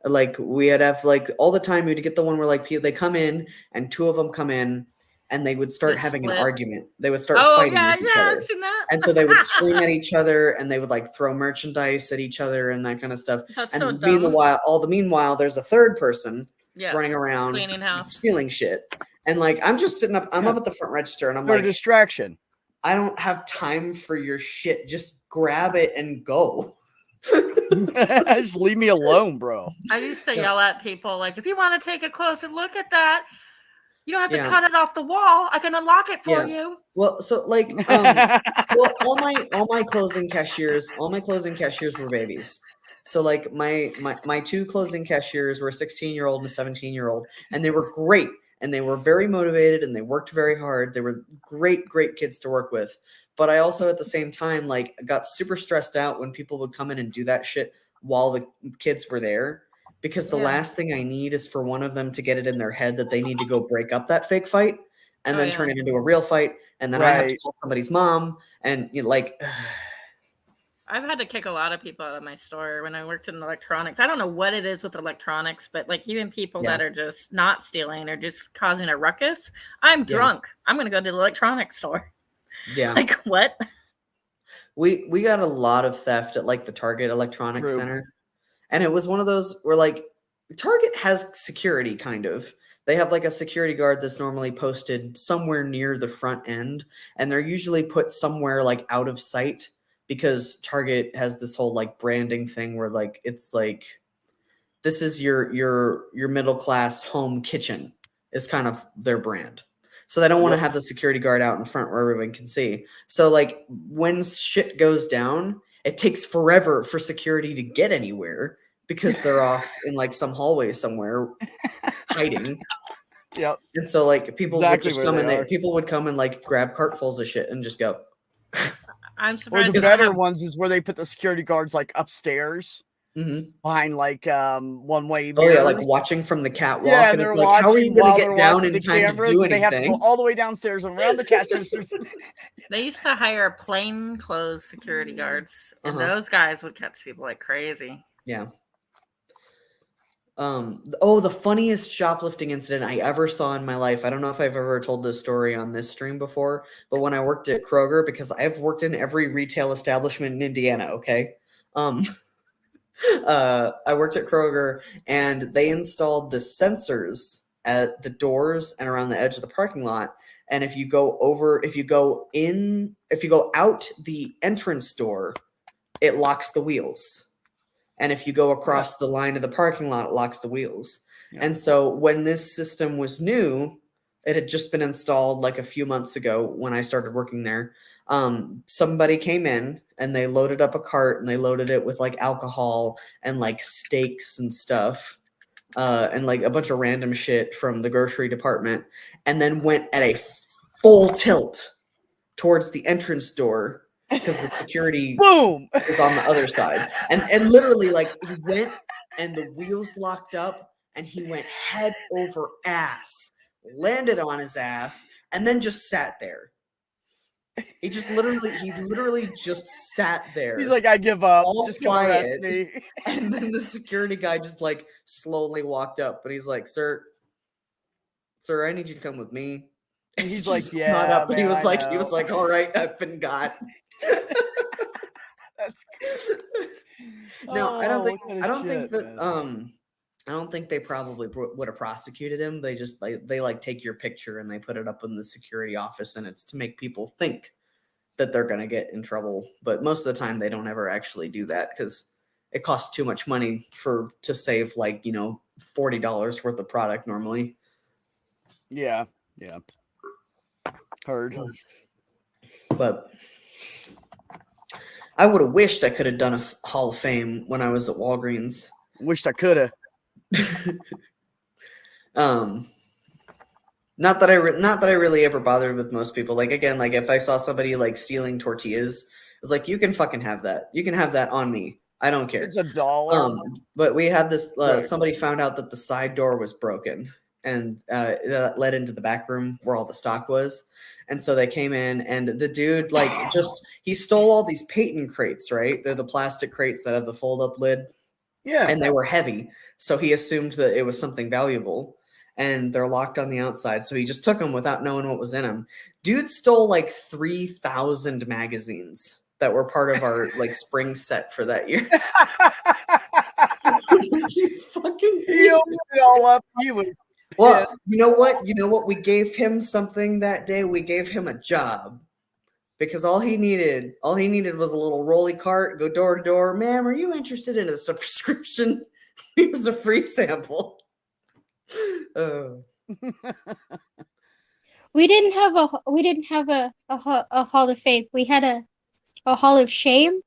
Like we'd have like all the time we'd get the one where like they come in and 2 of them come in and they would start having an argument. They would start fighting with each other. I've seen that. And so they would scream at each other and they would like throw merchandise at each other and that kind of stuff. That's and so dumb. Meanwhile, there's a third person running around cleaning house, stealing shit. And like I'm just sitting up, I'm up at the front register and I'm They're like, a distraction. I don't have time for your shit. Just grab it and go. Just leave me alone, bro. I used to yell at people like, if you want to take a closer look at that, You don't have to Yeah. cut it off the wall. I can unlock it for Yeah. you. Well, so like, well, all my closing cashiers were babies. So like my two closing cashiers were a 16-year-old and a 17-year-old, and they were great, and they were very motivated, and they worked very hard. They were great kids to work with. But I also at the same time like got super stressed out when people would come in and do that shit while the kids were there, because the last thing I need is for one of them to get it in their head that they need to go break up that fake fight and then turn it into a real fight, and then I have to call somebody's mom, and like I've had to kick a lot of people out of my store when I worked in electronics. I don't know what it is with electronics, but like even people that are just not stealing or just causing a ruckus. I'm drunk. I'm gonna go to the electronics store. Yeah. Like what? We got a lot of theft at like the Target Electronics Center. And it was one of those where like Target has security kind of. They have like a security guard that's normally posted somewhere near the front end, and they're usually put somewhere like out of sight, because Target has this whole like branding thing where like it's like this is your middle class home kitchen is kind of their brand. So they don't want to have the security guard out in front where everyone can see. So like when shit goes down, it takes forever for security to get anywhere because they're off in like some hallway somewhere hiding. Yep. And so like people would just come and people would come and like grab cartfuls of shit and just go. I'm surprised. Or the better ones is where they put the security guards like upstairs behind like one-way mirrors. Oh yeah, like watching from the catwalk. Yeah, and they're it's like, how are you going to get down in the time cameras, to do and they have to go anything? all the way downstairs and around the cash registers. They used to hire plain clothes security guards, and those guys would catch people like crazy. Yeah. The funniest shoplifting incident I ever saw in my life. I don't know if I've ever told this story on this stream before, but when I worked at Kroger, because I've worked in every retail establishment in Indiana, okay? I worked at Kroger, and they installed the sensors at the doors and around the edge of the parking lot. And if you go out the entrance door, it locks the wheels. And if you go across the line of the parking lot, it locks the wheels. Yeah. And so when this system was new, it had just been installed like a few months ago when I started working there. Somebody came in and they loaded up a cart, and they loaded it with like alcohol and like steaks and stuff, and like a bunch of random shit from the grocery department, and then went at a full tilt towards the entrance door because the security was on the other side. And literally like he went and the wheels locked up and he went head over ass, landed on his ass, and then just sat there. He literally just sat there. He's like, I give up. All just quiet. Arrest me. And then the security guy just like slowly walked up, but he's like, Sir, I need you to come with me. And he's like, yeah. Got up, man, and he was like, all right, I've been got. That's no, I don't think that I don't think they probably would have prosecuted him. They just they like take your picture and they put it up in the security office, and it's to make people think that they're going to get in trouble. But most of the time they don't ever actually do that because it costs too much money to save like, $40 worth of product normally. Yeah. Heard. But I would have wished I could have done a Hall of Fame when I was at Walgreens. Wished I could have. Not that I really ever bothered with most people. Like again, like if I saw somebody like stealing tortillas, it was like, you can fucking have that. You can have that on me. I don't care. It's $1. But we had this. Somebody found out that the side door was broken, and that led into the back room where all the stock was. And so they came in, and the dude he stole all these Peyton crates, right? They're the plastic crates that have the fold-up lid. Yeah. And they were heavy. So he assumed that it was something valuable, and they're locked on the outside. So he just took them without knowing what was in them. Dude stole like 3,000 magazines that were part of our like spring set for that year. You fucking opened it all up. Well, you know what? We gave him something that day. We gave him a job. Because all he needed was a little rolly cart, go door to door. Ma'am, are you interested in a subscription? It was a free sample. We didn't have a hall of fame. We had a hall of shame,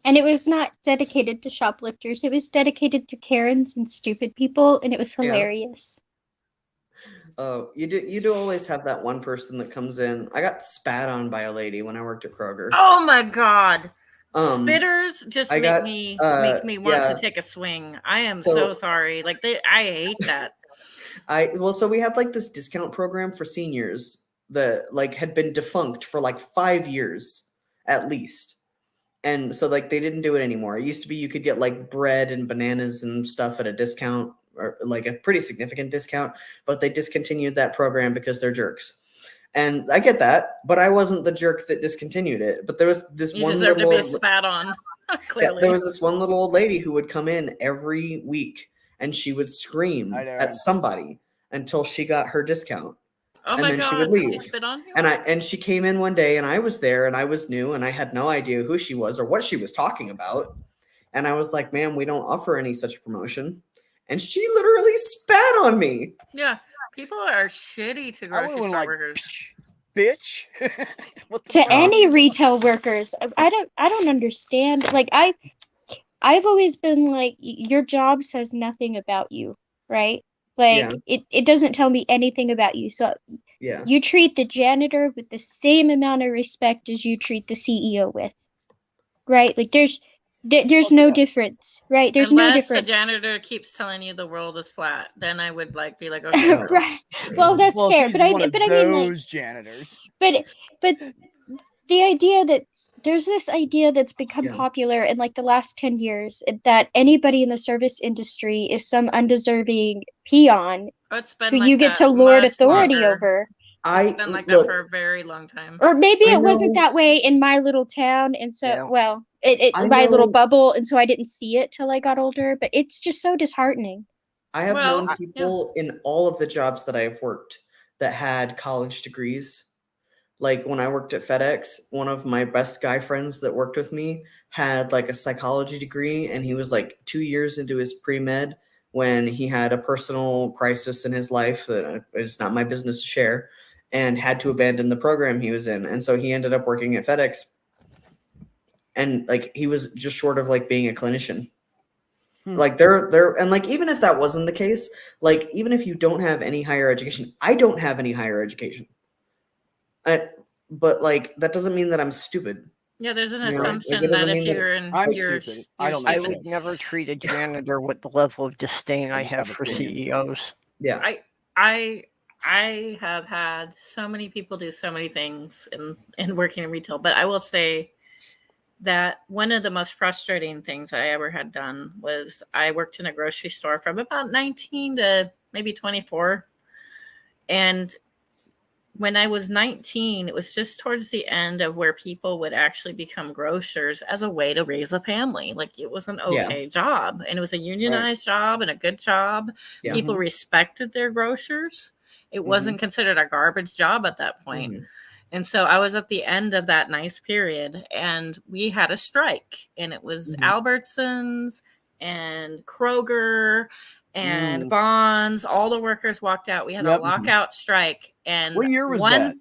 and it was not dedicated to shoplifters. It was dedicated to Karens and stupid people, and it was hilarious. Oh, you do always have that one person that comes in. I got spat on by a lady when I worked at Kroger. Oh my god. Spitters Spitters just make me want to take a swing. I am so sorry. Like I hate that. So we had like this discount program for seniors that like had been defunct for like 5 years at least. And so like they didn't do it anymore. It used to be you could get like bread and bananas and stuff at a discount, or like a pretty significant discount, but they discontinued that program because they're jerks. And I get that, but I wasn't the jerk that discontinued it. But there was this You one deserve little to be spat on. Clearly. Yeah, there was this one little old lady who would come in every week and she would scream at somebody until she got her discount. Oh and my then god, she would did leave. she spit on you? And she came in one day and I was there and I was new and I had no idea who she was or what she was talking about. And I was like, ma'am, we don't offer any such promotion. And she literally spat on me. Yeah. People are shitty to grocery store workers. Bitch. To any retail workers. I don't understand. Like I've always been like, your job says nothing about you, right? Like it doesn't tell me anything about you. So you treat the janitor with the same amount of respect as you treat the CEO with, right? Like there's no difference, right? There's no difference. Unless the janitor keeps telling you the world is flat, then I would be like, okay. Right. Well, that's fair. But I mean, like, janitors. But the idea that there's this idea that's become popular in like the last 10 years that anybody in the service industry is some undeserving peon who you get to lord authority over. It's been like that for a very long time. Or maybe it wasn't that way in my little town, and so my little bubble, and so I didn't see it till I got older. But it's just so disheartening. I have known people in all of the jobs that I've worked that had college degrees. Like when I worked at FedEx, one of my best guy friends that worked with me had like a psychology degree, and he was like 2 years into his pre-med when he had a personal crisis in his life that it's not my business to share, and had to abandon the program he was in. And so he ended up working at FedEx, and like he was just short of like being a clinician. Like they're and like even if that wasn't the case, like even if you don't have any higher education, I don't have any higher education. But like that doesn't mean that I'm stupid. Yeah, there's an assumption that if you're in, you're stupid. I would never treat a janitor with the level of disdain I have for CEOs. Yeah, I have had so many people do so many things in working in retail, but I will say that one of the most frustrating things I ever had done was I worked in a grocery store from about 19 to maybe 24, and when I was 19, it was just towards the end of where people would actually become grocers as a way to raise a family. Like it was an okay job, and it was a unionized job and a good job. Yeah. People respected their grocers. It wasn't considered a garbage job at that point. And so I was at the end of that nice period, and we had a strike, and it was Albertsons and Kroger and Vons. All the workers walked out. We had a lockout strike. And what year was that?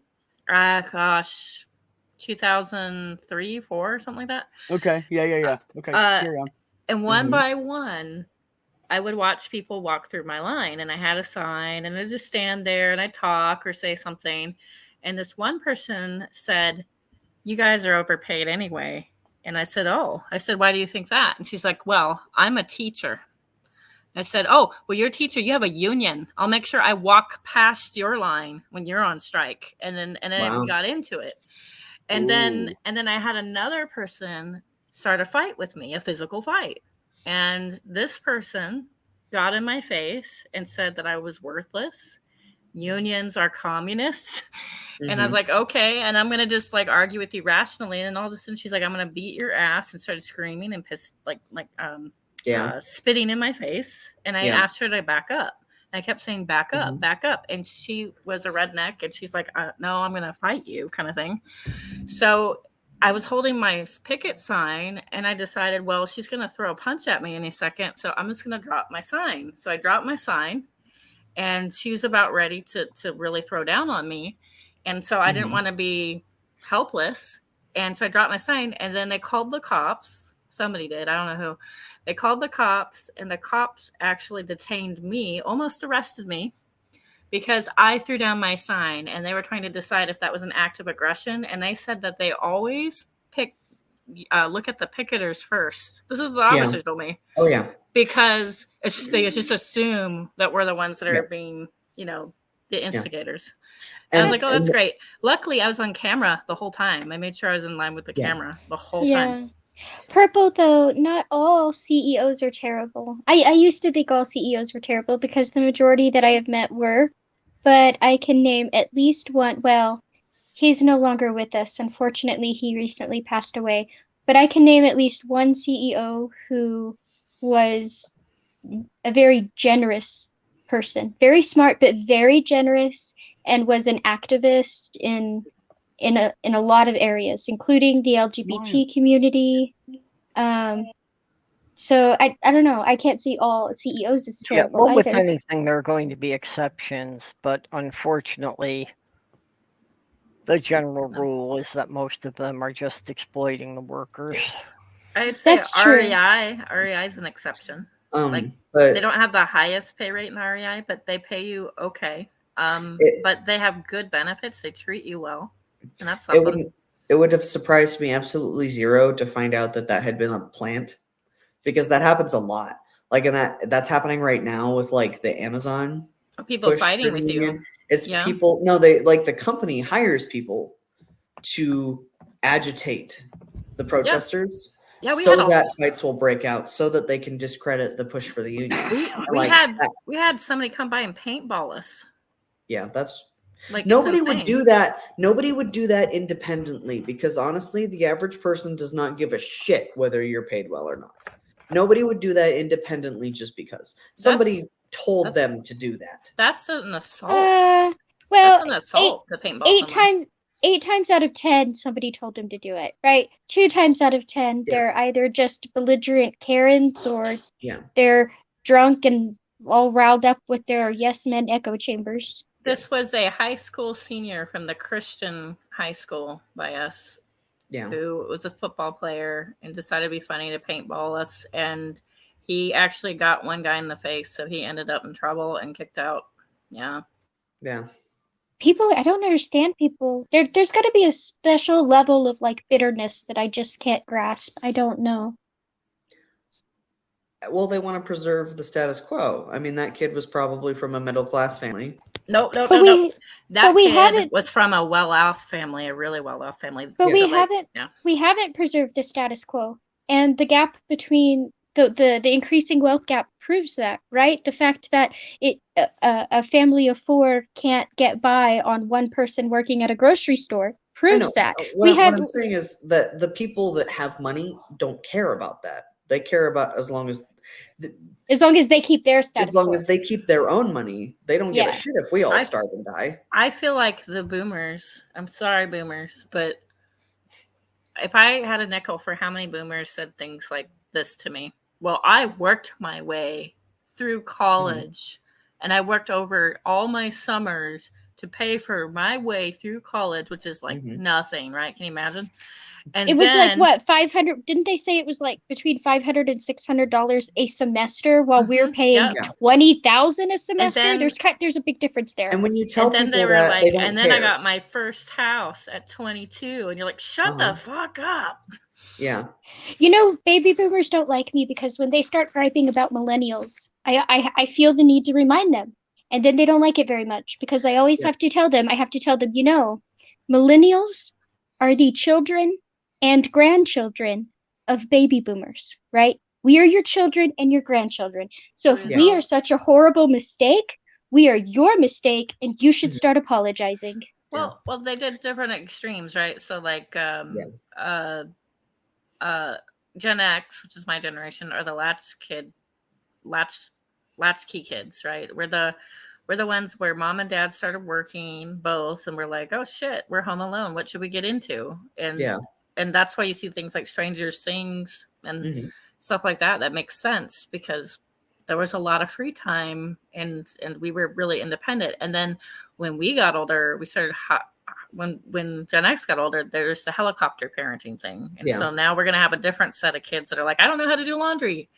2003, 4, something like that. Okay. Yeah. Okay. Carry on. And one by one, I would watch people walk through my line, and I had a sign, and I'd just stand there and I'd talk or say something. And this one person said, "You guys are overpaid anyway." And I said, "Oh," I said, "Why do you think that?" And she's like, "Well, I'm a teacher." I said, "Oh, well, you're a teacher. You have a union. I'll make sure I walk past your line when you're on strike." And then we got into it. And then I had another person start a fight with me, a physical fight. And this person got in my face and said that I was worthless. Unions are communists. And I was like, okay. And I'm going to just like argue with you rationally. And all of a sudden she's like, "I'm going to beat your ass," and started screaming and pissed, spitting in my face. And I asked her to back up. And I kept saying, back up, back up. And she was a redneck, and she's like, "No, I'm going to fight you," kind of thing. So I was holding my picket sign, and I decided, well, she's going to throw a punch at me any second. So I'm just going to drop my sign. So I dropped my sign, and she was about ready to really throw down on me. And so I didn't Mhm. want to be helpless. And so I dropped my sign, and then they called the cops. Somebody did. I don't know who. They called the cops, and the cops actually detained me, almost arrested me, because I threw down my sign, and they were trying to decide if that was an act of aggression. And they said that they always look at the picketers first. This is what the Yeah. officer told me. Oh yeah. Because they just assume that we're the ones that are Yeah. being, the instigators. And I was like, oh, that's great. Luckily, I was on camera the whole time. I made sure I was in line with the Yeah. camera the whole time. Purple, though, not all CEOs are terrible. I used to think all CEOs were terrible because the majority that I have met were, but I can name at least one. Well, he's no longer with us. Unfortunately, he recently passed away. But I can name at least one CEO who was a very generous person, very smart, but very generous, and was an activist in a lot of areas, including the LGBT community. So I don't know. I can't see all CEOs as Yeah, terrible well, with either. anything, there are going to be exceptions, but unfortunately, the general rule is that most of them are just exploiting the workers. I'd say That's true. REI is an exception. but They don't have the highest pay rate in REI, but they pay you okay. But they have good benefits. They treat you well, and that's something. It would have surprised me absolutely zero to find out that had been a plant, because that happens a lot. Like, that's happening right now with like the Amazon People push fighting for with union. you. It's Yeah. people. No, they like the company hires people to agitate the protesters. Yeah, we so had that fights will break out, so that they can discredit the push for the union. We had somebody come by and paintball us. Yeah, that's like nobody would do that. Nobody would do that independently, because honestly, the average person does not give a shit whether you're paid well or not. Nobody would do that independently just because somebody told them to do that. That's an assault. Well, that's an assault to paintball someone. 8 times out of 10, somebody told him to do it, right? 2 times out of 10, they're either just belligerent Karens, or they're drunk and all riled up with their yes men echo chambers. This was a high school senior from the Christian high school by us, who was a football player and decided to be funny to paintball us. And he actually got one guy in the face, so he ended up in trouble and kicked out. Yeah. People, I don't understand people. There's got to be a special level of like bitterness that I just can't grasp. I don't know. Well, they want to preserve the status quo. I mean, that kid was probably from a middle class family. No. That kid was from a well-off family, a really well-off family. But we haven't preserved the status quo, and the gap between the increasing wealth gap proves that, right? The fact that a family of 4 can't get by on one person working at a grocery store proves that. What I'm saying is that the people that have money don't care about that. They care about as long as they keep their status quo. As long as they keep their own money, they don't give a shit if we all starve and die. I feel like the boomers, I'm sorry, boomers, but if I had a nickel for how many boomers said things like this to me, well, I worked my way through college, and I worked over all my summers to pay for my way through college, which is like nothing, right? Can you imagine? And it was like what, 500? Didn't they say it was like between $500 and $600 a semester, while we're paying $20,000 a semester? There's a big difference there. And when you tell people they were that, like, they don't and then care. I got my first house at 22, and you're like, shut the fuck up. Yeah. You know, baby boomers don't like me because when they start griping about millennials, I feel the need to remind them, and then they don't like it very much because I always have to tell them. You know, millennials are the children and grandchildren of baby boomers, right? We are your children and your grandchildren. So if we are such a horrible mistake, we are your mistake, and you should start apologizing. Well, they did different extremes, right? So like Gen X, which is my generation, are the latchkey kids, right? We're the ones where mom and dad started working both, and we're like, oh shit, we're home alone. What should we get into? And that's why you see things like Stranger Things and stuff like that. That makes sense because there was a lot of free time, and we were really independent. And then when we got older, we started when Gen X got older, there's the helicopter parenting thing, and Yeah. so now we're gonna have a different set of kids that are like, I don't know how to do laundry.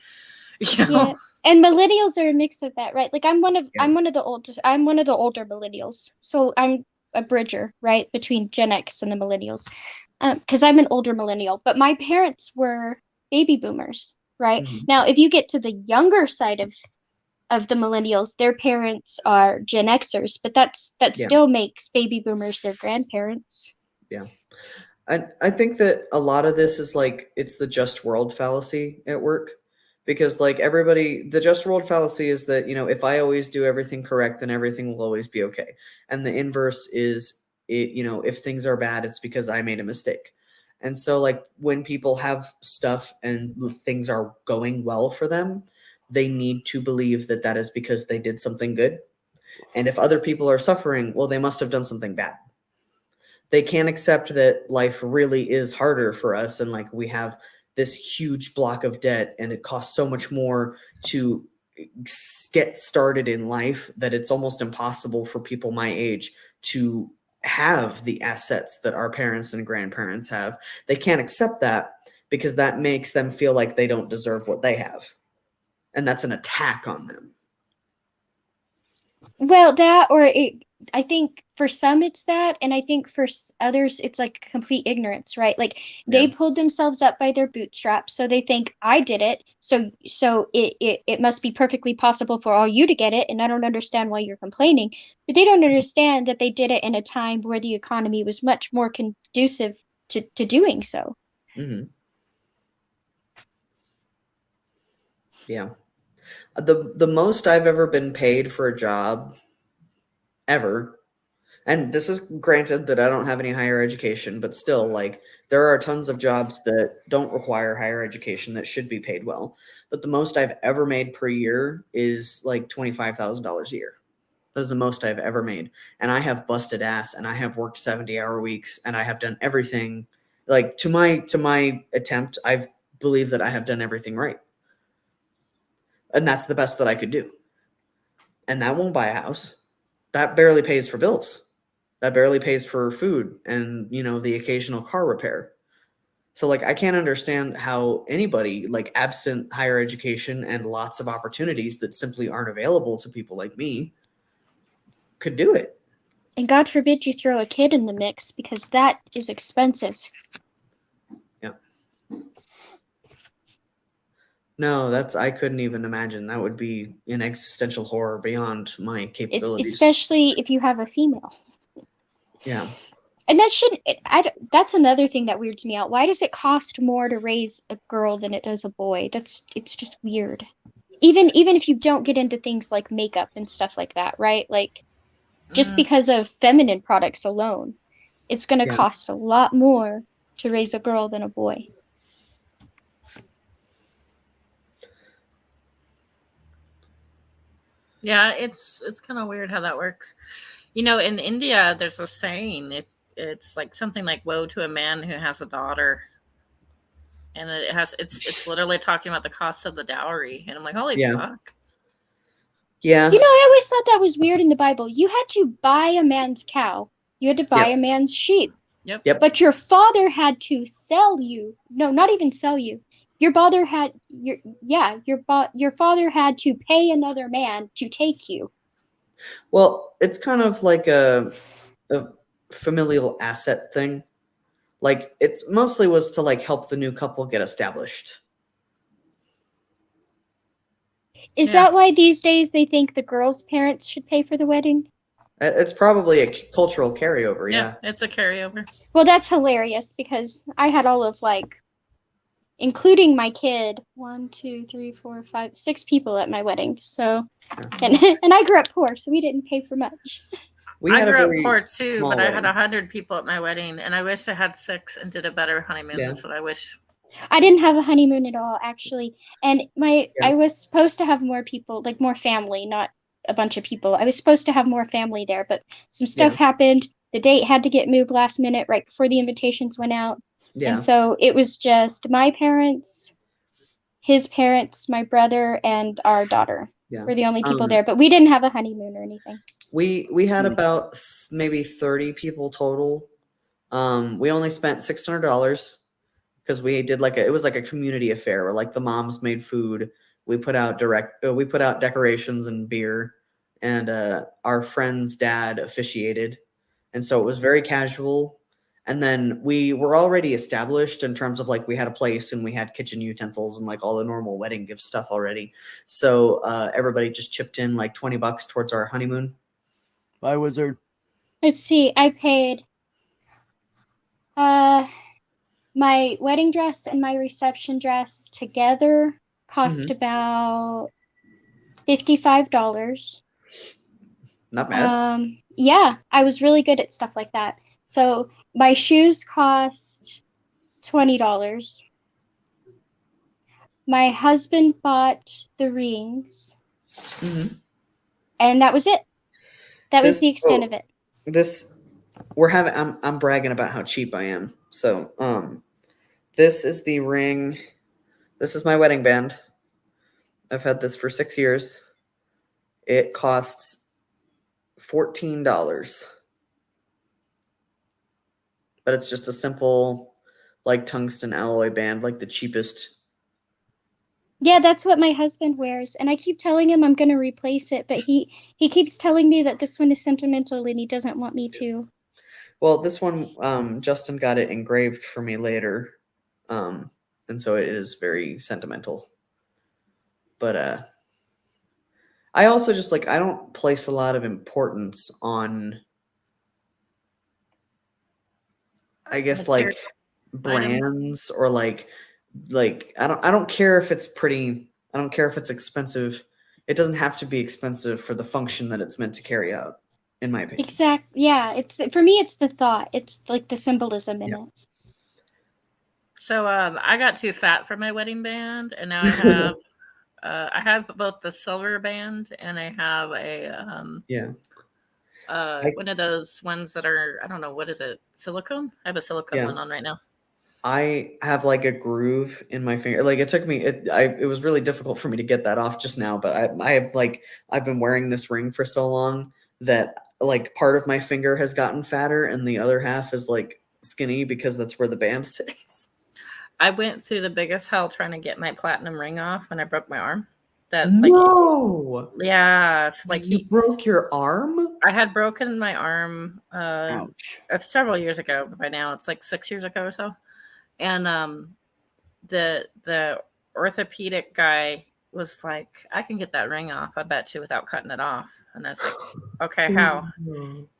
You know? Yeah. And millennials are a mix of that, right? Like I'm one of Yeah. I'm one of the older millennials. So I'm a bridger, right, between Gen X and the millennials. Because I'm an older millennial, but my parents were baby boomers, right? Mhm. Now, if you get to the younger side of the millennials, their parents are Gen Xers, but that Yeah. still makes baby boomers their grandparents. Yeah. I think that a lot of this is like it's the just world fallacy at work, because like everybody, the just world fallacy is that, you know, if I always do everything correct, then everything will always be okay. And the inverse is, you know, if things are bad, it's because I made a mistake. And so like when people have stuff and things are going well for them, they need to believe that that is because they did something good. And if other people are suffering, well, they must have done something bad. They can't accept that life really is harder for us, and like we have this huge block of debt and it costs so much more to get started in life that it's almost impossible for people my age to have the assets that our parents and grandparents have. They can't accept that because that makes them feel like they don't deserve what they have, and that's an attack on them. Well, I think for some it's that, and I think for others it's like complete ignorance, right? Like they Yeah. pulled themselves up by their bootstraps, so they think I did it, so it must be perfectly possible for all you to get it, and I don't understand why you're complaining. But they don't understand that they did it in a time where the economy was much more conducive to doing so. Mm-hmm. Yeah. The most I've ever been paid for a job ever, and this is granted that I don't have any higher education, but still, like, there are tons of jobs that don't require higher education that should be paid well. But the most I've ever made per year is like $25,000 a year. That's the most I've ever made. And I have busted ass, and I have worked 70-hour weeks, and I have done everything. Like, to my attempt, I believe that I have done everything right. And that's the best that I could do. And that won't buy a house. That barely pays for bills. That barely pays for food and, you know, the occasional car repair. So like I can't understand how anybody, like, absent higher education and lots of opportunities that simply aren't available to people like me, could do it. And God forbid you throw a kid in the mix, because that is expensive. Yeah. No, I couldn't even imagine. That would be an existential horror beyond my capabilities. Especially if you have a female. Yeah. And that shouldn't. That's another thing that weirds me out. Why does it cost more to raise a girl than it does a boy? It's just weird. Even if you don't get into things like makeup and stuff like that, right? Like just because of feminine products alone, it's going to cost a lot more to raise a girl than a boy. Yeah, it's kind of weird how that works. You know, in India, there's a saying. It's like something like "Woe to a man who has a daughter," and it's literally talking about the cost of the dowry. And I'm like, holy fuck. Yeah. You know, I always thought that was weird in the Bible. You had to buy a man's cow. You had to buy a man's sheep. Yep. But your father had to sell you. No, not even sell you. Your father had your father had to pay another man to take you. Well, it's kind of like a familial asset thing. Like it's mostly was to like help the new couple get established. Is that why these days they think the girl's parents should pay for the wedding? It's probably a cultural carryover. Yeah, it's a carryover. Well, that's hilarious because I had all of including my kid, 1, 2, 3, 4, 5, 6 people at my wedding. So, and I grew up poor, so we didn't pay for much. I grew up poor too, but I had 100 people at my wedding, and I wish I had 6 and did a better honeymoon. That's what I wish. I didn't have a honeymoon at all, actually, and I was supposed to have more people, like more family, not a bunch of people. I was supposed to have more family there, but some stuff happened. The date had to get moved last minute, right before the invitations went out. And so it was just my parents, his parents, my brother, and our daughter were the only people there. But we didn't have a honeymoon or anything. We had about maybe 30 people total. We only spent $600 because we did it was like a community affair where like the moms made food. We put out decorations and beer, and our friend's dad officiated, and so it was very casual. And then we were already established in terms of like we had a place and we had kitchen utensils and like all the normal wedding gift stuff already. So everybody just chipped in like $20 towards our honeymoon. Bye, Wizard. Let's see. I paid my wedding dress and my reception dress together cost about $55. Not bad. Yeah, I was really good at stuff like that. So my shoes cost $20. My husband bought the rings, and that was it. That was the extent of it. I'm bragging about how cheap I am. So, this is the ring. This is my wedding band. I've had this for 6 years. It costs $14. But it's just a simple, like, tungsten alloy band, like the cheapest. Yeah, that's what my husband wears, and I keep telling him I'm going to replace it, but he keeps telling me that this one is sentimental and he doesn't want me to. Well, this one, Justin got it engraved for me later, and so it is very sentimental. But I also just I don't place a lot of importance on, I guess, like brands or like I don't care if it's pretty. I don't care if it's expensive. It doesn't have to be expensive for the function that it's meant to carry out, in my opinion. Exactly. Yeah, for me it's the thought. It's like the symbolism in it. So I got too fat for my wedding band, and now I have both the silver band and I have a one of those ones that are, I don't know, what is it? Silicone? I have a silicone one on right now. I have like a groove in my finger. Like it took me, it was really difficult for me to get that off just now, but I've been wearing this ring for so long that like part of my finger has gotten fatter and the other half is like skinny because that's where the band sits. I went through the biggest hell trying to get my platinum ring off when I broke my arm. No. Yeah, it's like you broke your arm? I had broken my arm several years ago, but by now it's like 6 years ago or so. And the orthopedic guy was like, I can get that ring off, I bet you, without cutting it off. And I was like, okay, how?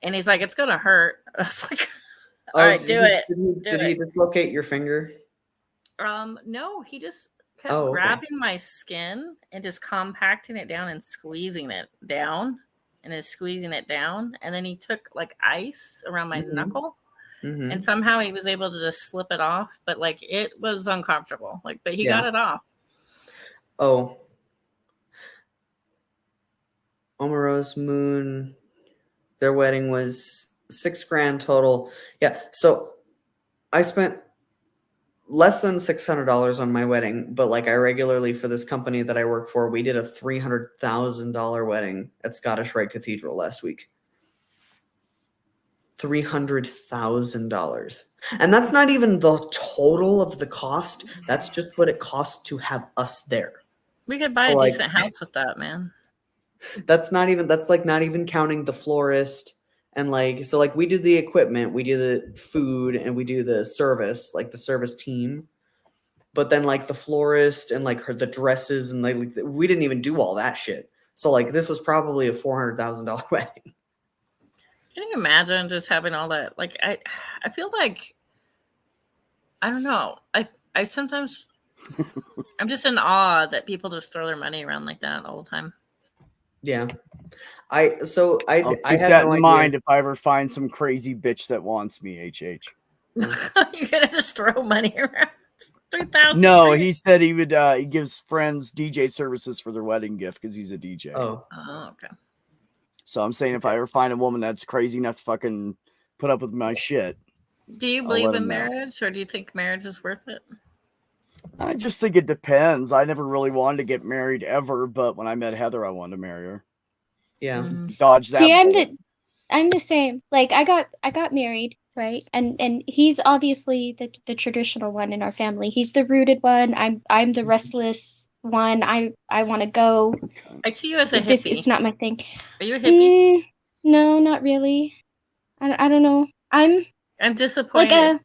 And he's like, it's gonna hurt. I was like, all right, do it. Did he dislocate your finger? No, he just kept grabbing my skin and just compacting it down and squeezing it down and then squeezing it down. And then he took like ice around my knuckle and somehow he was able to just slip it off. But like it was uncomfortable. But he got it off. Oh. Omaro's Moon, their wedding was $6,000 total. Yeah. So I spent less than $600 on my wedding, but like I regularly, for this company that I work for, we did a $300,000 wedding at Scottish Rite Cathedral last week. $300,000. And that's not even the total of the cost. That's just what it costs to have us there. We could buy a decent house with that, man. That's not even counting the florist. And so we do the equipment, we do the food, and we do the service, like the service team. But then the florist and the dresses and we didn't even do all that shit. So this was probably a $400,000 wedding. Can you imagine just having all that? I feel like, I don't know. I sometimes I'm just in awe that people just throw their money around like that all the time. Yeah. I'll keep that in mind if I ever find some crazy bitch that wants me, HH. You're gonna just throw money around. 3,000. No, he said he would. He gives friends DJ services for their wedding gift because he's a DJ. Oh, okay. So I'm saying if I ever find a woman that's crazy enough to fucking put up with my shit. Do you believe in marriage, or do you think marriage is worth it? I just think it depends. I never really wanted to get married ever, but when I met Heather, I wanted to marry her. Yeah. Dodge that. See, bullet. I'm the same. Like I got married, right? And he's obviously the traditional one in our family. He's the rooted one. I'm the restless one. I want to go. I see you as a This hippie. it's not my thing. Are you a hippie? No, not really. I don't know. I'm I'm like disappointed.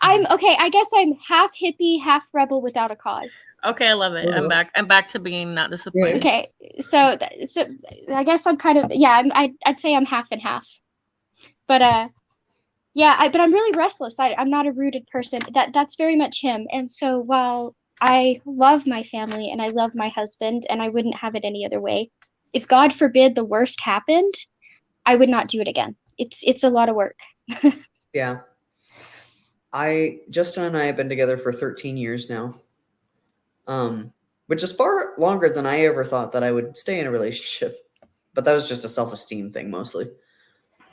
I'm okay. I guess I'm half hippie, half rebel without a cause. Okay, I love it. I'm back. I'm back to being not disappointed. Okay, so I guess I'm kind of I'd say I'm half and half. But yeah, but I'm really restless. I'm not a rooted person. That's very much him. And so while I love my family and I love my husband and I wouldn't have it any other way, if God forbid the worst happened, I would not do it again. It's a lot of work. Yeah. Justin and I have been together for 13 years now. Which is far longer than I ever thought that I would stay in a relationship. But that was just a self-esteem thing mostly.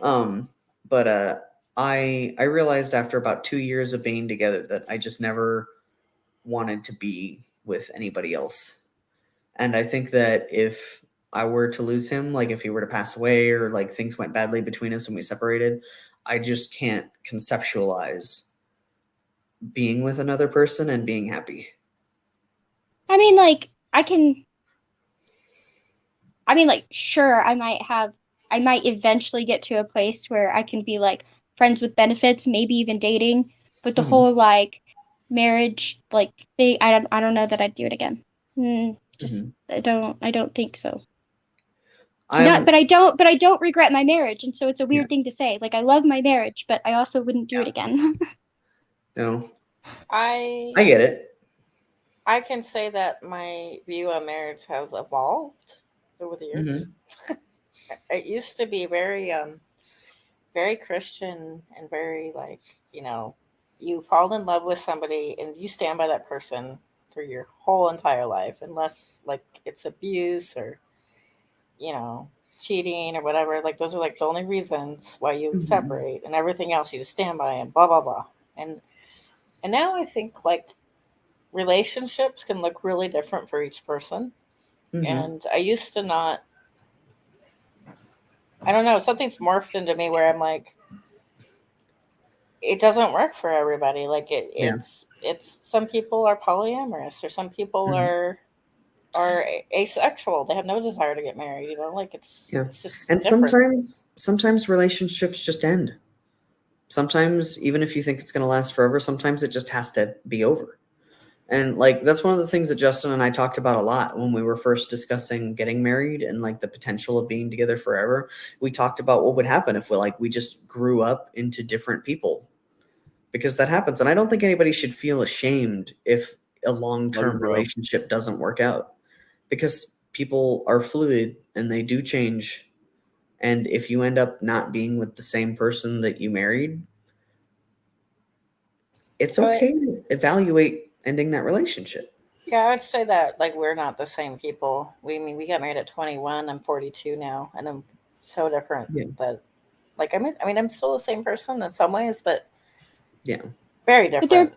But I realized after about 2 years of being together that I just never wanted to be with anybody else. And I think that if I were to lose him, like if he were to pass away or like things went badly between us and we separated, I just can't conceptualize being with another person and being happy. I mean, like sure, I might eventually get to a place where I can be like friends with benefits, maybe even dating, but the whole like marriage like thing, I don't know that I'd do it again. I don't think so. But I don't regret my marriage, and so it's a weird thing to say. Like I love my marriage, but I also wouldn't do it again. No. I get it. I can say that my view on marriage has evolved over the years. It used to be very very Christian and very like, you fall in love with somebody and you stand by that person through your whole entire life, unless like it's abuse or, cheating or whatever. Like those are like the only reasons why you separate, and everything else you just stand by and blah blah blah. And now I think like relationships can look really different for each person. And I used to not, I don't know, something's morphed into me where I'm like, it doesn't work for everybody. Like it's some people are polyamorous, or some people are asexual. They have no desire to get married. Like it's just and different. sometimes relationships just end. Sometimes even if you think it's going to last forever, sometimes it just has to be over. And like that's one of the things that Justin and I talked about a lot when we were first discussing getting married and like the potential of being together forever. We talked about what would happen if we just grew up into different people, because that happens. And I don't think anybody should feel ashamed if a long-term relationship doesn't work out, because people are fluid and they do change. And if you end up not being with the same person that you married, it's okay to evaluate ending that relationship. Yeah, I would say that like we're not the same people. We got married at 21. I'm 42 now, and I'm so different. But like I'm still the same person in some ways, but very different.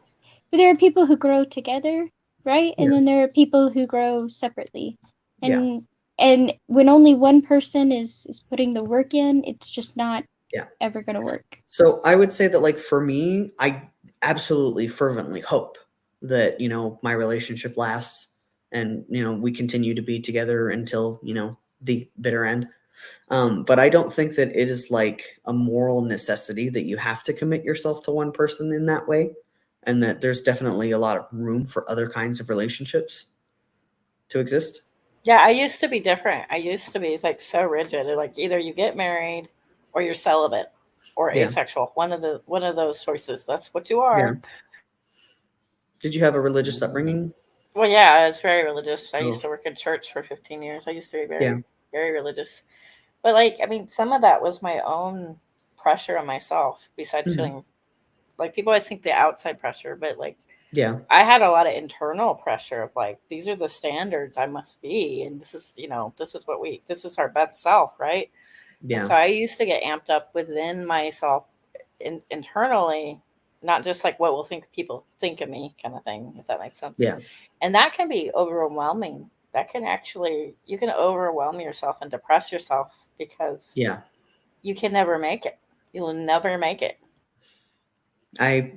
But there are people who grow together, right? And then there are people who grow separately. And when only one person is putting the work in, it's just not ever going to work. So I would say that like for me, I absolutely fervently hope that, my relationship lasts and, we continue to be together until, the bitter end. But I don't think that it is like a moral necessity that you have to commit yourself to one person in that way. And that there's definitely a lot of room for other kinds of relationships to exist. Yeah, I used to be different. I used to be like so rigid. Like either you get married or you're celibate or asexual. One of those choices. That's what you are. Did you have a religious upbringing? Well, yeah, I was very religious. I used to work in church for 15 years. I used to be very, very religious. But like, some of that was my own pressure on myself, besides feeling like people always think the outside pressure, but like, I had a lot of internal pressure of like, these are the standards I must be. And this is, this is our best self. Right. Yeah. And so I used to get amped up within myself internally, not just like what will people think of me kind of thing, if that makes sense. Yeah. And that can be overwhelming that can actually, you can overwhelm yourself and depress yourself because you can never make it. You'll never make it. I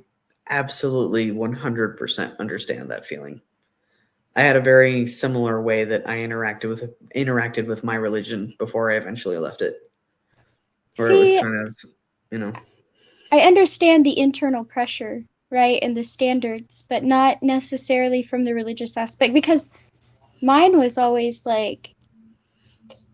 absolutely 100% understand that feeling. I had a very similar way that I interacted with my religion before I eventually left it. Where it was kind of, I understand the internal pressure, right, and the standards, but not necessarily from the religious aspect, because mine was always like,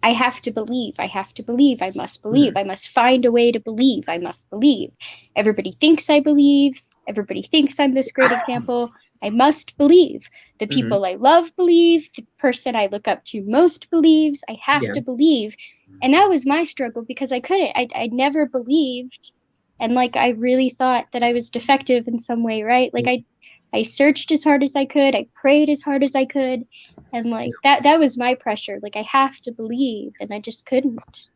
I have to believe, I have to believe, I must believe, I must find a way to believe, I must believe. Everybody thinks I believe, everybody thinks I'm this great example. I must believe. The people I love believe, the person I look up to most believes, I have to believe. And that was my struggle because I couldn't. I never believed. And like I really thought that I was defective in some way, right? Like I searched as hard as I could, I prayed as hard as I could. And like that was my pressure. Like I have to believe, and I just couldn't.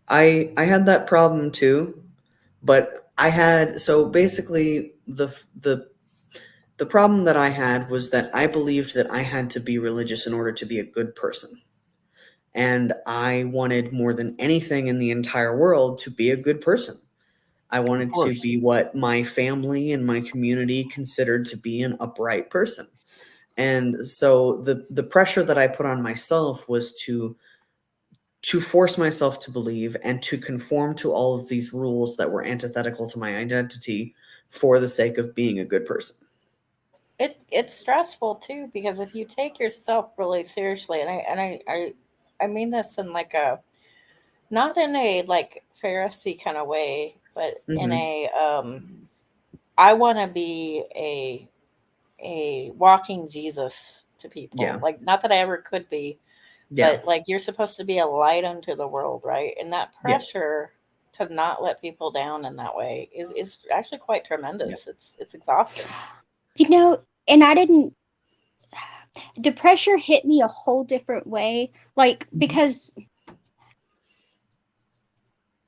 I had that problem too, but I had, so basically the problem that I had was that I believed that I had to be religious in order to be a good person. And I wanted more than anything in the entire world to be a good person. I wanted to be what my family and my community considered to be an upright person. And so the pressure that I put on myself was to force myself to believe and to conform to all of these rules that were antithetical to my identity for the sake of being a good person. It's stressful too, because if you take yourself really seriously, and I mean this in like a, not in a like Pharisee kind of way, but in a I want to be a walking Jesus to people. Like, not that I ever could be, but like you're supposed to be a light unto the world, right? And that pressure to not let people down in that way is actually quite tremendous. It's exhausting. And I didn't, the pressure hit me a whole different way. Like, because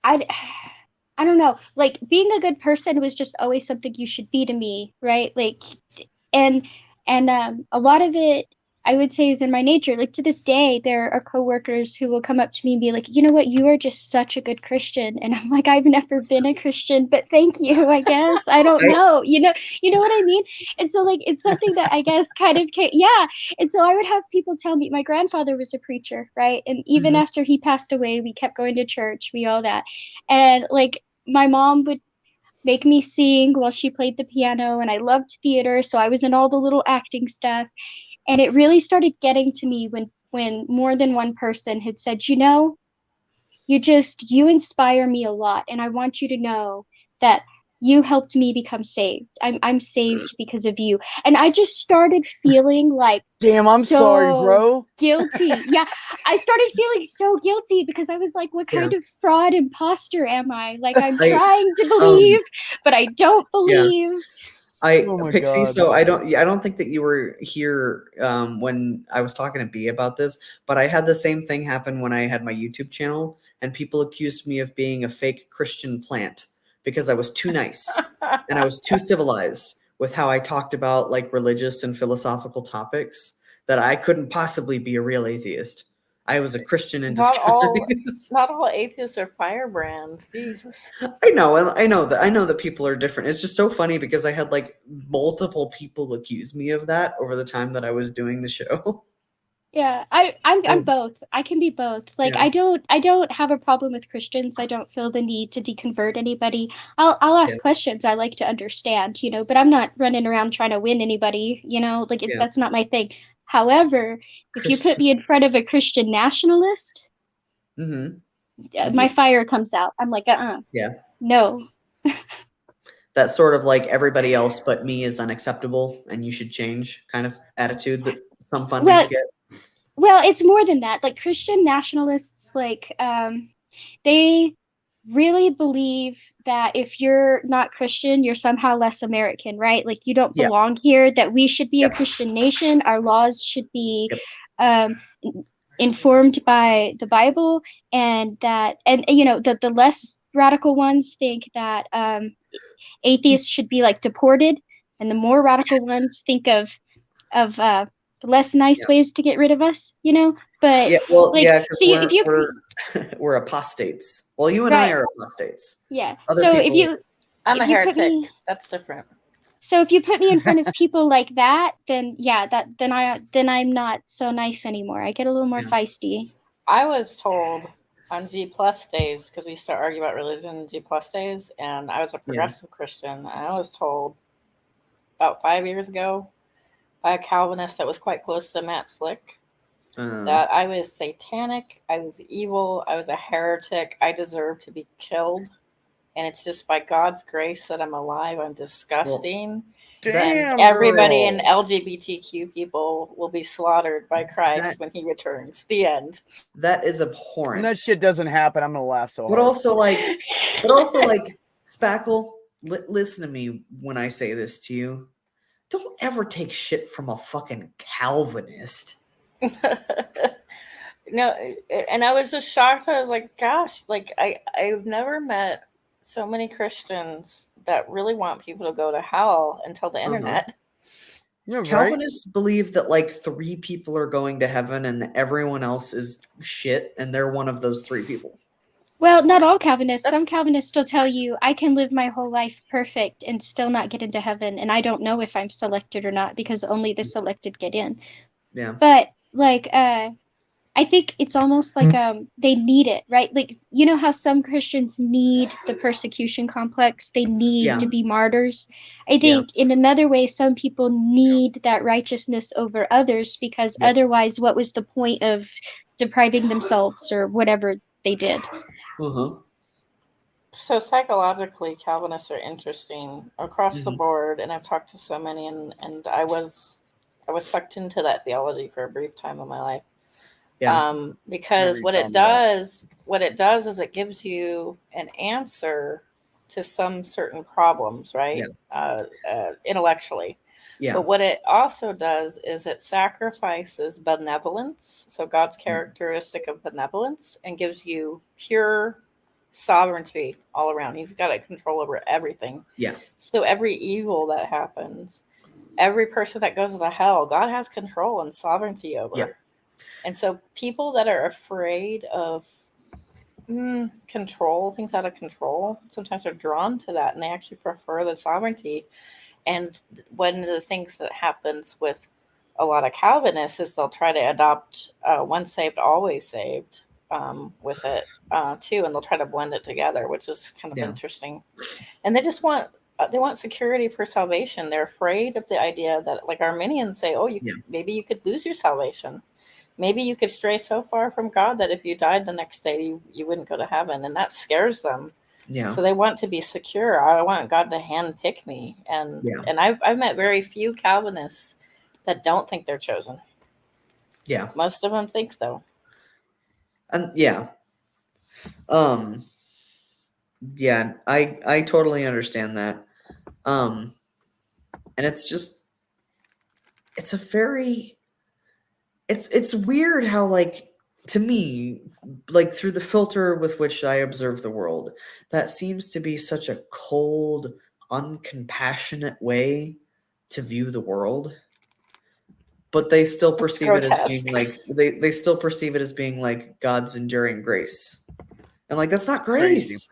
I don't know, like being a good person was just always something you should be to me, right? Like, and a lot of it I would say is in my nature. Like to this day, there are coworkers who will come up to me and be like, you know what, you are just such a good Christian. And I'm like, I've never been a Christian, but thank you, I guess. I don't know. You know what I mean? And so like it's something that I guess kind of came, And so I would have people tell me, my grandfather was a preacher, right? And even after he passed away, we kept going to church, all that. And like my mom would make me sing while she played the piano, and I loved theater, so I was in all the little acting stuff. And it really started getting to me when more than one person had said, you inspire me a lot, and I want you to know that you helped me become saved. I'm saved because of you. And I just started feeling like, damn, I'm sorry, bro. Guilty. Yeah, I started feeling so guilty because I was like, what kind of fraud imposter am I? Like, I'm trying to believe, but I don't believe. Pixie, God. So I don't think that you were here when I was talking to B about this, but I had the same thing happen when I had my YouTube channel, and people accused me of being a fake Christian plant because I was too nice and I was too civilized with how I talked about like religious and philosophical topics, that I couldn't possibly be a real atheist. I was a Christian in disguise. Not all atheists are firebrands. Jesus. I know that people are different. It's just so funny because I had like multiple people accuse me of that over the time that I was doing the show. Yeah, I'm both. I can be both. Like I don't have a problem with Christians. I don't feel the need to deconvert anybody. I'll ask questions. I like to understand, but I'm not running around trying to win anybody, like that's not my thing. However, if you put me in front of a Christian nationalist, my fire comes out. I'm like, no. That sort of like everybody else but me is unacceptable and you should change kind of attitude that some funders get. Well, it's more than that. Like Christian nationalists, like they really believe that if you're not Christian, you're somehow less American, right? Like you don't belong here, that we should be a Christian nation. Our laws should be informed by the Bible, and the less radical ones think that atheists should be like deported, and the more radical ones think of less nice ways to get rid of us, you know? But because so if you we're apostates. Well, you and I are apostates. Yeah. Other so people, I'm a if you heretic. put me, That's different. so if you put me in front of people like that, then then I'm not so nice anymore. I get a little more feisty. I was told on G plus days, because we start arguing about religion G plus days, and I was a progressive Christian, and I was told about 5 years ago by a Calvinist that was quite close to Matt Slick that I was satanic, I was evil, I was a heretic, I deserve to be killed, and it's just by God's grace that I'm alive. I'm disgusting. Damn, everybody girl. in LGBTQ people will be slaughtered by Christ when he returns. The end. That is abhorrent. When that shit doesn't happen, I'm gonna laugh so hard. But also, Spackle, listen to me when I say this to you. Don't ever take shit from a fucking Calvinist. No, and I was just shocked. I was like, gosh, like I've never met so many Christians that really want people to go to hell until the internet. You're Calvinists believe that like 3 people are going to heaven and everyone else is shit, and they're one of those 3 people. Well, not all Calvinists. Some Calvinists still tell you I can live my whole life perfect and still not get into heaven, and I don't know if I'm selected or not because only the selected get in. Yeah. But like I think it's almost like they need it, right? Like, you know how some Christians need the persecution complex, they need to be martyrs. I think in another way, some people need that righteousness over others because otherwise, what was the point of depriving themselves or whatever they did? So psychologically, Calvinists are interesting across the board, and I've talked to so many, and I was sucked into that theology for a brief time in my life. Because what it does is it gives you an answer to some certain problems, right? Intellectually. But what it also does is it sacrifices benevolence, so God's characteristic of benevolence, and gives you pure sovereignty all around. He's got a control over everything. So every evil that happens, every person that goes to hell, God has control and sovereignty over. And so people that are afraid of control, things out of control, sometimes are drawn to that, and they actually prefer the sovereignty. And one of the things that happens with a lot of Calvinists is they'll try to adopt once saved, always saved with it too, and they'll try to blend it together, which is kind of interesting. And they just want security for salvation. They're afraid of the idea that, like Arminians say, maybe you could lose your salvation. Maybe you could stray so far from God that if you died the next day, you wouldn't go to heaven. And that scares them. So they want to be secure. I want God to handpick me. And I've met very few Calvinists that don't think they're chosen. Most of them think so. And I totally understand that. And it's just, it's a very, it's weird how, like, to me, like, through the filter with which I observe the world, that seems to be such a cold, uncompassionate way to view the world. But they still perceive it as being like, they still perceive it as being like God's enduring grace. And like, that's not grace.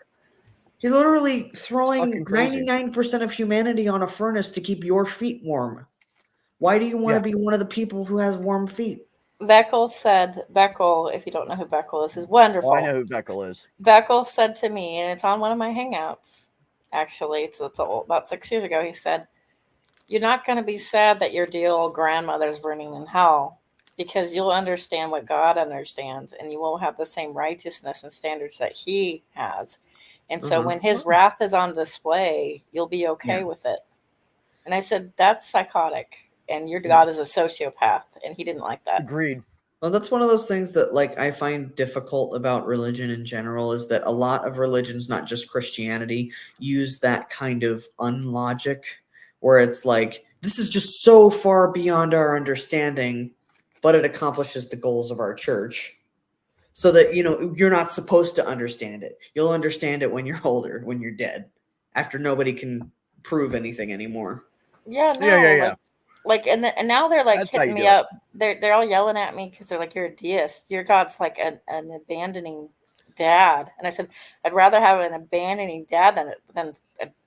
He's literally throwing 99% of humanity on a furnace to keep your feet warm. Why do you want to be one of the people who has warm feet? Beckel said, if you don't know who Beckel is wonderful. Oh, I know who Beckel is. Beckel said to me, and it's on one of my hangouts, actually, it's old, about 6 years ago, he said, you're not going to be sad that your dear old grandmother's burning in hell, because you'll understand what God understands, and you will have the same righteousness and standards that he has. And so when his wrath is on display, you'll be okay with it. And I said, that's psychotic. And your God is a sociopath. And he didn't like that. Agreed. Well, that's one of those things that, like, I find difficult about religion in general, is that a lot of religions, not just Christianity, use that kind of unlogic where it's like, this is just so far beyond our understanding, but it accomplishes the goals of our church. So that, you know, you're not supposed to understand it. You'll understand it when you're older, when you're dead, after nobody can prove anything anymore. Yeah, no. like, and now they're like That's how hitting you me do it. up. They're all yelling at me because they're like, "You're a deist. Your God's like an abandoning dad." And I said, "I'd rather have an abandoning dad than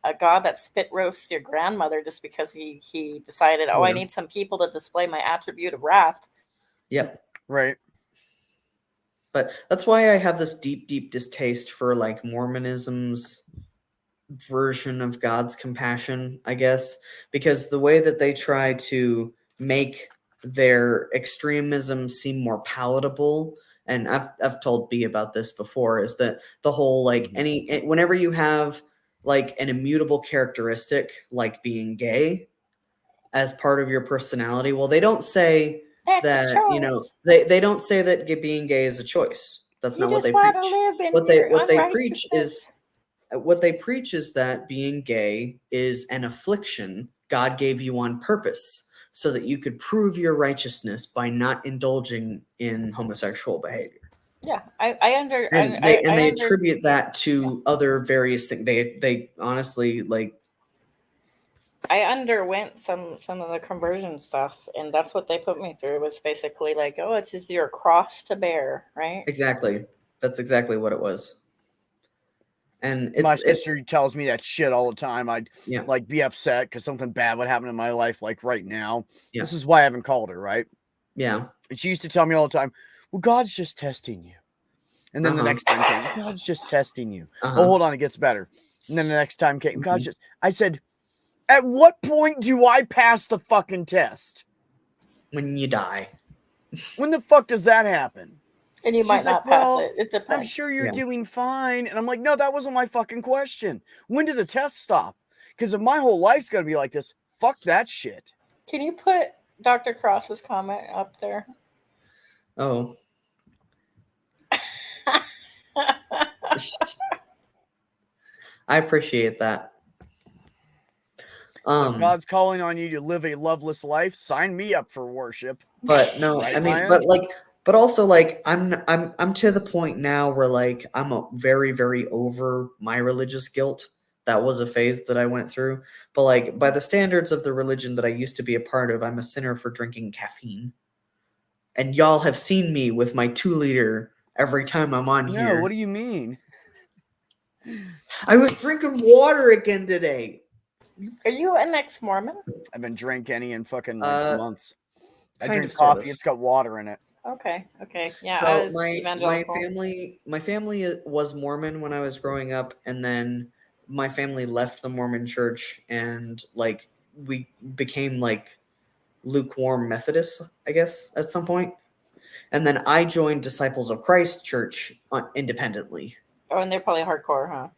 a God that spit roasts your grandmother just because he decided, oh, I need some people to display my attribute of wrath." Yep. Right. But that's why I have this deep, deep distaste for like Mormonism's version of God's compassion, I guess, because the way that they try to make their extremism seem more palatable, and I've told B about this before, is that the whole like whenever you have like an immutable characteristic like being gay as part of your personality, well, they don't say That's that, you know, they don't say that being gay is a choice. That's you not what just they want preach. to live in What they preach unrighteousness. is that being gay is an affliction God gave you on purpose so that you could prove your righteousness by not indulging in homosexual behavior. Yeah, I They attribute that to other various things. They honestly like. I underwent some of the conversion stuff, and that's what they put me through. It was basically like, oh, it's just your cross to bear, right? Exactly. That's exactly what it was. And my sister tells me that shit all the time. I'd like be upset because something bad would happen in my life, like right now. Yeah. This is why I haven't called her, right? Yeah. And she used to tell me all the time, well, God's just testing you. And then the next time came, God's just testing you. Oh, hold on, it gets better. And then the next time came, God's just, I said, at what point do I pass the fucking test? When you die. When the fuck does that happen? And you might not pass it. It depends. I'm sure you're doing fine. And I'm like, no, that wasn't my fucking question. When did the test stop? Because if my whole life's going to be like this, fuck that shit. Can you put Dr. Cross's comment up there? Oh. I appreciate that. So God's calling on you to live a loveless life. Sign me up for worship. But no, right, I mean, but also like I'm to the point now where like I'm very, very over my religious guilt. That was a phase that I went through. But like by the standards of the religion that I used to be a part of, I'm a sinner for drinking caffeine. And y'all have seen me with my 2-liter every time I'm on here. No, what do you mean? I was drinking water again today. Are you an ex-Mormon? I've been drinking any in fucking months. I drink of, sort coffee. of. It's got water in it. Okay. Yeah. So my family was Mormon when I was growing up, and then my family left the Mormon church, and like we became like lukewarm Methodists, I guess, at some point. And then I joined Disciples of Christ Church independently. Oh, and they're probably hardcore, huh?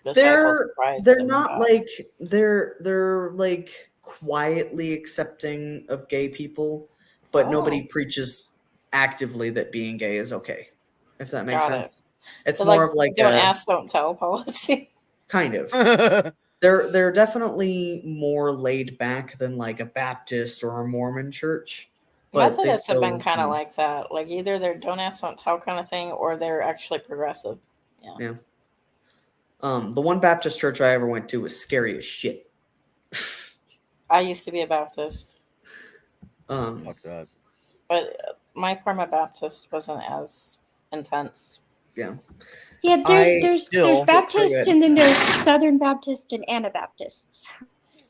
They're not like they're like quietly accepting of gay people, but nobody preaches actively that being gay is okay. If that makes sense. It's so more of like don't ask, don't tell policy. Kind of. They're definitely more laid back than like a Baptist or a Mormon church. But Methodists have been kind of like that. Like either they're don't ask, don't tell kind of thing, or they're actually progressive. Yeah. The one Baptist church I ever went to was scary as shit. I used to be a Baptist. Fuck that. But my form of Baptist wasn't as intense. Yeah. Yeah, there's Baptist and then there's Southern Baptist and Anabaptists.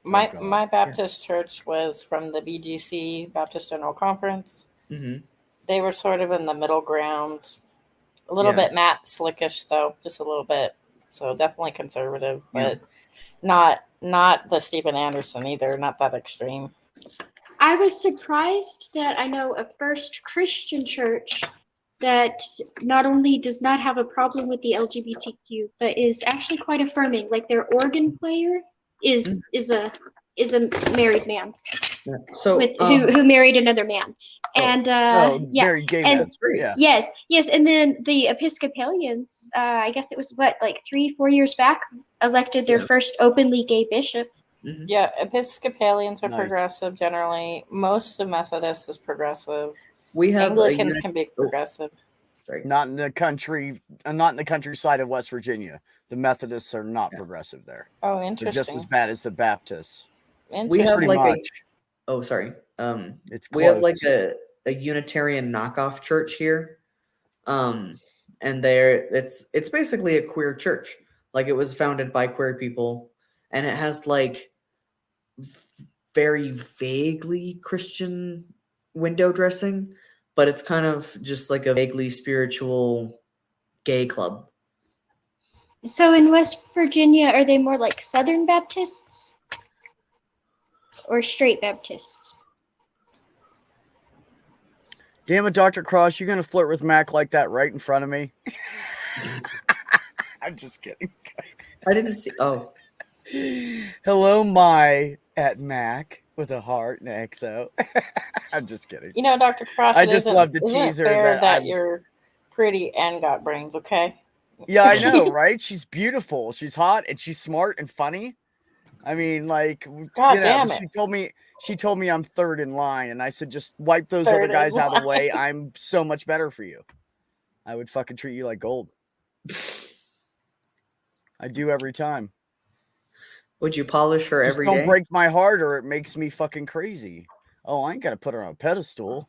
My Baptist church was from the BGC, Baptist General Conference. Mm-hmm. They were sort of in the middle ground. A little bit Matt Slickish, though, just a little bit. So definitely conservative, but not the Stephen Anderson either, not that extreme. I was surprised that I know a First Christian church that not only does not have a problem with the LGBTQ, but is actually quite affirming. Like their organ player is a married man. Yeah. So who married another man, and married gay man. Yes, and then the Episcopalians, I guess it was like 3-4 years back, elected their first openly gay bishop. Mm-hmm. Yeah, Episcopalians are progressive generally. Most of Methodists is progressive. We have Anglicans can be progressive. Not in the country, not in the countryside of West Virginia. The Methodists are not progressive there. Oh, interesting. They're just as bad as the Baptists. We have Pretty like much. sorry. It's we have close. like a Unitarian knockoff church here. And it's basically a queer church. Like, it was founded by queer people, and it has like very vaguely Christian window dressing, but it's kind of just like a vaguely spiritual gay club. So in West Virginia, are they more like Southern Baptists or straight Baptists? Damn it, Dr. Cross, you're going to flirt with Mac like that right in front of me? I'm just kidding. I didn't see. Oh. Hello, my at Mac with a heart and an XO. I'm just kidding. You know, Dr. Cross, I just love to tease her that you're pretty and got brains, okay? Yeah, I know, right? She's beautiful. She's hot, and she's smart and funny. I mean, like, God damn it. She told me I'm third in line, and I said, just wipe those other guys out of the way. I'm so much better for you. I would fucking treat you like gold. I do every time. Would you polish her just every day? Don't break my heart, or it makes me fucking crazy. Oh, I ain't gotta put her on a pedestal.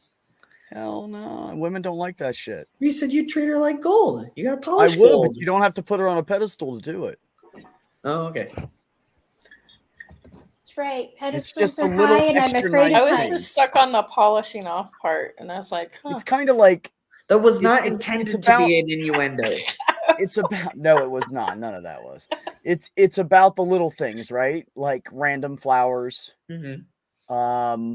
Hell no. Women don't like that shit. You said you'd treat her like gold. You gotta polish I will, gold. but you don't have to put her on a pedestal to do it. Oh, okay. That's right. It's Pedestals just a are little high, and I'm extra afraid nice of I was heights. just stuck on the polishing off part, and I was like, huh. It's kind of like that was not intended to be an innuendo. It's about no, it was not. None of that was. It's about the little things, right? Like random flowers. Mm-hmm.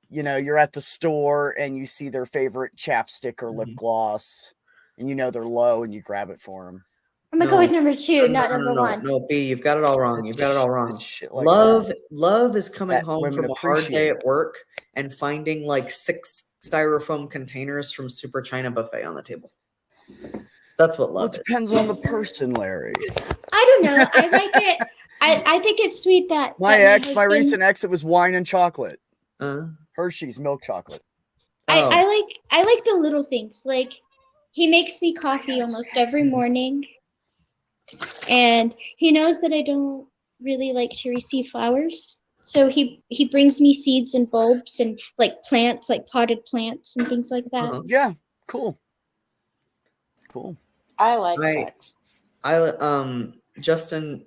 You know, you're at the store and you see their favorite chapstick or lip gloss, and you know they're low, and you grab it for them. I'm gonna go with number two, not number one. No, B, you've got it all wrong. You've got it all wrong. Shit like love is coming that home women from a hard day appreciate. at work and finding like 6 styrofoam containers from Super China Buffet on the table. That's what love is. It depends on the person, Larry. I don't know. I like it. I think it's sweet that my recent ex, it was wine and chocolate. Hershey's milk chocolate. I like the little things. Like, he makes me coffee almost every morning, and he knows that I don't really like to receive flowers, so he brings me seeds and bulbs and like plants, like potted plants and things like that. Yeah, cool. I like sex. Justin.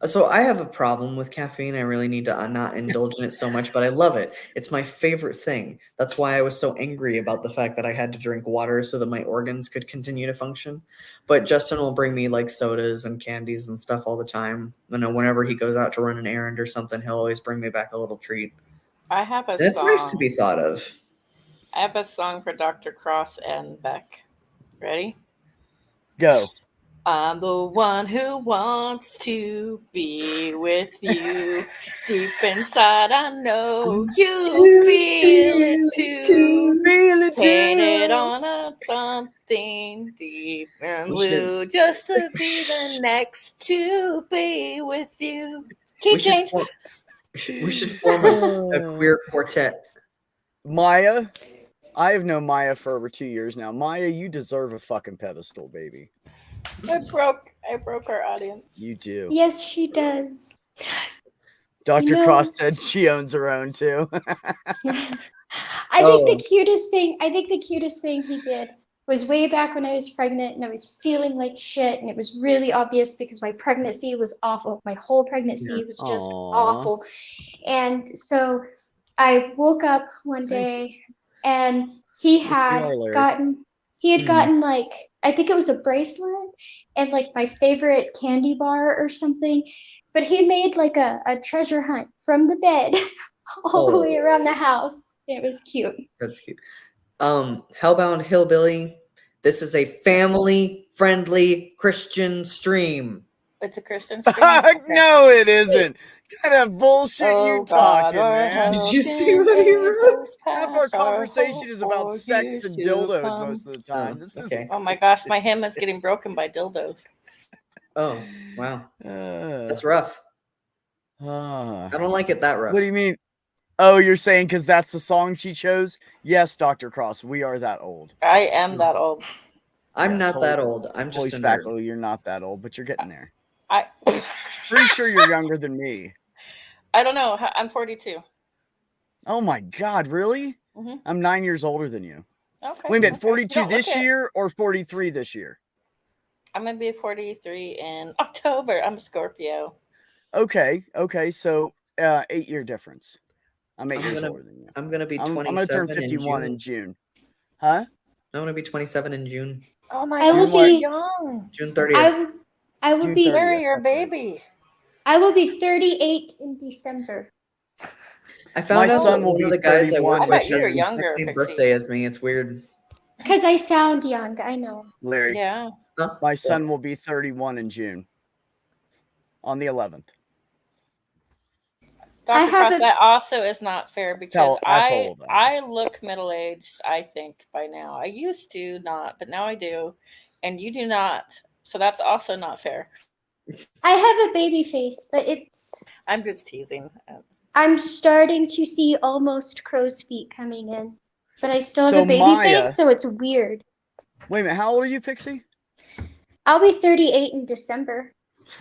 So I have a problem with caffeine. I really need to not indulge in it so much, but I love it. It's my favorite thing. That's why I was so angry about the fact that I had to drink water so that my organs could continue to function. But Justin will bring me like sodas and candies and stuff all the time. You know, whenever he goes out to run an errand or something, he'll always bring me back a little treat. I have a That's song. nice to be thought of. I have a song for Dr. Cross and Beck. Ready? Go. I'm the one who wants to be with you. Deep inside, I know you feel it too. Painted on a something deep and blue, just to be the next to be with you. Key change. We should form a queer quartet. Maya, I have known Maya for over 2 years now. Maya, you deserve a fucking pedestal, baby. I broke our audience. You do. Yes, she does. Dr. Cross said she owns her own too. I think the cutest thing he did was way back when I was pregnant and I was feeling like shit, and it was really obvious because my pregnancy was awful. My whole pregnancy was just awful. And so I woke up one day and he had gotten like, I think it was a bracelet and like my favorite candy bar or something, but he made like a treasure hunt from the bed all the way around the house. It was cute. That's cute. Hellbound Hillbilly, this is a family-friendly Christian stream. It's a Christian stream? Okay. No, it isn't. What kind of bullshit you talking, man? Did you see what he wrote? Half our conversation is about sex and dildos most of the time. Oh my gosh, my hymn is getting broken by dildos. Oh, wow. That's rough. I don't like it that rough. What do you mean? Oh, you're saying because that's the song she chose? Yes, Dr. Cross, we are that old. I am that old. I'm not that old. I'm just a nerd. You're not that old, but you're getting there. I'm pretty sure you're younger than me. I don't know. I'm 42. Oh my God, really? Mhm. I'm 9 years older than you. Okay. Wait a minute, okay. 42 Don't this look at- year or 43 this year? I'm gonna be 43 in October. I'm a Scorpio. Okay, so 8-year difference. I'm 8 years older than you. I'm gonna be I'm 27 gonna turn in 51 June. in June. Huh? I'm gonna be 27 in June. Oh my I God, will you're be. young. June 30th. I will June be. 30th. Larry, you're a that's right. baby. I will be 38 in December. I found out son that will one of be the guys I 31, work which with has is- the younger, exact same Pixie. birthday as me. It's weird. Because I sound young. I know. Larry, Yeah. Huh? my son will be 31 in June. On the 11th. Dr. Cross, that also is not fair because I look middle-aged, I think, by now. I used to not, but now I do. And you do not. So that's also not fair. I have a baby face, but I'm just teasing. I'm starting to see almost crow's feet coming in. But I still have So a baby Maya- face, so it's weird. Wait a minute, how old are you, Pixie? I'll be 38 in December.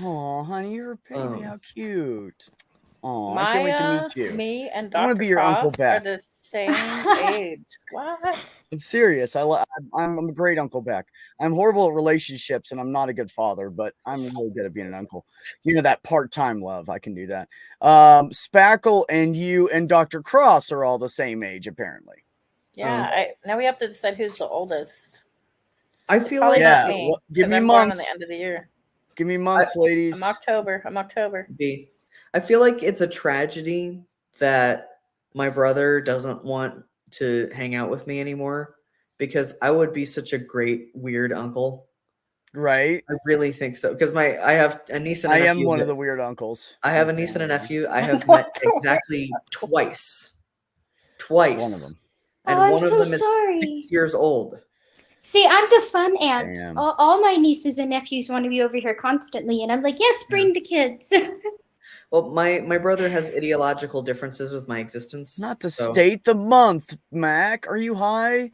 Oh, honey, you're a baby. How cute. Oh, I Maya, can't wait to meet you. me, and I want to Dr. be your Uncle Cross are Beck. the same age. What? I'm serious. I'm a great Uncle Beck. I'm horrible at relationships, and I'm not a good father, but I'm really good at being an uncle. You know, that part-time love. I can do that. Spackle and you and Dr. Cross are all the same age, apparently. Yeah, now we have to decide who's the oldest. I It's feel probably like not me, give 'cause me I'm born on months. the end of the year. Give me months, ladies. I'm October. B. I feel like it's a tragedy that my brother doesn't want to hang out with me anymore because I would be such a great weird uncle. Right? I really think so because I have a niece and a I nephew. am one of the weird uncles. I have a niece and a nephew I have met exactly twice. One of them. And I'm one of so them is sorry. 6 years old. See, I'm the fun aunt. Damn. All my nieces and nephews want to be over here constantly, and I'm like, yes, bring the kids. Well, my brother has ideological differences with my existence. Not to so- state the month, Mac. Are you high?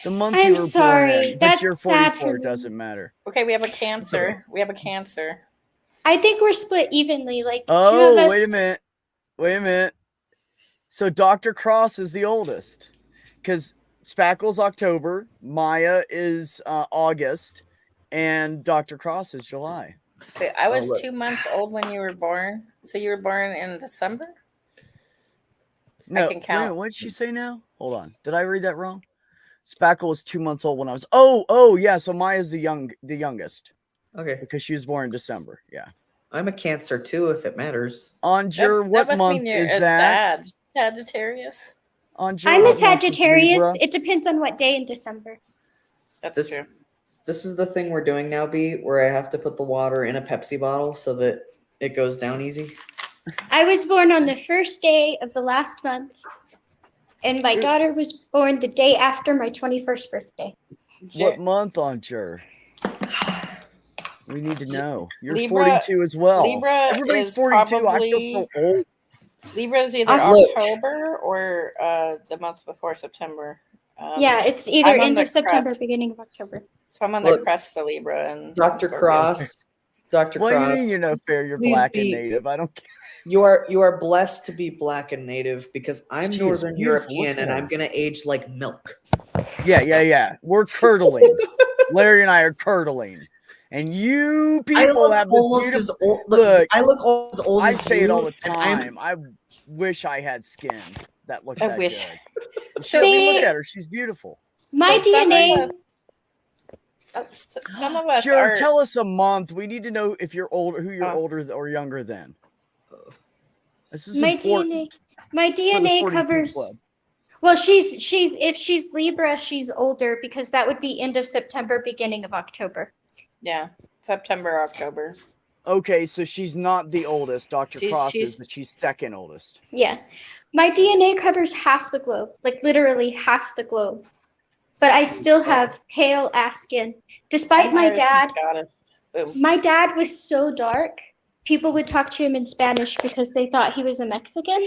The month I'm you were sorry. born in. But That's you're sad 44. for It me. doesn't matter. Okay, we have a Cancer. I think we're split evenly. Like two of Oh, us. wait a minute. So Dr. Cross is the oldest. Because Spackle's October, Maya is August, and Dr. Cross is July. Wait, I was 2 months old when you were born. So you were born in December? No, I can count. What did she say now? Hold on. Did I read that wrong? Spackle was 2 months old when I was. Oh, yeah. So Maya's the youngest. Okay. Because she was born in December. Yeah. I'm a Cancer too, if it matters. Anjur, what must month mean you're is a that? Sagittarius. Anjur, I'm a what month is Sagittarius. Libra? It depends on what day in December. That's true. This is the thing we're doing now, B, where I have to put the water in a Pepsi bottle so that it goes down easy. I was born on the first day of the last month, and my daughter was born the day after my 21st birthday. What month, Anjur? We need to know. You're Libra- 42 as well. Libra Everybody's is 42. I feel so old. Libra is either Look. October or the month before September. Yeah, it's either I'm on end the of September, crest. beginning of October. So I'm on Look. the crest of Libra. And Dr. Cross. Dr. What do you Cross. mean you're no fair? You're please black be- and native. I don't care. You are blessed to be black and native because I'm She is Northern beautiful. European Look at and her. I'm gonna age like milk. Yeah. We're curdling. Larry and I are curdling. And you I people look have this almost beautiful. as old. Look, I look as old I as say you, it all the and I'm- time. I wish I had skin that looked I that wish. good. See- Look at her. She's beautiful. My So some DNA. of some of us Sure, are. tell us a month. We need to know if you're older, who you're Oh. older or younger than. This is My important. My It's for the DNA 42 covers. club. Well, she's if she's Libra, she's older because that would be end of September, beginning of October. Yeah, September, October. Okay, so she's not the oldest. Dr. Cross she's- is, but she's second oldest. Yeah, my DNA covers half the globe, like literally half the globe. But I still have pale ass skin, despite I'm my Irish and dad. Scottish. Boom. My dad was so dark. People would talk to him in Spanish because they thought he was a Mexican.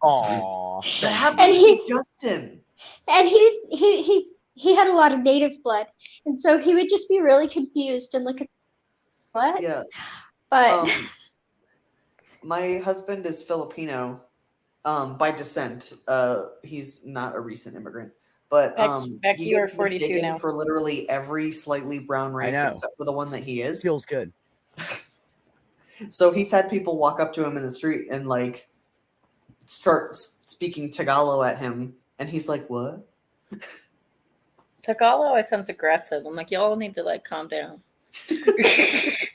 Aww. That happened And he- to Justin. And he had a lot of native blood, and so he would just be really confused and look at what. Yeah. But my husband is Filipino, by descent. He's not a recent immigrant, but Beck, he you are gets 42 mistaken now. for literally every slightly brown race know. except for the one that he is. Feels good. So he's had people walk up to him in the street and like start speaking Tagalog at him, and he's like, "What?" Tagalog always sounds aggressive. I'm like, y'all need to like calm down.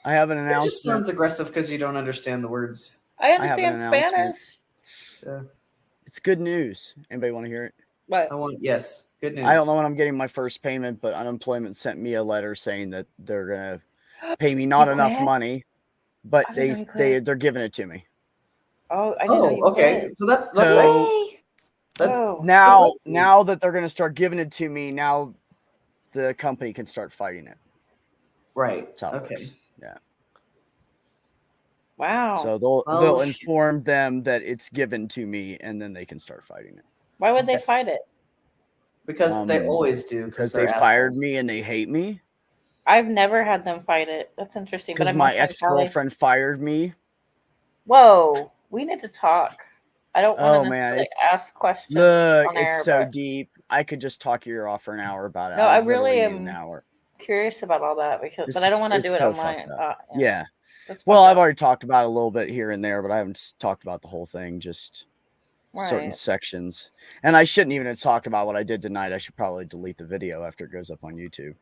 I have an It just announcement. sounds aggressive because you don't understand the words. I have an understand announcement. Spanish. Yeah. It's good news. Anybody want to hear it? What? Yes, good news. I don't know when I'm getting my first payment, but unemployment sent me a letter saying that they're gonna pay me not You enough quit? money, but I didn't know you quit. they're giving it to me. Oh, I didn't know you okay. quit. So that's So Yay! Oh. now that they're gonna start giving it to me, now the company can start fighting it. right. That's how it Okay. works. Yeah. Wow. So they'll inform them that it's given to me, and then they can start fighting it. Why would they fight it? Because they always do. Because they fired me and they hate me. I've never had them fight it. That's interesting. Because my ex-girlfriend fired me. Whoa, we need to talk. I don't want to man, ask questions. Look, on air, it's so but deep. I could just talk your ear off for an hour about it. No, I really literally am need an hour. curious about all that but I don't want to do it so online. Yeah. That's Well, fucked I've up. already talked about it a little bit here and there, but I haven't talked about the whole thing, just certain Right. sections. And I shouldn't even have talked about what I did tonight. I should probably delete the video after it goes up on YouTube.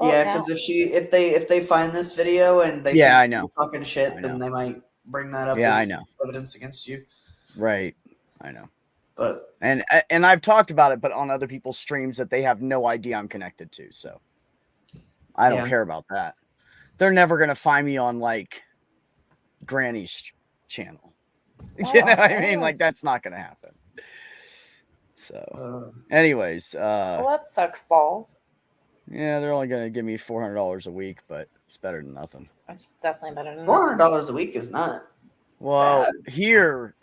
Yeah, because if they find this video and they think I know. you're talking shit, then they might bring that up I as know. evidence against you. Right. I know. But and I've talked about it, but on other people's streams that they have no idea I'm connected to. So I don't care about that. They're never gonna find me on like Granny's channel. You know what I mean? Like that's not gonna happen. So anyways, well, that sucks balls. Yeah, they're only gonna give me $400 a week, but it's better than nothing. It's definitely better than $400 a week is not. Well, bad. here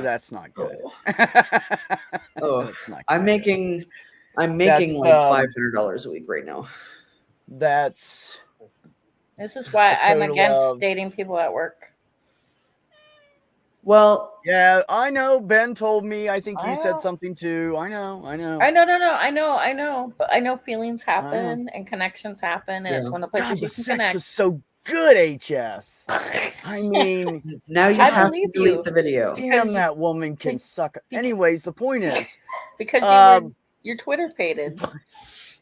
that's not good. It's not I'm making like $500 a week right now. That's This is why I'm against dating people at work. Well, yeah, I know. Ben told me. I think you said something too. I know. I know. But I know feelings happen and connections happen, and it's one of the places you can sex connect. was so good, HS. I mean, now you have to delete the video. Damn, that woman can suck. Anyways, the point is because you're Twitter pated.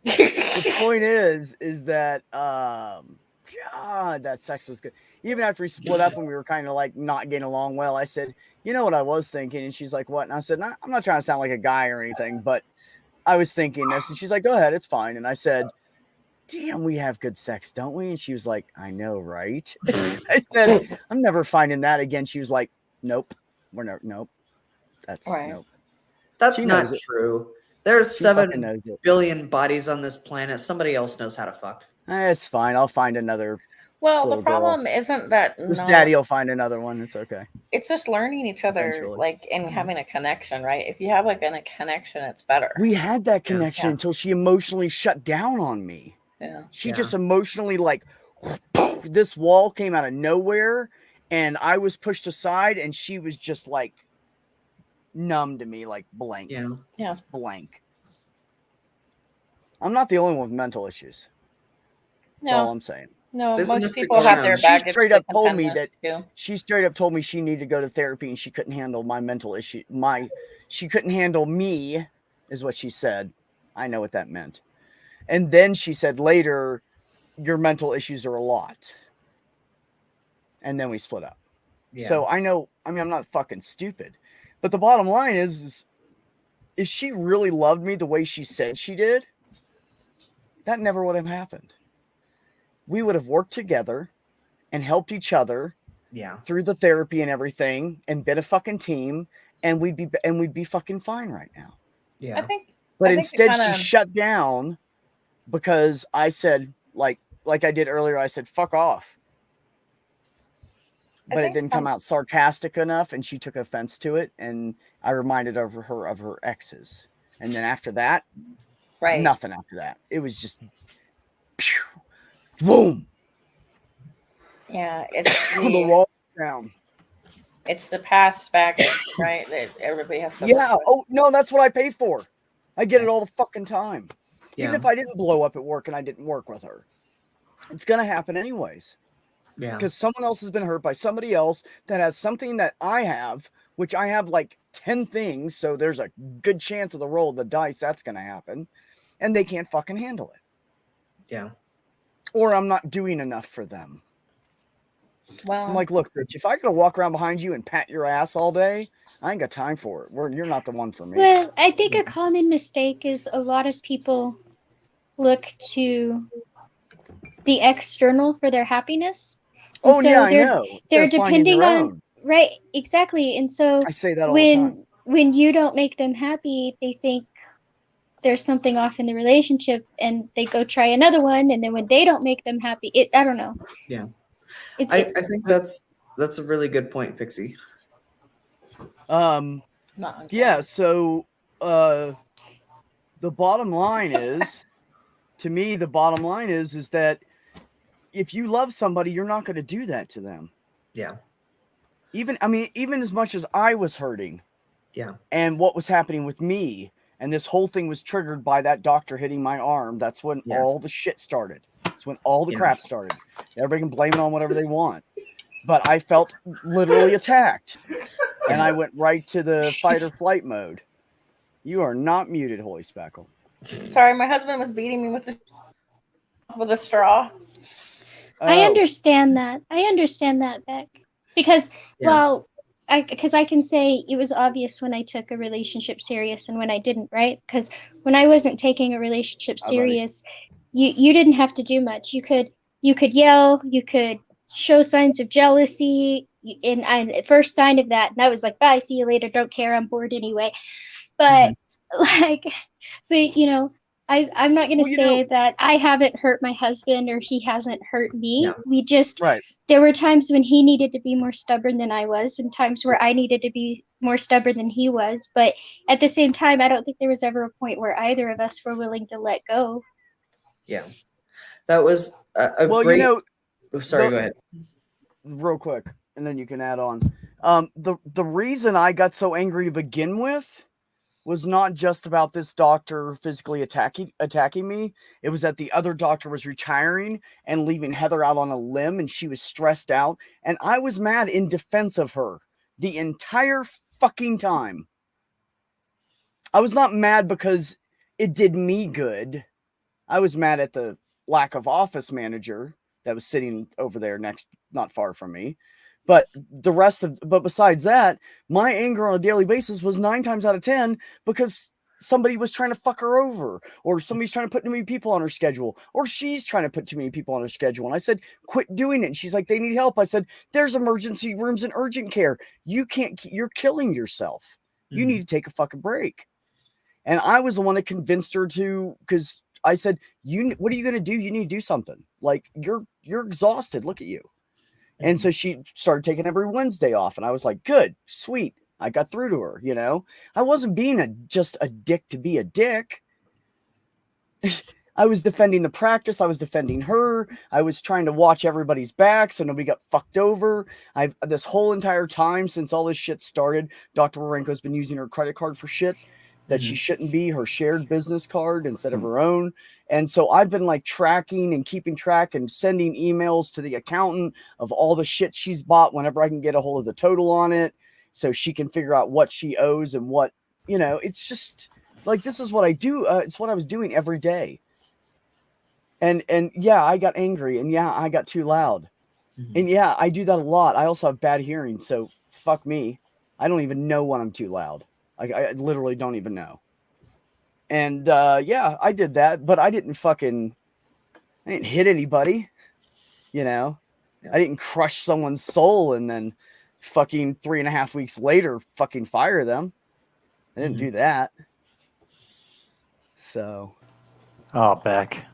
The point is that God, that sex was good. Even after we split up and we were kind of like not getting along well, I said, you know what I was thinking? And she's like, what? And I said, I'm not trying to sound like a guy or anything, but I was thinking this. And she's like, go ahead, it's fine. And I said, damn, we have good sex, don't we? And she was like, I know, right? I said, I'm never finding that again. She was like, nope, we're never, nope. That's right. Nope. That's not true. There's 7 billion bodies on this planet. Somebody else knows how to fuck. It's fine. I'll find another. Well, the problem isn't that this daddy will find another one. It's okay. It's just learning each other, like, and having a connection, right? If you have like a connection, it's better. We had that connection until she emotionally shut down on me. Yeah. She just emotionally like this wall came out of nowhere, and I was pushed aside, and she was just like numb to me, like blank. Yeah. Blank. I'm not the only one with mental issues. That's all I'm saying. No, most people have their baggage. She straight up told me that she straight up told me she needed to go to therapy and she couldn't handle my mental issue. She couldn't handle me, is what she said. I know what that meant. And then she said later, your mental issues are a lot. And then we split up. Yeah. So I know, I mean, I'm not fucking stupid. But the bottom line is if she really loved me the way she said she did, that never would have happened. We would have worked together and helped each other through the therapy and everything and been a fucking team, and we'd be fucking fine right now. Yeah. But instead she shut down because I said, like I did earlier, I said, fuck off. But it didn't come out sarcastic enough, and she took offense to it, and I reminded her of her exes. And then after that, nothing after that. It was just pew, boom. Yeah, it's the wall down. It's the past baggage, right? That everybody has to. Yeah. Oh no, that's what I pay for. I get it all the fucking time. Even Yeah. if I didn't blow up at work and I didn't work with her, it's gonna happen anyways. Yeah. Because someone else has been hurt by somebody else that has something that I have, which I have like 10 things. So there's a good chance of the roll of the dice that's gonna happen, and they can't fucking handle it. Yeah. Or I'm not doing enough for them. Well, I'm like, look, bitch, if I gotta walk around behind you and pat your ass all day, I ain't got time for it. You're not the one for me. Well, I think a common mistake is a lot of people look to the external for their happiness. And Oh so yeah, I know. they're finding depending their on own. right, exactly. And so I say that all the time. when you don't make them happy, they think there's something off in the relationship, and they go try another one, and then when they don't make them happy, I don't know. Yeah. I think that's a really good point, Pixie. Yeah, so the bottom line is, to me, the bottom line is that if you love somebody, you're not going to do that to them. Yeah. Even as much as I was hurting. Yeah. And what was happening with me, and this whole thing was triggered by that doctor hitting my arm. That's when all the shit started. That's when all the crap started. Everybody can blame it on whatever they want. But I felt literally attacked. And I went right to the fight or flight mode. You are not muted, Holy Speckle. Sorry, my husband was beating me with a straw. I understand that. Beck. Because, because I can say it was obvious when I took a relationship serious and when I didn't, right? Because when I wasn't taking a relationship serious, you didn't have to do much. You could yell, you could show signs of jealousy, and first sign of that, and I was like, bye, see you later, don't care, I'm bored anyway. But I'm not going to say that I haven't hurt my husband or he hasn't hurt me. Yeah. We just, there were times when he needed to be more stubborn than I was, and times where I needed to be more stubborn than he was. But at the same time, I don't think there was ever a point where either of us were willing to let go. Yeah. That was a great... sorry, go ahead. Real quick, and then you can add on. The reason I got so angry to begin with was not just about this doctor physically attacking me. It was that the other doctor was retiring and leaving Heather out on a limb, and she was stressed out. And I was mad in defense of her the entire fucking time. I was not mad because it did me good. I was mad at the lack of office manager that was sitting over there not far from me. But besides that, my anger on a daily basis was 9 times out of 10 because somebody was trying to fuck her over, or somebody's trying to put too many people on her schedule, or she's trying to put too many people on her schedule. And I said, quit doing it. And she's like, they need help. I said, there's emergency rooms and urgent care. You're killing yourself. Mm-hmm. You need to take a fucking break. And I was the one that convinced her to, because I said, what are you going to do? You need to do something. Like, you're exhausted. Look at you. And so she started taking every Wednesday off. And I was like, good, sweet. I got through to her, I wasn't being just a dick to be a dick. I was defending the practice. I was defending her. I was trying to watch everybody's back so nobody got fucked over. This whole entire time since all this shit started, Dr. Warenko's been using her credit card for shit that she shouldn't be, her shared business card instead of her own. And so I've been like tracking and keeping track and sending emails to the accountant of all the shit she's bought whenever I can get a hold of the total on it, so she can figure out what she owes and what, it's just like, this is what I do. It's what I was doing every day. And yeah, I got angry, and yeah, I got too loud. And yeah, I do that a lot. I also have bad hearing, so fuck me. I don't even know when I'm too loud. I literally don't even know. And yeah, I did that, but I didn't hit anybody, I didn't crush someone's soul and then fucking 3.5 weeks later fucking fire them. I didn't do that. So. Oh, Beck.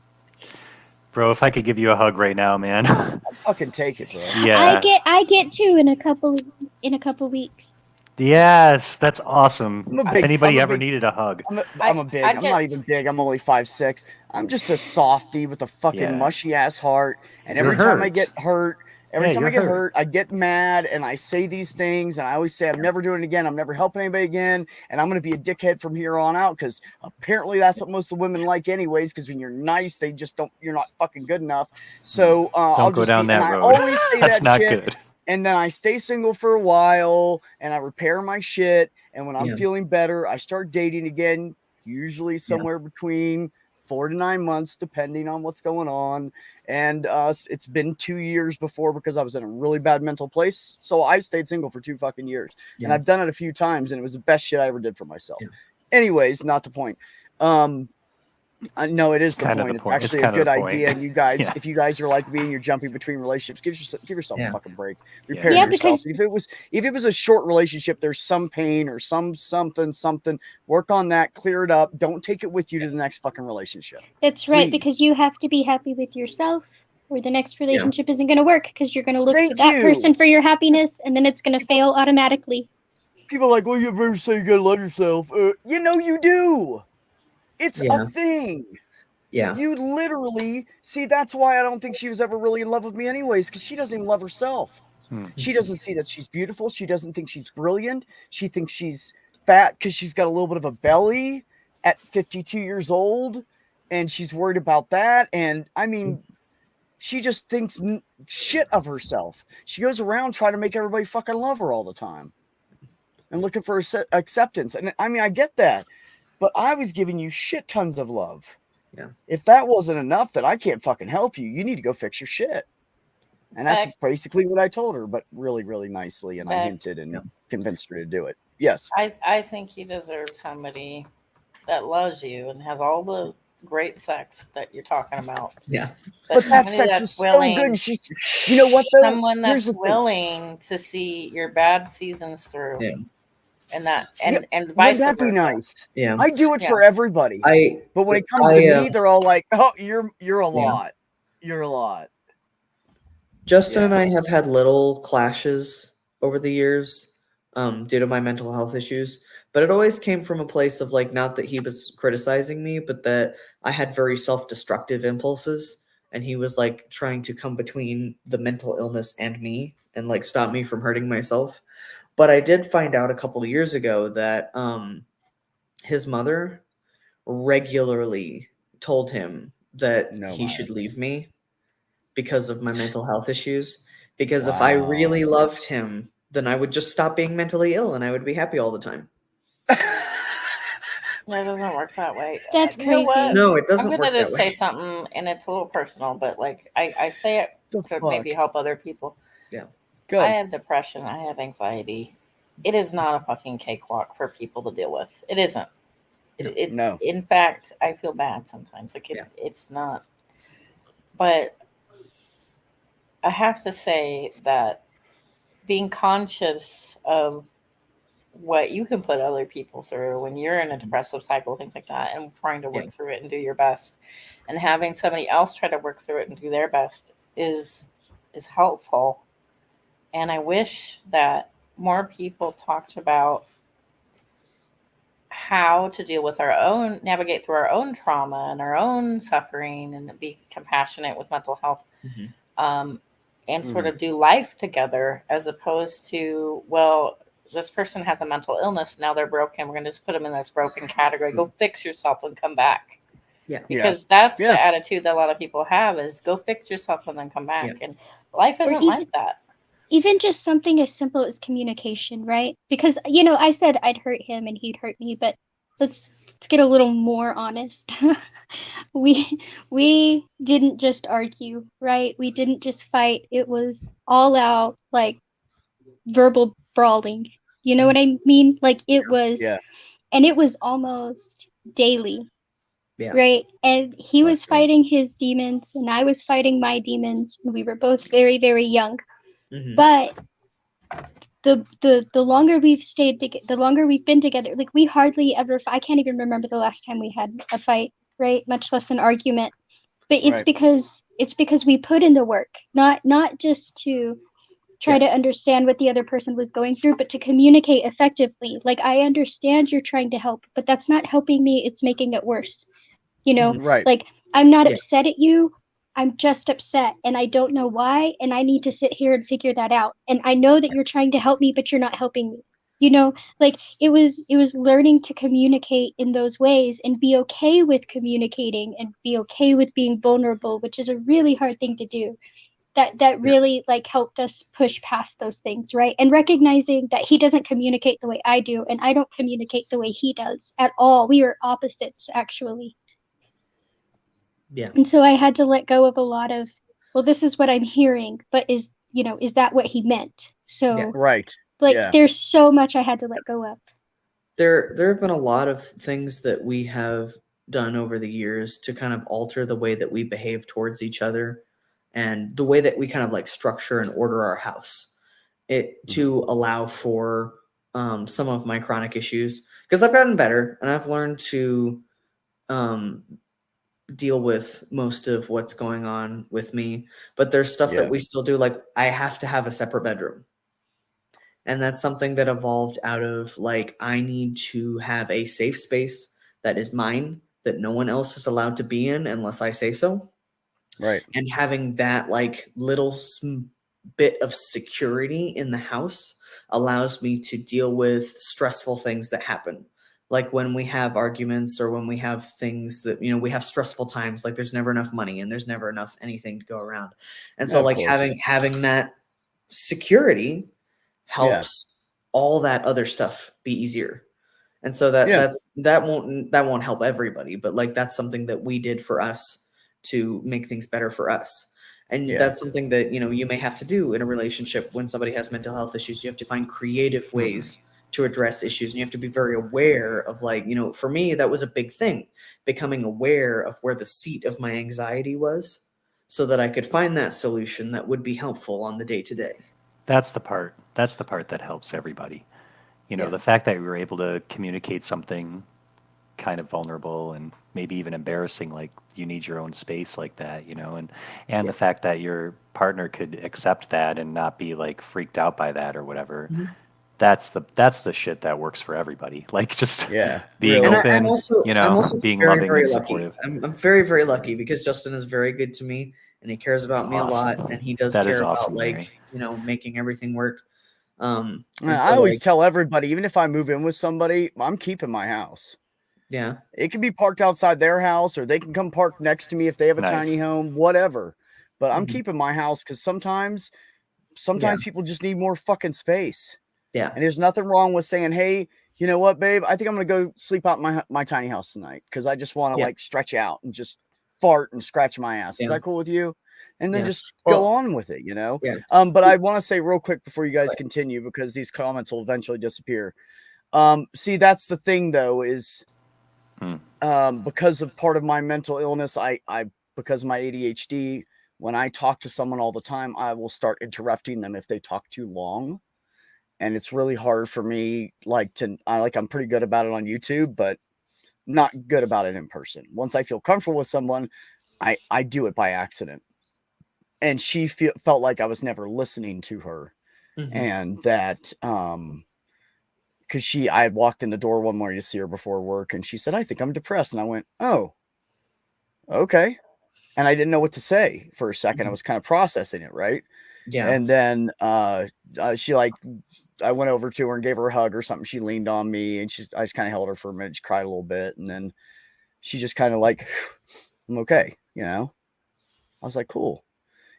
Bro, if I could give you a hug right now, man. I'll fucking take it, bro. Yeah. I get two in a couple weeks. Yes, that's awesome. If anybody I'm ever needed a hug. I'm a big. I'm not even big. I'm only 5'6". I'm just a softie with a fucking mushy ass heart. And every time I get hurt, Every Hey, time I you're get hurt. hurt, I get mad and I say these things, and I always say I'm never doing it again. I'm never helping anybody again, and I'm going to be a dickhead from here on out because apparently that's what most of the women like, anyways. Because when you're nice, they just don't. You're not fucking good enough. So I'll Don't go just down be, and that I road. always say That's that not shit. good. And then I stay single for a while, and I repair my shit. And when I'm Yeah. feeling better, I start dating again. Usually somewhere between 4 to 9 months, depending on what's going on. And it's been 2 years before because I was in a really bad mental place. So I stayed single for 2 fucking years. And Yeah. I've done it a few times, and it was the best shit I ever did for myself. Yeah. Anyways, not the point. No, it is the kind of point. the It's point. It's actually a kind of good the point. idea. And you guys, Yeah. if you guys are like me and you're jumping between relationships, give yourself Yeah. a fucking break. Repair Yeah, yourself. because If it was a short relationship, there's some pain or something. Work on that, clear it up. Don't take it with you to the next fucking relationship. that's right, Please. because you have to be happy with yourself, or the next Yeah. relationship isn't going to work because you're going to look Thank to that you. person for your happiness, and then it's going to fail automatically. People are like, well, you better say you gotta love yourself. You know you do. It's Yeah. a thing. Yeah. You literally see. That's why I don't think she was ever really in love with me, anyways, because she doesn't even love herself. She doesn't see that she's beautiful. She doesn't think she's brilliant. She thinks she's fat because she's got a little bit of a belly at 52 years old, and she's worried about that. And I mean, she just thinks shit of herself. She goes around trying to make everybody fucking love her all the time and looking for acceptance. And I mean, I get that, but I was giving you shit tons of love. Yeah. If that wasn't enough, that I can't fucking help you. You need to go fix your shit. And that's basically what I told her, but really, really nicely. And I hinted and convinced her to do it. Yes. I think you deserve somebody that loves you and has all the great sex that you're talking about. Yeah. But that sex was so good. She's, you know what though? Someone that's willing to see your bad seasons through. Yeah. And that and vice wouldn't that versa. be nice? Yeah. I do it for everybody. But when it comes to me, they're all like, "Oh, you're a lot. You're a lot." Justin and I have had little clashes over the years due to my mental health issues, but it always came from a place of like, not that he was criticizing me, but that I had very self-destructive impulses, and he was like trying to come between the mental illness and me and like stop me from hurting myself. But I did find out a couple of years ago that his mother regularly told him that he should leave me because of my mental health issues. Because if I really loved him, then I would just stop being mentally ill and I would be happy all the time. It doesn't work that way. That's You know crazy. what? No, it doesn't I'm work gonna that just way. say something, and it's a little personal, but like I say it to maybe help other people. Yeah. Go. I have depression. I have anxiety. It is not a fucking cakewalk for people to deal with. It isn't. No. In fact, I feel bad sometimes. Like it's not. But I have to say that being conscious of what you can put other people through when you're in a depressive cycle, things like that, and trying to work through it and do your best, and having somebody else try to work through it and do their best is helpful. And I wish that more people talked about how to deal with navigate through our own trauma and our own suffering, and be compassionate with mental health. And sort of do life together, as opposed to, well, this person has a mental illness, now they're broken, we're going to just put them in this broken category. Go fix yourself and come back. Because that's the attitude that a lot of people have, is go fix yourself and then come back. And life isn't like that. Even just something as simple as communication, right? Because, you know, I said I'd hurt him and he'd hurt me, but let's get a little more honest. we didn't just argue, right? We didn't just fight. It was all out, like, verbal brawling. You know what I mean? Like, it was, and it was almost daily. Right. And he was fighting his demons and I was fighting my demons, and we were both very, very young. But the longer we've stayed together, the longer we've been together, like, we hardly ever, I can't even remember the last time we had a fight, right? Much less an argument. But it's because we put in the work, not just to try to understand what the other person was going through, but to communicate effectively. Like, I understand you're trying to help, but that's not helping me. It's making it worse. You know, like, I'm not upset at you. I'm just upset and I don't know why, and I need to sit here and figure that out. And I know that you're trying to help me, but you're not helping me. Like it was learning to communicate in those ways and be okay with communicating and be okay with being vulnerable, which is a really hard thing to do. That really like helped us push past those things, right? And recognizing that he doesn't communicate the way I do and I don't communicate the way he does at all. We are opposites, actually. Yeah. And so I had to let go of a lot of, well, this is what I'm hearing, but is that what he meant? So right. like Yeah. there's so much I had to let go of. There have been a lot of things that we have done over the years to kind of alter the way that we behave towards each other and the way that we kind of like structure and order our house. To allow for some of my chronic issues, because I've gotten better and I've learned to deal with most of what's going on with me, but there's stuff that we still do. Like I have to have a separate bedroom, and that's something that evolved out of like I need to have a safe space that is mine, that no one else is allowed to be in unless I say so. Right. And having that like little bit of security in the house allows me to deal with stressful things that happen. Like when we have arguments or when we have things that, we have stressful times, like there's never enough money and there's never enough anything to go around. And so like having that security helps all that other stuff be easier. And so that won't help everybody, but like that's something that we did for us to make things better for us. And that's something that, you may have to do in a relationship when somebody has mental health issues. You have to find creative ways to address issues. And you have to be very aware of like, for me, that was a big thing, becoming aware of where the seat of my anxiety was so that I could find that solution that would be helpful on the day to day. That's the part that helps everybody. The fact that we were able to communicate something kind of vulnerable and maybe even embarrassing, like you need your own space like that, and the fact that your partner could accept that and not be like freaked out by that or whatever. That's the shit that works for everybody. Like just being open, I'm also being very, loving very and lucky. supportive. I'm very, very lucky because Justin is very good to me and he cares about me a lot, and he does care about like, making everything work. I always tell everybody, even if I move in with somebody, I'm keeping my house. Yeah. It can be parked outside their house or they can come park next to me if they have a tiny home, whatever. But I'm keeping my house because sometimes people just need more fucking space. Yeah. And there's nothing wrong with saying, hey, you know what, babe? I think I'm going to go sleep out in my tiny house tonight because I just want to like stretch out and just fart and scratch my ass. Is that cool with you? And then just go on with it, Yeah. But I want to say real quick before you guys continue, because these comments will eventually disappear. See, that's the thing though, is because of part of my mental illness, because of my ADHD, when I talk to someone all the time, I will start interrupting them if they talk too long. And it's really hard for me, I'm pretty good about it on YouTube, but not good about it in person. Once I feel comfortable with someone, I do it by accident. And she felt like I was never listening to her. And that, because I had walked in the door one morning to see her before work, and she said, I think I'm depressed. And I went, oh, okay. And I didn't know what to say for a second. I was kind of processing it, right? Yeah. And then I went over to her and gave her a hug or something. She leaned on me, and I just kind of held her for a minute. She cried a little bit, and then she just kind of like, I'm okay, I was like, cool.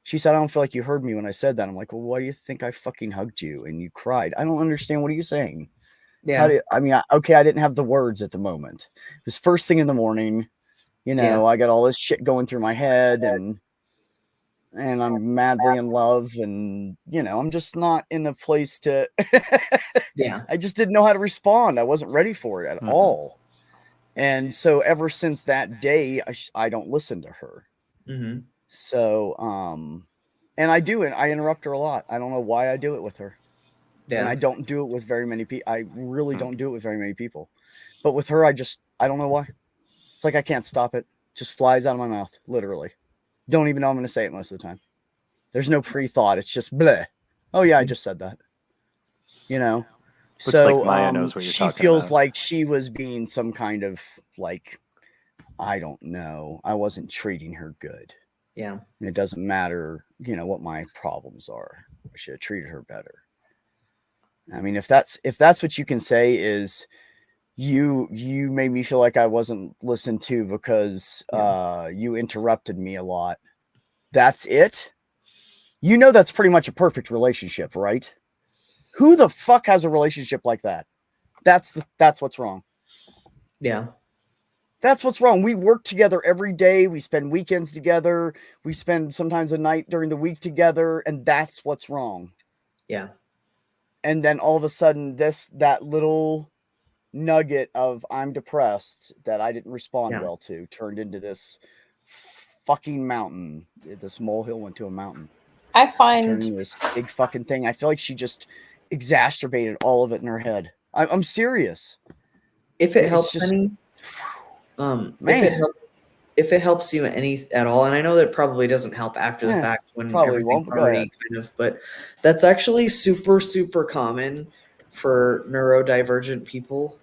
She said, I don't feel like you heard me when I said that. I'm like, well, why do you think I fucking hugged you and you cried? I don't understand. What are you saying? Yeah. I didn't have the words at the moment. It was first thing in the morning. I got all this shit going through my head, and I'm madly in love, and I'm just not in a place to I just didn't know how to respond. I wasn't ready for it at all. And so ever since that day, I don't listen to her. So and I do it. I interrupt her a lot. I don't know why I do it with her. And I don't do it with very many people. I really don't do it with very many people. But with her, I don't know why. It's like I can't stop it. It just flies out of my mouth, literally. Don't even know I'm going to say it most of the time. There's no pre-thought. It's just bleh. Oh yeah, I just said that. Looks like Maya knows what you're she talking feels about. like she was being some kind of like, I don't know. I wasn't treating her good. Yeah. And it doesn't matter, what my problems are. I should have treated her better. I mean, if that's what you can say is you made me feel like I wasn't listened to because you interrupted me a lot. That's it? That's pretty much a perfect relationship, right? Who the fuck has a relationship like that? That's what's wrong. Yeah. That's what's wrong. We work together every day. We spend weekends together. We spend sometimes a night during the week together, and that's what's wrong. Yeah. And then all of a sudden, that little nugget of I'm depressed that I didn't respond well to turned into this fucking mountain. This molehill went to a mountain. I find turned into this big fucking thing. I feel like she just exacerbated all of it in her head. I'm serious. If it helps any, if it helps you any at all, and I know that probably doesn't help after the fact when everything's already kind of, but that's actually super, super common for neurodivergent people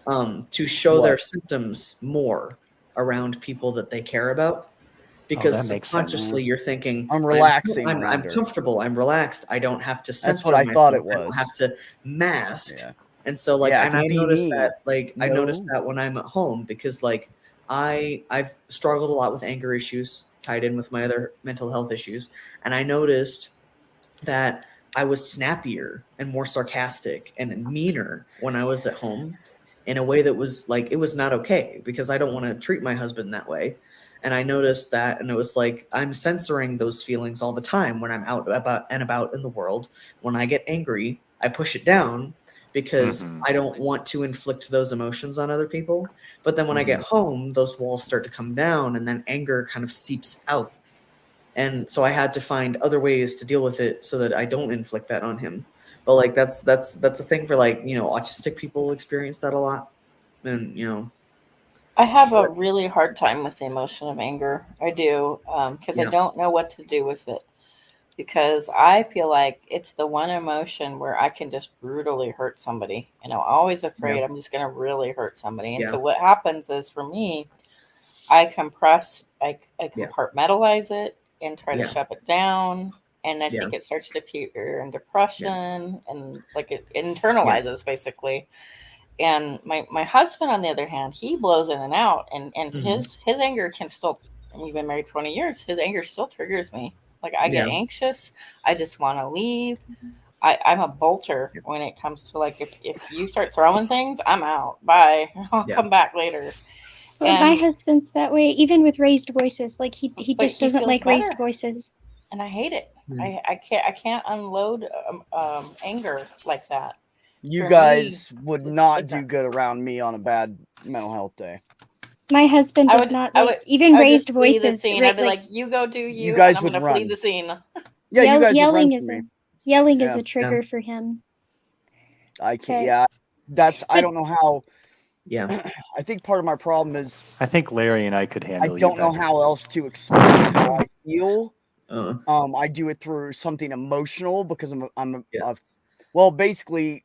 to show their symptoms more around people that they care about. Because subconsciously you're thinking, I'm relaxing. I'm comfortable. I'm relaxed. I don't have to censor That's what I myself. thought it was. I don't have to mask. Yeah. And so and I noticed that I noticed that when I'm at home because I've struggled a lot with anger issues tied in with my other mental health issues. And I noticed that I was snappier and more sarcastic and meaner when I was at home in a way that was it was not okay because I don't want to treat my husband that way. And I noticed that, and it was I'm censoring those feelings all the time when I'm out about in the world. When I get angry, I push it down because I don't want to inflict those emotions on other people. But then when I get home, those walls start to come down, and then anger kind of seeps out. And so I had to find other ways to deal with it so that I don't inflict that on him. But that's a thing for autistic people experience that a lot, and I have a really hard time with the emotion of anger. I do, because I don't know what to do with it. Because I feel like it's the one emotion where I can just brutally hurt somebody. And I'm always afraid I'm just going to really hurt somebody. And so what happens is for me, I compartmentalize it and try to shove it down. And I think it starts to appear in depression and it internalizes basically. And my husband, on the other hand, he blows in and out, and his anger can still. We've been married 20 years. His anger still triggers me. I get anxious. I just want to leave. I'm a bolter when it comes to if you start throwing things, I'm out. Bye. I'll come back later. Well, my husband's that way, even with raised voices. He just doesn't like raised voices, and I hate it. I can't unload anger like that. You guys would not do good around me on a bad mental health day. My husband does not like even raised voices. I'd be like, "You go do you." You guys would run. Flee the scene. Yeah, you guys yelling would run yelling is a trigger for him. I can't. Yeah, I don't know how. Yeah, I think part of my problem is I think Larry and I could handle. I don't know how else to express how I feel. I do it through something emotional because well, basically.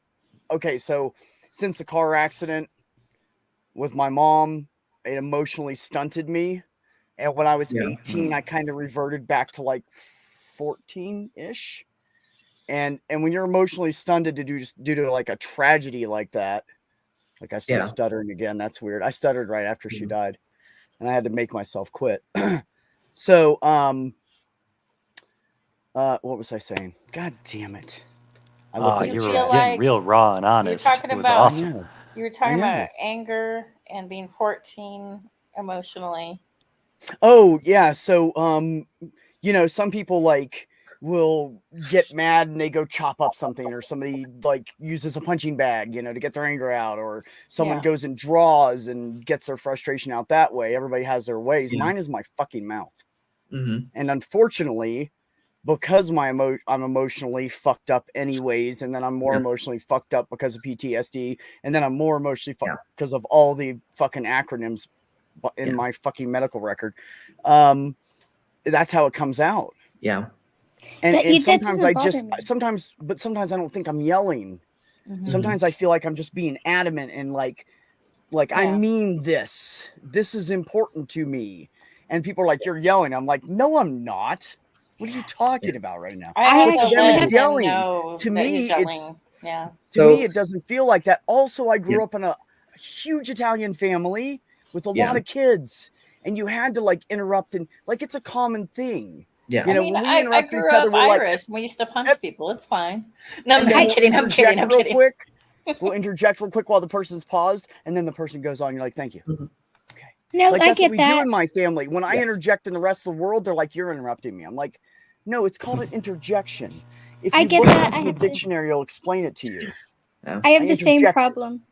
Okay, so since the car accident with my mom, it emotionally stunted me. And when I was 18, I kind of reverted back to 14-ish. And when you're emotionally stunted due to a tragedy like that, I started stuttering again. That's weird. I stuttered right after she died, and I had to make myself quit. So, what was I saying? God damn it. You were getting real raw and honest. It was awesome. You were talking about anger and being 14 emotionally. Oh yeah, so some people will get mad and they go chop up something, or somebody uses a punching bag, to get their anger out, or someone goes and draws and gets their frustration out that way. Everybody has their ways. Mine is my fucking mouth. And unfortunately, because I'm emotionally fucked up anyways, and then I'm more emotionally fucked up because of PTSD, and then I'm more emotionally fucked because of all the fucking acronyms in my fucking medical record. That's how it comes out. Yeah. And sometimes sometimes I don't think I'm yelling. Sometimes I feel like I'm just being adamant and I mean this is important to me. and people are like, "You're yelling." I'm like, "No, I'm not. What are you talking about right now?" I have I to To them, let it's actually, him yelling. know To that he's me, it's yelling. Yeah. to me, So it doesn't feel like that. Also, I grew Yeah. up in a huge Italian family with a Yeah. lot of kids, and you had to like interrupt, and like it's a common thing. Yeah. You I know, mean, when we I interrupt each grew other, up we're like, Irish. We used to punch "Yep." people. It's fine. No, And I'm then not we'll kidding. I'm kidding. interject I'm real kidding. quick. We'll interject real quick while the person's paused, and then the person goes on. You're like, "Thank you." Mhm. Okay. no, Like I that's what get we do that. in my family. When I Yeah. interject in the rest of the world, they're like, "You're interrupting me." I'm like, "No, it's called an interjection. If I you get look it that. up in the dictionary, it'll explain it to you." Yeah. I I have the same interjected. problem.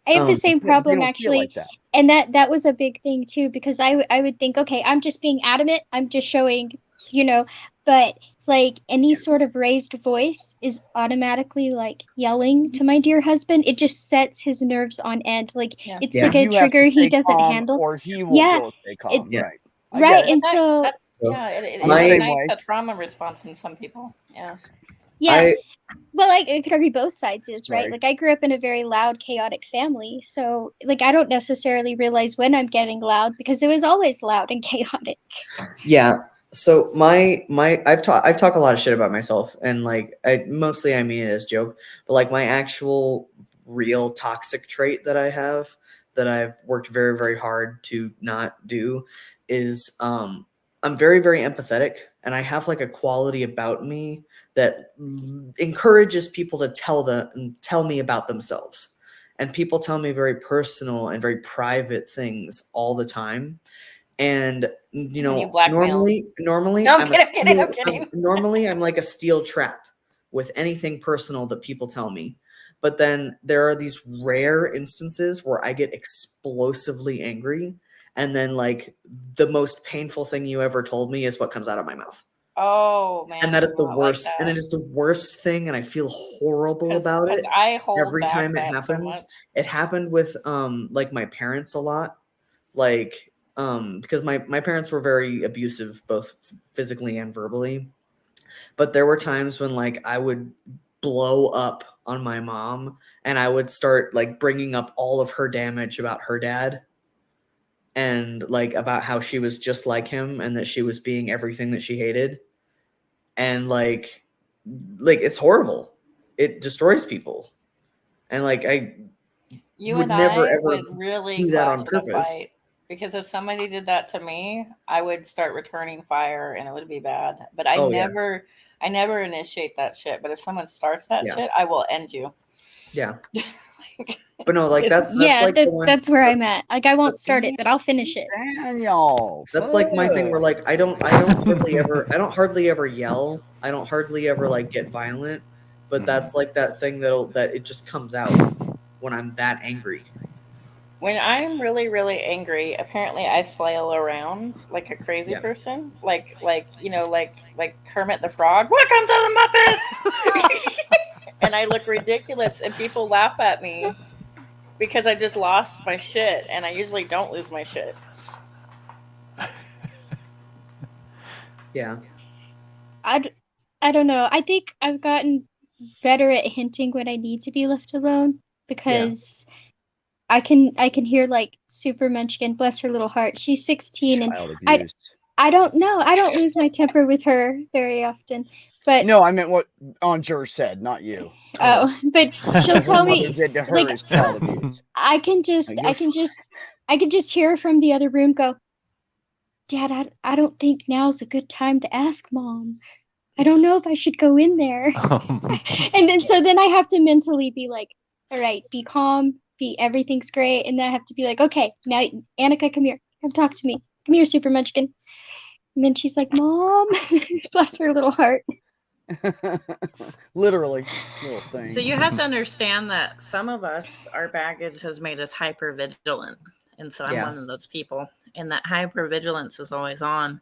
I have the same Yeah, but they problem don't feel actually, like that. and that was a big thing too because I would think, okay, I'm just being adamant. I'm just showing, you know, but like any sort of raised voice is automatically like yelling to my dear husband. It just sets his nerves on end. Like Yeah. it's So like a you have to trigger he stay doesn't calm, handle. or he won't be Yeah, able to stay it, calm. Yeah. Right. I right. get it. And But so So yeah, it I'm the same ignites way. a trauma response in some people. Yeah. yeah, I well, like it could argue both sides is right. Sorry. Like I grew up in a very loud, chaotic family, so like I don't necessarily realize when I'm getting loud because it was always loud and chaotic. Yeah. So I talk a lot of shit about myself, and like I mean it as joke, but like my actual real toxic trait that I have that I've worked very very hard to not do is I'm very very empathetic, and I have like a quality about me that encourages people to tell me about themselves, and people tell me very personal and very private things all the time. And you And you know, blackmail. normally No, I'm I'm a kidding. I'm steel, kidding. normally I'm like a steel trap with anything personal that people tell me. But then there are these rare instances where I get explosively angry, and then like the most painful thing you ever told me is what comes out of my mouth. Oh man, And that is I the don't like worst, and that. it is the worst thing, and I feel horrible about Because it I hold every back time it that so happens. much. It happened with like my parents a lot. Like because my parents were very abusive both physically and verbally. But there were times when like I would blow up on my mom, and I would start like bringing up all of her damage about her dad, and like about how she was just like him and that she was being everything that she hated. And like it's horrible. It destroys people. And like I You would and never I ever would really do that clash on in a purpose. fight because if somebody did that to me, I would start returning fire and it would be bad. But I Oh yeah. never initiate that shit. But if someone starts that Yeah. shit, I will end you. Yeah. But no, like that's Yeah, like the one. that's where I'm at. Like I won't start it, but I'll finish it. Daniel, That's like my thing where like I don't hardly ever yell. I don't hardly ever like get violent, but that's like that thing that it just comes out when I'm that angry. When I'm really, really angry, apparently I flail around like a crazy Yeah. person, like Kermit the Frog. Welcome to the Muppets, and I look ridiculous, and people laugh at me because I just lost my shit, and I usually don't lose my shit. Yeah. I don't know. I think I've gotten better at hinting when I need to be left alone because I can hear like Super Munchkin, bless her little heart. She's 16 and child abuse. I don't know. I don't lose my temper with her very often. But No, I meant what Anjur said, not you. oh, but she'll What her tell mother me did to her like is child abuse. I can just You're I can just hear her from the other room go, Dad, I don't think now's a good time to ask Mom. I don't know if I should go in there. And then so then I have to mentally be like, all right, be calm, be everything's great. And then I have to be like, okay, now Annika, come here. Come talk to me. Come here, Super Munchkin. And then she's like, Mom, bless her little heart. Literally, little thing. So you have to understand that some of us, our baggage has made us hyper vigilant, and so I'm one of those people. And that hyper vigilance is always on.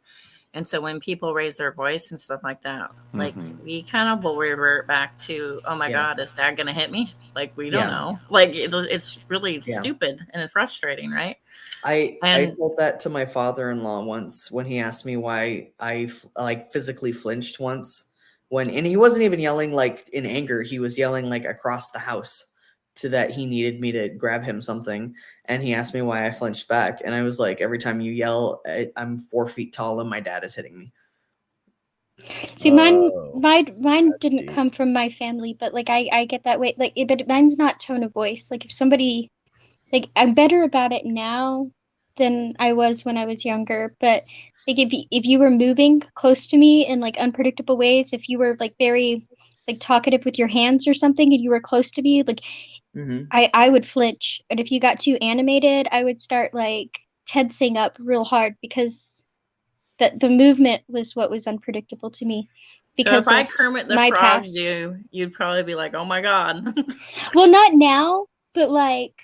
And so when people raise their voice and stuff like that, like we kind of will revert back to, oh my God, is Dad going to hit me? Like, we don't know. Like, it's really stupid and it's frustrating, right? I told that to my father-in-law once when he asked me why I like physically flinched once and he wasn't even yelling like in anger. He was yelling like across the house to that he needed me to grab him something, and he asked me why I flinched back, and I was like, every time you yell, I'm 4 feet tall and my dad is hitting me. See, mine didn't come from my family, but like I get that way. Like mine's not tone of voice. Like if somebody, like I'm better about it now than I was when I was younger. But like if you were moving close to me in like unpredictable ways, if you were like very like talkative with your hands or something, and you were close to me, like I would flinch. And if you got too animated, I would start like tensing up real hard because the movement was what was unpredictable to me. Because so if I Kermit the my Frog past. you'd probably be like, oh my God. Well, not now, but like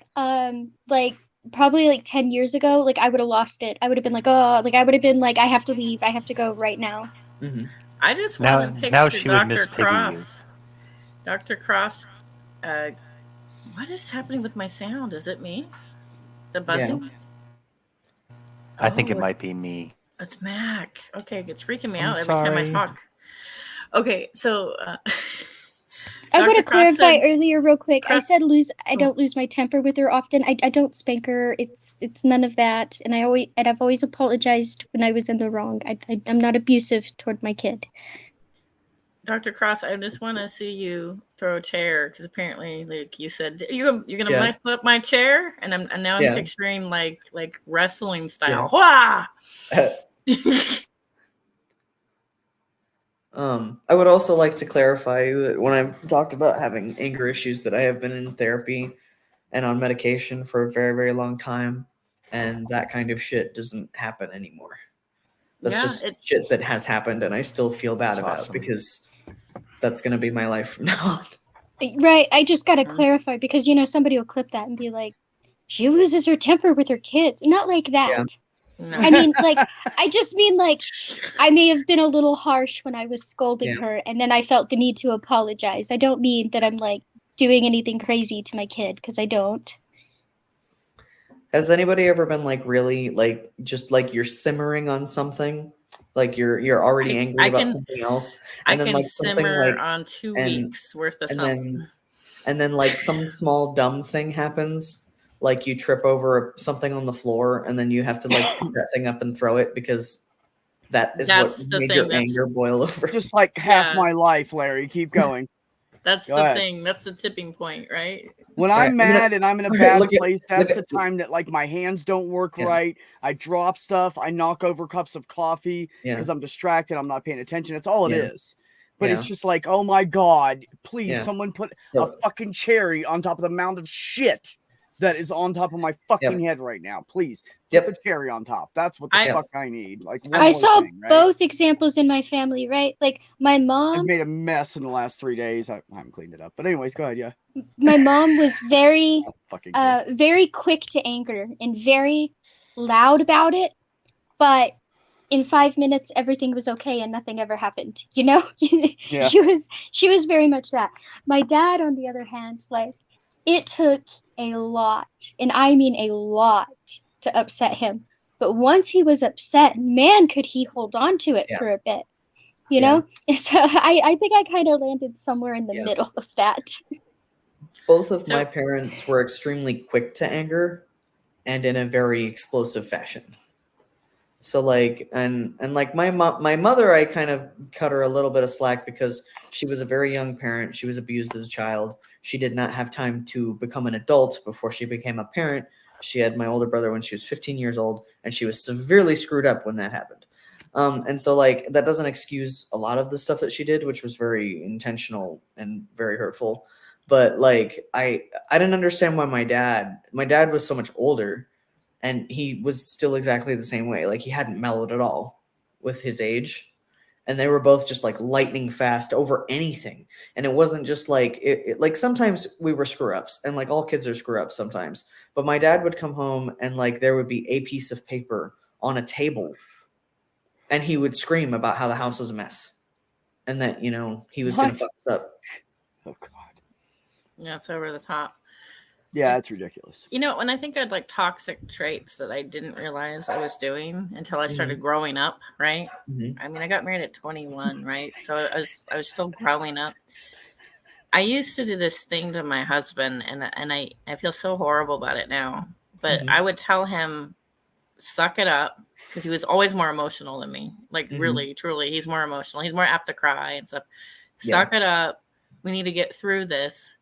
probably like 10 years ago, like I would have lost it. I would have been like, oh, like I would have been like, I have to leave. I have to go right now. I just want to now picture she would Dr. miss Piggy Cross. Dr. Cross, what is happening with my sound? Is it me? The buzzing? I think it might be me. It's Mac. Okay, it's freaking me I'm out every time I sorry. talk. Okay, so I want to Dr. Cross clarify said- earlier real quick. I said I don't lose my temper with her often. I don't spank her. It's none of that. And I've always apologized when I was in the wrong. I'm not abusive toward my kid. Dr. Cross, I just want to see you throw a chair because apparently, like you said, you're gonna mess up my chair, and now I'm picturing like wrestling style. Wah! I would also like to clarify that when I've talked about having anger issues, that I have been in therapy and on medication for a very, very long time, and that kind of shit doesn't happen anymore. That's just shit that has happened, and I still feel bad about because that's going to be my life from now on. Right. I just got to clarify because, somebody will clip that and be like, she loses her temper with her kids. Not like that. Yeah. No. I mean, like, I just mean, like, I may have been a little harsh when I was scolding her, and then I felt the need to apologize. I don't mean that I'm, like, doing anything crazy to my kid, because I don't. Has anybody ever been, like, really, like, just, like, you're simmering on something? Like, you're already angry about something else? And I then, can like, something, simmer like, on 2 weeks worth of something. And then, like, some small dumb thing happens. Like you trip over something on the floor, and then you have to like pick that thing up and throw it because that's what made your anger boil over. Just like half my life, Larry. Keep going. That's Go the ahead. thing. That's the tipping point, right? When I'm mad and I'm in a bad place, that's the time that like my hands don't work right. I drop stuff. I knock over cups of coffee because I'm distracted. I'm not paying attention. That's all it is. But it's just like, oh my God, please, someone put a fucking cherry on top of the mound of shit that is on top of my fucking head right now. Please put the cherry on top. That's what the fuck I need. Like I saw both examples in my family, right? Like my mom. I've made a mess in the last 3 days. I haven't cleaned it up. But anyways, go ahead. Yeah. My mom was very, very quick to anger and very loud about it. But in 5 minutes, everything was okay and nothing ever happened. She was very much that. My dad, on the other hand, like it took a lot, and I mean a lot, to upset him. But once he was upset, man, could he hold on to it for a bit, you know? So I think I kind of landed somewhere in the middle of that. Both of my parents were extremely quick to anger and in a very explosive fashion. So like, and like my mother, I kind of cut her a little bit of slack because she was a very young parent. She was abused as a child. She did not have time to become an adult before she became a parent. She had my older brother when she was 15 years old, and she was severely screwed up when that happened. And so like, that doesn't excuse a lot of the stuff that she did, which was very intentional and very hurtful. But like, I didn't understand why my dad was so much older, and he was still exactly the same way. Like he hadn't mellowed at all with his age. And they were both just like lightning fast over anything. And it wasn't just like, like sometimes we were screw ups, and like all kids are screw ups sometimes. But my dad would come home and like there would be a piece of paper on a table, and he would scream about how the house was a mess and that, he was going to fuck us up. Oh God. Yeah, it's over the top. Yeah, it's ridiculous. When I think I had like toxic traits that I didn't realize I was doing until I started growing up, right? I mean, I got married at 21, right? So I was still growing up. I used to do this thing to my husband, and I feel so horrible about it now. But I would tell him, suck it up, because he was always more emotional than me. Like really, truly, he's more emotional. He's more apt to cry and stuff. Suck it up. We need to get through this.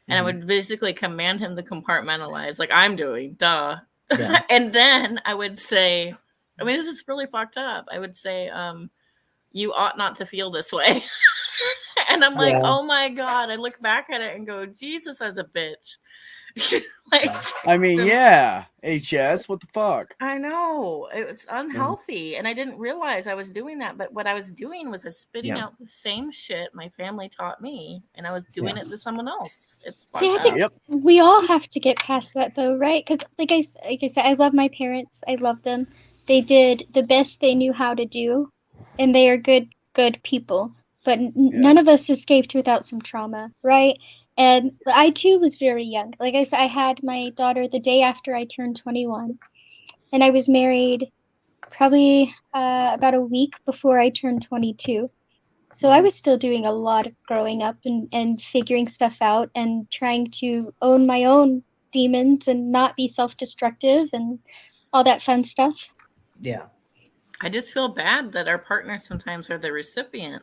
And I would basically command him to compartmentalize, like I'm doing, duh. Yeah. And then I would say, I mean, this is really fucked up. I would say, you ought not to feel this way. And I'm like, oh my God. I look back at it and go, Jesus, I was a bitch. Like, I mean, yeah, HS, what the fuck? I know, it's unhealthy, and I didn't realize I was doing that. But what I was doing was spitting out the same shit my family taught me, and I was doing it to someone else. It's See, I think we all have to get past that, though, right? Because, like I said, I love my parents. I love them. They did the best they knew how to do, and they are good people. But none of us escaped without some trauma, right? And I too was very young. Like I said, I had my daughter the day after I turned 21, and I was married probably about a week before I turned 22. So I was still doing a lot of growing up and figuring stuff out and trying to own my own demons and not be self-destructive and all that fun stuff. Yeah. I just feel bad that our partners sometimes are the recipient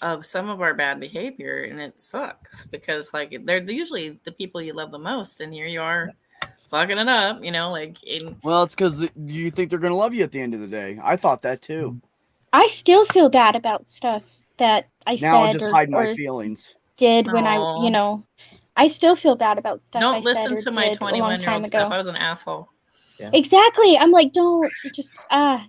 of some of our bad behavior, and it sucks because like they're usually the people you love the most, and here you are fucking it up, you know, like well, it's because you think they're gonna love you at the end of the day. I thought that too. I still feel bad about stuff that I now said just hide my feelings. Did when I, you know, I still feel bad about stuff don't I listen said or to my did a long time ago. stuff. I was an asshole. Yeah. Exactly. I'm like, don't just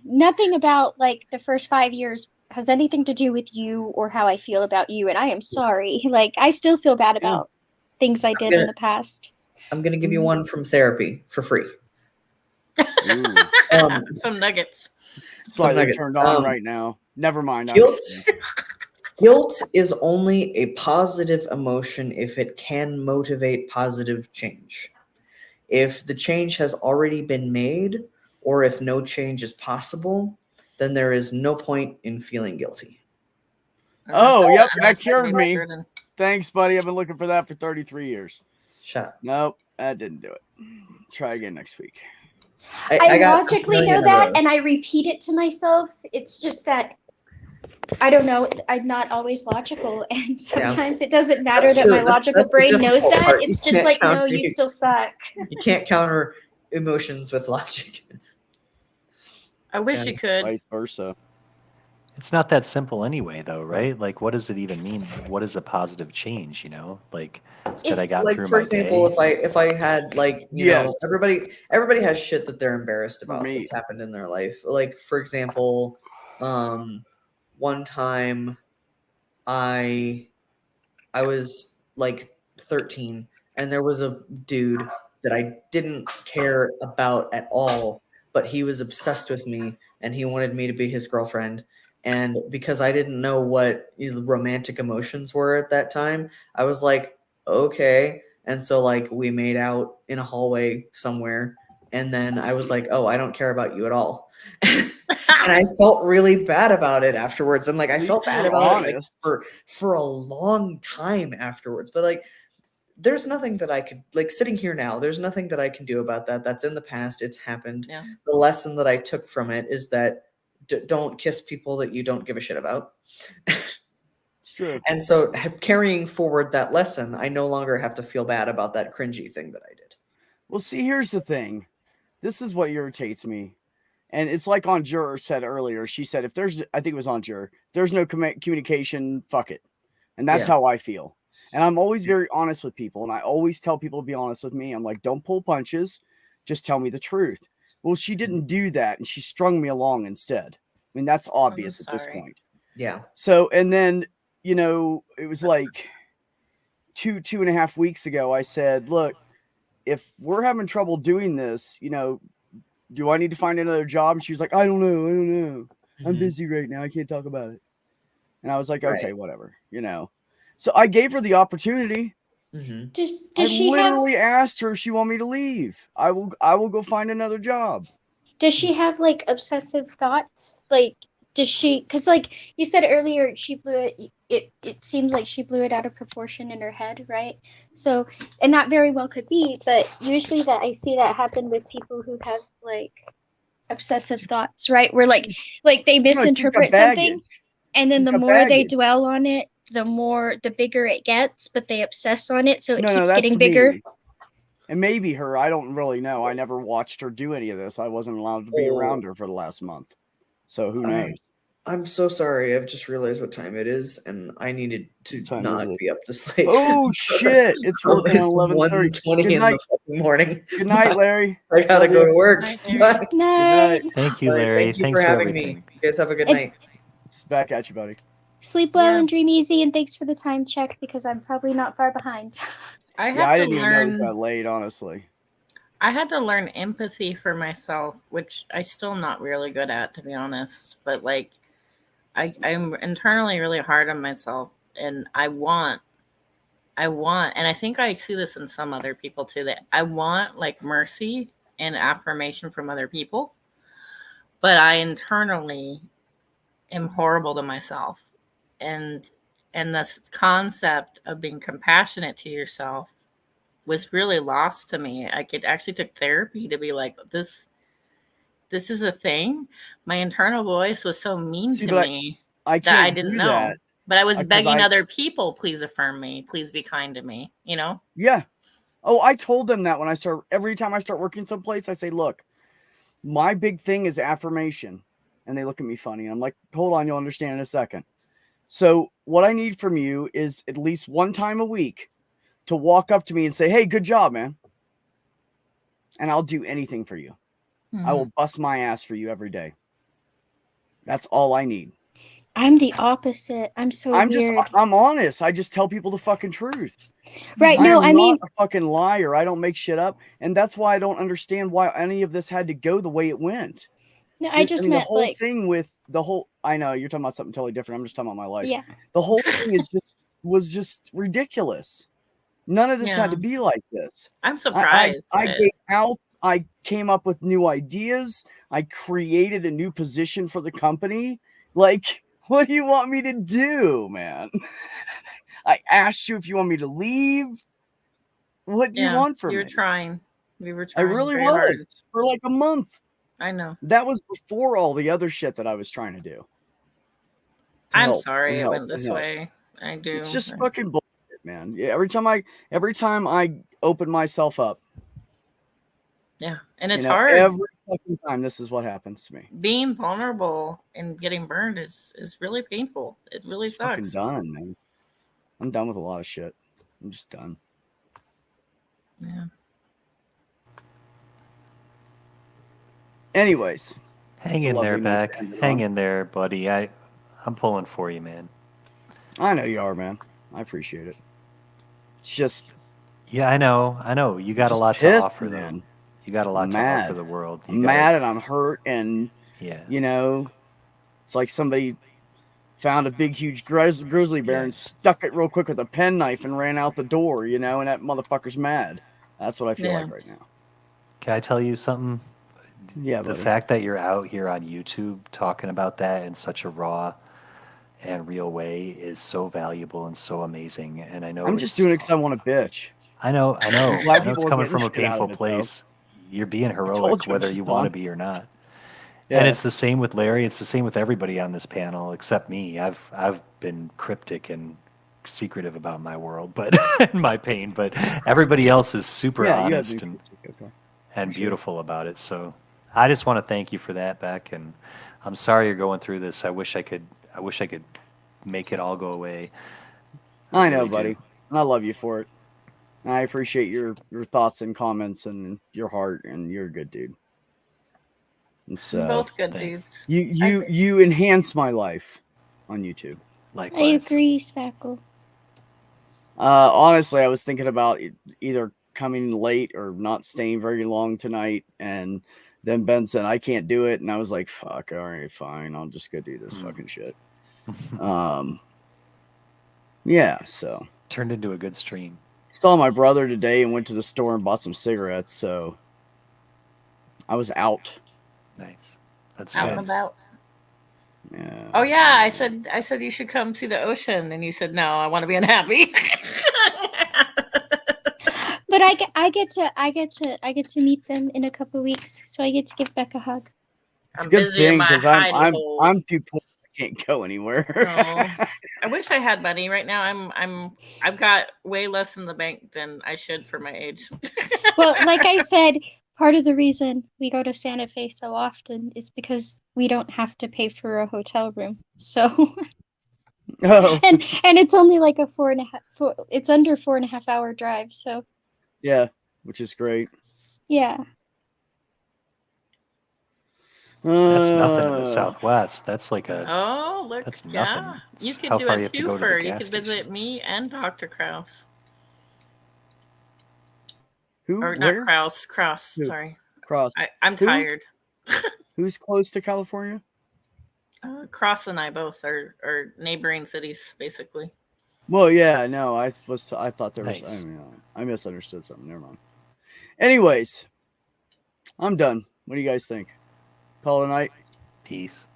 nothing about like the first 5 years has anything to do with you or how I feel about you, and I am sorry. Like I still feel bad about things I did in the past. I'm gonna give you one from therapy for free. Some nuggets. Slightly turned on right now. Never mind. Guilt is only a positive emotion if it can motivate positive change. If the change has already been made, or if no change is possible, then there is no point in feeling guilty. Oh, yep, that cured me. Thanks, buddy. I've been looking for that for 33 years. Shut up. Nope, that didn't do it. Try again next week. I logically know that, and I repeat it to myself. It's just that I don't know. I'm not always logical, and sometimes it doesn't matter that my logical brain knows that. Part. It's just like, no, you still suck. You can't counter emotions with logic. I wish you could. Vice versa. It's not that simple anyway, though, right? Like, what does it even mean? What is a positive change? You know, like that I got like through for my example, day. if I had like you know everybody has shit that they're embarrassed about that's happened in their life. Like for example, one time I was like 13 and there was a dude that I didn't care about at all, but he was obsessed with me and he wanted me to be his girlfriend. And because I didn't know what romantic emotions were at that time, I was like, okay. And so like we made out in a hallway somewhere. And then I was like, oh, I don't care about you at all. And I felt really bad about it afterwards. And like I felt bad about it like, for a long time afterwards. But like there's nothing that I could like sitting here now. There's nothing that I can do about that. That's in the past. It's happened. Yeah. The lesson that I took from it is that don't kiss people that you don't give a shit about. It's true. And so carrying forward that lesson, I no longer have to feel bad about that cringy thing that I did. Well, see, here's the thing. This is what irritates me. And it's like on Juror said earlier. She said, if there's, I think it was on Juror, if there's no communication, fuck it. And that's how I feel. And I'm always very honest with people. And I always tell people to be honest with me. I'm like, don't pull punches. Just tell me the truth. Well, she didn't do that. And she strung me along instead. I mean, that's obvious at this point. Yeah. So, and then, you know, it was like 2.5 weeks ago, I said, look, if we're having trouble doing this, you know, do I need to find another job? And she was like, I don't know. Mm-hmm. I'm busy right now. I can't talk about it. And I was like, okay, whatever, you know. So I gave her the opportunity. Mm-hmm. I literally asked her if she wanted me to leave. I will go find another job. Does she have like obsessive thoughts? Like does she? Because like you said earlier, she blew it. It seems like she blew it out of proportion in her head, right? So, and that very well could be, but usually that I see that happen with people who have like obsessive thoughts, right? Where like they No, she's got misinterpret something, baggage. and then She's the got more they baggage. dwell on it, the bigger it gets, but they obsess on it, so it No, keeps that's getting bigger. me. And maybe her. I don't really know. I never watched her do any of this. I wasn't allowed to be around her for the last month. So who knows? I'm so sorry. I've just realized what time it is, and I needed to time not is it? be up this late. Oh shit! It's working at 11:30. 1:20 Good in night. the fucking morning. Good night, Larry. I gotta Love go you. to work. Night, Bye. Larry. Good night. Thank you, All right, Larry. thank you Thanks for for having everything. me. You guys have a good And- night. It's back at you, buddy. Sleep well Yeah. and dream easy, and thanks for the time check because I'm probably not far behind. I have Yeah, I to didn't even know it was learn. that late, honestly. I had to learn empathy for myself, which I still not really good at, to be honest. But like, I'm internally really hard on myself, and I want, and I think I see this in some other people too, that I want like mercy and affirmation from other people, but I internally am horrible to myself. And this concept of being compassionate to yourself was really lost to me. I could actually took therapy to be like, this is a thing. My internal voice was so mean See, to but me I that I can't didn't do know. that But I was because begging other people, please affirm me, please be kind to me, you know? Yeah. Oh, I told them that when I start, every time I start working someplace, I say, look, my big thing is affirmation. And they look at me funny. And I'm like, hold on, you'll understand in a second. So what I need from you is at least one time a week to walk up to me and say, hey, good job, man. And I'll do anything for you. I will bust my ass for you every day. That's all I need. I'm the opposite. I'm so weird. I'm honest. I just tell people the fucking truth. Right. I No, am I mean, not a fucking liar. I don't make shit up. And that's why I don't understand why any of this had to go the way it went. no, I just mean, meant the whole like, thing with the whole, I know you're talking about something totally different. I'm just talking about my life. yeah. The whole thing was just ridiculous. None of this had to Yeah. be like this. I'm surprised. I but- gave out. I came up with new ideas. I created a new position for the company. Like, what do you want me to do, man? I asked you if you want me to leave. What do you want from me? You were trying. We were I trying. really very was hard. for like a month. I know. That was before all the other shit that I was trying to do. I'm sorry it went this way. I do. It's just fucking bullshit, man. Yeah, every time I open myself up. Yeah, and it's you know, hard. Every fucking time this is what happens to me. Being vulnerable and getting burned is really painful. It really It's sucks. fucking done, man. I'm done with a lot of shit. I'm just done. Yeah. Anyways. Hang in there, Beck. Hang in there, buddy. I'm pulling for you, man. I know you are, man. I appreciate it. It's just. Yeah, I know. You got a lot to offer, though. You got a lot to offer the world. I'm mad and I'm hurt, and you know, it's like somebody found a big, huge grizzly bear and stuck it real quick with a penknife and ran out the door, you know, and that motherfucker's mad. That's what I feel like right now. Can I tell you something? Yeah, the buddy. fact that you're out here on YouTube talking about that in such a raw and real way is so valuable and so amazing. And I know I'm just doing it because I want to bitch. I know. Glad It's people are coming getting from a shit out of painful it, place. You're being told heroic, you, I'm whether just you want to honest. be or not. Yeah. And it's the same with Larry. It's the same with everybody on this panel except me. I've been cryptic and secretive about my world, but my pain. But everybody else is super honest and beautiful about it. So I just want to thank you for that, Beck. And I'm sorry you're going through this. I wish I could make it all go away. I know, buddy. And I love you for it. And I appreciate your thoughts and comments and your heart, and you're a good dude. It's, We're both good dudes. You enhance my life on YouTube. I agree, Spackle. Honestly, I was thinking about either coming late or not staying very long tonight, and then Ben said I can't do it, and I was like, "Fuck, all right, fine, I'll just go do this fucking shit." Yeah, so turned into a good stream. Saw my brother today and went to the store and bought some cigarettes, so I was out. Nice. That's Out good. and about. Yeah. Oh yeah, I said you should come see the ocean, and you said no, I want to be unhappy. But I get to meet them in a couple weeks, so I get to give Beck a hug. It's I'm a good busy in thing my because hidey hole. I'm too poor. I can't go anywhere. Oh, I wish I had money right now. I've got way less in the bank than I should for my age. Well, like I said, part of the reason we go to Santa Fe so often is because we don't have to pay for a hotel room. So Oh. and it's only like a it's under 4.5 hour drive. So Yeah, which is great. yeah. That's nothing in the Southwest. That's like a. Oh, look. That's nothing. Yeah. It's You could how do far a you have to go to the twofer. You gas could station. visit me and Dr. Kraus. Who? Or Where? not Kraus. Kraus. Who? Sorry. Cross. I'm Who? tired. Who's close to California? Cross and I both are neighboring cities, basically. Well, yeah, no, I thought there was. Nice. I misunderstood something. Never mind. Anyways, I'm done. What do you guys think? Call it a night. Peace.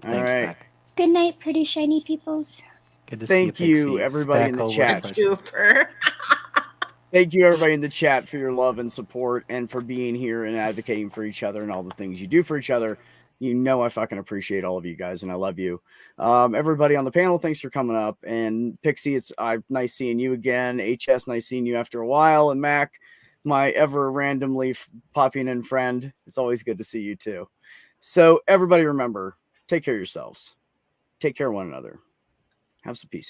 All Thanks, right. Mac. Good night, pretty shiny peoples. Good to see you, Thank you, Pixie. everybody in the Spackle, what a chat. pleasure. Super. Thank you, everybody in the chat, for your love and support and for being here and advocating for each other and all the things you do for each other. You know, I fucking appreciate all of you guys and I love you. Everybody on the panel, thanks for coming up. And Pixie, it's nice seeing you again. HS, nice seeing you after a while. And Mac, my ever randomly popping in friend, it's always good to see you too. So everybody remember, take care of yourselves. Take care of one another. Have some peace.